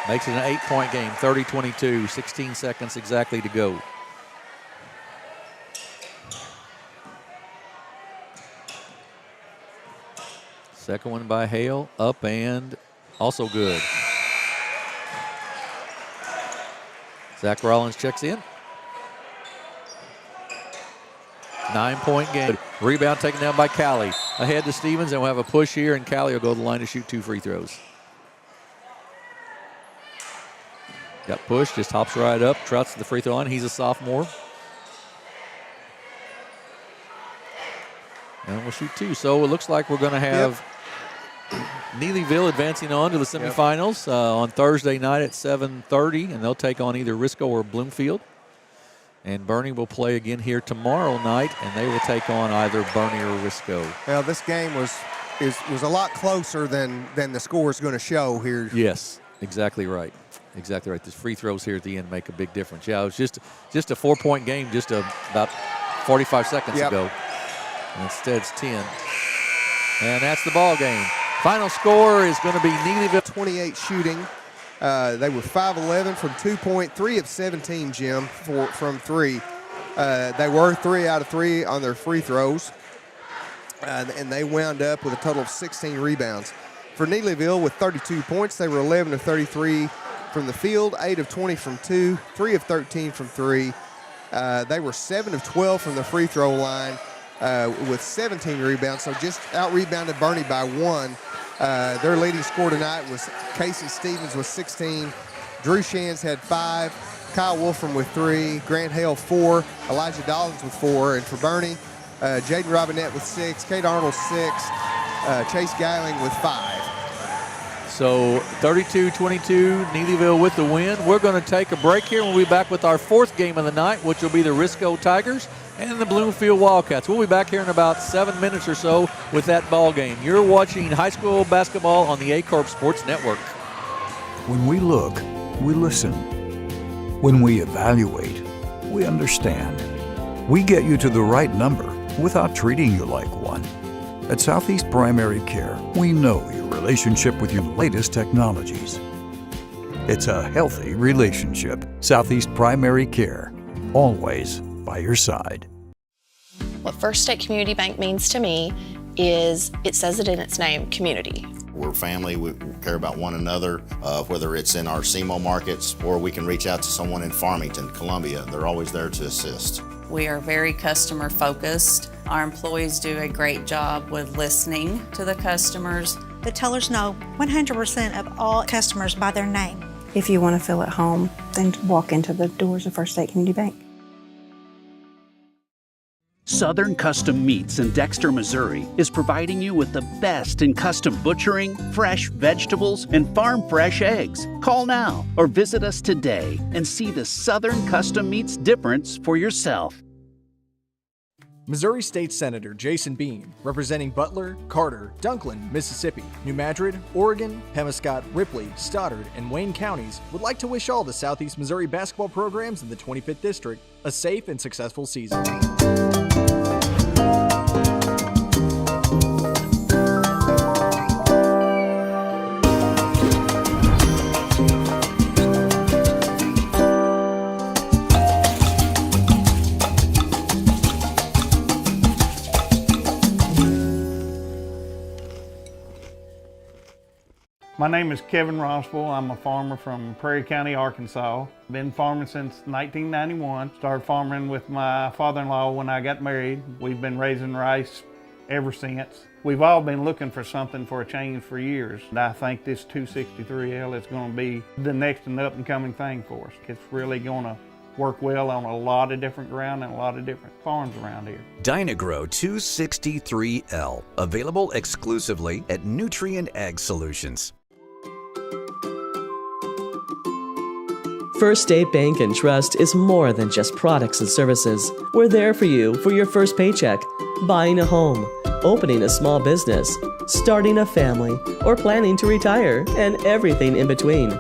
Makes it an 8-point game, 30-22, 16 seconds exactly to go. Second one by Hale, up and also good. Zach Rollins checks in. 9-point game. Rebound taken down by Callie. Ahead to Stevens, and we'll have a push here, and Callie will go to the line to shoot 2 free throws. Got pushed, just hops right up, trots to the free throw line. He's a sophomore. And we'll shoot 2. So it looks like we're going to have Neelyville advancing on to the semifinals on Thursday night at 7:30, and they'll take on either Risco or Bloomfield. And Bernie will play again here tomorrow night, and they will take on either Bernie or Risco. Well, this game was a lot closer than the score is going to show here. Yes, exactly right. Exactly right. The free throws here at the end make a big difference. Yeah, it was just a 4-point game just about 45 seconds ago. And instead it's 10. And that's the ball game. Final score is going to be Neelyville. 28 shooting. They were 5-11 from 2-point, 3 of 17, Jim, from 3. They were 3 out of 3 on their free throws. And they wound up with a total of 16 rebounds. For Neelyville, with 32 points, they were 11 of 33 from the field, 8 of 20 from 2, 3 of 13 from 3. They were 7 of 12 from the free throw line with 17 rebounds, so just out-rebounded Bernie by 1. Their leading scorer tonight was Casey Stevens with 16. Drew Shands had 5. Kyle Wolfram with 3. Grant Hale 4. Elijah Dollins with 4. And for Bernie, Jaden Robinette with 6. Kate Arnold 6. Chase Geiling with 5. So 32-22, Neelyville with the win. We're going to take a break here. We'll be back with our 4th game of the night, which will be the Risco Tigers and the Bloomfield Wildcats. We'll be back here in about 7 minutes or so with that ball game. You're watching high school basketball on the Aycorp Sports Network. When we look, we listen. When we evaluate, we understand. We get you to the right number without treating you like one. At Southeast Primary Care, we know your relationship with your latest technologies. It's a healthy relationship. Southeast Primary Care, always by your side. What First State Community Bank means to me is, it says it in its name, community. We're family, we care about one another, whether it's in our SEMO markets or we can reach out to someone in Farmington, Columbia. They're always there to assist. We are very customer focused. Our employees do a great job with listening to the customers. The tellers know 100% of all customers by their name. If you want to feel at home, then walk into the doors of First State Community Bank. Southern Custom Meats in Dexter, Missouri is providing you with the best in custom butchering, fresh vegetables, and farm fresh eggs. Call now or visit us today and see the Southern Custom Meats difference for yourself. Missouri State Senator Jason Bean, representing Butler, Carter, Dunklin, Mississippi, New Madrid, Oregon, Pemiscot, Ripley, Stoddard, and Wayne counties, would like to wish all the Southeast Missouri basketball programs in the 25th District a safe and successful season. My name is Kevin Rossville. I'm a farmer from Prairie County, Arkansas. Been farming since 1991. Started farming with my father-in-law when I got married. We've been raising rice ever since. We've all been looking for something for a change for years. And I think this 263L is going to be the next and up-and-coming thing for us. It's really going to work well on a lot of different ground and a lot of different farms around here. Dynagro 263L, available exclusively at Nutrient Ag Solutions. First State Bank and Trust is more than just products and services. We're there for you for your first paycheck, buying a home, opening a small business, starting a family, or planning to retire, and everything in between.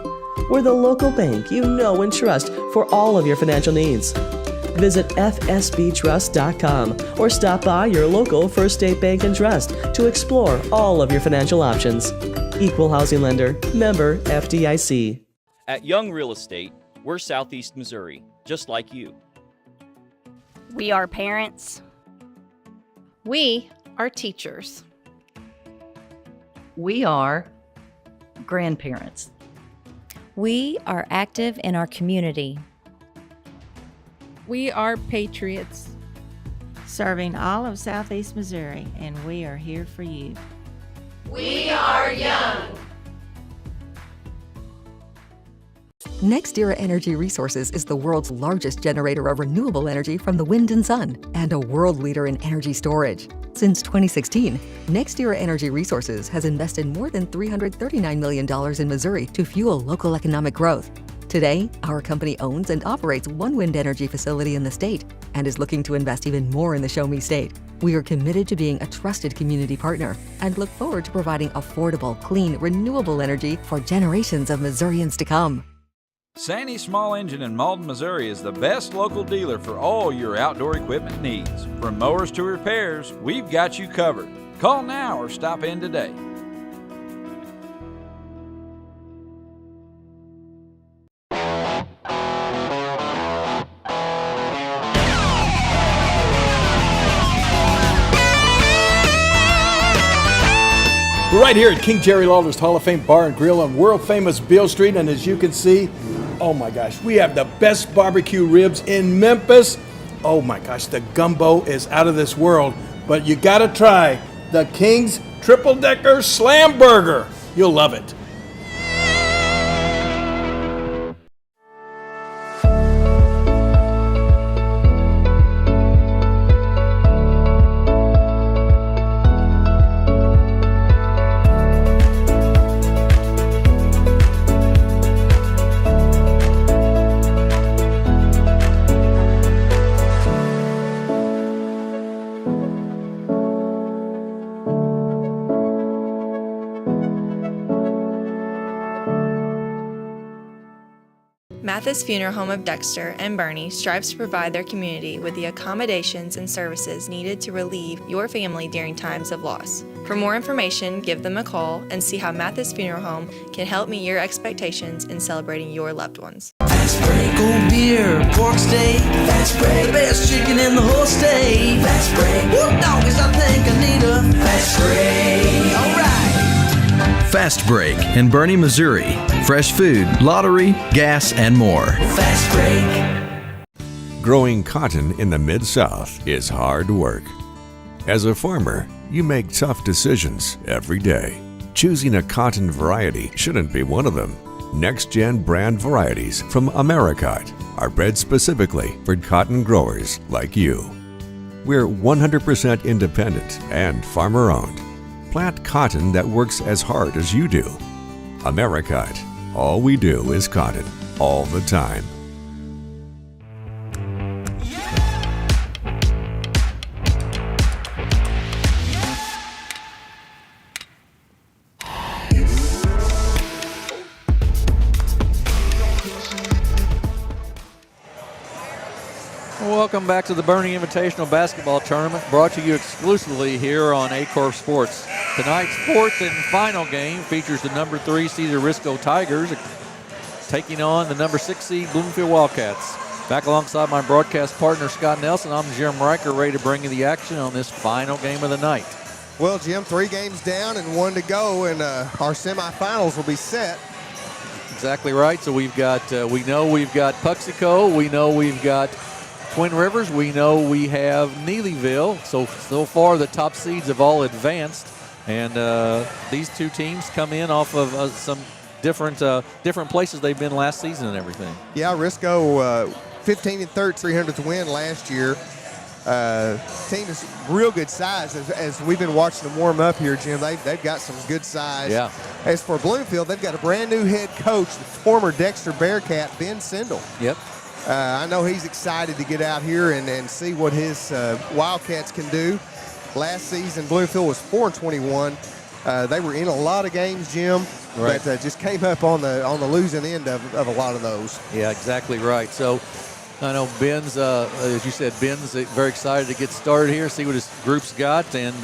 We're the local bank you know and trust for all of your financial needs. Visit fsbtrust.com or stop by your local First State Bank and Trust to explore all of your financial options. Equal housing lender, member FDIC. At Young Real Estate, we're Southeast Missouri, just like you. We are parents. We are teachers. We are grandparents. We are active in our community. We are patriots. Serving all of Southeast Missouri, and we are here for you. We are young. NextEra Energy Resources is the world's largest generator of renewable energy from the wind and sun, and a world leader in energy storage. Since 2016, NextEra Energy Resources has invested more than $339 million in Missouri to fuel local economic growth. Today, our company owns and operates one wind energy facility in the state and is looking to invest even more in the Show Me State. We are committed to being a trusted community partner and look forward to providing affordable, clean, renewable energy for generations of Missourians to come. Sandy Small Engine in Malden, Missouri is the best local dealer for all your outdoor equipment needs. From mowers to repairs, we've got you covered. Call now or stop in today. We're right here at King Jerry Lawler's Hall of Fame Bar and Grill on world famous Beale Street, and as you can see, oh my gosh, we have the best barbecue ribs in Memphis. Oh my gosh, the gumbo is out of this world, but you gotta try the King's Triple Decker Slam Burger. You'll love it. Mathis Funeral Home of Dexter and Bernie strives to provide their community with the accommodations and services needed to relieve your family during times of loss. For more information, give them a call and see how Mathis Funeral Home can help meet your expectations in celebrating your loved ones. Fast break, cold beer, pork steak. Fast break, the best chicken in the whole state. Fast break, whoop doggies, I think I need a fast break. All right. Fast Break in Bernie, Missouri. Fresh food, lottery, gas, and more. Fast Break. Growing cotton in the Mid-South is hard work. As a farmer, you make tough decisions every day. Choosing a cotton variety shouldn't be one of them. Next-gen brand varieties from Americot are bred specifically for cotton growers like you. We're 100% independent and farmer-owned. Plant cotton that works as hard as you do. Americot. All we do is cotton, all the time. Welcome back to the Bernie Invitational Basketball Tournament, brought to you exclusively here on Aycorp Sports. Tonight's fourth and final game features the number 3 seeded Risco Tigers taking on the number 6 seed Bloomfield Wildcats. Back alongside my broadcast partner Scott Nelson, I'm Jim Riker, ready to bring you the action on this final game of the night. Well, Jim, 3 games down and 1 to go, and our semifinals will be set. Exactly right. So we've got, we know we've got Puxico, we know we've got Twin Rivers, we know we have Neelyville. So far the top seeds have all advanced, and these two teams come in off of some different places they've been last season and everything. Yeah, Risco 15 and 300th win last year. Team is real good size. As we've been watching them warm up here, Jim, they've got some good size. Yeah. As for Bloomfield, they've got a brand new head coach, the former Dexter Bearcat, Ben Sindel. Yep. I know he's excited to get out here and see what his Wildcats can do. Last season, Bloomfield was 4-21. They were in a lot of games, Jim, right, but just came up on the losing end of a lot of those. Yeah, exactly right. So I know Ben's, as you said, Ben's very excited to get started here, see what his group's got, and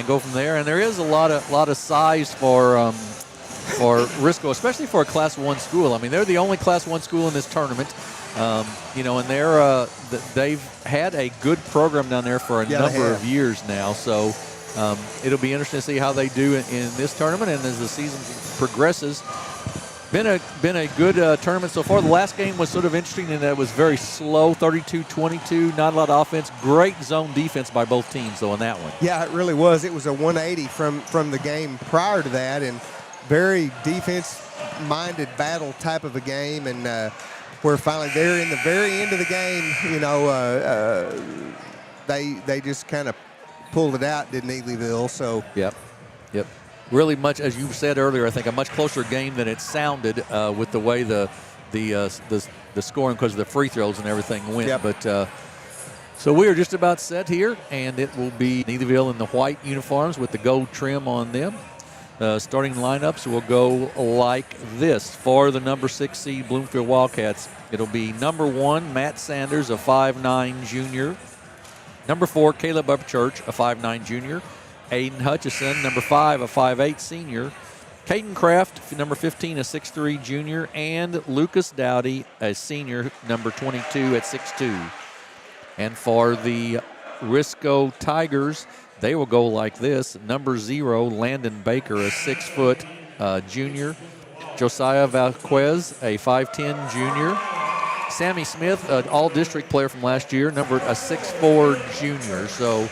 go from there. And there is a lot of size for Risco, especially for a Class 1 school. I mean, they're the only Class 1 school in this tournament. And they've had a good program down there for a number of years now. So it'll be interesting to see how they do in this tournament. And as the season progresses, been a good tournament so far. The last game was sort of interesting in that it was very slow, 32-22, not a lot of offense. Great zone defense by both teams, though, in that one. Yeah, it really was. It was a 180 from the game prior to that, and very defense-minded battle type of a game. And where finally there in the very end of the game, they just kind of pulled it out, did Neelyville. So Yep. Really much, as you said earlier, I think a much closer game than it sounded with the way the scoring because of the free throws and everything went. Yep. But so we are just about set here, and it will be Neelyville in the white uniforms with the gold trim on them. Starting lineups will go like this. For the number 6 seed Bloomfield Wildcats, it'll be number 1, Matt Sanders, a 5'9 junior. Number 4, Caleb Upchurch, a 5'9 junior. Aiden Hutchison, number 5, a 5'8 senior. Caden Kraft, number 15, a 6'3 junior. And Lucas Dowdy, a senior, number 22 at 6'2. And for the Risco Tigers, they will go like this. Number 0, Landon Baker, a 6-foot junior. Josiah Valquez, a 5'10 junior. Sammy Smith, an all-district player from last year, numbered a 6'4 junior. So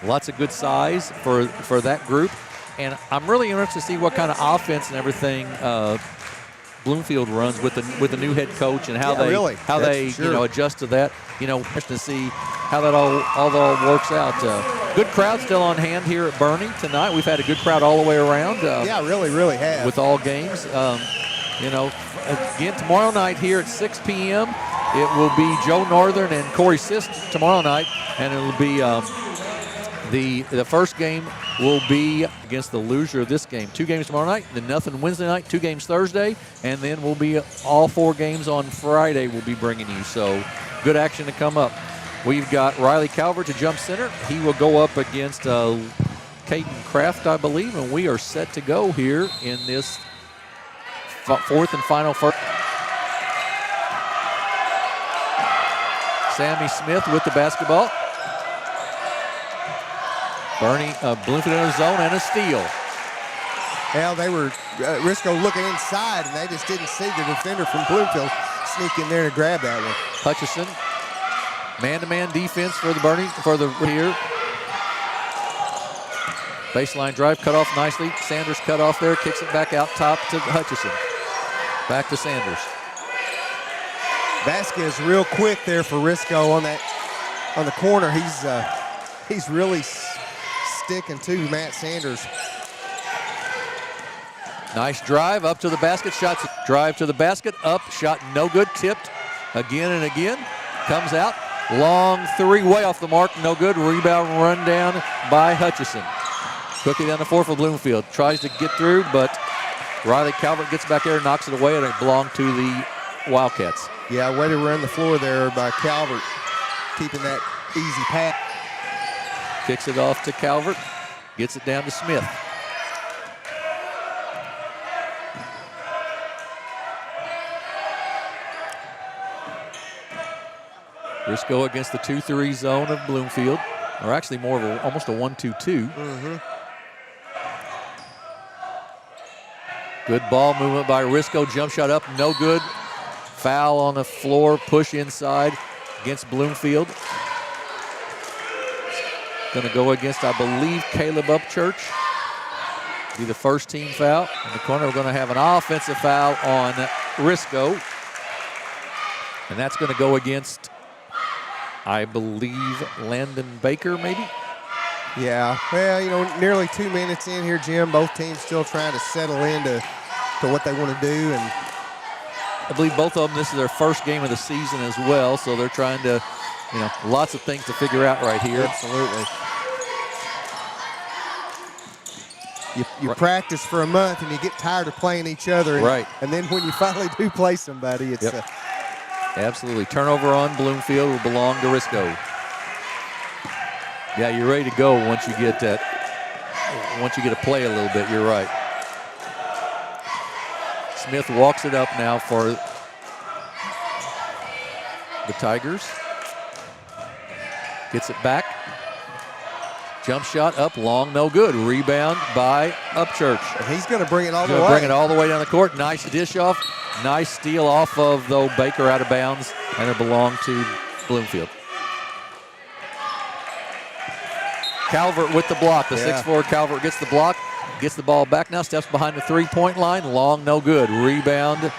lots of good size for that group. And I'm really interested to see what kind of offense and everything Bloomfield runs with the new head coach and how they adjust to that. To see how that all works out. Good crowd still on hand here at Bernie tonight. We've had a good crowd all the way around. Really have. With all games. Again, tomorrow night here at 6 p.m., it will be Joe Northern and Corey Sist tomorrow night, and it'll be the first game will be against the loser of this game. 2 games tomorrow night, then nothing Wednesday night, 2 games Thursday, and then we'll be all 4 games on Friday we'll be bringing you. So good action to come up. We've got Riley Calvert to jump center. He will go up against Caden Kraft, I believe, and we are set to go here in this 4th and final first. Sammy Smith with the basketball. Bernie Bloomfield in the zone and a steal. Well, they were Risco looking inside, and they just didn't see the defender from Bloomfield sneak in there to grab that one. Hutchison, man-to-man defense for the here. Baseline drive cut off nicely. Sanders cut off there, kicks it back out top to Hutchison. Back to Sanders. Vasquez real quick there for Risco on the corner. He's really sticking to Matt Sanders. Nice drive up to the basket. Shots. Drive to the basket. Up. Shot no good. Tipped again and again. Comes out. Long 3 way off the mark. No good. Rebound run down by Hutchison. Quickly down the floor for Bloomfield. Tries to get through, but Riley Calvert gets back there, knocks it away, and it belonged to the Wildcats. Yeah, way to run the floor there by Calvert, keeping that easy pass. Kicks it off to Calvert, gets it down to Smith. Risco against the 2-3 zone of Bloomfield, or actually more of almost a 1-2-2. Mm-hmm. Good ball movement by Risco. Jump shot up, no good. Foul on the floor, push inside against Bloomfield. Going to go against, I believe, Caleb Upchurch. Be the first team foul. In the corner, we're going to have an offensive foul on Risco. And that's going to go against, I believe, Landon Baker, maybe? Yeah, well, nearly 2 minutes in here, Jim. Both teams still trying to settle into what they want to do. And I believe both of them, this is their first game of the season as well, so they're trying to, lots of things to figure out right here. Absolutely. You practice for a month and you get tired of playing each other. And, right. And then when you finally do play somebody, it's Absolutely. Turnover on Bloomfield will belong to Risco. Yeah, you're ready to go once you get that. Once you get to play a little bit, you're right. Smith walks it up now for the Tigers. Gets it back. Jump shot up, long, no good. Rebound by Upchurch. And he's going to bring it all the way. Bring it all the way down the court. Nice dish off. Nice steal off of, though, Baker out of bounds, and it belonged to Bloomfield. Calvert with the block. The 6'4" Calvert gets the block, gets the ball back now, steps behind the three-point line. Long, no good. Rebound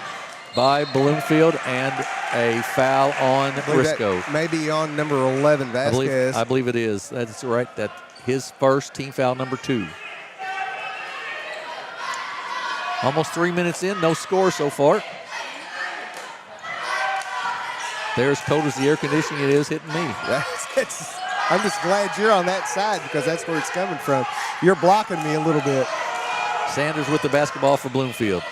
by Bloomfield, and a foul on Risco. Maybe on number 11, Vasquez. I believe it is. That's right. That's his first team foul, number 2. Almost 3 minutes in, no score so far. They're as cold as the air conditioning it is hitting me. I'm just glad you're on that side because that's where it's coming from. You're blocking me a little bit. Sanders with the basketball for Bloomfield.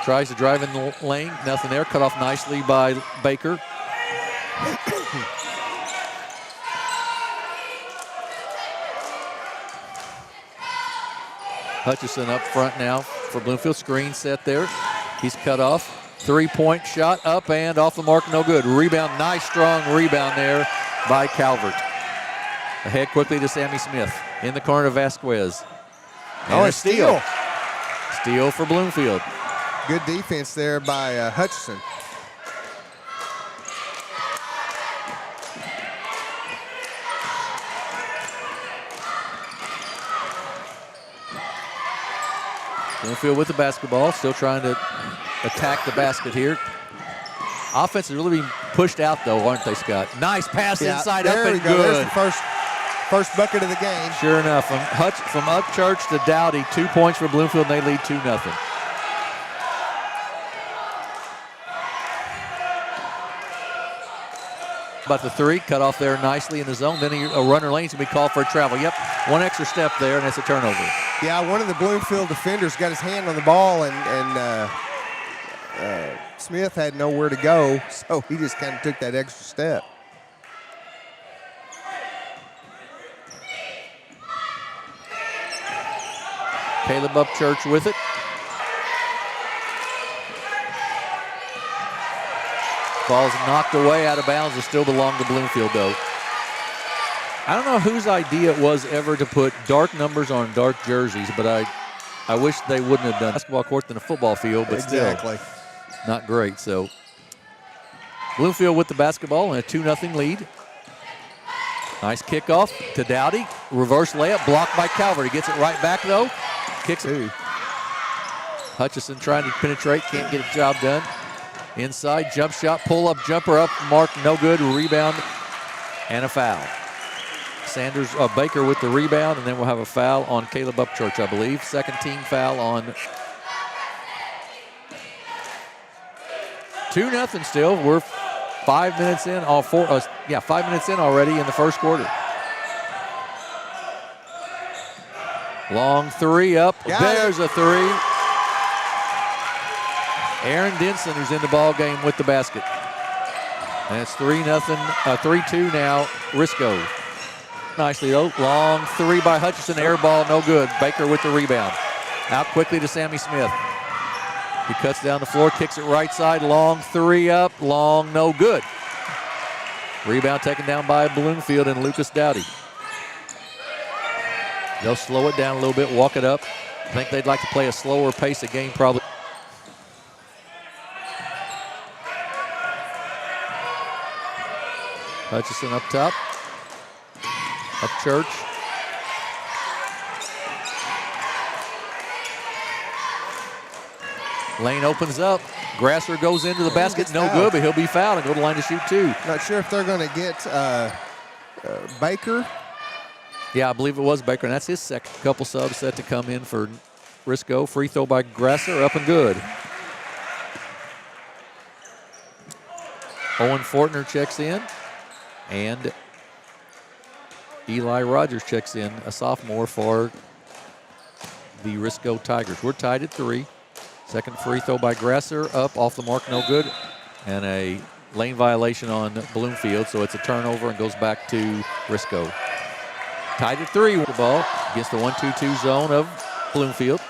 Tries to drive in the lane, nothing there. Cut off nicely by Baker. Hutchison up front now for Bloomfield. Screen set there. He's cut off. Three-point shot up and off the mark, no good. Rebound, nice strong rebound there by Calvert. Ahead quickly to Sammy Smith. In the corner to Vasquez. And a steal. Steal for Bloomfield. Good defense there by Hutchison. Bloomfield with the basketball, still trying to attack the basket here. Offense is really being pushed out, though, aren't they, Scott? Nice pass inside, up and good. There's the first bucket of the game. Sure enough, from Upchurch to Dowdy, 2 points for Bloomfield, and they lead 2-0. About the three, cut off there nicely in the zone. Then a runner lane's going to be called for a travel. Yep, one extra step there, and it's a turnover. Yeah, one of the Bloomfield defenders got his hand on the ball, and Smith had nowhere to go, so he just kind of took that extra step. Caleb Upchurch with it. Ball's knocked away out of bounds. It still belonged to Bloomfield, though. I don't know whose idea it was ever to put dark numbers on dark jerseys, but I wish they wouldn't have done basketball court than a football field, but exactly. Still not great. So Bloomfield with the basketball and a 2-0 lead. Nice kickoff to Dowdy. Reverse layup blocked by Calvert. He gets it right back, though. Kicks it. Hutchison trying to penetrate, can't get a job done. Inside, jump shot, pull-up jumper up, mark, no good, rebound, and a foul. Baker with the rebound, and then we'll have a foul on Caleb Upchurch, I believe. Second team foul on 2-0 still. We're 5 minutes in, 5 minutes in already in the first quarter. Long three up, there's a three. Aaron Denson, who's in the ball game with the basket. And it's 3-2 now, Risco. Nicely though, long three by Hutchison, air ball, no good. Baker with the rebound. Out quickly to Sammy Smith. He cuts down the floor, kicks it right side, long three up, long, no good. Rebound taken down by Bloomfield and Lucas Dowdy. They'll slow it down a little bit, walk it up. I think they'd like to play a slower pace of game probably. Hutchison up top. Upchurch. Lane opens up. Grasser goes into the basket. No good, but he'll be fouled and go to the line to shoot two. Not sure if they're going to get Baker. Yeah, I believe it was Baker, and that's his second. Couple subs set to come in for Risco. Free throw by Grasser, up and good. Owen Fortner checks in, and Eli Rogers checks in, a sophomore for the Risco Tigers. We're tied at 3. Second free throw by Grasser, up, off the mark, no good. And a lane violation on Bloomfield, so it's a turnover and goes back to Risco. Tied at 3 with the ball against the 1-2-2 zone of Bloomfield.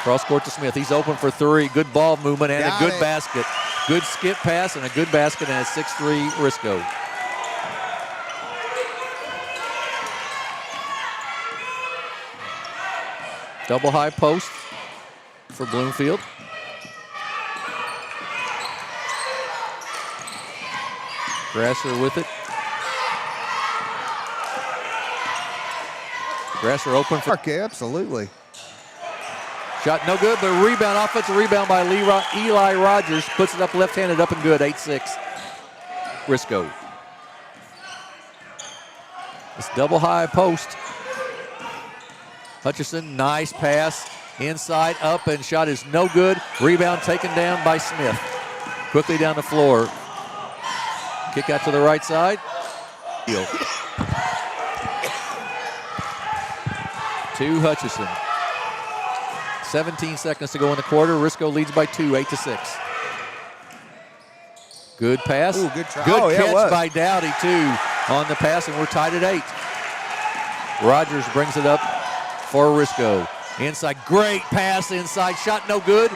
Cross court to Smith. He's open for 3. Good ball movement and a good basket. Good skip pass and a good basket, and a 6-3 Risco. Double high post for Bloomfield. Grasser with it. Grasser open for... Okay, absolutely. Shot no good, but rebound, offensive rebound by Eli Rogers. Puts it up left-handed, up and good, 8-6. Risco. It's double high post. Hutchison, nice pass. Inside, up, and shot is no good. Rebound taken down by Smith. Quickly down the floor. Kick out to the right side. To Hutchison. 17 seconds to go in the quarter. Risco leads by 2, 8-6. Good pass. Ooh, good try. Good catch by Dowdy, too, on the pass, and we're tied at 8. Rogers brings it up for Risco. Inside, great pass inside, shot no good.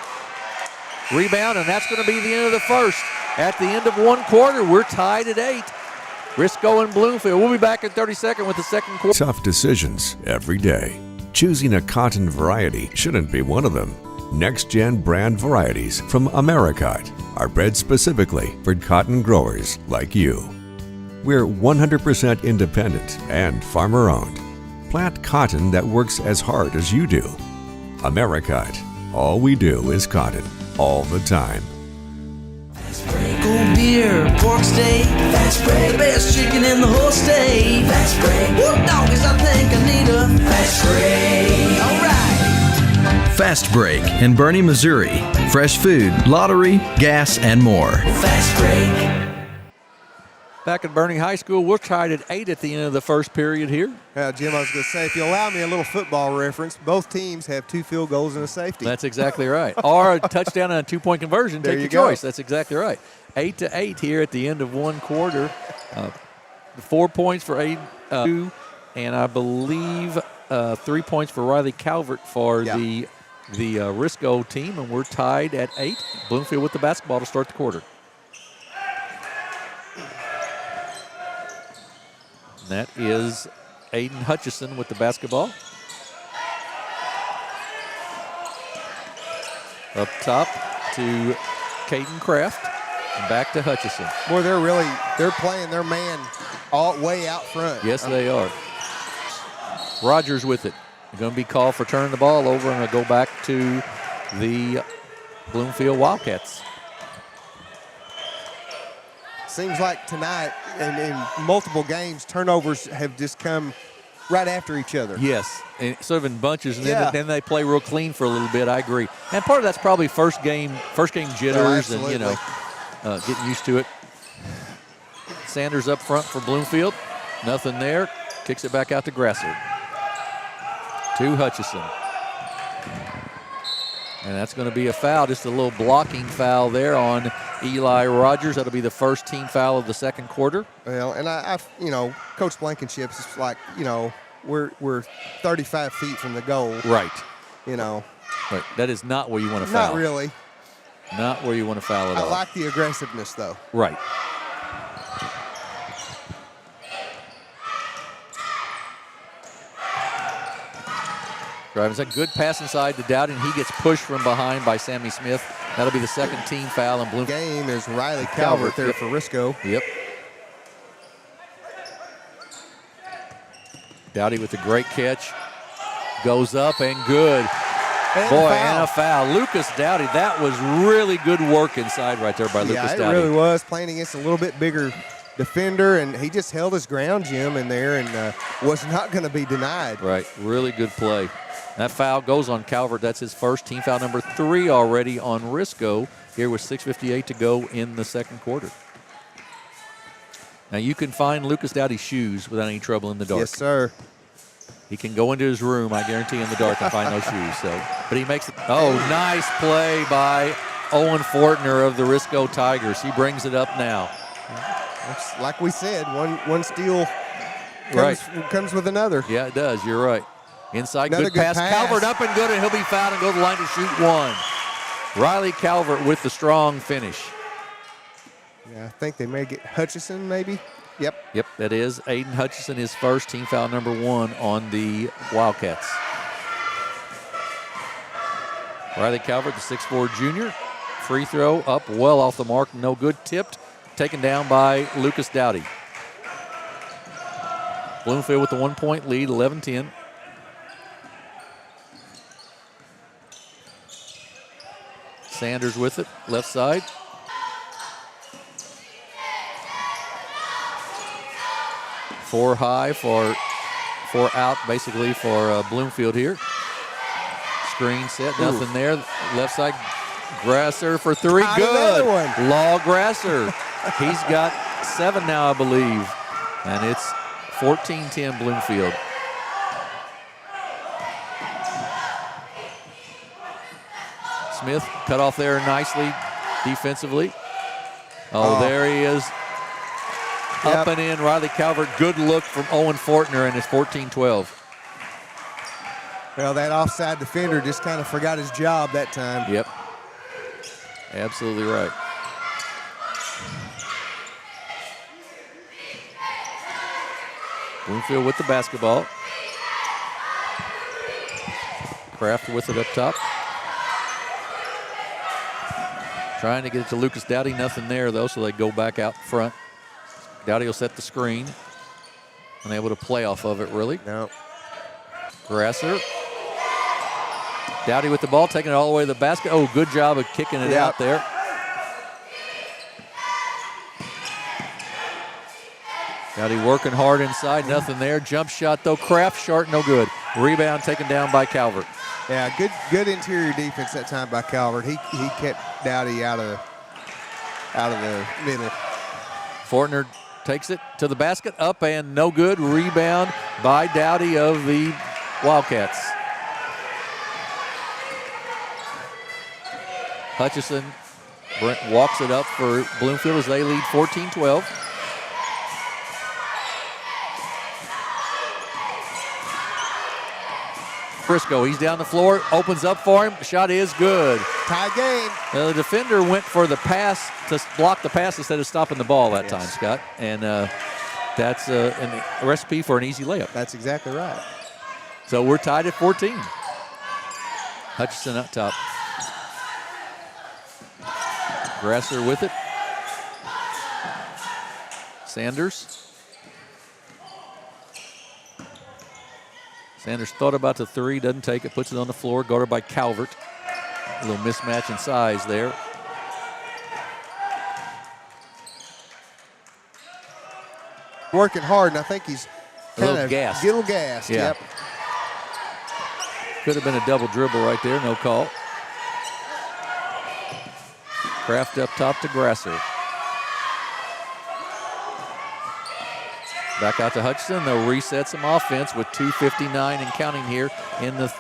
Rebound, and that's going to be the end of the first. At the end of one quarter, we're tied at 8. Risco and Bloomfield. We'll be back in 32nd with the second quarter. Tough decisions every day. Choosing a cotton variety shouldn't be one of them. Next-gen brand varieties from Americot are bred specifically for cotton growers like you. We're 100% independent and farmer-owned. Plant cotton that works as hard as you do. Americot. All we do is cotton, all the time. Cold beer, pork steak, fast break. The best chicken in the whole state. Fast break. Whoop doggies, I think I need a fast break. All right. Fast Break in Bernie, Missouri. Fresh food, lottery, gas, and more. Fast break. Back at Bernie High School, we're tied at 8 at the end of the first period here. Jim, I was going to say, if you allow me a little football reference, both teams have 2 field goals and a safety. That's exactly right. Or a touchdown and a 2-point conversion. There Take you your go. choice. That's exactly right. 8-8 here at the end of one quarter. 4 points for Aiden, 2, and I believe 3 points for Riley Calvert for the Risco team, and we're tied at 8. Bloomfield with the basketball to start the quarter. And that is Aiden Hutchison with the basketball. Up top to Caden Kraft. And back to Hutchison. Boy, they're playing their man all way out front. Yes, they are. Rogers with it. They're going to be called for turning the ball over, and go back to the Bloomfield Wildcats. Seems like tonight and in multiple games, turnovers have just come right after each other. Yes, and sort of in bunches, and then they play real clean for a little bit. I agree. And part of that's probably first game jitters, and getting used to it. Sanders up front for Bloomfield. Nothing there. Kicks it back out to Grasser. To Hutchison. And that's going to be a foul, just a little blocking foul there on Eli Rogers. That'll be the first team foul of the second quarter. Well, and I Coach Blankenship's is like, we're 35 feet from the goal. Right. Right. That is not where you want to foul. Not really. Not where you want to foul at all. I like the aggressiveness, though. Right. Driving a good pass inside to Dowden. He gets pushed from behind by Sammy Smith. That'll be the second team foul in Bloomfield. Game is Riley Calvert there for Risco. Yep. Dowdy with a great catch. Goes up and good. And a foul. Lucas Dowdy, that was really good work inside right there by Lucas Dowdy. Yeah, it really was. Playing against a little bit bigger defender, and he just held his ground, Jim, in there, and was not going to be denied. Right. Really good play. That foul goes on Calvert. That's his first team foul, number 3 already on Risco here with 6:58 to go in the second quarter. Now you can find Lucas Dowdy's shoes without any trouble in the dark. Yes, sir. He can go into his room, I guarantee, in the dark and find those shoes. So, but he makes it. Oh, nice play by Owen Fortner of the Risco Tigers. He brings it up now. It's like we said, one steal comes with another. Yeah, it does. You're right. Inside, Another good pass. Calvert up and good, and he'll be fouled and go to the line to shoot one. Riley Calvert with the strong finish. Yeah, I think they may get Hutchison, maybe. Yep, that is Aiden Hutchison, his first, team foul number 1 on the Wildcats. Riley Calvert, the 6'4 junior. Free throw up well off the mark, no good. Tipped, taken down by Lucas Dowdy. Bloomfield with the 1-point lead, 11-10. Sanders with it, left side. Four high, four out, basically, for Bloomfield here. Screen set, nothing there. Left side, Grasser for three, good. Law Grasser. He's got 7 now, I believe. And it's 14-10 Bloomfield. Smith cut off there nicely defensively. Oh, there he is. Up and in, Riley Calvert. Good look from Owen Fortner, and it's 14-12. Well, that offside defender just kind of forgot his job that time. Yep. Absolutely right. Bloomfield with the basketball. Kraft with it up top. Trying to get it to Lucas Dowdy. Nothing there, though, so they go back out front. Dowdy will set the screen. Unable to play off of it, really. No. Grasser. Dowdy with the ball, taking it all the way to the basket. Oh, good job of kicking it out there. Dowdy working hard inside, nothing there. Jump shot, though. Kraft short, no good. Rebound taken down by Calvert. Yeah, good interior defense that time by Calvert. He kept Dowdy out of the middle. Fortner takes it to the basket, up and no good. Rebound by Dowdy of the Wildcats. Hutchison walks it up for Bloomfield as they lead 14-12. Risco, he's down the floor, opens up for him. Shot is good. Tie game. The defender went for the pass to block the pass instead of stopping the ball that time, Scott. And that's a recipe for an easy layup. That's exactly right. So we're tied at 14. Hutchison up top. Grasser with it. Sanders. Sanders thought about the three, doesn't take it, puts it on the floor, guarded by Calvert. A little mismatch in size there. Working hard, and I think he's a little gassed. Little gassed, yeah. Yep. Could have been a double dribble right there, no call. Kraft up top to Grasser. Back out to Hutchison. They'll reset some offense with 2:59 and counting here in the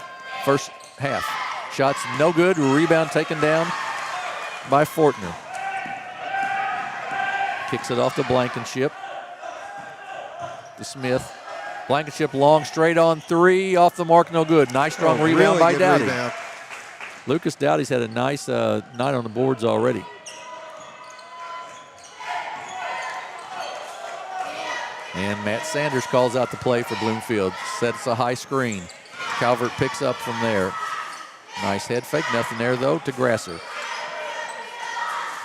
first half. Shots no good. Rebound taken down by Fortner. Kicks it off to Blankenship. To Smith. Blankenship long, straight on three. Off the mark, no good. Nice strong rebound by Dowdy. Rebound. Lucas Dowdy's had a nice night on the boards already. And Matt Sanders calls out the play for Bloomfield. Sets a high screen. Calvert picks up from there. Nice head fake. Nothing there, though, to Grasser.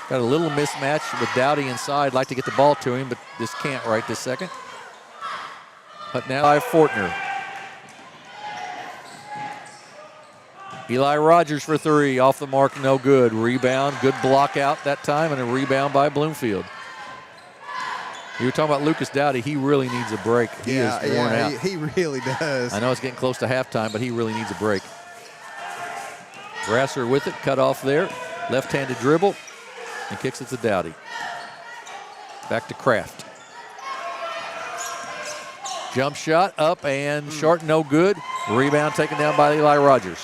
Got a little mismatch with Dowdy inside. Like to get the ball to him, but just can't right this second. But now by Fortner. Eli Rogers for three. Off the mark, no good. Rebound. Good block out that time, and a rebound by Bloomfield. You were talking about Lucas Dowdy. He really needs a break. He is worn out. He really does. I know it's getting close to halftime, but he really needs a break. Grasser with it, cut off there. Left-handed dribble, and kicks it to Dowdy. Back to Kraft. Jump shot up and short, no good. Rebound taken down by Eli Rogers.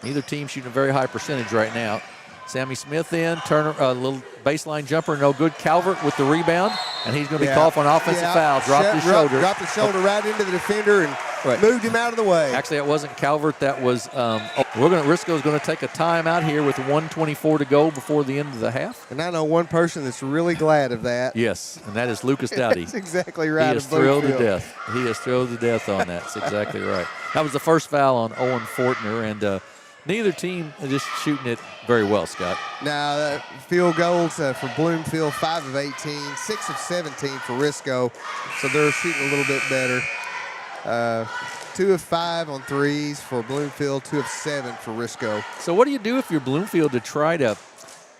Neither team shooting a very high percentage right now. Sammy Smith in, Turner, a little baseline jumper, no good. Calvert with the rebound, and he's going to be called for an offensive foul. Dropped his shoulder. Dropped his shoulder right into the defender and moved him out of the way. Actually, it wasn't Calvert. That was Risco's going to take a timeout here with 1:24 to go before the end of the half. And I know one person that's really glad of that. Yes, and that is Lucas Dowdy. That's exactly right. He is thrilled to death. He is thrilled to death on that. That's exactly right. That was the first foul on Owen Fortner, and neither team is just shooting it very well, Scott. Now, field goals for Bloomfield, 5 of 18, 6 of 17 for Risco, so they're shooting a little bit better. 2 of 5 on threes for Bloomfield, 2 of 7 for Risco. So what do you do if you're Bloomfield to try to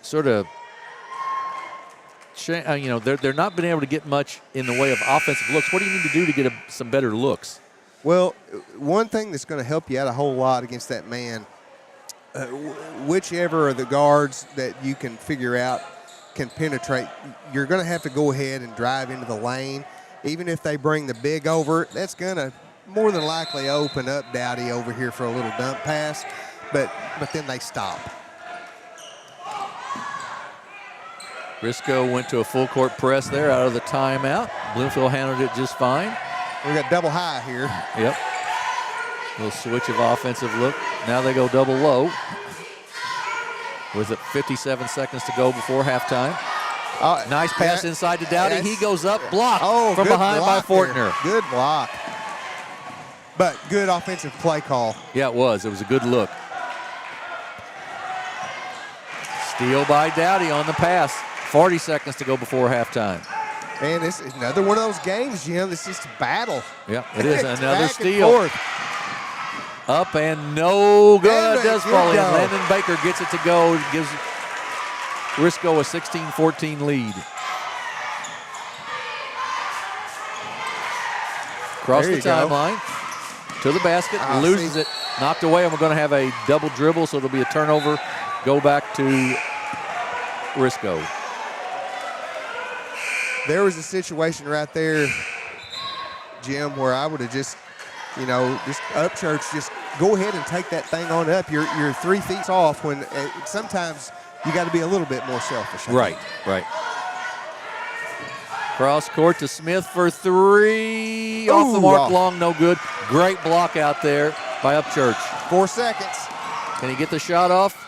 sort of, they're not been able to get much in the way of offensive looks. What do you need to do to get some better looks? Well, one thing that's going to help you out a whole lot against that man, whichever of the guards that you can figure out can penetrate, you're going to have to go ahead and drive into the lane. Even if they bring the big over, that's going to more than likely open up Dowdy over here for a little dump pass, but then they stop. Risco went to a full court press there out of the timeout. Bloomfield handled it just fine. We got double high here. Yep. Little switch of offensive look. Now they go double low with 57 seconds to go before halftime. Nice pass inside to Dowdy. He goes up, blocked from behind by Fortner. Good block. But good offensive play call. Yeah, it was. It was a good look. Steal by Dowdy on the pass. 40 seconds to go before halftime. Man, this is another one of those games, Jim. This is a battle. Yeah, it is. Another steal. Up and no good. Does fall in. Landon Baker gets it to go. Gives Risco a 16-14 lead. Across the timeline to the basket. Loses it. Knocked away. And we're going to have a double dribble, so it'll be a turnover. Go back to Risco. There was a situation right there, Jim, where I would have just up church, just go ahead and take that thing on up. You're 3 feet off when sometimes you got to be a little bit more selfish. Right. Cross court to Smith for 3. Off the mark, long, no good. Great block out there by Upchurch. 4 seconds. Can he get the shot off?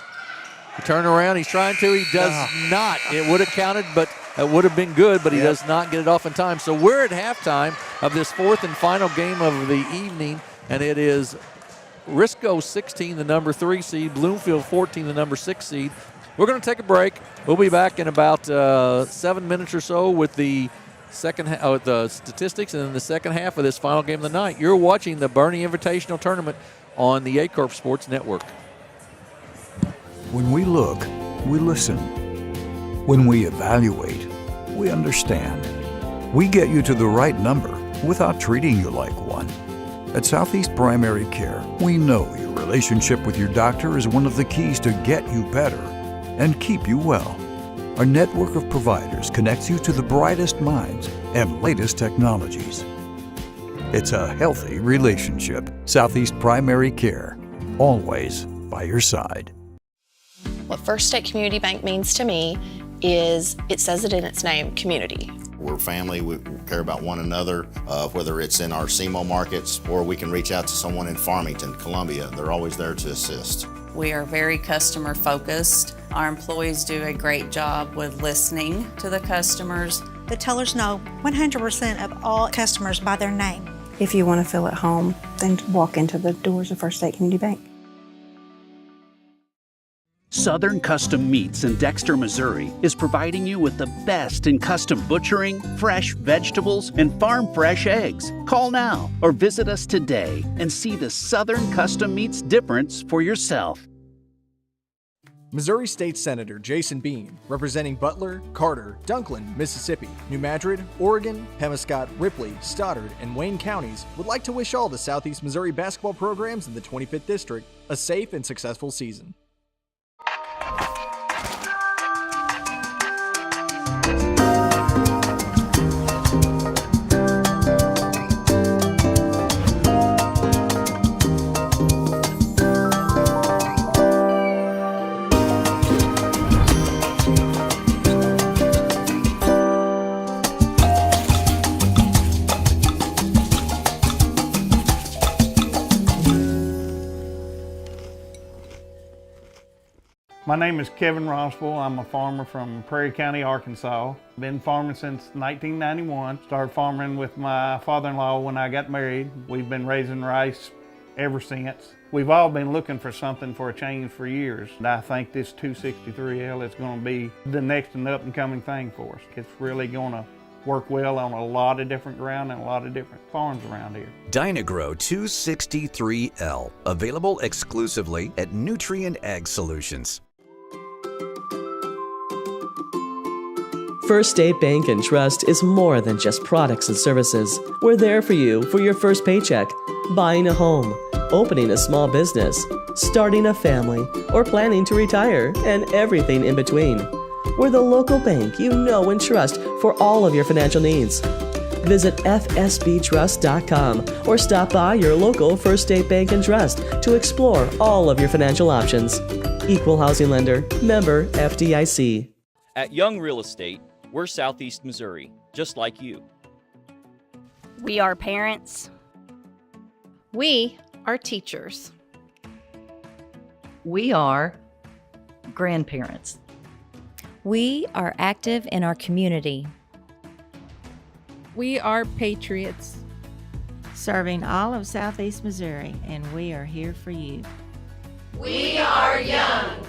He turn around. He's trying to. He does not. It would have counted, but it would have been good, but he does not get it off in time. So we're at halftime of this 4th and final game of the evening, and it is Risco 16, the number 3 seed, Bloomfield 14, the number 6 seed. We're going to take a break. We'll be back in about 7 minutes or so with the the statistics and then the second half of this final game of the night. You're watching the Bernie Invitational Tournament on the Aycorp Sports Network. When we look, we listen. When we evaluate, we understand. We get you to the right number without treating you like one. At Southeast Primary Care, we know your relationship with your doctor is one of the keys to get you better and keep you well. Our network of providers connects you to the brightest minds and latest technologies. It's a healthy relationship. Southeast Primary Care, always by your side. What First State Community Bank means to me is, it says it in its name, community. We're family, we care about one another, whether it's in our SEMO markets or we can reach out to someone in Farmington, Columbia. They're always there to assist. We are very customer focused. Our employees do a great job with listening to the customers. The tellers know 100% of all customers by their name. If you want to feel at home, then walk into the doors of First State Community Bank. Southern Custom Meats in Dexter, Missouri is providing you with the best in custom butchering, fresh vegetables, and farm fresh eggs. Call now or visit us today and see the Southern Custom Meats difference for yourself. Missouri State Senator Jason Bean, representing Butler, Carter, Dunklin, Mississippi, New Madrid, Oregon, Pemiscot, Ripley, Stoddard, and Wayne counties, would like to wish all the Southeast Missouri basketball programs in the 25th District a safe and successful season. My name is Kevin Rossville. I'm a farmer from Prairie County, Arkansas. Been farming since 1991. Started farming with my father-in-law when I got married. We've been raising rice ever since. We've all been looking for something for a change for years. And I think this 263L is going to be the next and up and coming thing for us. It's really going to work well on a lot of different ground and a lot of different farms around here. Dynagro 263L, available exclusively at Nutrient Ag Solutions. First State Bank and Trust is more than just products and services. We're there for you for your first paycheck, buying a home, opening a small business, starting a family, or planning to retire, and everything in between. We're the local bank you know and trust for all of your financial needs. Visit fsbtrust.com or stop by your local First State Bank and Trust to explore all of your financial options. Equal housing lender, member FDIC. At Young Real Estate, we're Southeast Missouri, just like you. We are parents. We are teachers. We are grandparents. We are active in our community. We are patriots. Serving all of Southeast Missouri, and we are here for you. We are young.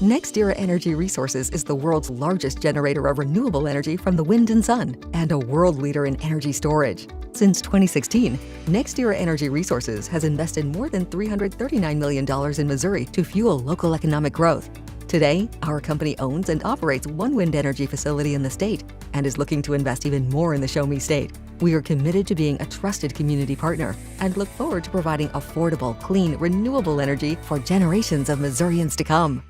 NextEra Energy Resources is the world's largest generator of renewable energy from the wind and sun and a world leader in energy storage. Since 2016, NextEra Energy Resources has invested more than $339 million in Missouri to fuel local economic growth. Today, our company owns and operates one wind energy facility in the state and is looking to invest even more in the Show Me State. We are committed to being a trusted community partner and look forward to providing affordable, clean, renewable energy for generations of Missourians to come.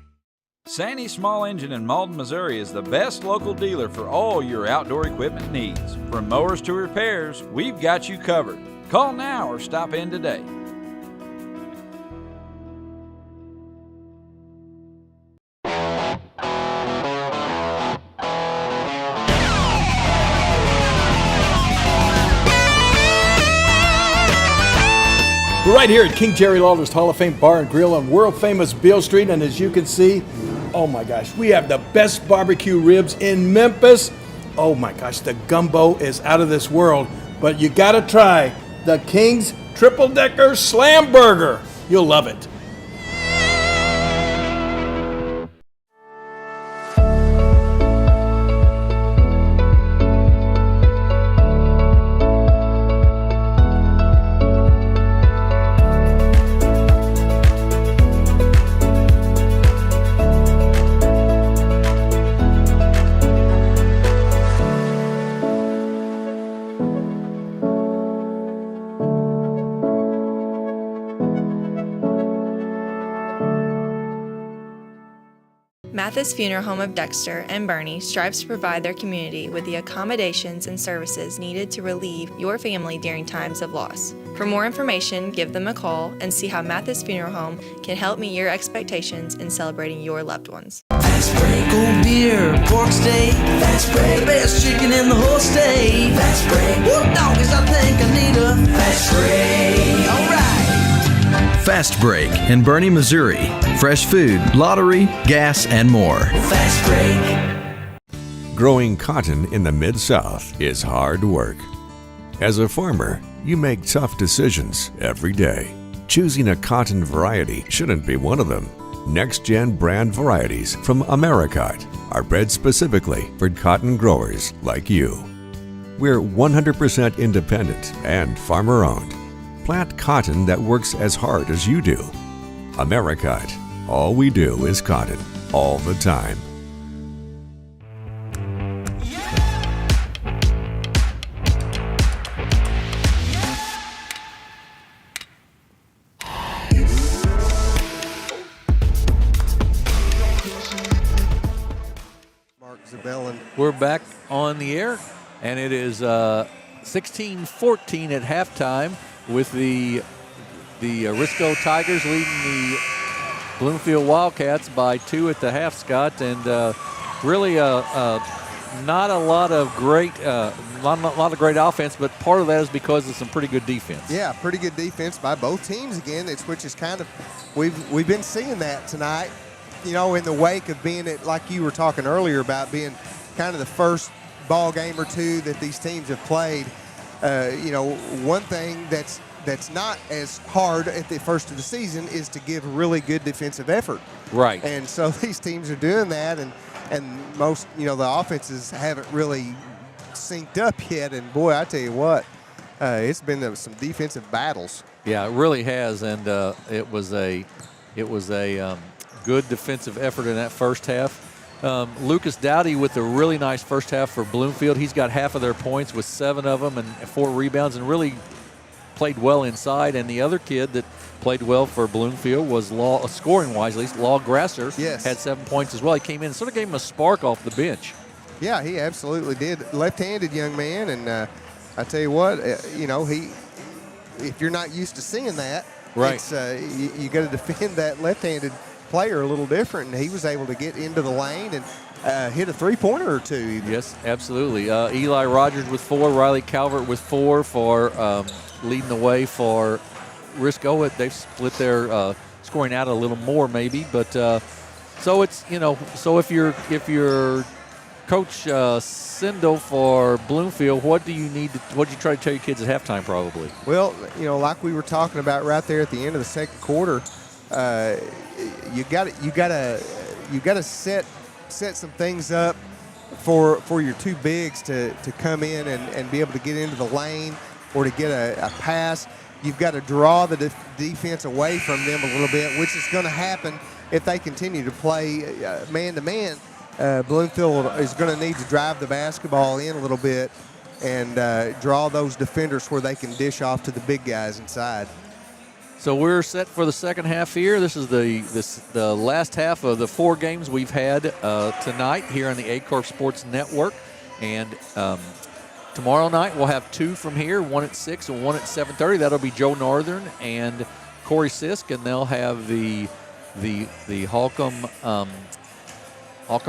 Sandy Small Engine in Malden, Missouri is the best local dealer for all your outdoor equipment needs. From mowers to repairs, we've got you covered. Call now or stop in today. We're right here at King Jerry Lawler's Hall of Fame Bar and Grill on world famous Beale Street, and as you can see, oh my gosh, we have the best barbecue ribs in Memphis. Oh my gosh, the gumbo is out of this world, but you gotta try the King's Triple Decker Slam Burger. You'll love it. Mathis Funeral Home of Dexter and Bernie strives to provide their community with the accommodations and services needed to relieve your family during times of loss. For more information, give them a call and see how Mathis Funeral Home can help meet your expectations in celebrating your loved ones. Fast break, cold beer, pork steak. Fast break, the best chicken in the whole state. Fast break, whoop doggies, I think I need a fast break. Alright. Fast Break in Bernie, Missouri. Fresh food, lottery, gas, and more. Fast Break. Growing cotton in the Mid-South is hard work. As a farmer, you make tough decisions every day. Choosing a cotton variety shouldn't be one of them. Next-gen brand varieties from Americot are bred specifically for cotton growers like you. We're 100% independent and farmer-owned. Plant cotton that works as hard as you do. Americot. All we do is cotton, all the time. We're back on the air, and it is 16-14 at halftime with the Risco Tigers leading the Bloomfield Wildcats by 2 at the half, Scott, and really not a lot of great offense, but part of that is because of some pretty good defense. Yeah, pretty good defense by both teams again. Which is kind of we've been seeing that tonight. In the wake of being it, like you were talking earlier about being kind of the first ball game or two that these teams have played. One thing that's not as hard at the first of the season is to give really good defensive effort. Right. And so these teams are doing that, and most, the offenses haven't really synced up yet. And boy, I tell you what, it's been some defensive battles. Yeah, it really has, and it was a good defensive effort in that first half. Lucas Dowdy with a really nice first half for Bloomfield. He's got half of their points with 7 of them and 4 rebounds, and really played well inside. And the other kid that played well for Bloomfield was scoring-wise, at least, Law Grasser. Yes. Had 7 points as well. He came in and sort of gave him a spark off the bench. Yeah, he absolutely did. Left-handed young man, and I tell you what, if you're not used to seeing that, right, it's, you got to defend that left-handed player a little different, and he was able to get into the lane and hit a three-pointer or two even. Yes, absolutely. Eli Rogers with 4, Riley Calvert with 4 for leading the way for Risco. They've split their scoring out a little more maybe, but so it's so if you're Coach Sindel for Bloomfield, what do you try to tell your kids at halftime probably? Well, like we were talking about right there at the end of the second quarter, you got to set some things up for your two bigs to come in and be able to get into the lane or to get a pass. You've got to draw the defense away from them a little bit, which is going to happen if they continue to play man-to-man. Bloomfield is going to need to drive the basketball in a little bit and draw those defenders where they can dish off to the big guys inside. So we're set for the second half here. This is the last half of the 4 games we've had tonight here on the Aycorp Sports Network. And tomorrow night we'll have 2 from here, 1 at 6 and 1 at 7:30. That'll be Joe Northern and Corey Sisk, and they'll have the Holcomb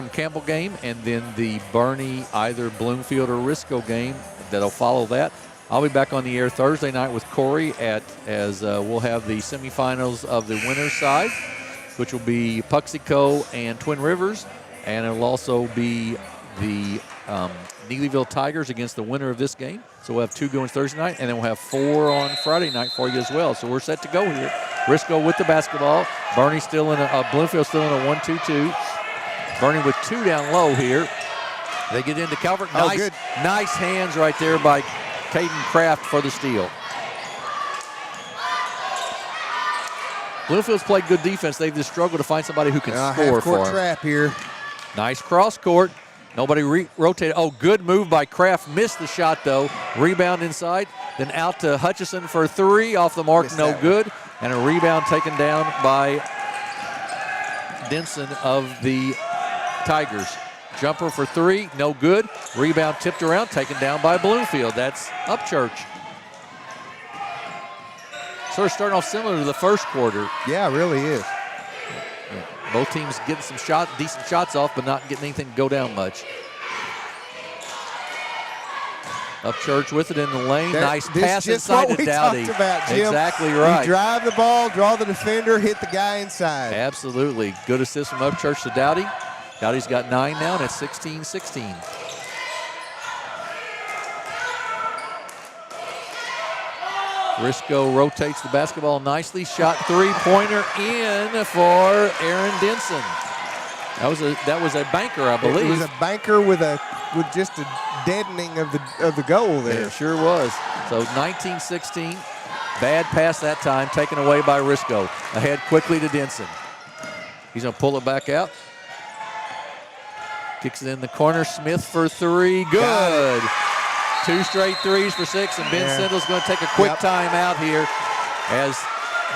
Campbell game, and then the Bernie either Bloomfield or Risco game that'll follow that. I'll be back on the air Thursday night with Corey as we'll have the semifinals of the winner's side, which will be Puxico and Twin Rivers, and it'll also be the Neelyville Tigers against the winner of this game. So we'll have 2 going Thursday night, and then we'll have 4 on Friday night for you as well. So we're set to go here. Risco with the basketball. Bernie still in Bloomfield still in a 1-2-2. Bernie with 2 down low here. They get into Calvert. Nice hands right there by Caden Kraft for the steal. Bloomfield's played good defense. They've just struggled to find somebody who can score for them. Trap here. Nice cross court. Nobody rotated. Oh, good move by Kraft. Missed the shot, though. Rebound inside. Then out to Hutchison for 3. Off the mark, no good. And a rebound taken down by Denson of the Tigers. Jumper for 3, no good. Rebound tipped around, taken down by Bloomfield. That's Upchurch. Sort of starting off similar to the first quarter. Yeah, it really is. Yeah. Both teams getting some decent shots off, but not getting anything to go down much. Upchurch with it in the lane. Nice pass inside to Dowdy. About, Jim. Exactly right. You drive the ball, draw the defender, hit the guy inside. Absolutely. Good assist from Upchurch to Dowdy. Dowdy's got 9 now, and it's 16-16. Risco rotates the basketball nicely. Shot 3-pointer in for Aaron Denson. That was a banker, I believe. It was a banker with just a deadening of the goal there. It sure was. So 19-16. Bad pass that time, taken away by Risco. Ahead quickly to Denson. He's going to pull it back out. Kicks it in the corner. Smith for 3. Good. 2 straight 3s for 6, and Ben Sindel's going to take a quick timeout here as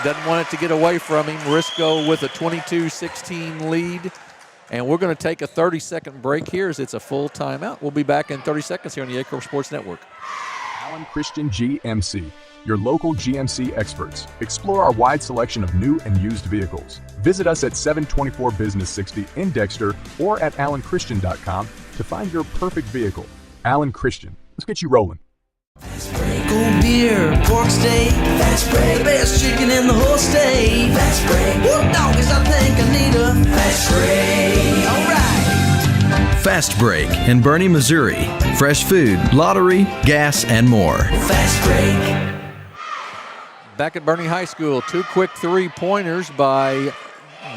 doesn't want it to get away from him. Risco with a 22-16 lead. And we're going to take a 30-second break here as it's a full timeout. We'll be back in 30 seconds here on the Aycorp Sports Network. Allen Christian GMC, your local GMC experts. Explore our wide selection of new and used vehicles. Visit us at 724 Business 60 in Dexter or at allenchristian.com To find your perfect vehicle, Alan Christian. Let's get you rolling. Go beer, pork steak, fast break. The best chicken in the whole state. Fast break. Whoop, doggies, I think I need a fast break. All right. Fast Break in Bernie, Missouri. Fresh food, lottery, gas, and more. Fast break. Back at Bernie High School, 2 quick 3-pointers by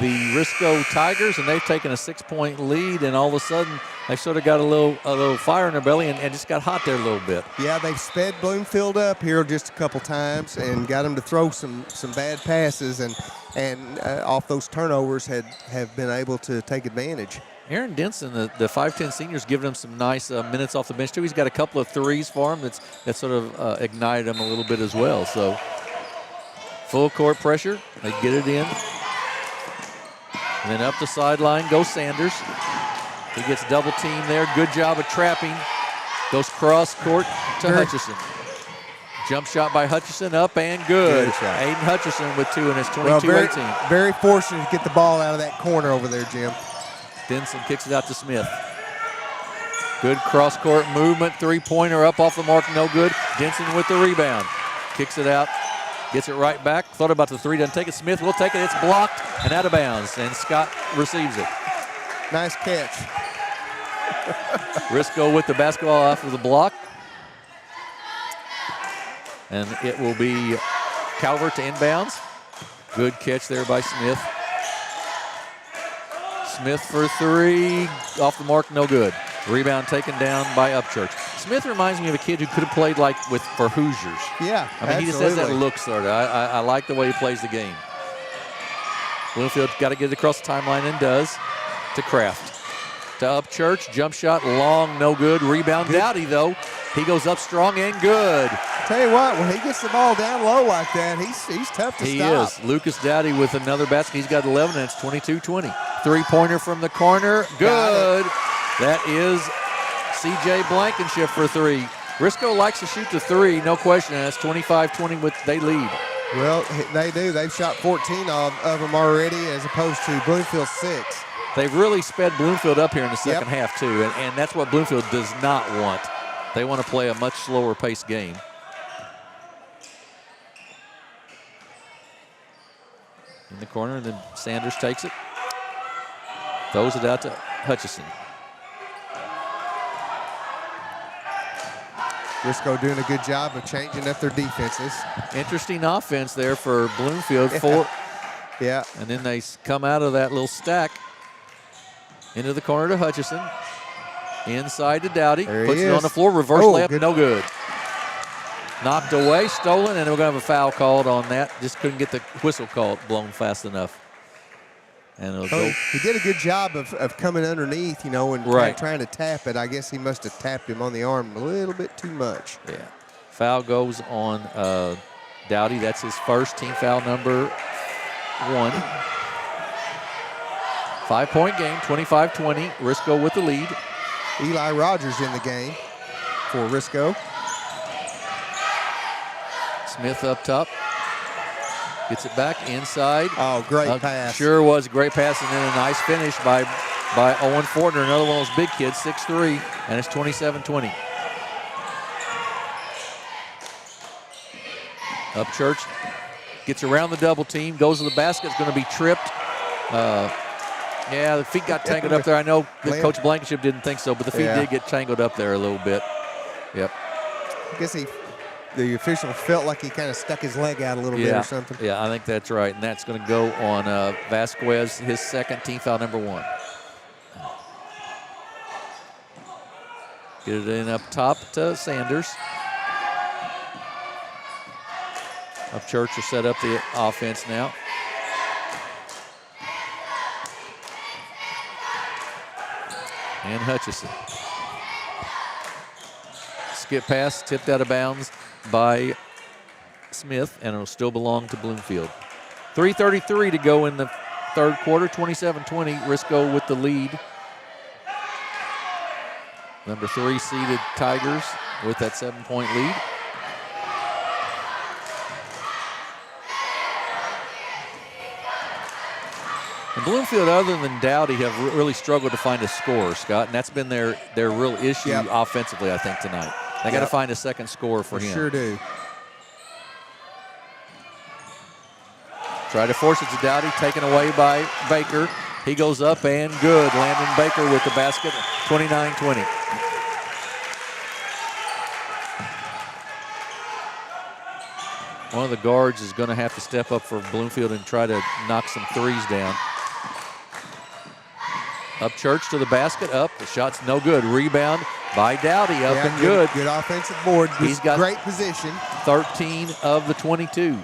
the Risco Tigers, and they've taken a 6-point lead, and all of a sudden they've sort of got a little fire in their belly and just got hot there a little bit. Yeah, they've sped Bloomfield up here just a couple times and got them to throw some bad passes, and off those turnovers have been able to take advantage. Aaron Denson, the 5'10 senior's giving him some nice minutes off the bench too. He's got a couple of threes for him that sort of ignited him a little bit as well. So full court pressure, they get it in. And then up the sideline goes Sanders. He gets double teamed there. Good job of trapping. Goes cross court to Hutchison. Jump shot by Hutchison, up and good. Aiden Hutchison with 2 in his 22-18. Very fortunate to get the ball out of that corner over there, Jim. Denson kicks it out to Smith. Good cross-court movement, 3-pointer up off the mark, no good. Denson with the rebound. Kicks it out, gets it right back. Thought about the 3, doesn't take it. Smith will take it, it's blocked and out of bounds, and Scott receives it. Nice catch. Risco with the basketball off of the block. And it will be Calvert to inbounds. Good catch there by Smith. Smith for 3, off the mark, no good. Rebound taken down by Upchurch. Smith reminds me of a kid who could have played like for Hoosiers. Yeah, I mean, he just has that look, sort of. I like the way he plays the game. Bloomfield got to get it across the timeline and does. To Kraft. To Upchurch, jump shot, long, no good. Rebound, Dowdy, though. He goes up strong and good. Tell you what, when he gets the ball down low like that, he's tough to stop. He is. Lucas Dowdy with another basket. He's got 11, and it's 22-20. 3-pointer from the corner. Good. That is C.J. Blankenship for 3. Risco likes to shoot the 3, no question. And that's 25-20 they lead. Well, they do. They've shot 14 of them already as opposed to Bloomfield 6. They've really sped Bloomfield up here in the second half, too, and that's what Bloomfield does not want. They want to play a much slower paced game. In the corner, and then Sanders takes it. Throws it out to Hutchison. Risco doing a good job of changing up their defenses. Interesting offense there for Bloomfield. Yeah. And then they come out of that little stack into the corner to Hutchison. Inside to Dowdy. Puts it on the floor. Reverse layup, no good. Knocked away, stolen, and we're going to have a foul called on that. Just couldn't get the whistle called blown fast enough. And it'll go. He did a good job of coming underneath, and trying to tap it. I guess he must have tapped him on the arm a little bit too much. Yeah. Foul goes on Dowdy. That's his first, team foul number 1. 5-point game, 25-20. Risco with the lead. Eli Rogers in the game for Risco. Smith up top. Gets it back inside. Oh, great pass. Sure was a great pass, and then a nice finish by Owen Fortner, another one of those big kids, 6'3", and it's 27-20. Upchurch gets around the double team, goes to the basket, it's going to be tripped. Yeah, the feet got tangled up there. I know that Coach Blankenship didn't think so, but the feet did get tangled up there a little bit. Yep. I guess the official felt like he kind of stuck his leg out a little bit or something. Yeah, I think that's right. And that's going to go on Vasquez, his second, team foul number 1. Get it in up top to Sanders. Upchurch will set up the offense now. And Hutchison. Skip pass, tipped out of bounds by Smith, and it'll still belong to Bloomfield. 3:33 to go in the third quarter, 27-20. Risco with the lead. Number 3 seeded Tigers with that 7-point lead. And Bloomfield, other than Dowdy, have really struggled to find a scorer, Scott, and that's been their real issue offensively, I think, tonight. They got to find a second scorer for him. Sure do. Try to force it to Dowdy, taken away by Baker. He goes up and good. Landon Baker with the basket, 29-20. One of the guards is going to have to step up for Bloomfield and try to knock some threes down. Up Church to the basket, up. The shot's no good. Rebound by Dowdy, up and good. Good offensive board. He's got great position. 13 of the 22.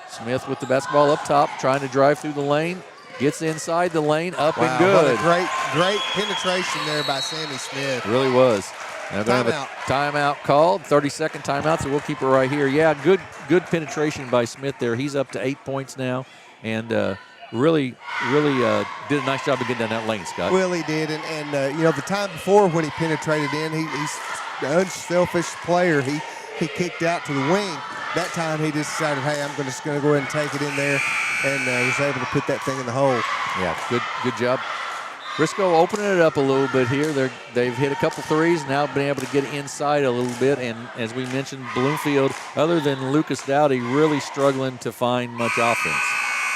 Smith with the basketball up top, trying to drive through the lane. Gets inside the lane, up and good. What a great penetration there by Sammy Smith. Really was. Now going to have a timeout called, 30-second timeout, so we'll keep it right here. Yeah, good penetration by Smith there. He's up to 8 points now, and really did a nice job of getting down that lane, Scott. Well, he did, and the time before when he penetrated in, he's an unselfish player. He kicked out to the wing. That time he just decided, hey, I'm just going to go ahead and take it in there, and was able to put that thing in the hole. Yeah, good job. Risco opening it up a little bit here. They've hit a couple threes, now been able to get inside a little bit, and as we mentioned, Bloomfield, other than Lucas Dowdy, really struggling to find much offense.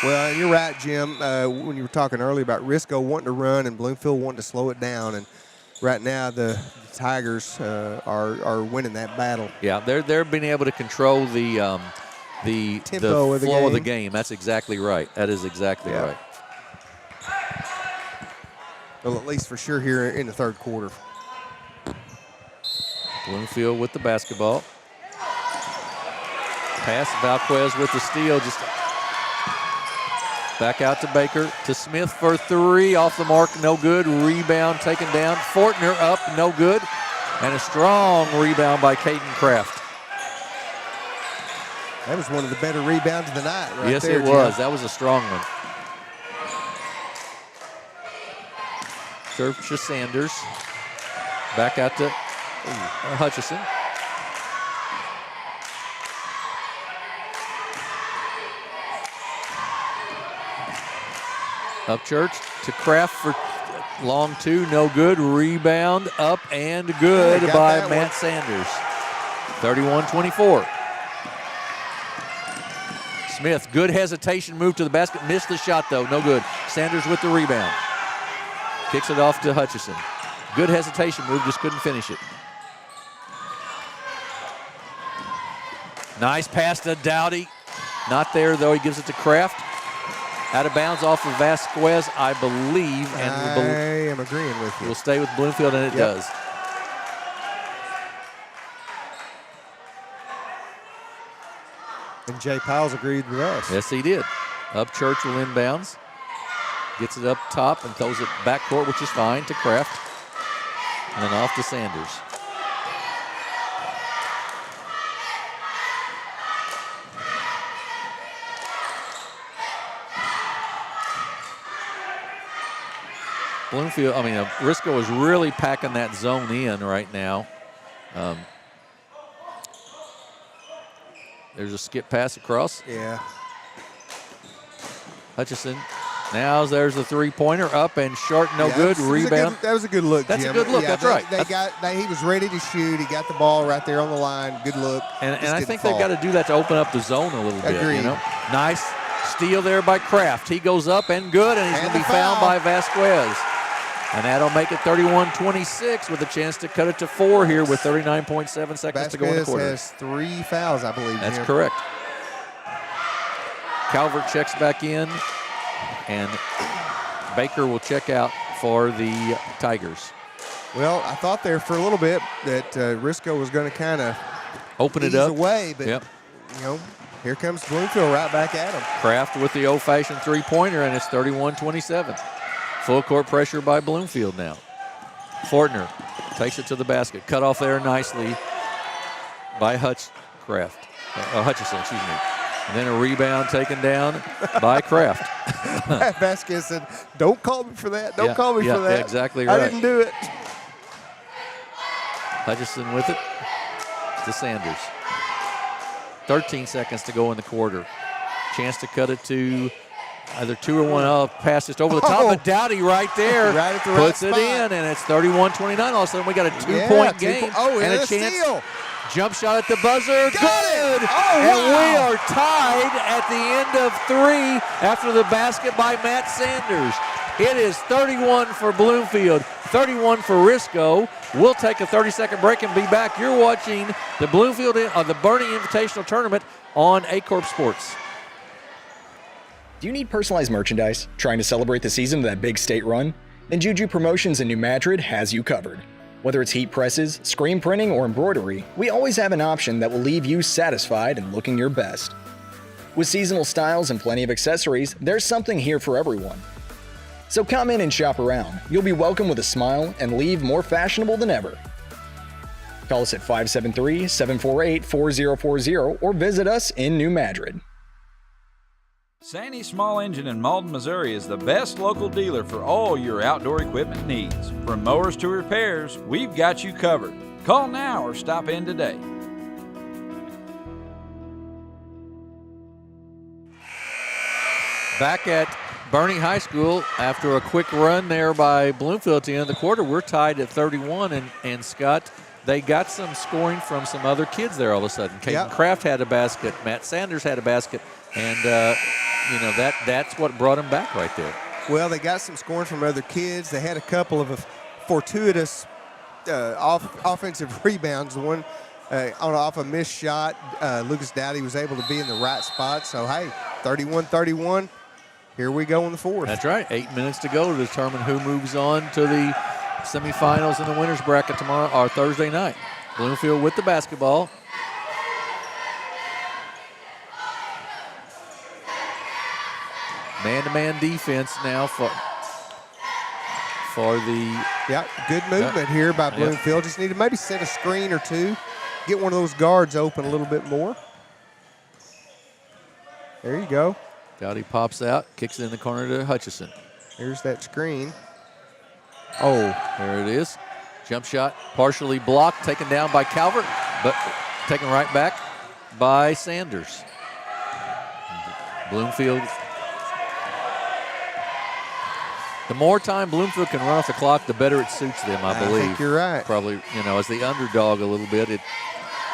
Well, you're right, Jim, when you were talking earlier about Risco wanting to run and Bloomfield wanting to slow it down, and right now the Tigers are winning that battle. Yeah, they're being able to control the tempo of the game. That's exactly right. That is exactly right. Well, at least for sure here in the third quarter. Bloomfield with the basketball. Pass, Valquez with the steal. Just back out to Baker, to Smith for three, off the mark, no good. Rebound taken down. Fortner up, no good. And a strong rebound by Caden Kraft. That was one of the better rebounds of the night right yes, there, it was. Jim. That was a strong one. Serve to Sanders. Back out to Hutchison. Upchurch to Kraft for long two, no good. Rebound up and good by Matt Sanders. 31-24. Smith, good hesitation, move to the basket, missed the shot though, no good. Sanders with the rebound. Kicks it off to Hutchison. Good hesitation move, just couldn't finish it. Nice pass to Dowdy. Not there though, he gives it to Kraft. Out of bounds off of Vasquez, I believe. And I am agreeing with you. We'll stay with Bloomfield, and it does. And Jay Piles agreed with us. Yes, he did. Upchurch will inbounds. Gets it up top and throws it backcourt, which is fine, to Kraft. And then off to Sanders. Bloomfield, Risco is really packing that zone in right now. There's a skip pass across. Yeah. Hutchison. Now there's the three-pointer up and short, no good. Rebound. That was a good look, That's Jim. a good look, Yeah, that's right. He was ready to shoot. He got the ball right there on the line. Good look. And I think they've got to do that to open up the zone a little bit. Agreed. You know? Nice steal there by Kraft. He goes up and good, and he's going to be fouled by Vasquez. And that'll make it 31-26 with a chance to cut it to 4 here with 39.7 seconds to go in the quarter. Vasquez has 3 fouls, I believe. That's Jim. correct. Calvert checks back in, and Baker will check out for the Tigers. Well, I thought there for a little bit that Risco was going to kind of open it up away, but here comes Bloomfield right back at him. Kraft with the old-fashioned three-pointer, and it's 31-27. Full court pressure by Bloomfield now. Fortner takes it to the basket. Cut off there nicely by Hutchison. And then a rebound taken down by Kraft. Vasquez said, don't call me for that. Don't call me for that. Yeah, exactly right. I didn't do it. Hutchison with it to Sanders. 13 seconds to go in the quarter. Chance to cut it to either 2 or 1. Oh, pass just over the top, but Dowdy right there right at the puts right it spot. in, and it's 31-29. All of a sudden, we got a 2-point game and a a chance. steal. Jump shot at the buzzer. Good. Oh, and wow. we are tied at the end of 3 after the basket by Matt Sanders. It is 31 for Bloomfield, 31 for Risco. We'll take a 30-second break and be back. You're watching the the Bernie Invitational Tournament on Aycorp Sports. Do you need personalized merchandise? Trying to celebrate the season of that big state run? Then Juju Promotions in New Madrid has you covered. Whether it's heat presses, screen printing, or embroidery, we always have an option that will leave you satisfied and looking your best. With seasonal styles and plenty of accessories, there's something here for everyone. So come in and shop around. You'll be welcome with a smile and leave more fashionable than ever. Call us at 573-748-4040 or visit us in New Madrid. Sandy Small Engine in Malden, Missouri is the best local dealer for all your outdoor equipment needs. From mowers to repairs, we've got you covered. Call now or stop in today. Back at Bernie High School, after a quick run there by Bloomfield at the end of the quarter, we're tied at 31, and Scott, they got some scoring from some other kids there all of a sudden. Caden Kraft had a basket, Matt Sanders had a basket, and that's what brought them back right there. Well, they got some scoring from other kids. They had a couple of fortuitous offensive rebounds. One off a missed shot, Lucas Dowdy was able to be in the right spot. So, hey, 31-31. Here we go in the fourth. That's right. 8 minutes to go to determine who moves on to the semifinals in the winners bracket tomorrow or Thursday night. Bloomfield with the basketball. Man-to-man defense now for the... Yeah, good movement here by Bloomfield. Just need to maybe set a screen or two, get one of those guards open a little bit more. There you go. Dowdy pops out, kicks it in the corner to Hutchison. Here's that screen. Oh, there it is. Jump shot, partially blocked, taken down by Calvert, but taken right back by Sanders. Bloomfield. The more time Bloomfield can run off the clock, the better it suits them, I believe. I think you're right. Probably, as the underdog a little bit, it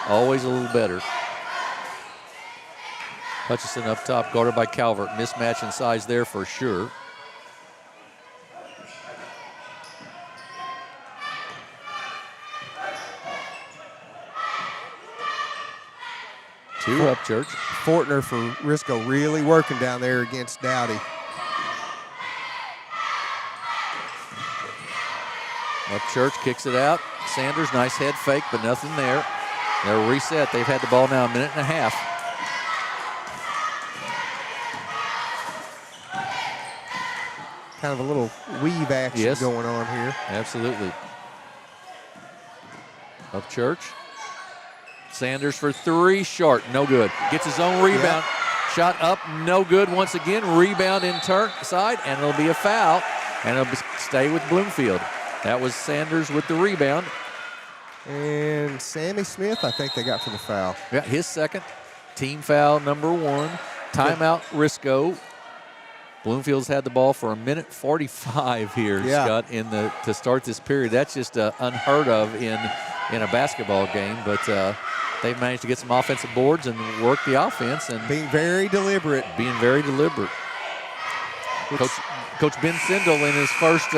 always a little better. Hutchison up top, guarded by Calvert. Mismatch in size there for sure. Two up, Church. Fortner for Risco really working down there against Dowdy. Up Church kicks it out. Sanders, nice head fake, but nothing there. They're reset. They've had the ball now a minute and a half. Kind of a little weave action going on here. Absolutely. Up Church. Sanders for 3, short, no good. Gets his own rebound. Shot up, no good. Once again, rebound in side, and it'll be a foul, and it'll stay with Bloomfield. That was Sanders with the rebound. And Sammy Smith, I think they got for the foul. Yeah, his second. Team foul number 1. Timeout, Risco. Bloomfield's had the ball for a minute 45 here, Scott, to start this period. That's just unheard of in a basketball game, but they've managed to get some offensive boards and work the offense. And being very deliberate. Coach Ben Sindel in his first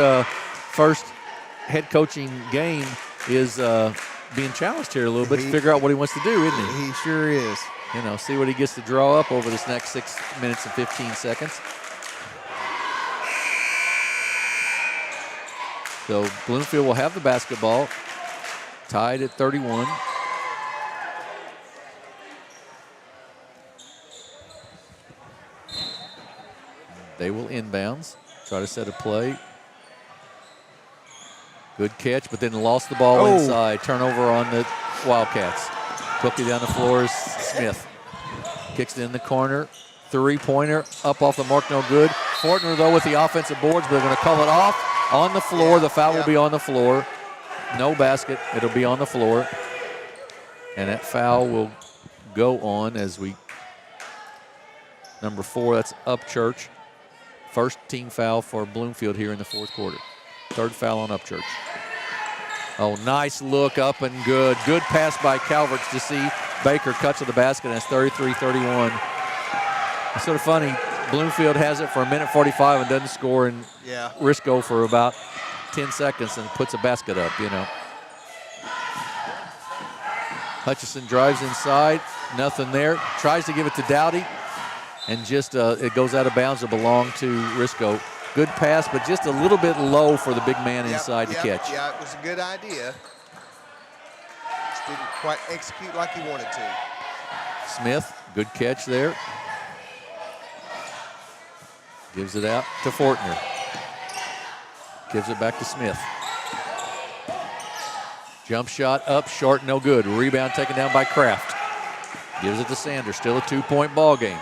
head coaching game is being challenged here a little bit to figure out what he wants to do, isn't he? He sure is. See what he gets to draw up over this next 6 minutes and 15 seconds. So Bloomfield will have the basketball, tied at 31. They will inbounds, try to set a play. Good catch, but then lost the ball inside. Turnover on the Wildcats. Quickly down the floor is Smith. Kicks it in the corner. 3-pointer up off the mark, no good. Fortner, though, with the offensive boards, but they're going to call it off on the floor. The foul will be on the floor. no basket. It'll be on the floor. And that foul will go on as number 4, that's Upchurch. First team foul for Bloomfield here in the fourth quarter. Third foul on Upchurch. Oh, nice look up and good. Good pass by Calverts to see Baker cut to the basket, and it's 33-31. It's sort of funny. Bloomfield has it for a minute 45 and doesn't score, and Risco for about 10 seconds and puts a basket up, Hutchison drives inside, nothing there. Tries to give it to Dowdy, and just it goes out of bounds. It belonged to Risco. Good pass, but just a little bit low for the big man inside to catch. Yeah, it was a good idea. Just didn't quite execute like he wanted to. Smith, good catch there. Gives it out to Fortner. Gives it back to Smith. Jump shot up, short, no good. Rebound taken down by Kraft. Gives it to Sanders. Still a 2-point ball game.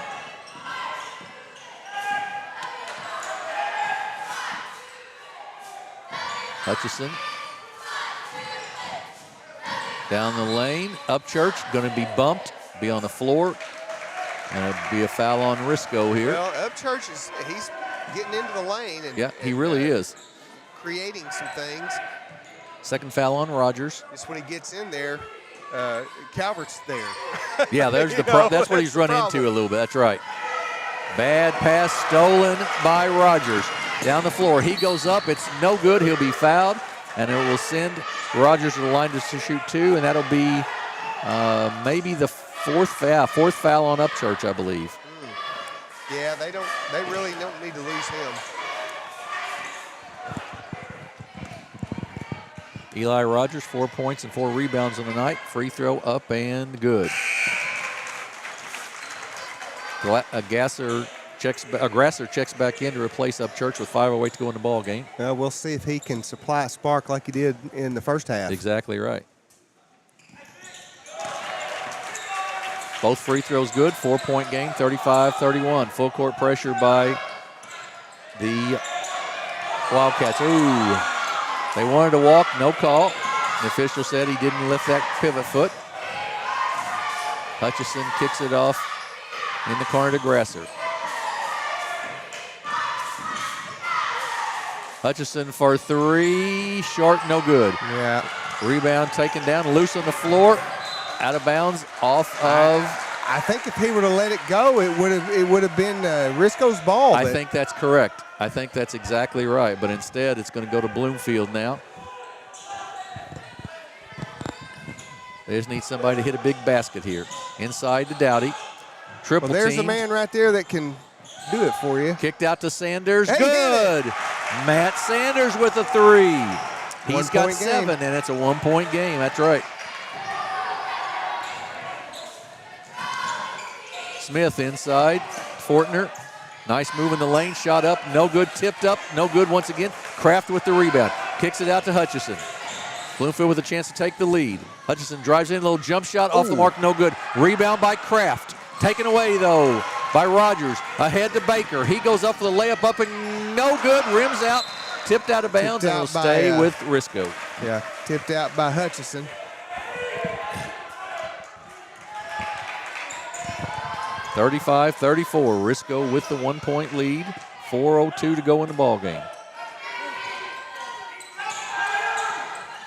Hutchison. Down the lane. Upchurch going to be bumped. Be on the floor. And it'll be a foul on Risco here. Well, Upchurch he's getting into the lane. And, he really is. Creating some things. Second foul on Rogers. Just when he gets in there, Calvert's there. Yeah, there's the that's what he's run into a little bit. That's right. Bad pass stolen by Rogers. Down the floor. He goes up. It's no good. He'll be fouled. And it will send Rogers to the line to shoot 2. And that'll be maybe the fourth foul on Upchurch, I believe. Yeah, they really don't need to lose him. Eli Rogers, 4 points and 4 rebounds on the night. Free throw up and good. Grasser checks back in to replace Upchurch with 5:08 to go in the ball game. We'll see if he can supply a spark like he did in the first half. Exactly right. Both free throws good. 4-point game, 35-31. Full court pressure by the Wildcats. Ooh. They wanted to walk, no call. The official said he didn't lift that pivot foot. Hutchison kicks it off in the corner to Grasser. Hutchison for 3, short, no good. Yeah. Rebound taken down, loose on the floor, out of bounds, off of. I think if he would have let it go, it would have been Risco's ball. I think that's correct. I think that's exactly right. But instead, it's going to go to Bloomfield now. They just need somebody to hit a big basket here. Inside to Dowdy. Triple team. There's a man right there that can do it for you. Kicked out to Sanders. Good. Matt Sanders with a 3. He's got 7, and it's a 1-point game. That's right. Smith inside. Fortner. Nice move in the lane. Shot up. No good. Tipped up. No good once again. Kraft with the rebound. Kicks it out to Hutchison. Bloomfield with a chance to take the lead. Hutchison drives in. A little jump shot off the mark. No good. Rebound by Kraft. Taken away, though, by Rogers. Ahead to Baker. He goes up for the layup. Up and no good. Rims out. Tipped out of bounds. And will stay with Risco. Yeah, tipped out by Hutchison. (35-34). Risco with the 1-point lead. 4:02 to go in the ball game.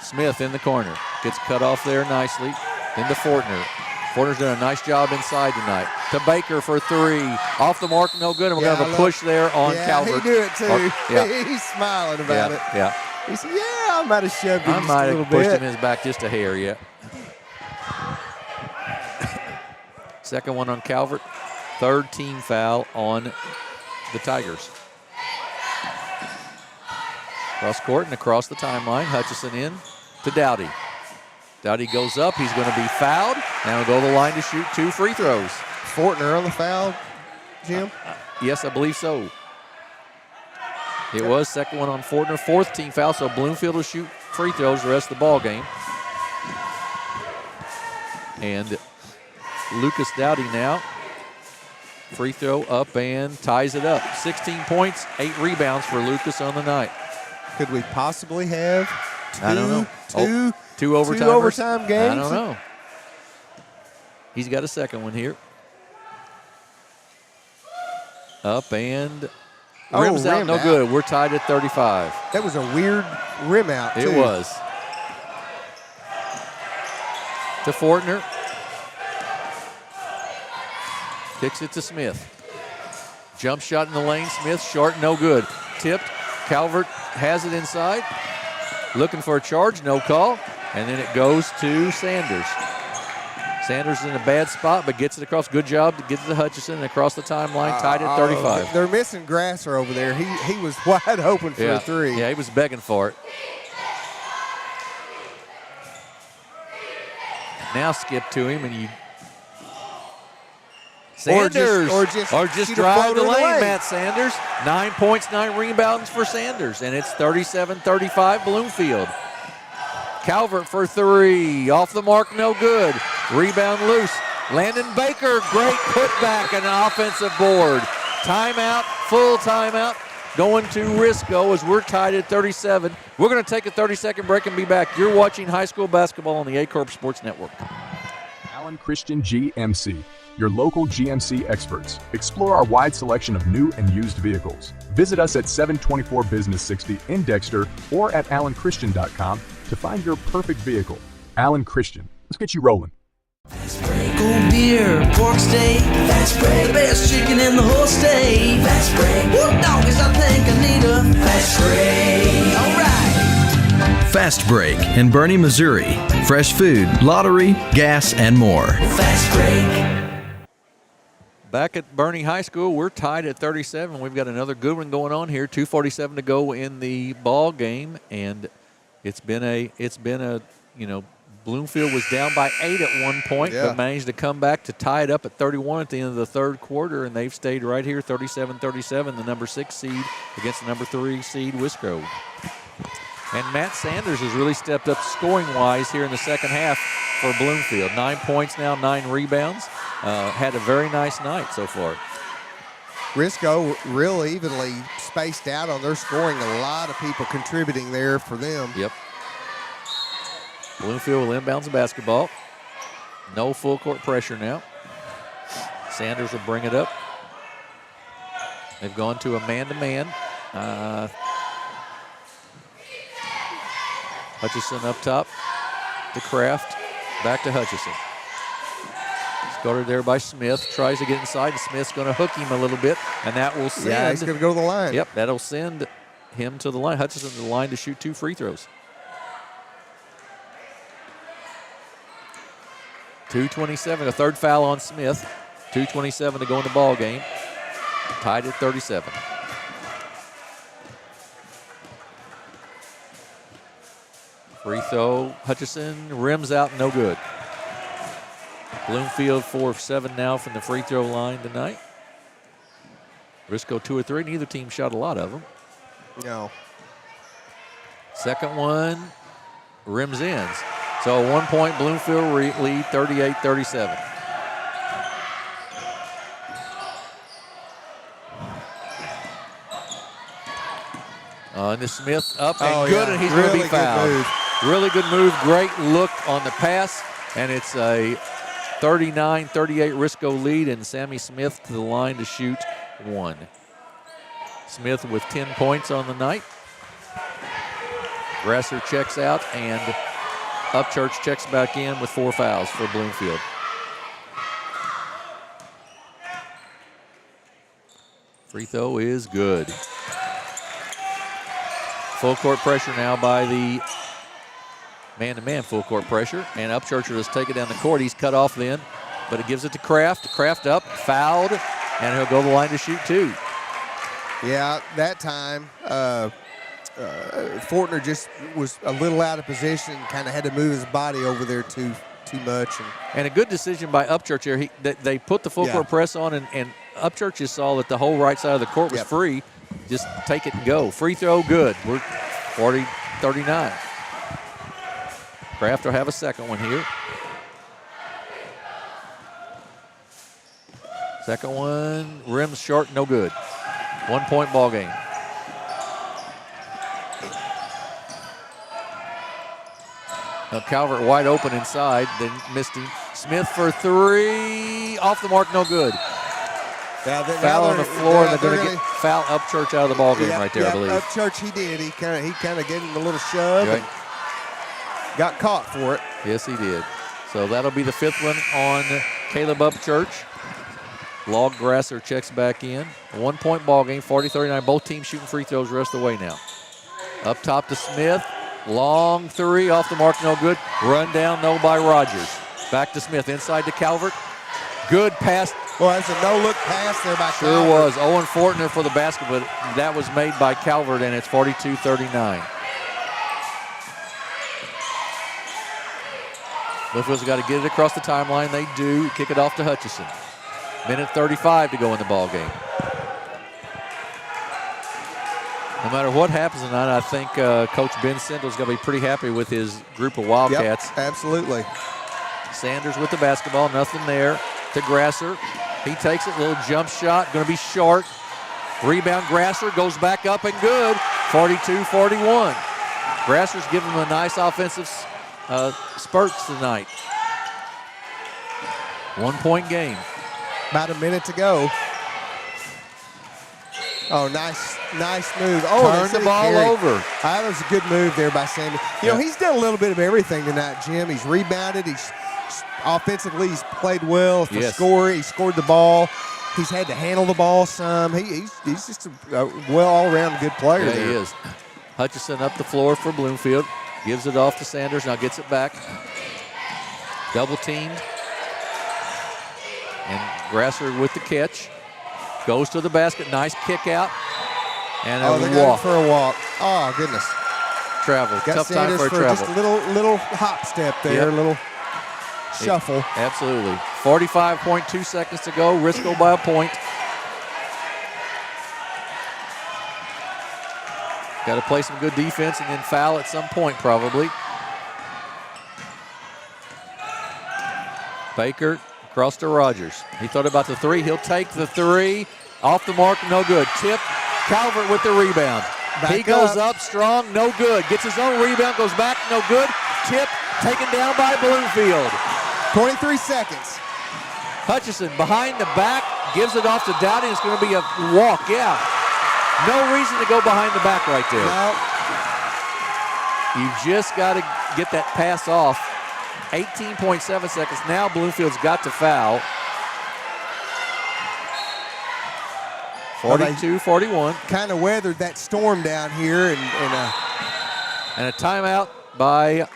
Smith in the corner. Gets cut off there nicely. Into Fortner. Fortner's done a nice job inside tonight. To Baker for 3. Off the mark, no good. And we're going to have a push there on Calvert. He do it too. He's smiling about it. Yeah. He said, I might have shoved him I might have pushed him in his back just a hair, yeah. Second one on Calvert. Third team foul on the Tigers. Cross court and across the timeline. Hutchison in to Dowdy. Dowdy goes up. He's going to be fouled. Now he'll go to the line to shoot 2 free throws. Fortner on the foul, Jim? Yes, I believe so. It was second one on Fortner. 4th team foul, so Bloomfield will shoot free throws the rest of the ball game. And Lucas Dowdy now. Free throw up and ties it up. 16 points, 8 rebounds for Lucas on the night. Could we possibly have I don't know. Two overtimers. Two overtime games? I don't know. He's got a second one here. Up and rims out, no good. We're tied at 35. That was a weird rim out, too. It was. To Fortner. Kicks it to Smith. Jump shot in the lane. Smith, short, no good. Tipped. Calvert has it inside. Looking for a charge, no call. And then it goes to Sanders. Sanders is in a bad spot, but gets it across. Good job to get to Hutchison and across the timeline, tied at 35. They're missing Grasser over there. He was wide open for a three. Yeah, he was begging for it. Now skip to him, and you Sanders or just drive the lane, Matt Sanders. 9 points, 9 rebounds for Sanders, and it's 37-35 Bloomfield. Calvert for three, off the mark, no good. Rebound loose. Landon Baker, great putback and an offensive board. Timeout, full timeout, going to Risco as we're tied at 37. We're going to take a 30-second break and be back. You're watching high school basketball on the Aycorp Sports Network. Allen Christian GMC, your local GMC experts. Explore our wide selection of new and used vehicles. Visit us at 724 Business 60 in Dexter or at allenchristian.com to find your perfect vehicle. Allen Christian, let's get you rolling. Gold beer, pork steak, fast break. The best chicken in the whole state. Fast break. Whoop, doggies, I think I need a fast break. All right. Fast Break in Bernie, Missouri. Fresh food, lottery, gas, and more. Fast break. Back at Bernie High School, we're tied at 37. We've got another good one going on here. 2:47 to go in the ball game, and it's been a Bloomfield was down by 8 at one point, but managed to come back to tie it up at 31 at the end of the third quarter, and they've stayed right here, 37-37, the number 6 seed against the number 3 seed, Wisco. And Matt Sanders has really stepped up scoring-wise here in the second half for Bloomfield. 9 points now, 9 rebounds. Had a very nice night so far. Risco real evenly spaced out on their scoring. A lot of people contributing there for them. Yep. Bloomfield will inbounds the basketball. No full court pressure now. Sanders will bring it up. They've gone to a man-to-man. Hutchison up top to Kraft. Back to Hutchison. Guarded there by Smith. Tries to get inside, and Smith's going to hook him a little bit, and that will send. Yeah, he's going to go to the line. Yep, that'll send him to the line. Hutchison to the line to shoot 2 free throws. 2:27, a third foul on Smith. 2:27 to go in the ball game. Tied at 37. Free throw, Hutchison rims out, no good. Bloomfield 4 of 7 now from the free throw line tonight. Risco 2 or 3. Neither team shot a lot of them. No. Second one, rims in. So a 1 point Bloomfield lead, 38-37. And the Smith up and good, and he's really going to be fouled. Really good move, great look on the pass, and it's a 39-38 Risco lead, and Sammy Smith to the line to shoot 1. Smith with 10 points on the night. Grasser checks out, and Upchurch checks back in with 4 fouls for Bloomfield. Free throw is good. Full court pressure now by the man-to-man full court pressure, and Upchurcher has taken down the court. He's cut off then, but it gives it to Kraft. Kraft up, fouled, and he'll go to the line to shoot 2. Yeah, that time Fortner just was a little out of position, kind of had to move his body over there too much. And a good decision by Upchurch here. They put the full court press on, and Upchurch just saw that the whole right side of the court was free. Just take it and go. Free throw, good. We're 40-39. Kraft will have a second one here. Second one, rims short, no good. 1 point ball game. Calvert wide open inside, then missed him. Smith for three, off the mark, no good. Foul on the floor, and they're going to get foul Upchurch out of the ball game right there, I believe. Upchurch, he did. He kind of gave him a little shove. Right. And got caught for it. Yes, he did. So that'll be the 5th one on Caleb Upchurch. Log Grasser checks back in. 1-point ball game, 40-39. Both teams shooting free throws the rest of the way now. Up top to Smith. Long three, off the mark, no good. Run down, no by Rogers. Back to Smith, inside to Calvert. Good pass. Well, that's a no-look pass there by Calvert. Sure was. Owen Fortner for the basket, but that was made by Calvert, and it's 42-39. Bloomfield's got to get it across the timeline. They do. Kick it off to Hutchison. Minute 35 to go in the ball game. No matter what happens tonight, I think Coach Ben Sindle's going to be pretty happy with his group of Wildcats. Yep, absolutely. Sanders with the basketball, nothing there to Grasser. He takes it, little jump shot, going to be short. Rebound, Grasser goes back up and good. 42-41. Grasser's giving him a nice offensive spurts tonight. 1-point game. About a minute to go. Oh, nice move. Oh, turn the ball over. That was a good move there by Sammy. You know, he's done a little bit of everything tonight, Jim. He's rebounded. He's offensively, he's played well for scoring. He scored the ball. He's had to handle the ball some. He's just a all-around good player there. He is. Hutchison up the floor for Bloomfield. Gives it off to Sanders. Now gets it back. Double teamed. And Grasser with the catch. Goes to the basket. Nice kick out. And they got him for a walk. Oh, goodness. Travel. Got Tough Sanders time for a travel. Just a little hop step there, a little shuffle. Absolutely. 45.2 seconds to go. Risco by a point. Got to play some good defense and then foul at some point probably. Baker across to Rogers. He thought about the three. He'll take the three. Off the mark, no good. Tip, Calvert with the rebound. He goes up strong, no good. Gets his own rebound, goes back, no good. Tip, taken down by Bloomfield. 23 seconds. Hutchison behind the back, gives it off to Dowdy. It's going to be a walk, yeah. No reason to go behind the back right there. No. You just got to get that pass off. 18.7 seconds. Now Bloomfield's got to foul. 42-41. Kind of weathered that storm down here. And a timeout by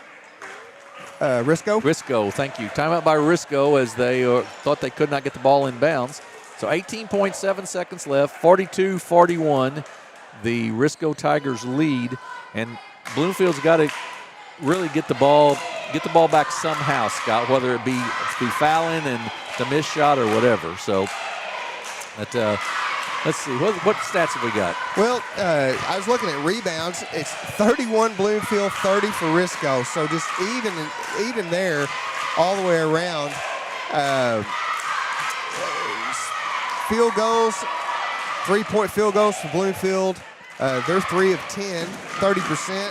Risco. Risco, thank you. Timeout by Risco as they thought they could not get the ball in bounds. So 18.7 seconds left, 42-41. The Risco Tigers lead, and Bloomfield's got to really get the ball back somehow, Scott, whether it be fouling and the missed shot or whatever. So let's see, what stats have we got? Well, I was looking at rebounds. It's 31 Bloomfield, 30 for Risco. So just even there, all the way around. Field goals, 3-point field goals for Bloomfield. They're 3 of 10, 30%.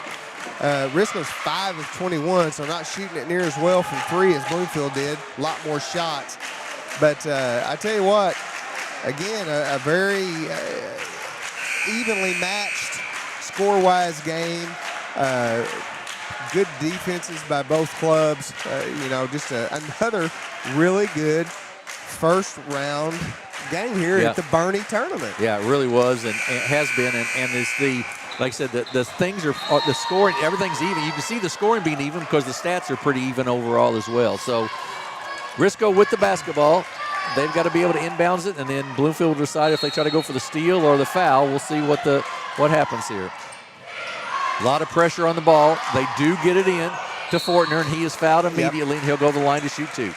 Risco's 5 of 21, so not shooting it near as well from 3 as Bloomfield did. A lot more shots. But I tell you what, again, a very evenly matched score-wise game. Good defenses by both clubs. Just another really good first-round game here at the Bernie tournament. Yeah, it really was, and it has been, and it's like I said, the things are the scoring, everything's even. You can see the scoring being even because the stats are pretty even overall as well. So Risco with the basketball. They've got to be able to inbounds it, and then Bloomfield will decide if they try to go for the steal or the foul. We'll see what happens here. A lot of pressure on the ball. They do get it in to Fortner, and he is fouled immediately, and he'll go to the line to shoot 2.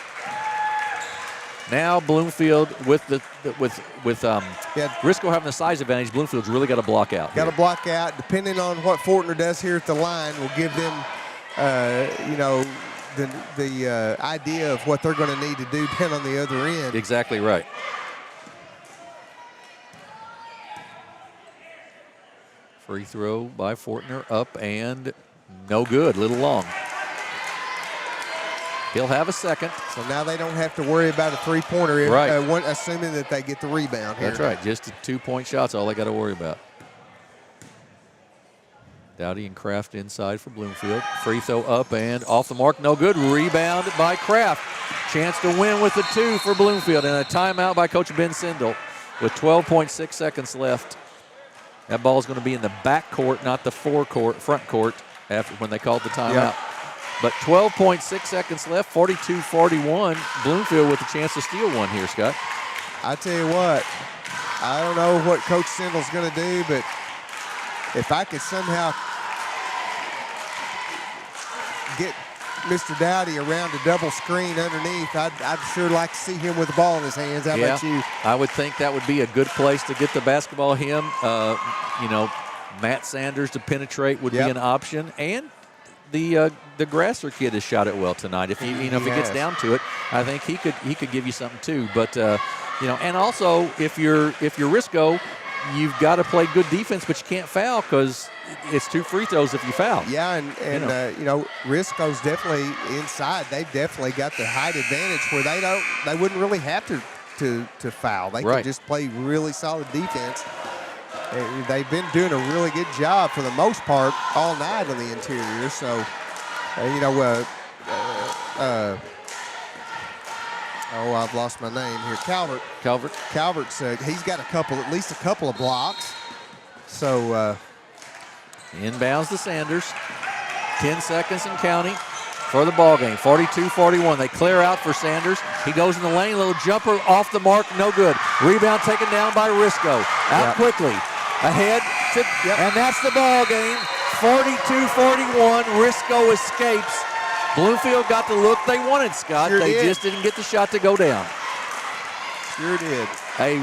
Now Bloomfield with Risco having the size advantage. Bloomfield's really got to block out. Got to block out. Depending on what Fortner does here at the line, will give them, the idea of what they're going to need to do down on the other end. Exactly right. Free throw by Fortner, up and no good. Little long. He'll have a second. So now they don't have to worry about a three-pointer, Right. Assuming that they get the rebound here. That's right. Just a 2-point shot's all they got to worry about. Dowdy and Kraft inside for Bloomfield. Free throw up and off the mark. No good. Rebound by Kraft. Chance to win with the 2 for Bloomfield. And a timeout by Coach Ben Sindel with 12.6 seconds left. That ball is going to be in the back court, not the front court, after when they called the timeout. Yeah. But 12.6 seconds left, 42-41. Bloomfield with a chance to steal one here, Scott. I tell you what, I don't know what Coach Sindel's going to do, but if I could somehow get Mr. Dowdy around a double screen underneath, I'd sure like to see him with the ball in his hands. How about you? I would think that would be a good place to get the basketball. Matt Sanders to penetrate would be an option, and the Grasser kid has shot it well tonight. If he if it gets down to it, I think he could give you something too. But and also if you're Risco, you've got to play good defense, but you can't foul because it's 2 free throws if you foul. Yeah, and Risco's definitely inside. They've definitely got the height advantage where they wouldn't really have to foul. They can just play really solid defense. They've been doing a really good job for the most part all night on the interior. So, I've lost my name here. Calvert's he's got at least a couple of blocks. So inbounds to Sanders. 10 seconds and counting for the ball game. 42-41. They clear out for Sanders. He goes in the lane. A little jumper off the mark. No good. Rebound taken down by Risco. Out quickly. Ahead. And that's the ball game. 42-41. Risco escapes. Bloomfield got the look they wanted, Scott. They just didn't get the shot to go down. Sure did. A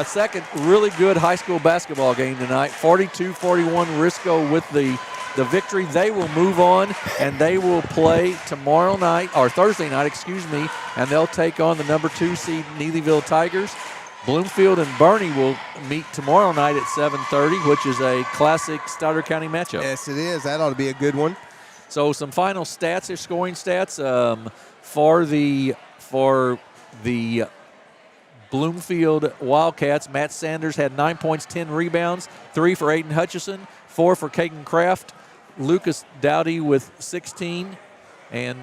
second really good high school basketball game tonight. 42-41. Risco with the victory. They will move on, and they will play Thursday night, and they'll take on the number 2 seed Neelyville Tigers. Bloomfield and Bernie will meet tomorrow night at 7:30, which is a classic Stoddard County matchup. Yes, it is. That ought to be a good one. So some final stats, scoring stats for the Bloomfield Wildcats. Matt Sanders had 9 points, 10 rebounds, 3 for Aiden Hutchison, 4 for Caden Kraft. Lucas Dowdy with 16, and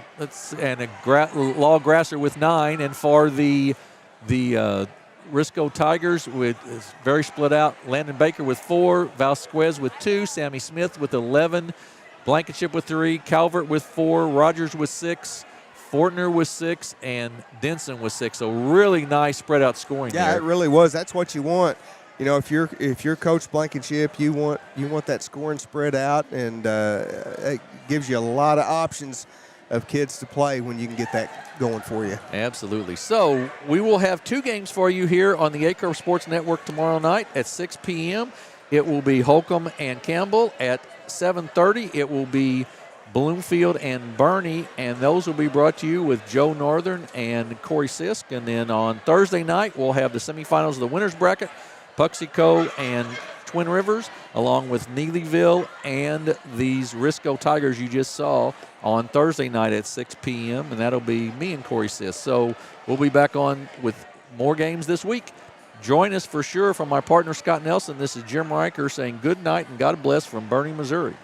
Law Grasser with 9. And for the Risco Tigers, it's very split out. Landon Baker with 4, Vasquez with 2, Sammy Smith with 11, Blankenship with 3, Calvert with 4, Rogers with 6, Fortner with 6, and Denson with 6. So really nice spread out scoring. Yeah, it really was. That's what you want. If you're Coach Blankenship, you want that scoring spread out, and it gives you a lot of options of kids to play when you can get that going for you. Absolutely. So we will have 2 games for you here on the Aycorp Sports Network tomorrow night at 6 p.m. It will be Holcomb and Campbell. At 7:30, it will be Bloomfield and Bernie, and those will be brought to you with Joe Northern and Corey Sisk. And then on Thursday night, we'll have the semifinals of the winner's bracket, Puxico and Twin Rivers, along with Neelyville and these Risco Tigers you just saw on Thursday night at 6 p.m., and that'll be me and Corey Sisk. So we'll be back on with more games this week. Join us for sure. From my partner, Scott Nelson, this is Jim Riker saying good night and God bless from Bernie, Missouri.